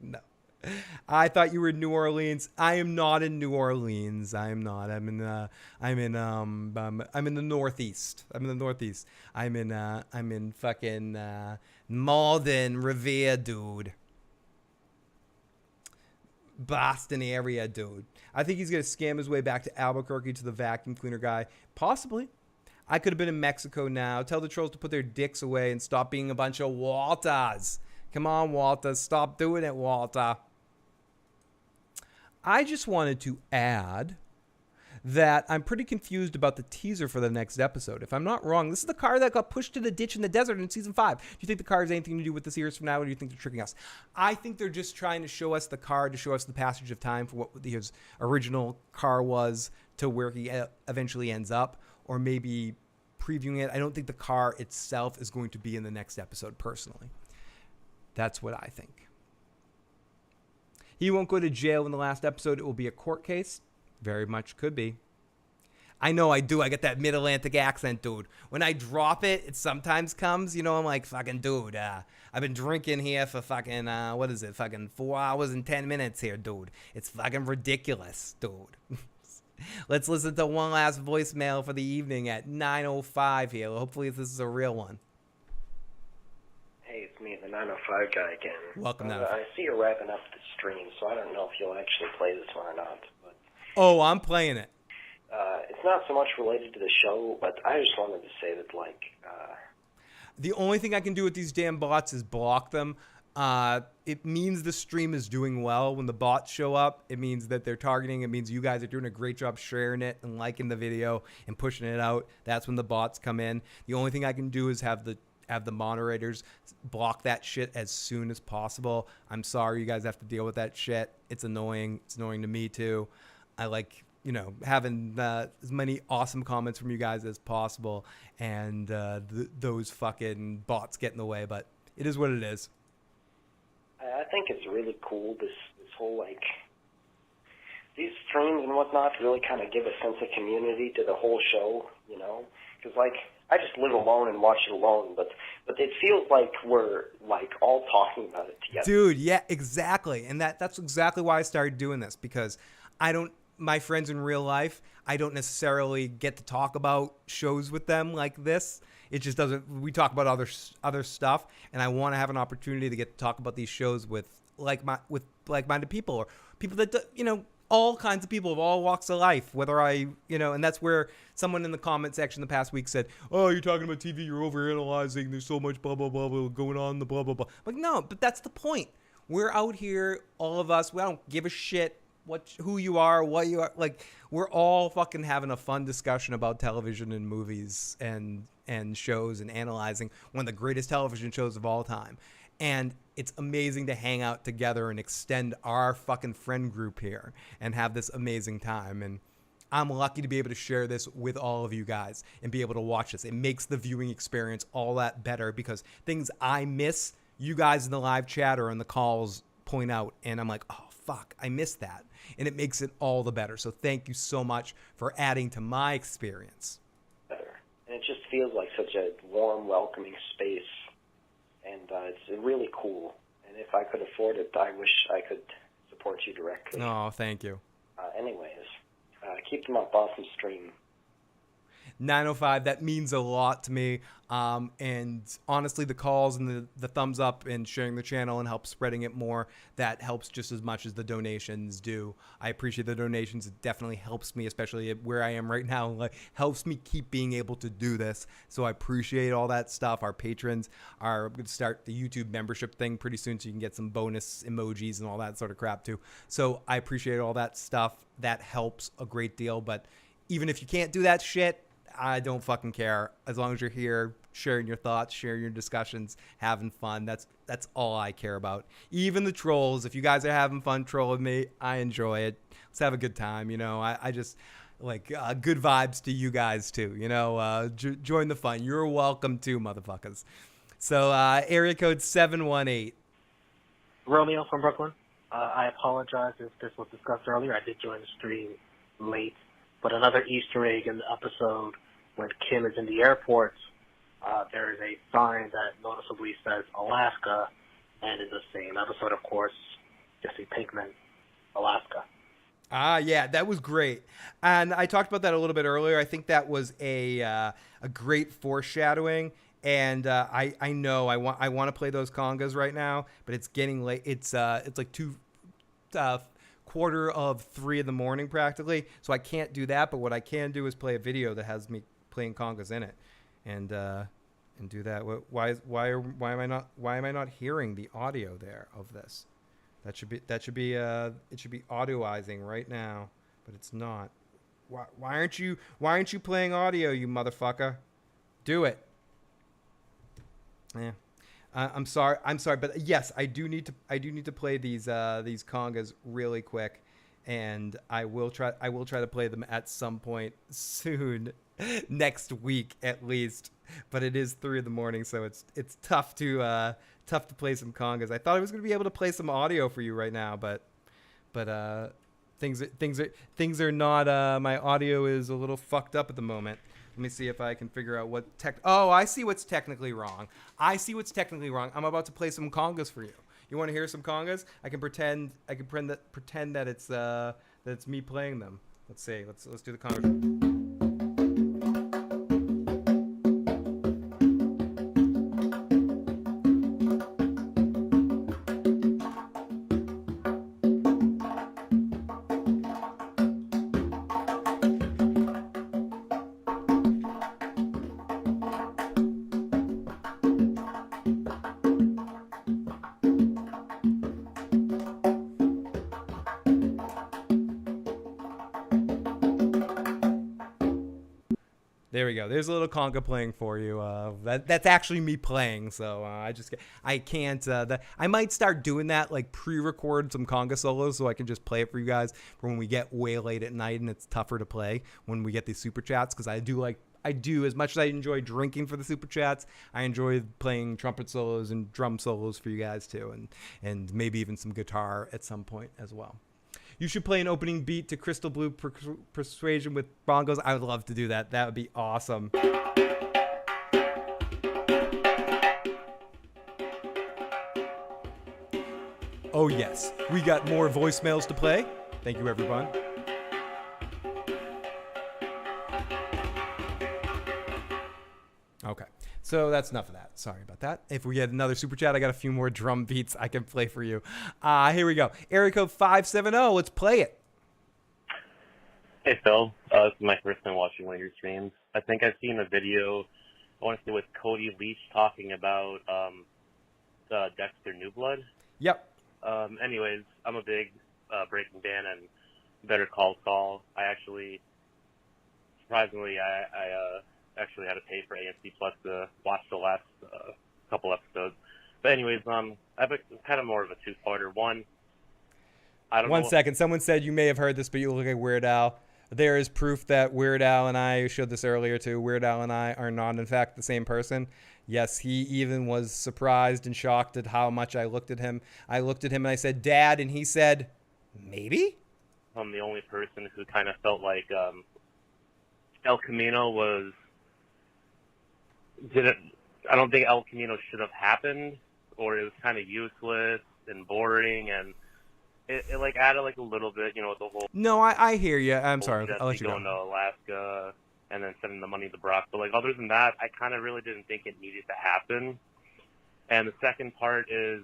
No. I thought you were in New Orleans. I am not in New Orleans. I am not. I'm in the Northeast. I'm in the Northeast. I'm in fucking Malden, Revere, dude. Boston area, dude. I think he's going to scam his way back to Albuquerque to the vacuum cleaner guy. Possibly. I could have been in Mexico now. Tell the trolls to put their dicks away and stop being a bunch of Walters. Come on, Walter. Stop doing it, Walter. I just wanted to add that I'm pretty confused about the teaser for the next episode. If I'm not wrong, this is the car that got pushed to the ditch in the desert in season 5. Do you think the car has anything to do with this years from now, or do you think they're tricking us? I think they're just trying to show us the car, to show us the passage of time for what his original car was to where he eventually ends up, or maybe previewing it. I don't think the car itself is going to be in the next episode, personally. That's what I think. He won't go to jail in the last episode. It will be a court case. Very much could be. I know I do. I get that mid-Atlantic accent, dude. When I drop it, it sometimes comes. You know, I'm like, fucking dude. I've been drinking here for fucking, what is it? Fucking 4 hours and 10 minutes here, dude. It's fucking ridiculous, dude. Let's listen to one last voicemail for the evening at 9:05 here. Hopefully this is a real one. Hey, it's me, the 905 guy again. Welcome, I see you're wrapping up the stream, so I don't know if you'll actually play this one or not. But Oh, I'm playing it. it's not so much related to the show, but I just wanted to say that, like... The only thing I can do with these damn bots is block them. It means the stream is doing well when the bots show up. It means that they're targeting. It means you guys are doing a great job sharing it and liking the video and pushing it out. That's when the bots come in. The only thing I can do is have the moderators block that shit as soon as possible. I'm sorry you guys have to deal with that shit. It's annoying. It's annoying to me too. I like, having as many awesome comments from you guys as possible, and those fucking bots get in the way, but it is what it is. I think it's really cool, this whole, like, these streams and whatnot really kind of give a sense of community to the whole show, because, like, I just live alone and watch it alone, but it feels like we're, like, all talking about it together. Dude, yeah, exactly. And that's exactly why I started doing this, because I don't my friends in real life, I don't necessarily get to talk about shows with them like this. It just doesn't. We talk about other stuff, and I want to have an opportunity to get to talk about these shows with like-minded people, or people that, all kinds of people of all walks of life. Whether and that's where someone in the comment section the past week said, "Oh, you're talking about TV. You're overanalyzing. There's so much blah blah blah blah going on. The blah blah blah." Like, no, but that's the point. We're out here, all of us. We don't give a shit who you are, what you are. Like, we're all fucking having a fun discussion about television and movies and shows, and analyzing one of the greatest television shows of all time. And it's amazing to hang out together and extend our fucking friend group here and have this amazing time. And I'm lucky to be able to share this with all of you guys and be able to watch this. It makes the viewing experience all that better, because things I miss, you guys in the live chat or in the calls point out, and I'm like, oh, fuck, I missed that. And it makes it all the better. So thank you so much for adding to my experience. And it just feels like such a warm, welcoming space. And it's really cool. And if I could afford it, I wish I could support you directly. Oh, thank you. Anyways, keep them up, awesome stream. 905, that means a lot to me. And honestly, the calls and the thumbs up and sharing the channel and help spreading it more, that helps just as much as the donations do. I appreciate the donations. It definitely helps me, especially where I am right now. Like, helps me keep being able to do this. So I appreciate all that stuff. Our patrons are going to start the YouTube membership thing pretty soon, so you can get some bonus emojis and all that sort of crap too. So I appreciate all that stuff. That helps a great deal. But even if you can't do that shit, I don't fucking care. As long as you're here, sharing your thoughts, sharing your discussions, having fun. That's all I care about. Even the trolls, if you guys are having fun trolling me, I enjoy it. Let's have a good time. I just like good vibes to you guys too. Join the fun. You're welcome too, motherfuckers. So area code 718. Romeo from Brooklyn. I apologize if this was discussed earlier. I did join the stream late. But another Easter egg in the episode, when Kim is in the airport, there is a sign that noticeably says Alaska, and in the same episode, of course, Jesse Pinkman, Alaska. Yeah, that was great. And I talked about that a little bit earlier. I think that was a great foreshadowing. And I know I want to play those congas right now, but it's getting late. It's like 2:45 in the morning practically, so I can't do that. But what I can do is play a video that has me playing congas in it, and do that. Why am I not hearing the audio there of this? It should be audioizing right now, but it's not. Why aren't you playing audio, you motherfucker? Do it. Yeah. I'm sorry, but yes, I do need to play these congas really quick, and I will try to play them at some point soon, next week at least. But it is 3 in, so it's tough to play some congas. I thought I was going to be able to play some audio for you right now, but things are not. My audio is a little fucked up at the moment. Let me see if I can figure out what Oh, I see what's technically wrong. I'm about to play some congas for you. You want to hear some congas? I can pretend that it's me playing them. Let's see. Let's do the congas. There we go. There's a little conga playing for you. That's actually me playing, so I can't. I might start doing that, like pre-record some conga solos, so I can just play it for you guys for when we get way late at night and it's tougher to play when we get these super chats. Because I do as much as I enjoy drinking for the super chats, I enjoy playing trumpet solos and drum solos for you guys too, and maybe even some guitar at some point as well. You should play an opening beat to Crystal Blue Persuasion with bongos. I would love to do that. That would be awesome. Oh, yes. We got more voicemails to play. Thank you, everyone. So that's enough of that. Sorry about that. If we get another super chat, I got a few more drum beats I can play for you. Here we go. Area code 570. Let's play it. Hey, Phil. This is my first time watching one of your streams. I think I've seen a video, I want to say with Cody Leach talking about Dexter Newblood. Yep. Anyways, I'm a big Breaking Bad and Better Call Saul. Surprisingly, I actually had to pay for AMC Plus to watch the last couple episodes. But anyways, I have kind of more of a two-parter. One, I don't know. 1 second. Someone said you may have heard this, but you look like Weird Al. There is proof that Weird Al and I showed this earlier too. Weird Al and I are not, in fact, the same person. Yes, he even was surprised and shocked at how much I looked at him. I looked at him and I said, "Dad," and he said, "Maybe." I'm the only person who kind of felt like El Camino I don't think El Camino should have happened, or it was kind of useless and boring, and it like added like a little bit, with the whole. No, I hear you. I'm sorry. I'll let you going go. to Alaska and then sending the money to Brock. But like other than that, I kind of really didn't think it needed to happen. And the second part is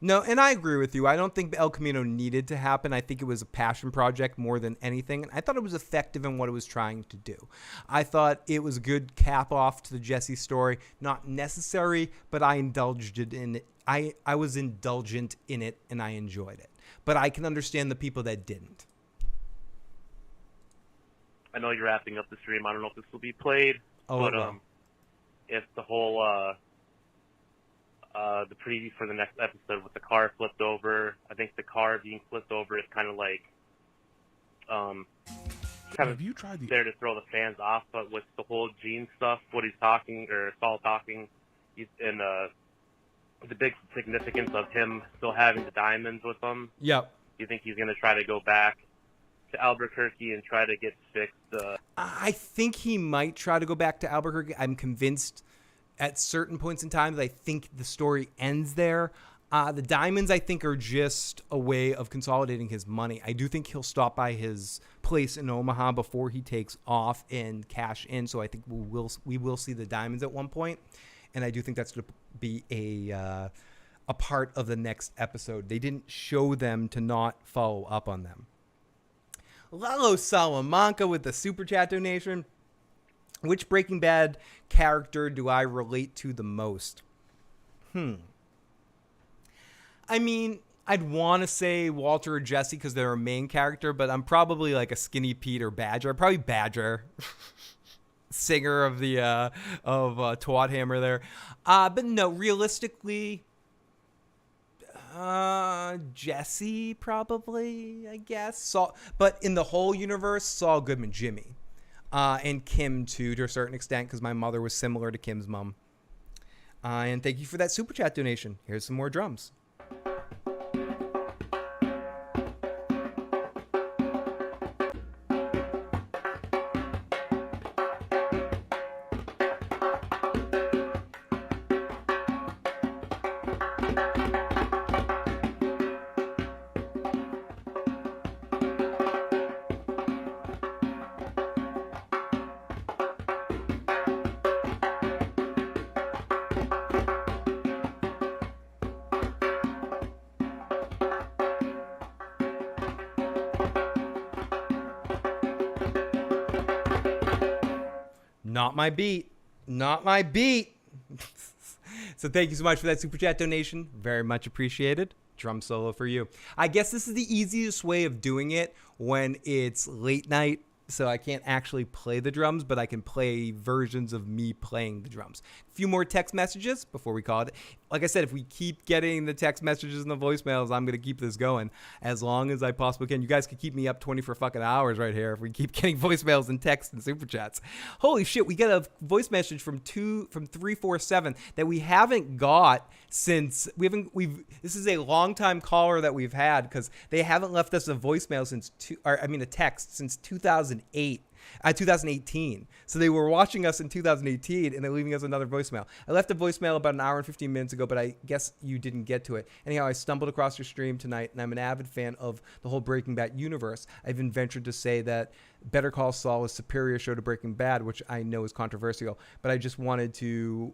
No, and I agree with you. I don't think El Camino needed to happen. I think it was a passion project more than anything. And I thought it was effective in what it was trying to do. I thought it was a good cap off to the Jesse story. Not necessary, but I indulged in it. I was indulgent in it, and I enjoyed it. But I can understand the people that didn't. I know you're wrapping up the stream. I don't know if this will be played, but if the whole the preview for the next episode with the car flipped over, I think the car being flipped over is kind of like there to throw the fans off. But with the whole Gene stuff, what he's talking, or Saul talking, and the big significance of him still having the diamonds with him. Yep. Do you think he's going to try to go back to Albuquerque and try to get fixed? I think he might try to go back to Albuquerque. I'm convinced at certain points in time that I think the story ends there. The diamonds, I think, are just a way of consolidating his money. I do think he'll stop by his place in Omaha before he takes off and cash in. So I think we will see the diamonds at one point. And I do think that's going to be a part of the next episode. They didn't show them to not follow up on them. Lalo Salamanca with the Super Chat donation. Which Breaking Bad character do I relate to the most? I mean, I'd want to say Walter or Jesse because they're a main character, but I'm probably like a Skinny Pete or Badger. Probably Badger. Singer of the Twat Hammer there. But no, realistically, Jesse probably, I guess. Saul, but in the whole universe, Saul Goodman, Jimmy. And Kim too, to a certain extent, because my mother was similar to Kim's mom. And thank you for that Super Chat donation. Here's some more drums. Not my beat. Not my beat. So thank you so much for that Super Chat donation. Very much appreciated. Drum solo for you. I guess this is the easiest way of doing it when it's late night. So I can't actually play the drums, but I can play versions of me playing the drums. A few more text messages before we call it. Like I said, if we keep getting the text messages and the voicemails, I'm going to keep this going as long as I possibly can. You guys can keep me up 24 fucking hours right here if we keep getting voicemails and texts and super chats. Holy shit, we get a voice message from 347 that we haven't got since this is a long time caller that we've had because they haven't left us a voicemail since a text since 2008. 2018. So they were watching us in 2018, and they're leaving us another voicemail. I left a voicemail about an hour and 15 minutes ago, but I guess you didn't get to it. Anyhow, I stumbled across your stream tonight, and I'm an avid fan of the whole Breaking Bad universe. I've even ventured to say that Better Call Saul is a superior show to Breaking Bad, which I know is controversial, but I just wanted to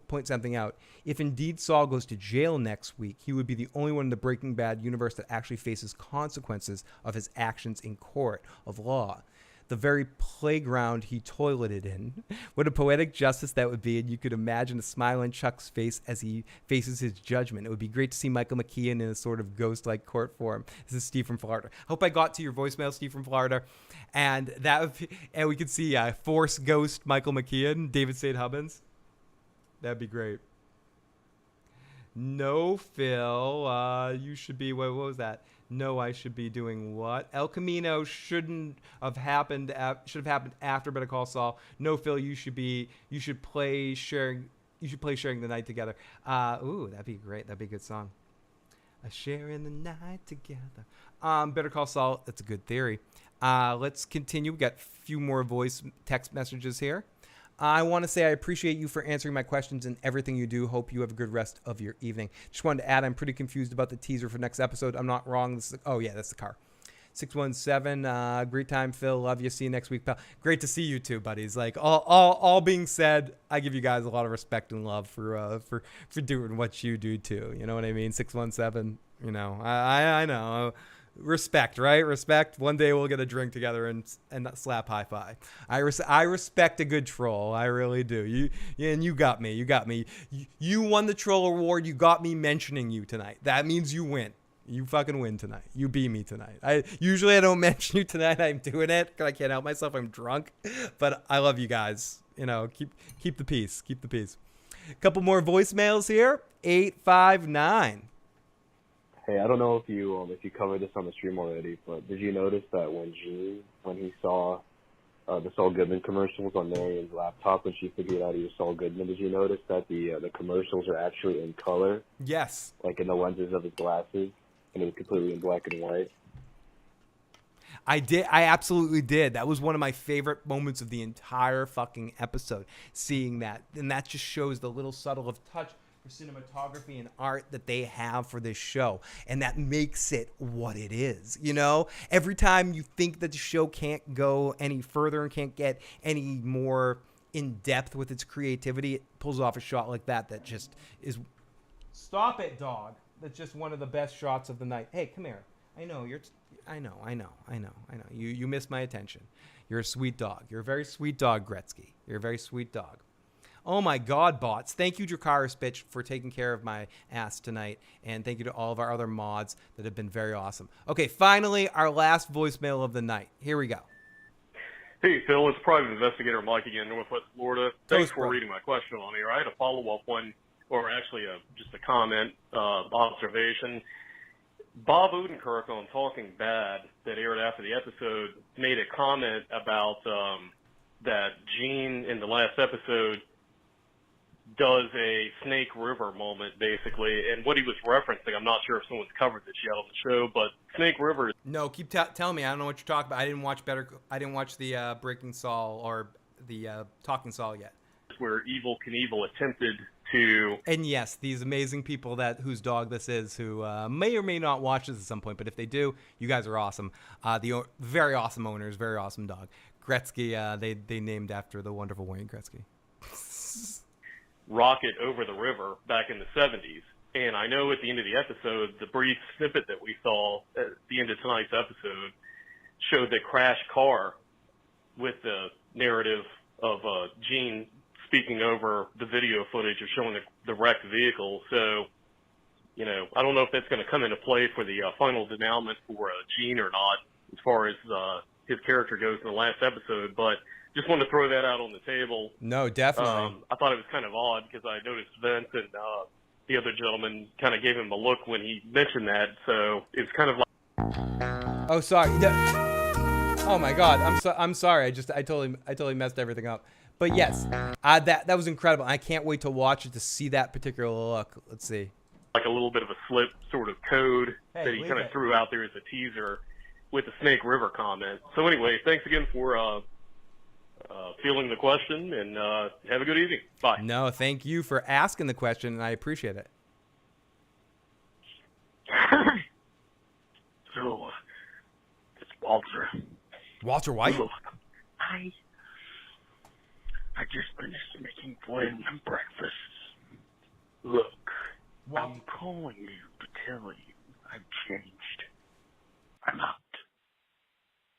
point something out. If indeed Saul goes to jail next week, he would be the only one in the Breaking Bad universe that actually faces consequences of his actions in court of law. The very playground he toileted in. What a poetic justice that would be, and you could imagine a smile on Chuck's face as he faces his judgment. It would be great to see Michael McKean in a sort of ghost-like court form. This is Steve from Florida. Hope I got to your voicemail, Steve from Florida. And and we could see Force Ghost Michael McKean, David St. Hubbins. That'd be great. No, Phil, you should be, what was that? No, I should be doing what? El Camino shouldn't have happened. Should have happened after Better Call Saul. No, Phil, you should play sharing the night together. Ooh, that'd be great. That'd be a good song. Sharing the night together. Better Call Saul. That's a good theory. Let's continue. We got a few more voice text messages here. I want to say I appreciate you for answering my questions and everything you do. Hope you have a good rest of your evening. Just wanted to add, I'm pretty confused about the teaser for next episode. I'm not wrong. That's the car. 617, great time, Phil. Love you. See you next week, pal. Great to see you too, buddies. Like all being said, I give you guys a lot of respect and love for doing what you do too. You know what I mean? 617. You know, I know. Respect, right? Respect. One day we'll get a drink together and slap high five. I respect a good troll. I really do. You got me. You got me. You won the troll award. You got me mentioning you tonight. That means you win. You fucking win tonight. You beat me tonight. I don't mention you tonight. I'm doing it because I can't help myself. I'm drunk, but I love you guys. You know, keep the peace. Keep the peace. A couple more voicemails here. 859. Hey, I don't know if you covered this on the stream already, but did you notice that when he saw the Saul Goodman commercials on Marion's laptop when she figured out he was Saul Goodman, did you notice that the commercials are actually in color? Yes. Like in the lenses of his glasses, and it was completely in black and white. I did. I absolutely did. That was one of my favorite moments of the entire fucking episode, seeing that. And that just shows the little subtle of touch for cinematography and art that they have for this show, and that makes it what it is. You know, every time you think that the show can't go any further and can't get any more in depth with its creativity, it pulls off a shot like that just is. Stop it, dog. That's just one of the best shots of the night. Hey, come here. I know. You missed my attention. You're a sweet dog. You're a very sweet dog, Gretzky. You're a very sweet dog. Oh my God, bots. Thank you, Dracarys Bitch, for taking care of my ass tonight. And thank you to all of our other mods that have been very awesome. Okay, finally, our last voicemail of the night. Here we go. Hey, Phil, it's Private Investigator Mike again, Northwest Florida. Thanks for reading my question on here. I had a follow-up one, or actually just a comment, observation. Bob Odenkirk on Talking Bad that aired after the episode made a comment about that Gene in the last episode does a Snake River moment, basically, and what he was referencing, I'm not sure if someone's covered this yet on the show, but Snake River. No, keep telling me. I don't know what you're talking about. I didn't watch the Breaking Saul or the Talking Saul yet. Where Evel Knievel attempted to. And yes, these amazing people whose dog this is, who may or may not watch this at some point, but if they do, you guys are awesome. The very awesome owners, very awesome dog. Gretzky, they named after the wonderful Wayne Gretzky. Rocket over the river back in the 70s. And I know at the end of the episode, the brief snippet that we saw at the end of tonight's episode showed the crashed car with the narrative of Gene speaking over the video footage of showing the wrecked vehicle. So, you know, I don't know if that's going to come into play for the final denouement for Gene or not, as far as his character goes in the last episode, but just wanted to throw that out on the table. No, definitely. I thought it was kind of odd because I noticed Vince and the other gentleman kind of gave him a look when he mentioned that, so it's kind of like... Oh, sorry. Oh my God, I'm sorry. I totally messed everything up. But yes, that was incredible. I can't wait to watch it to see that particular look. Let's see. Like a little bit of a slip sort of code that he kind of threw out there as a teaser. with the Snake River comment. So anyway, thanks again for fielding the question, and have a good evening. Bye. No, thank you for asking the question, and I appreciate it. So, it's Walter. Walter White? Look, I just finished making Glenn breakfast. Look, I'm calling you to tell you I've changed. I'm out.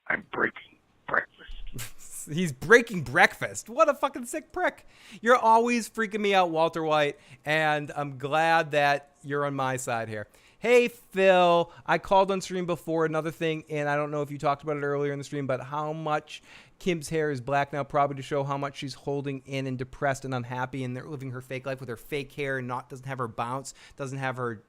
I'm breaking breakfast. He's breaking breakfast. What a fucking sick prick. You're always freaking me out, Walter White, and I'm glad that you're on my side here. Hey, Phil, I called on stream before, another thing, and I don't know if you talked about it earlier in the stream, but how much Kim's hair is black now, probably to show how much she's holding in and depressed and unhappy, and they're living her fake life with her fake hair and doesn't have her bounce, doesn't have her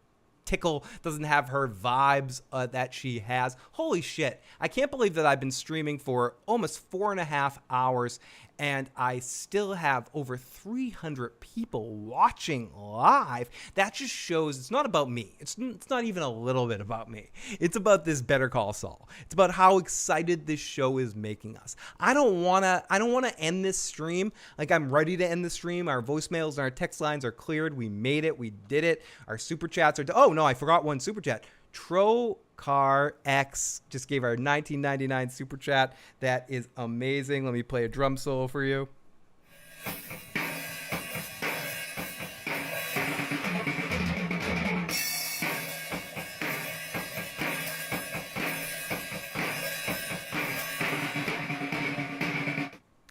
tickle, doesn't have her vibes that she has. Holy shit. I can't believe that I've been streaming for almost 4.5 hours and I still have over 300 people watching live. That just shows it's not about me. It's not even a little bit about me. It's about this Better Call Saul. It's about how excited this show is making us. I don't want to end this stream. Like, I'm ready to end the stream. Our voicemails and our text lines are cleared. We made it. We did it. Our super chats are oh no, I forgot one super chat. Trocar X just gave our $19.99 super chat. That is amazing. Let me play a drum solo for you.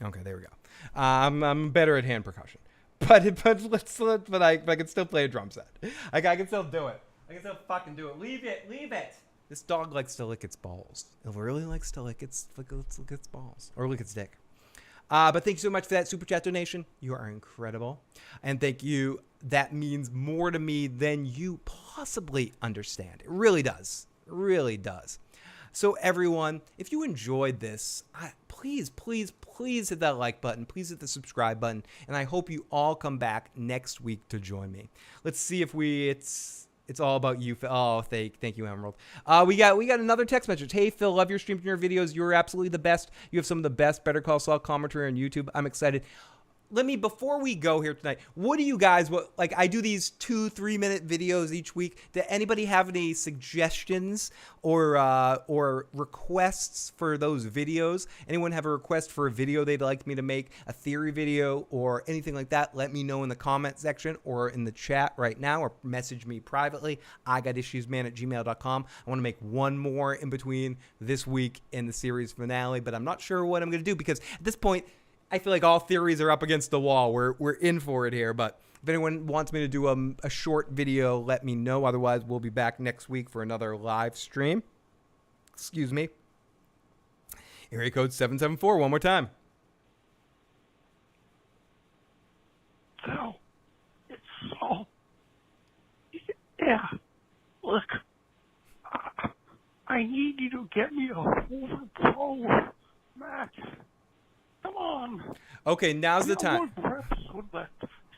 Okay, there we go. I'm better at hand percussion, but I can still play a drum set. I can still do it. I can still fucking do it. Leave it. This dog likes to lick its balls. It really likes to lick its balls. Or lick its dick. But thank you so much for that super chat donation. You are incredible. And thank you. That means more to me than you possibly understand. It really does. It really does. So everyone, if you enjoyed this, please hit that like button. Please hit the subscribe button. And I hope you all come back next week to join me. Let's see if it's all about you, Phil. Oh, thank you, Emerald. We got another text message. Hey, Phil, love your stream and your videos. You're absolutely the best. You have some of the best Better Call Saul commentary on YouTube. I'm excited. Before we go here tonight, what do you guys, I do these 2-3 minute videos each week. Do anybody have any suggestions or requests for those videos? Anyone have a request for a video they'd like me to make, a theory video or anything like that? Let me know in the comment section or in the chat right now, or message me privately. igotissuesman@gmail.com. I want to make one more in between this week and the series finale, but I'm not sure what I'm going to do because at this point, I feel like all theories are up against the wall. We're in for it here, but if anyone wants me to do a short video, let me know. Otherwise, we'll be back next week for another live stream. Excuse me. Area code 774, one more time. So, it's Saul. Yeah, look, I need you to get me a Hoover Pro match. Come on. Okay, now's the time. More reps with that.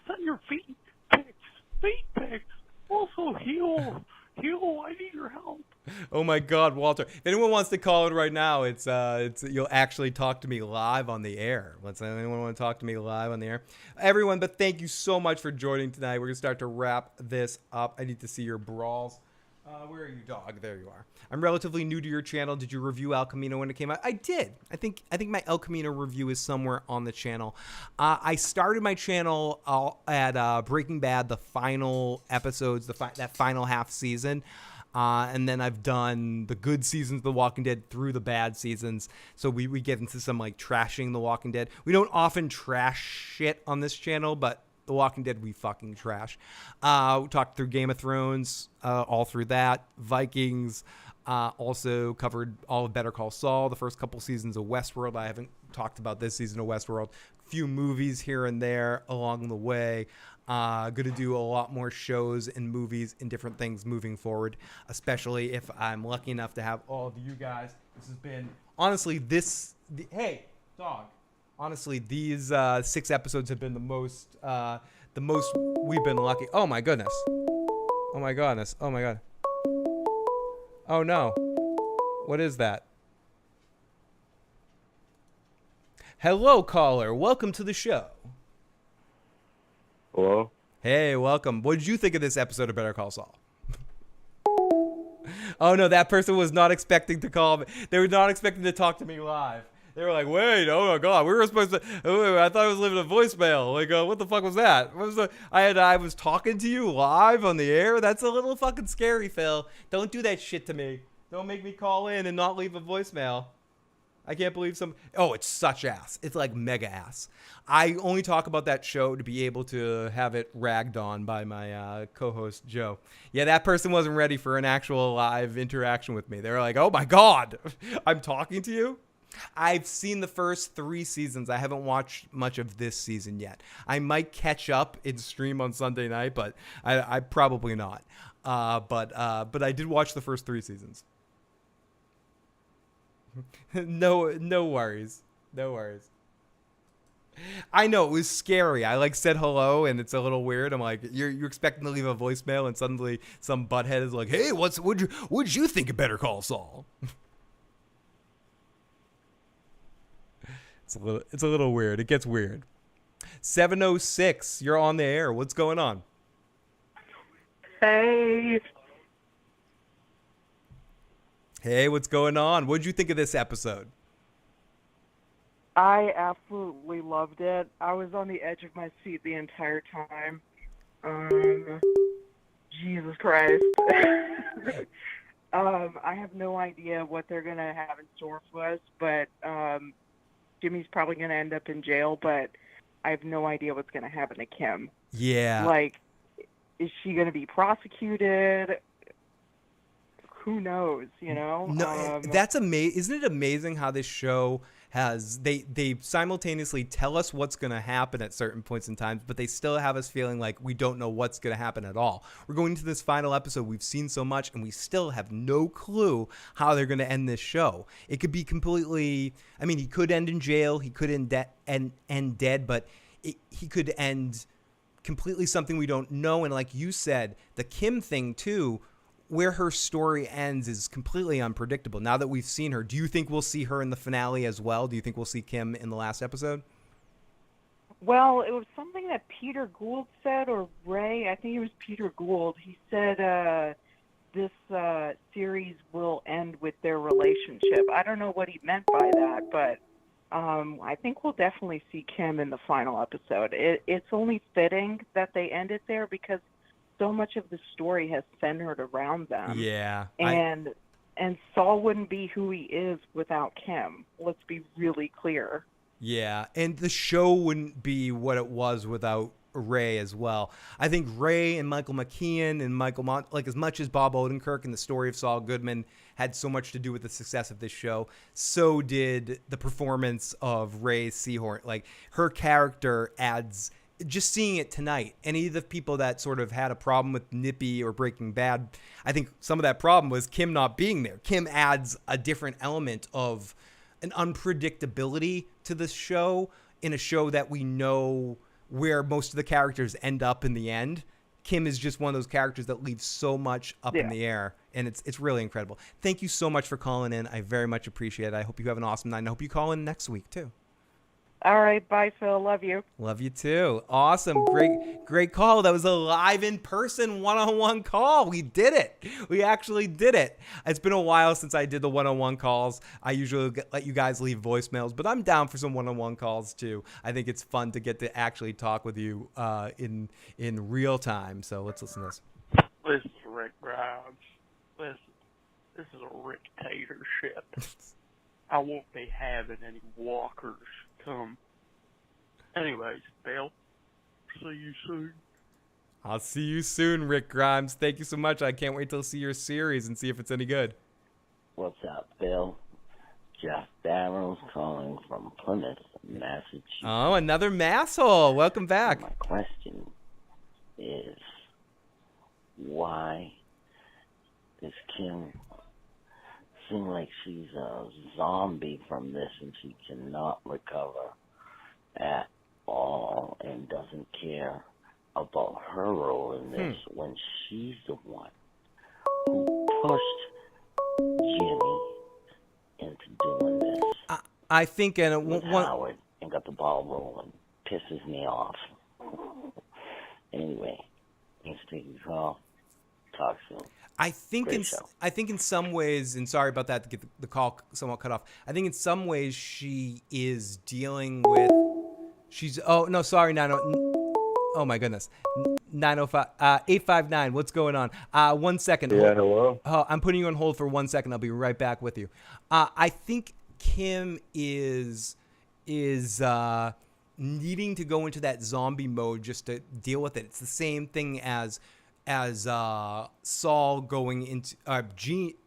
Send your feet picks. Also, heel. I need your help. Oh my God, Walter! If anyone wants to call it right now, it's you'll actually talk to me live on the air. Anyone want to talk to me live on the air? Everyone, but thank you so much for joining tonight. We're gonna start to wrap this up. I need to see your brawls. Where are you, dog? There you are. I'm relatively new to your channel. Did you review El Camino when it came out? I did. I think my El Camino review is somewhere on the channel. I started my channel at Breaking Bad, the final episodes, that final half season. And then I've done the good seasons of The Walking Dead through the bad seasons. So we get into some trashing The Walking Dead. We don't often trash shit on this channel, but The Walking Dead, we fucking trash. We talked through Game of Thrones, all through that. Vikings, also covered all of Better Call Saul, the first couple seasons of Westworld. I haven't talked about this season of Westworld. A few movies here and there along the way. Going to do a lot more shows and movies and different things moving forward, especially if I'm lucky enough to have all of you guys. This has been, honestly, hey, dog. Honestly, these 6 episodes have been the most we've been lucky. Oh my goodness. Oh my goodness. Oh my God. Oh no. What is that? Hello, caller. Welcome to the show. Hello? Hey, welcome. What did you think of this episode of Better Call Saul? Oh, no, that person was not expecting to call me. They were not expecting to talk to me live. They were like, wait, oh, my God, we were supposed to... Oh, I thought I was leaving a voicemail. Like, what the fuck was that? What was the... I was talking to you live on the air? That's a little fucking scary, Phil. Don't do that shit to me. Don't make me call in and not leave a voicemail. I can't believe some... Oh, it's such ass. It's like mega ass. I only talk about that show to be able to have it ragged on by my co-host, Joe. Yeah, that person wasn't ready for an actual live interaction with me. They were like, oh my God, I'm talking to you? I've seen the first 3 seasons. I haven't watched much of this season yet. I might catch up in stream on Sunday night, but I probably not. But I did watch the first 3 seasons. No worries. No worries. I know it was scary. I said hello and it's a little weird. I'm like, you're expecting to leave a voicemail and suddenly some butthead is like, hey, what'd you think of Better Call Saul? It's a little weird. It gets weird. 706, you're on the air. What's going on? Hey. Hey, what's going on? What'd you think of this episode? I absolutely loved it. I was on the edge of my seat the entire time. Jesus Christ. I have no idea what they're going to have in store for us, but Jimmy's probably going to end up in jail, but I have no idea what's going to happen to Kim. Yeah. Like, is she going to be prosecuted? Who knows, you know? No, that's amazing. Isn't it amazing how this show has, they simultaneously tell us what's going to happen at certain points in time, but they still have us feeling like we don't know what's going to happen at all. We're going into this final episode. We've seen so much, and we still have no clue how they're going to end this show. It could be completely, I mean, he could end in jail. He could end dead, but he could end completely something we don't know. And like you said, the Kim thing too, where her story ends is completely unpredictable. Now that we've seen her, do you think we'll see her in the finale as well? Do you think we'll see Kim in the last episode? Well, it was something that Peter Gould said, or Ray. I think it was Peter Gould. He said this series will end with their relationship. I don't know what he meant by that, but I think we'll definitely see Kim in the final episode. It's only fitting that they end it there because so much of the story has centered around them. Yeah. And Saul wouldn't be who he is without Kim. Let's be really clear. Yeah, and the show wouldn't be what it was without Ray as well. I think Ray and Michael McKean and Michael like as much as Bob Odenkirk and the story of Saul Goodman had so much to do with the success of this show, so did the performance of Ray Seahorn. Like, her character adds, just seeing it tonight, any of the people that sort of had a problem with Nippy or Breaking Bad, I think some of that problem was Kim not being there. Kim adds a different element of an unpredictability to this show, in a show that we know where most of the characters end up in the end. Kim is just one of those characters that leaves so much up in the air, and it's really incredible. Thank you so much for calling in. I very much appreciate it. I hope you have an awesome night, and I hope you call in next week, too. All right, bye, Phil. Love you. Love you too. Awesome. Great call. That was a live in-person one-on-one call. We did it. We actually did it. It's been a while since I did the one-on-one calls. I usually let you guys leave voicemails, but I'm down for some one-on-one calls too. I think it's fun to get to actually talk with you in real time. So let's listen to this. Listen, Rick Grimes. Listen, this is a dictatorship. I won't be having any walkers come. Anyways, Bill, see you soon. I'll see you soon, Rick Grimes. Thank you so much. I can't wait to see your series and see if it's any good. What's up, Bill? Jeff Barrows calling from Plymouth, Massachusetts. Oh, another masshole. Welcome back. My question is, why does Kim seem like she's a zombie from this and she cannot recover at all and doesn't care about her role in this when she's the one who pushed Jimmy I think with Howard and got the ball rolling. Pisses me off. Anyway, thanks for taking the call. Talk soon. I think in some ways, and sorry about that to get the call somewhat cut off. I think in some ways she is dealing with. Oh my goodness. 905 859. What's going on? 1 second. Yeah, hello. Oh, I'm putting you on hold for 1 second. I'll be right back with you. I think Kim is needing to go into that zombie mode just to deal with it. It's the same thing as Saul going into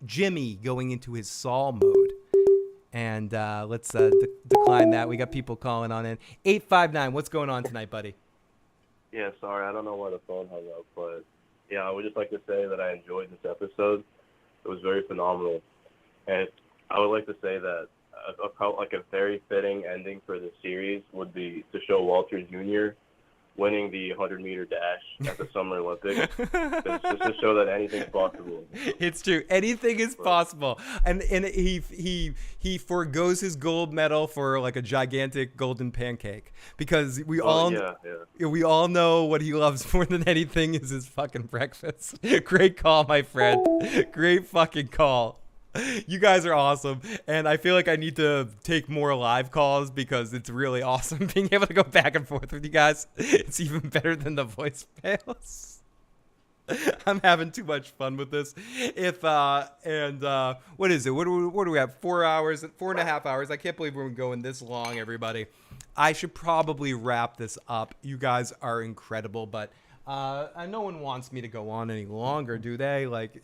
Jimmy going into his Saul mode. And let's decline that. We got people calling on in. 859. What's going on tonight, buddy? Yeah, sorry, I don't know why the phone hung up, but yeah, I would just like to say that I enjoyed this episode. It was very phenomenal, and I would like to say that a very fitting ending for the series would be to show Walter Jr. winning the 100-meter dash at the Summer Olympics, just to show that anything's possible. It's true. Anything is possible. And he forgoes his gold medal for like a gigantic golden pancake because we all know what he loves more than anything is his fucking breakfast. Great call, my friend. Great fucking call. You guys are awesome, and I feel like I need to take more live calls because it's really awesome being able to go back and forth with you guys. It's even better than the voicemails. I'm having too much fun with this. What is it? What do we have? 4 hours, 4.5 hours. I can't believe we're going this long, everybody. I should probably wrap this up. You guys are incredible, but no one wants me to go on any longer, do they? Like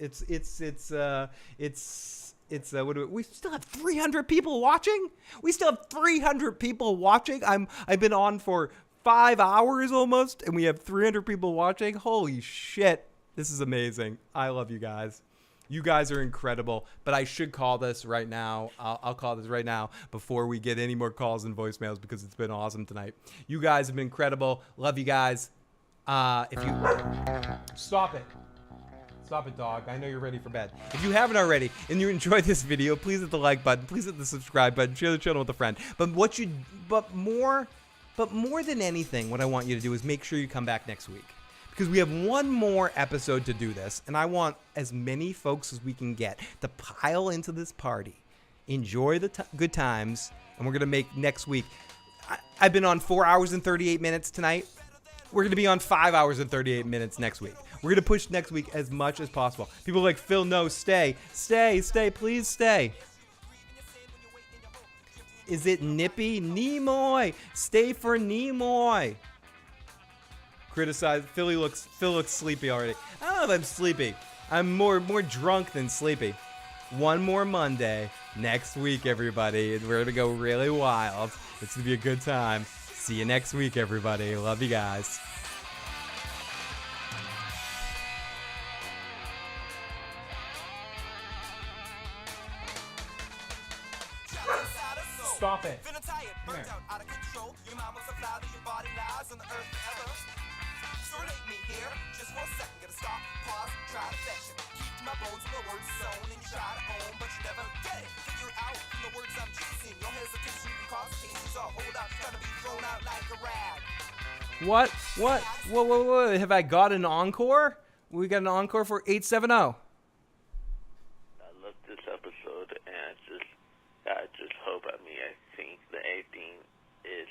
we still have 300 people watching. We still have 300 people watching. I've been on for 5 hours almost, and we have 300 people watching. Holy shit. This is amazing. I love you guys. You guys are incredible, but I should call this right now. I'll call this right now before we get any more calls and voicemails because it's been awesome tonight. You guys have been incredible. Love you guys. If you stop it, dog. I know you're ready for bed. If you haven't already and you enjoyed this video, please hit the like button. Please hit the subscribe button. Share the channel with a friend. But more than anything, what I want you to do is make sure you come back next week because we have one more episode to do this, and I want as many folks as we can get to pile into this party, enjoy the good times, and we're gonna make next week. I've been on 4 hours and 38 minutes tonight. We're going to be on 5 hours and 38 minutes next week. We're going to push next week as much as possible. People are like, Phil, no, stay, please stay. Is it Nippy? Nimoy. Stay for Nimoy. Criticize. Phil looks sleepy already. I don't know if I'm sleepy. I'm more drunk than sleepy. One more Monday next week, everybody. We're going to go really wild. It's going to be a good time. See you next week, everybody. Love you guys. Stop it. Come here. What? Have I got an encore? We got an encore for 870. I love this episode, and I just hope. I think the ending is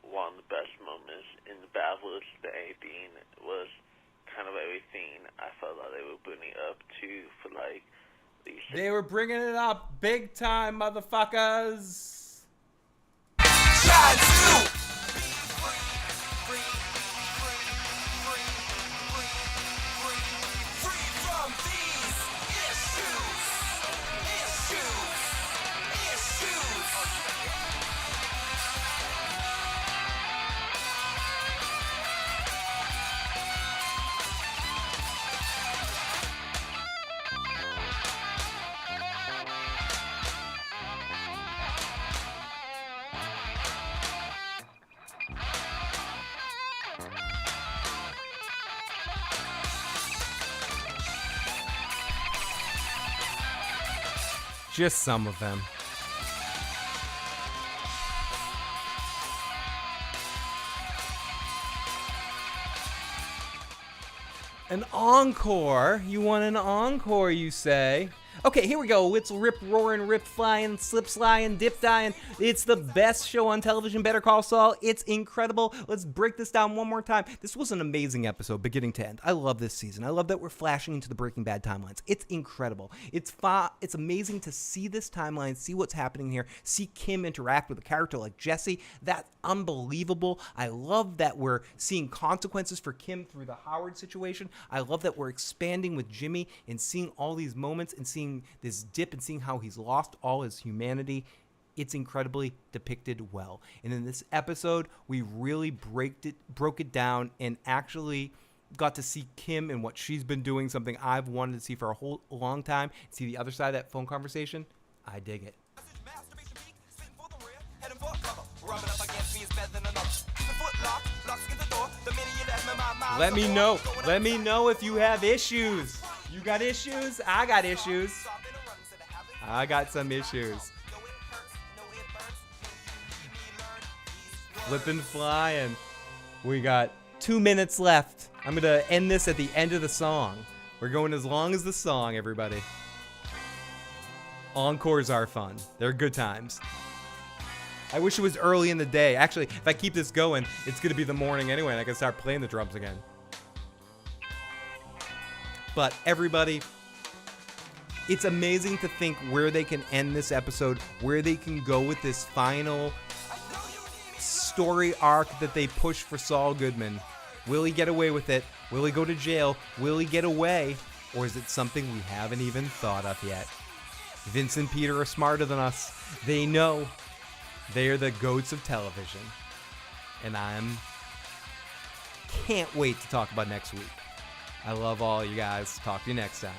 one of the best moments in the battles. The ending was kind of everything I felt like they were bringing up to for like these. They were bringing it up big time, motherfuckers. Just some of them. An encore? You want an encore, you say? Okay, here we go. Let's rip roaring, rip flying, slip sliding, dip dying. It's the best show on television, Better Call Saul. It's incredible. Let's break this down one more time. This was an amazing episode, beginning to end. I love this season. I love that we're flashing into the Breaking Bad timelines. It's incredible. It's amazing to see this timeline, see what's happening here, see Kim interact with a character like Jesse. That's unbelievable. I love that we're seeing consequences for Kim through the Howard situation. I love that we're expanding with Jimmy and seeing all these moments and seeing this dip and seeing how he's lost all his humanity. It's incredibly depicted well. And in this episode, we really broke it down and actually got to see Kim and what she's been doing, something I've wanted to see for a long time. See the other side of that phone conversation. I dig it. Let me know. Let me know if you have issues. You got issues? I got issues. I got some issues. Flippin' flying. We got 2 minutes left. I'm going to end this at the end of the song. We're going as long as the song, everybody. Encores are fun. They're good times. I wish it was early in the day. Actually, if I keep this going, it's going to be the morning anyway, and I can start playing the drums again. But everybody, it's amazing to think where they can end this episode, where they can go with this final story arc that they push for Saul Goodman. Will he get away with it? Will he go to jail? Will he get away? Or is it something we haven't even thought of yet? Vince and Peter are smarter than us. They know. They are the goats of television. And can't wait to talk about next week. I love all you guys. Talk to you next time.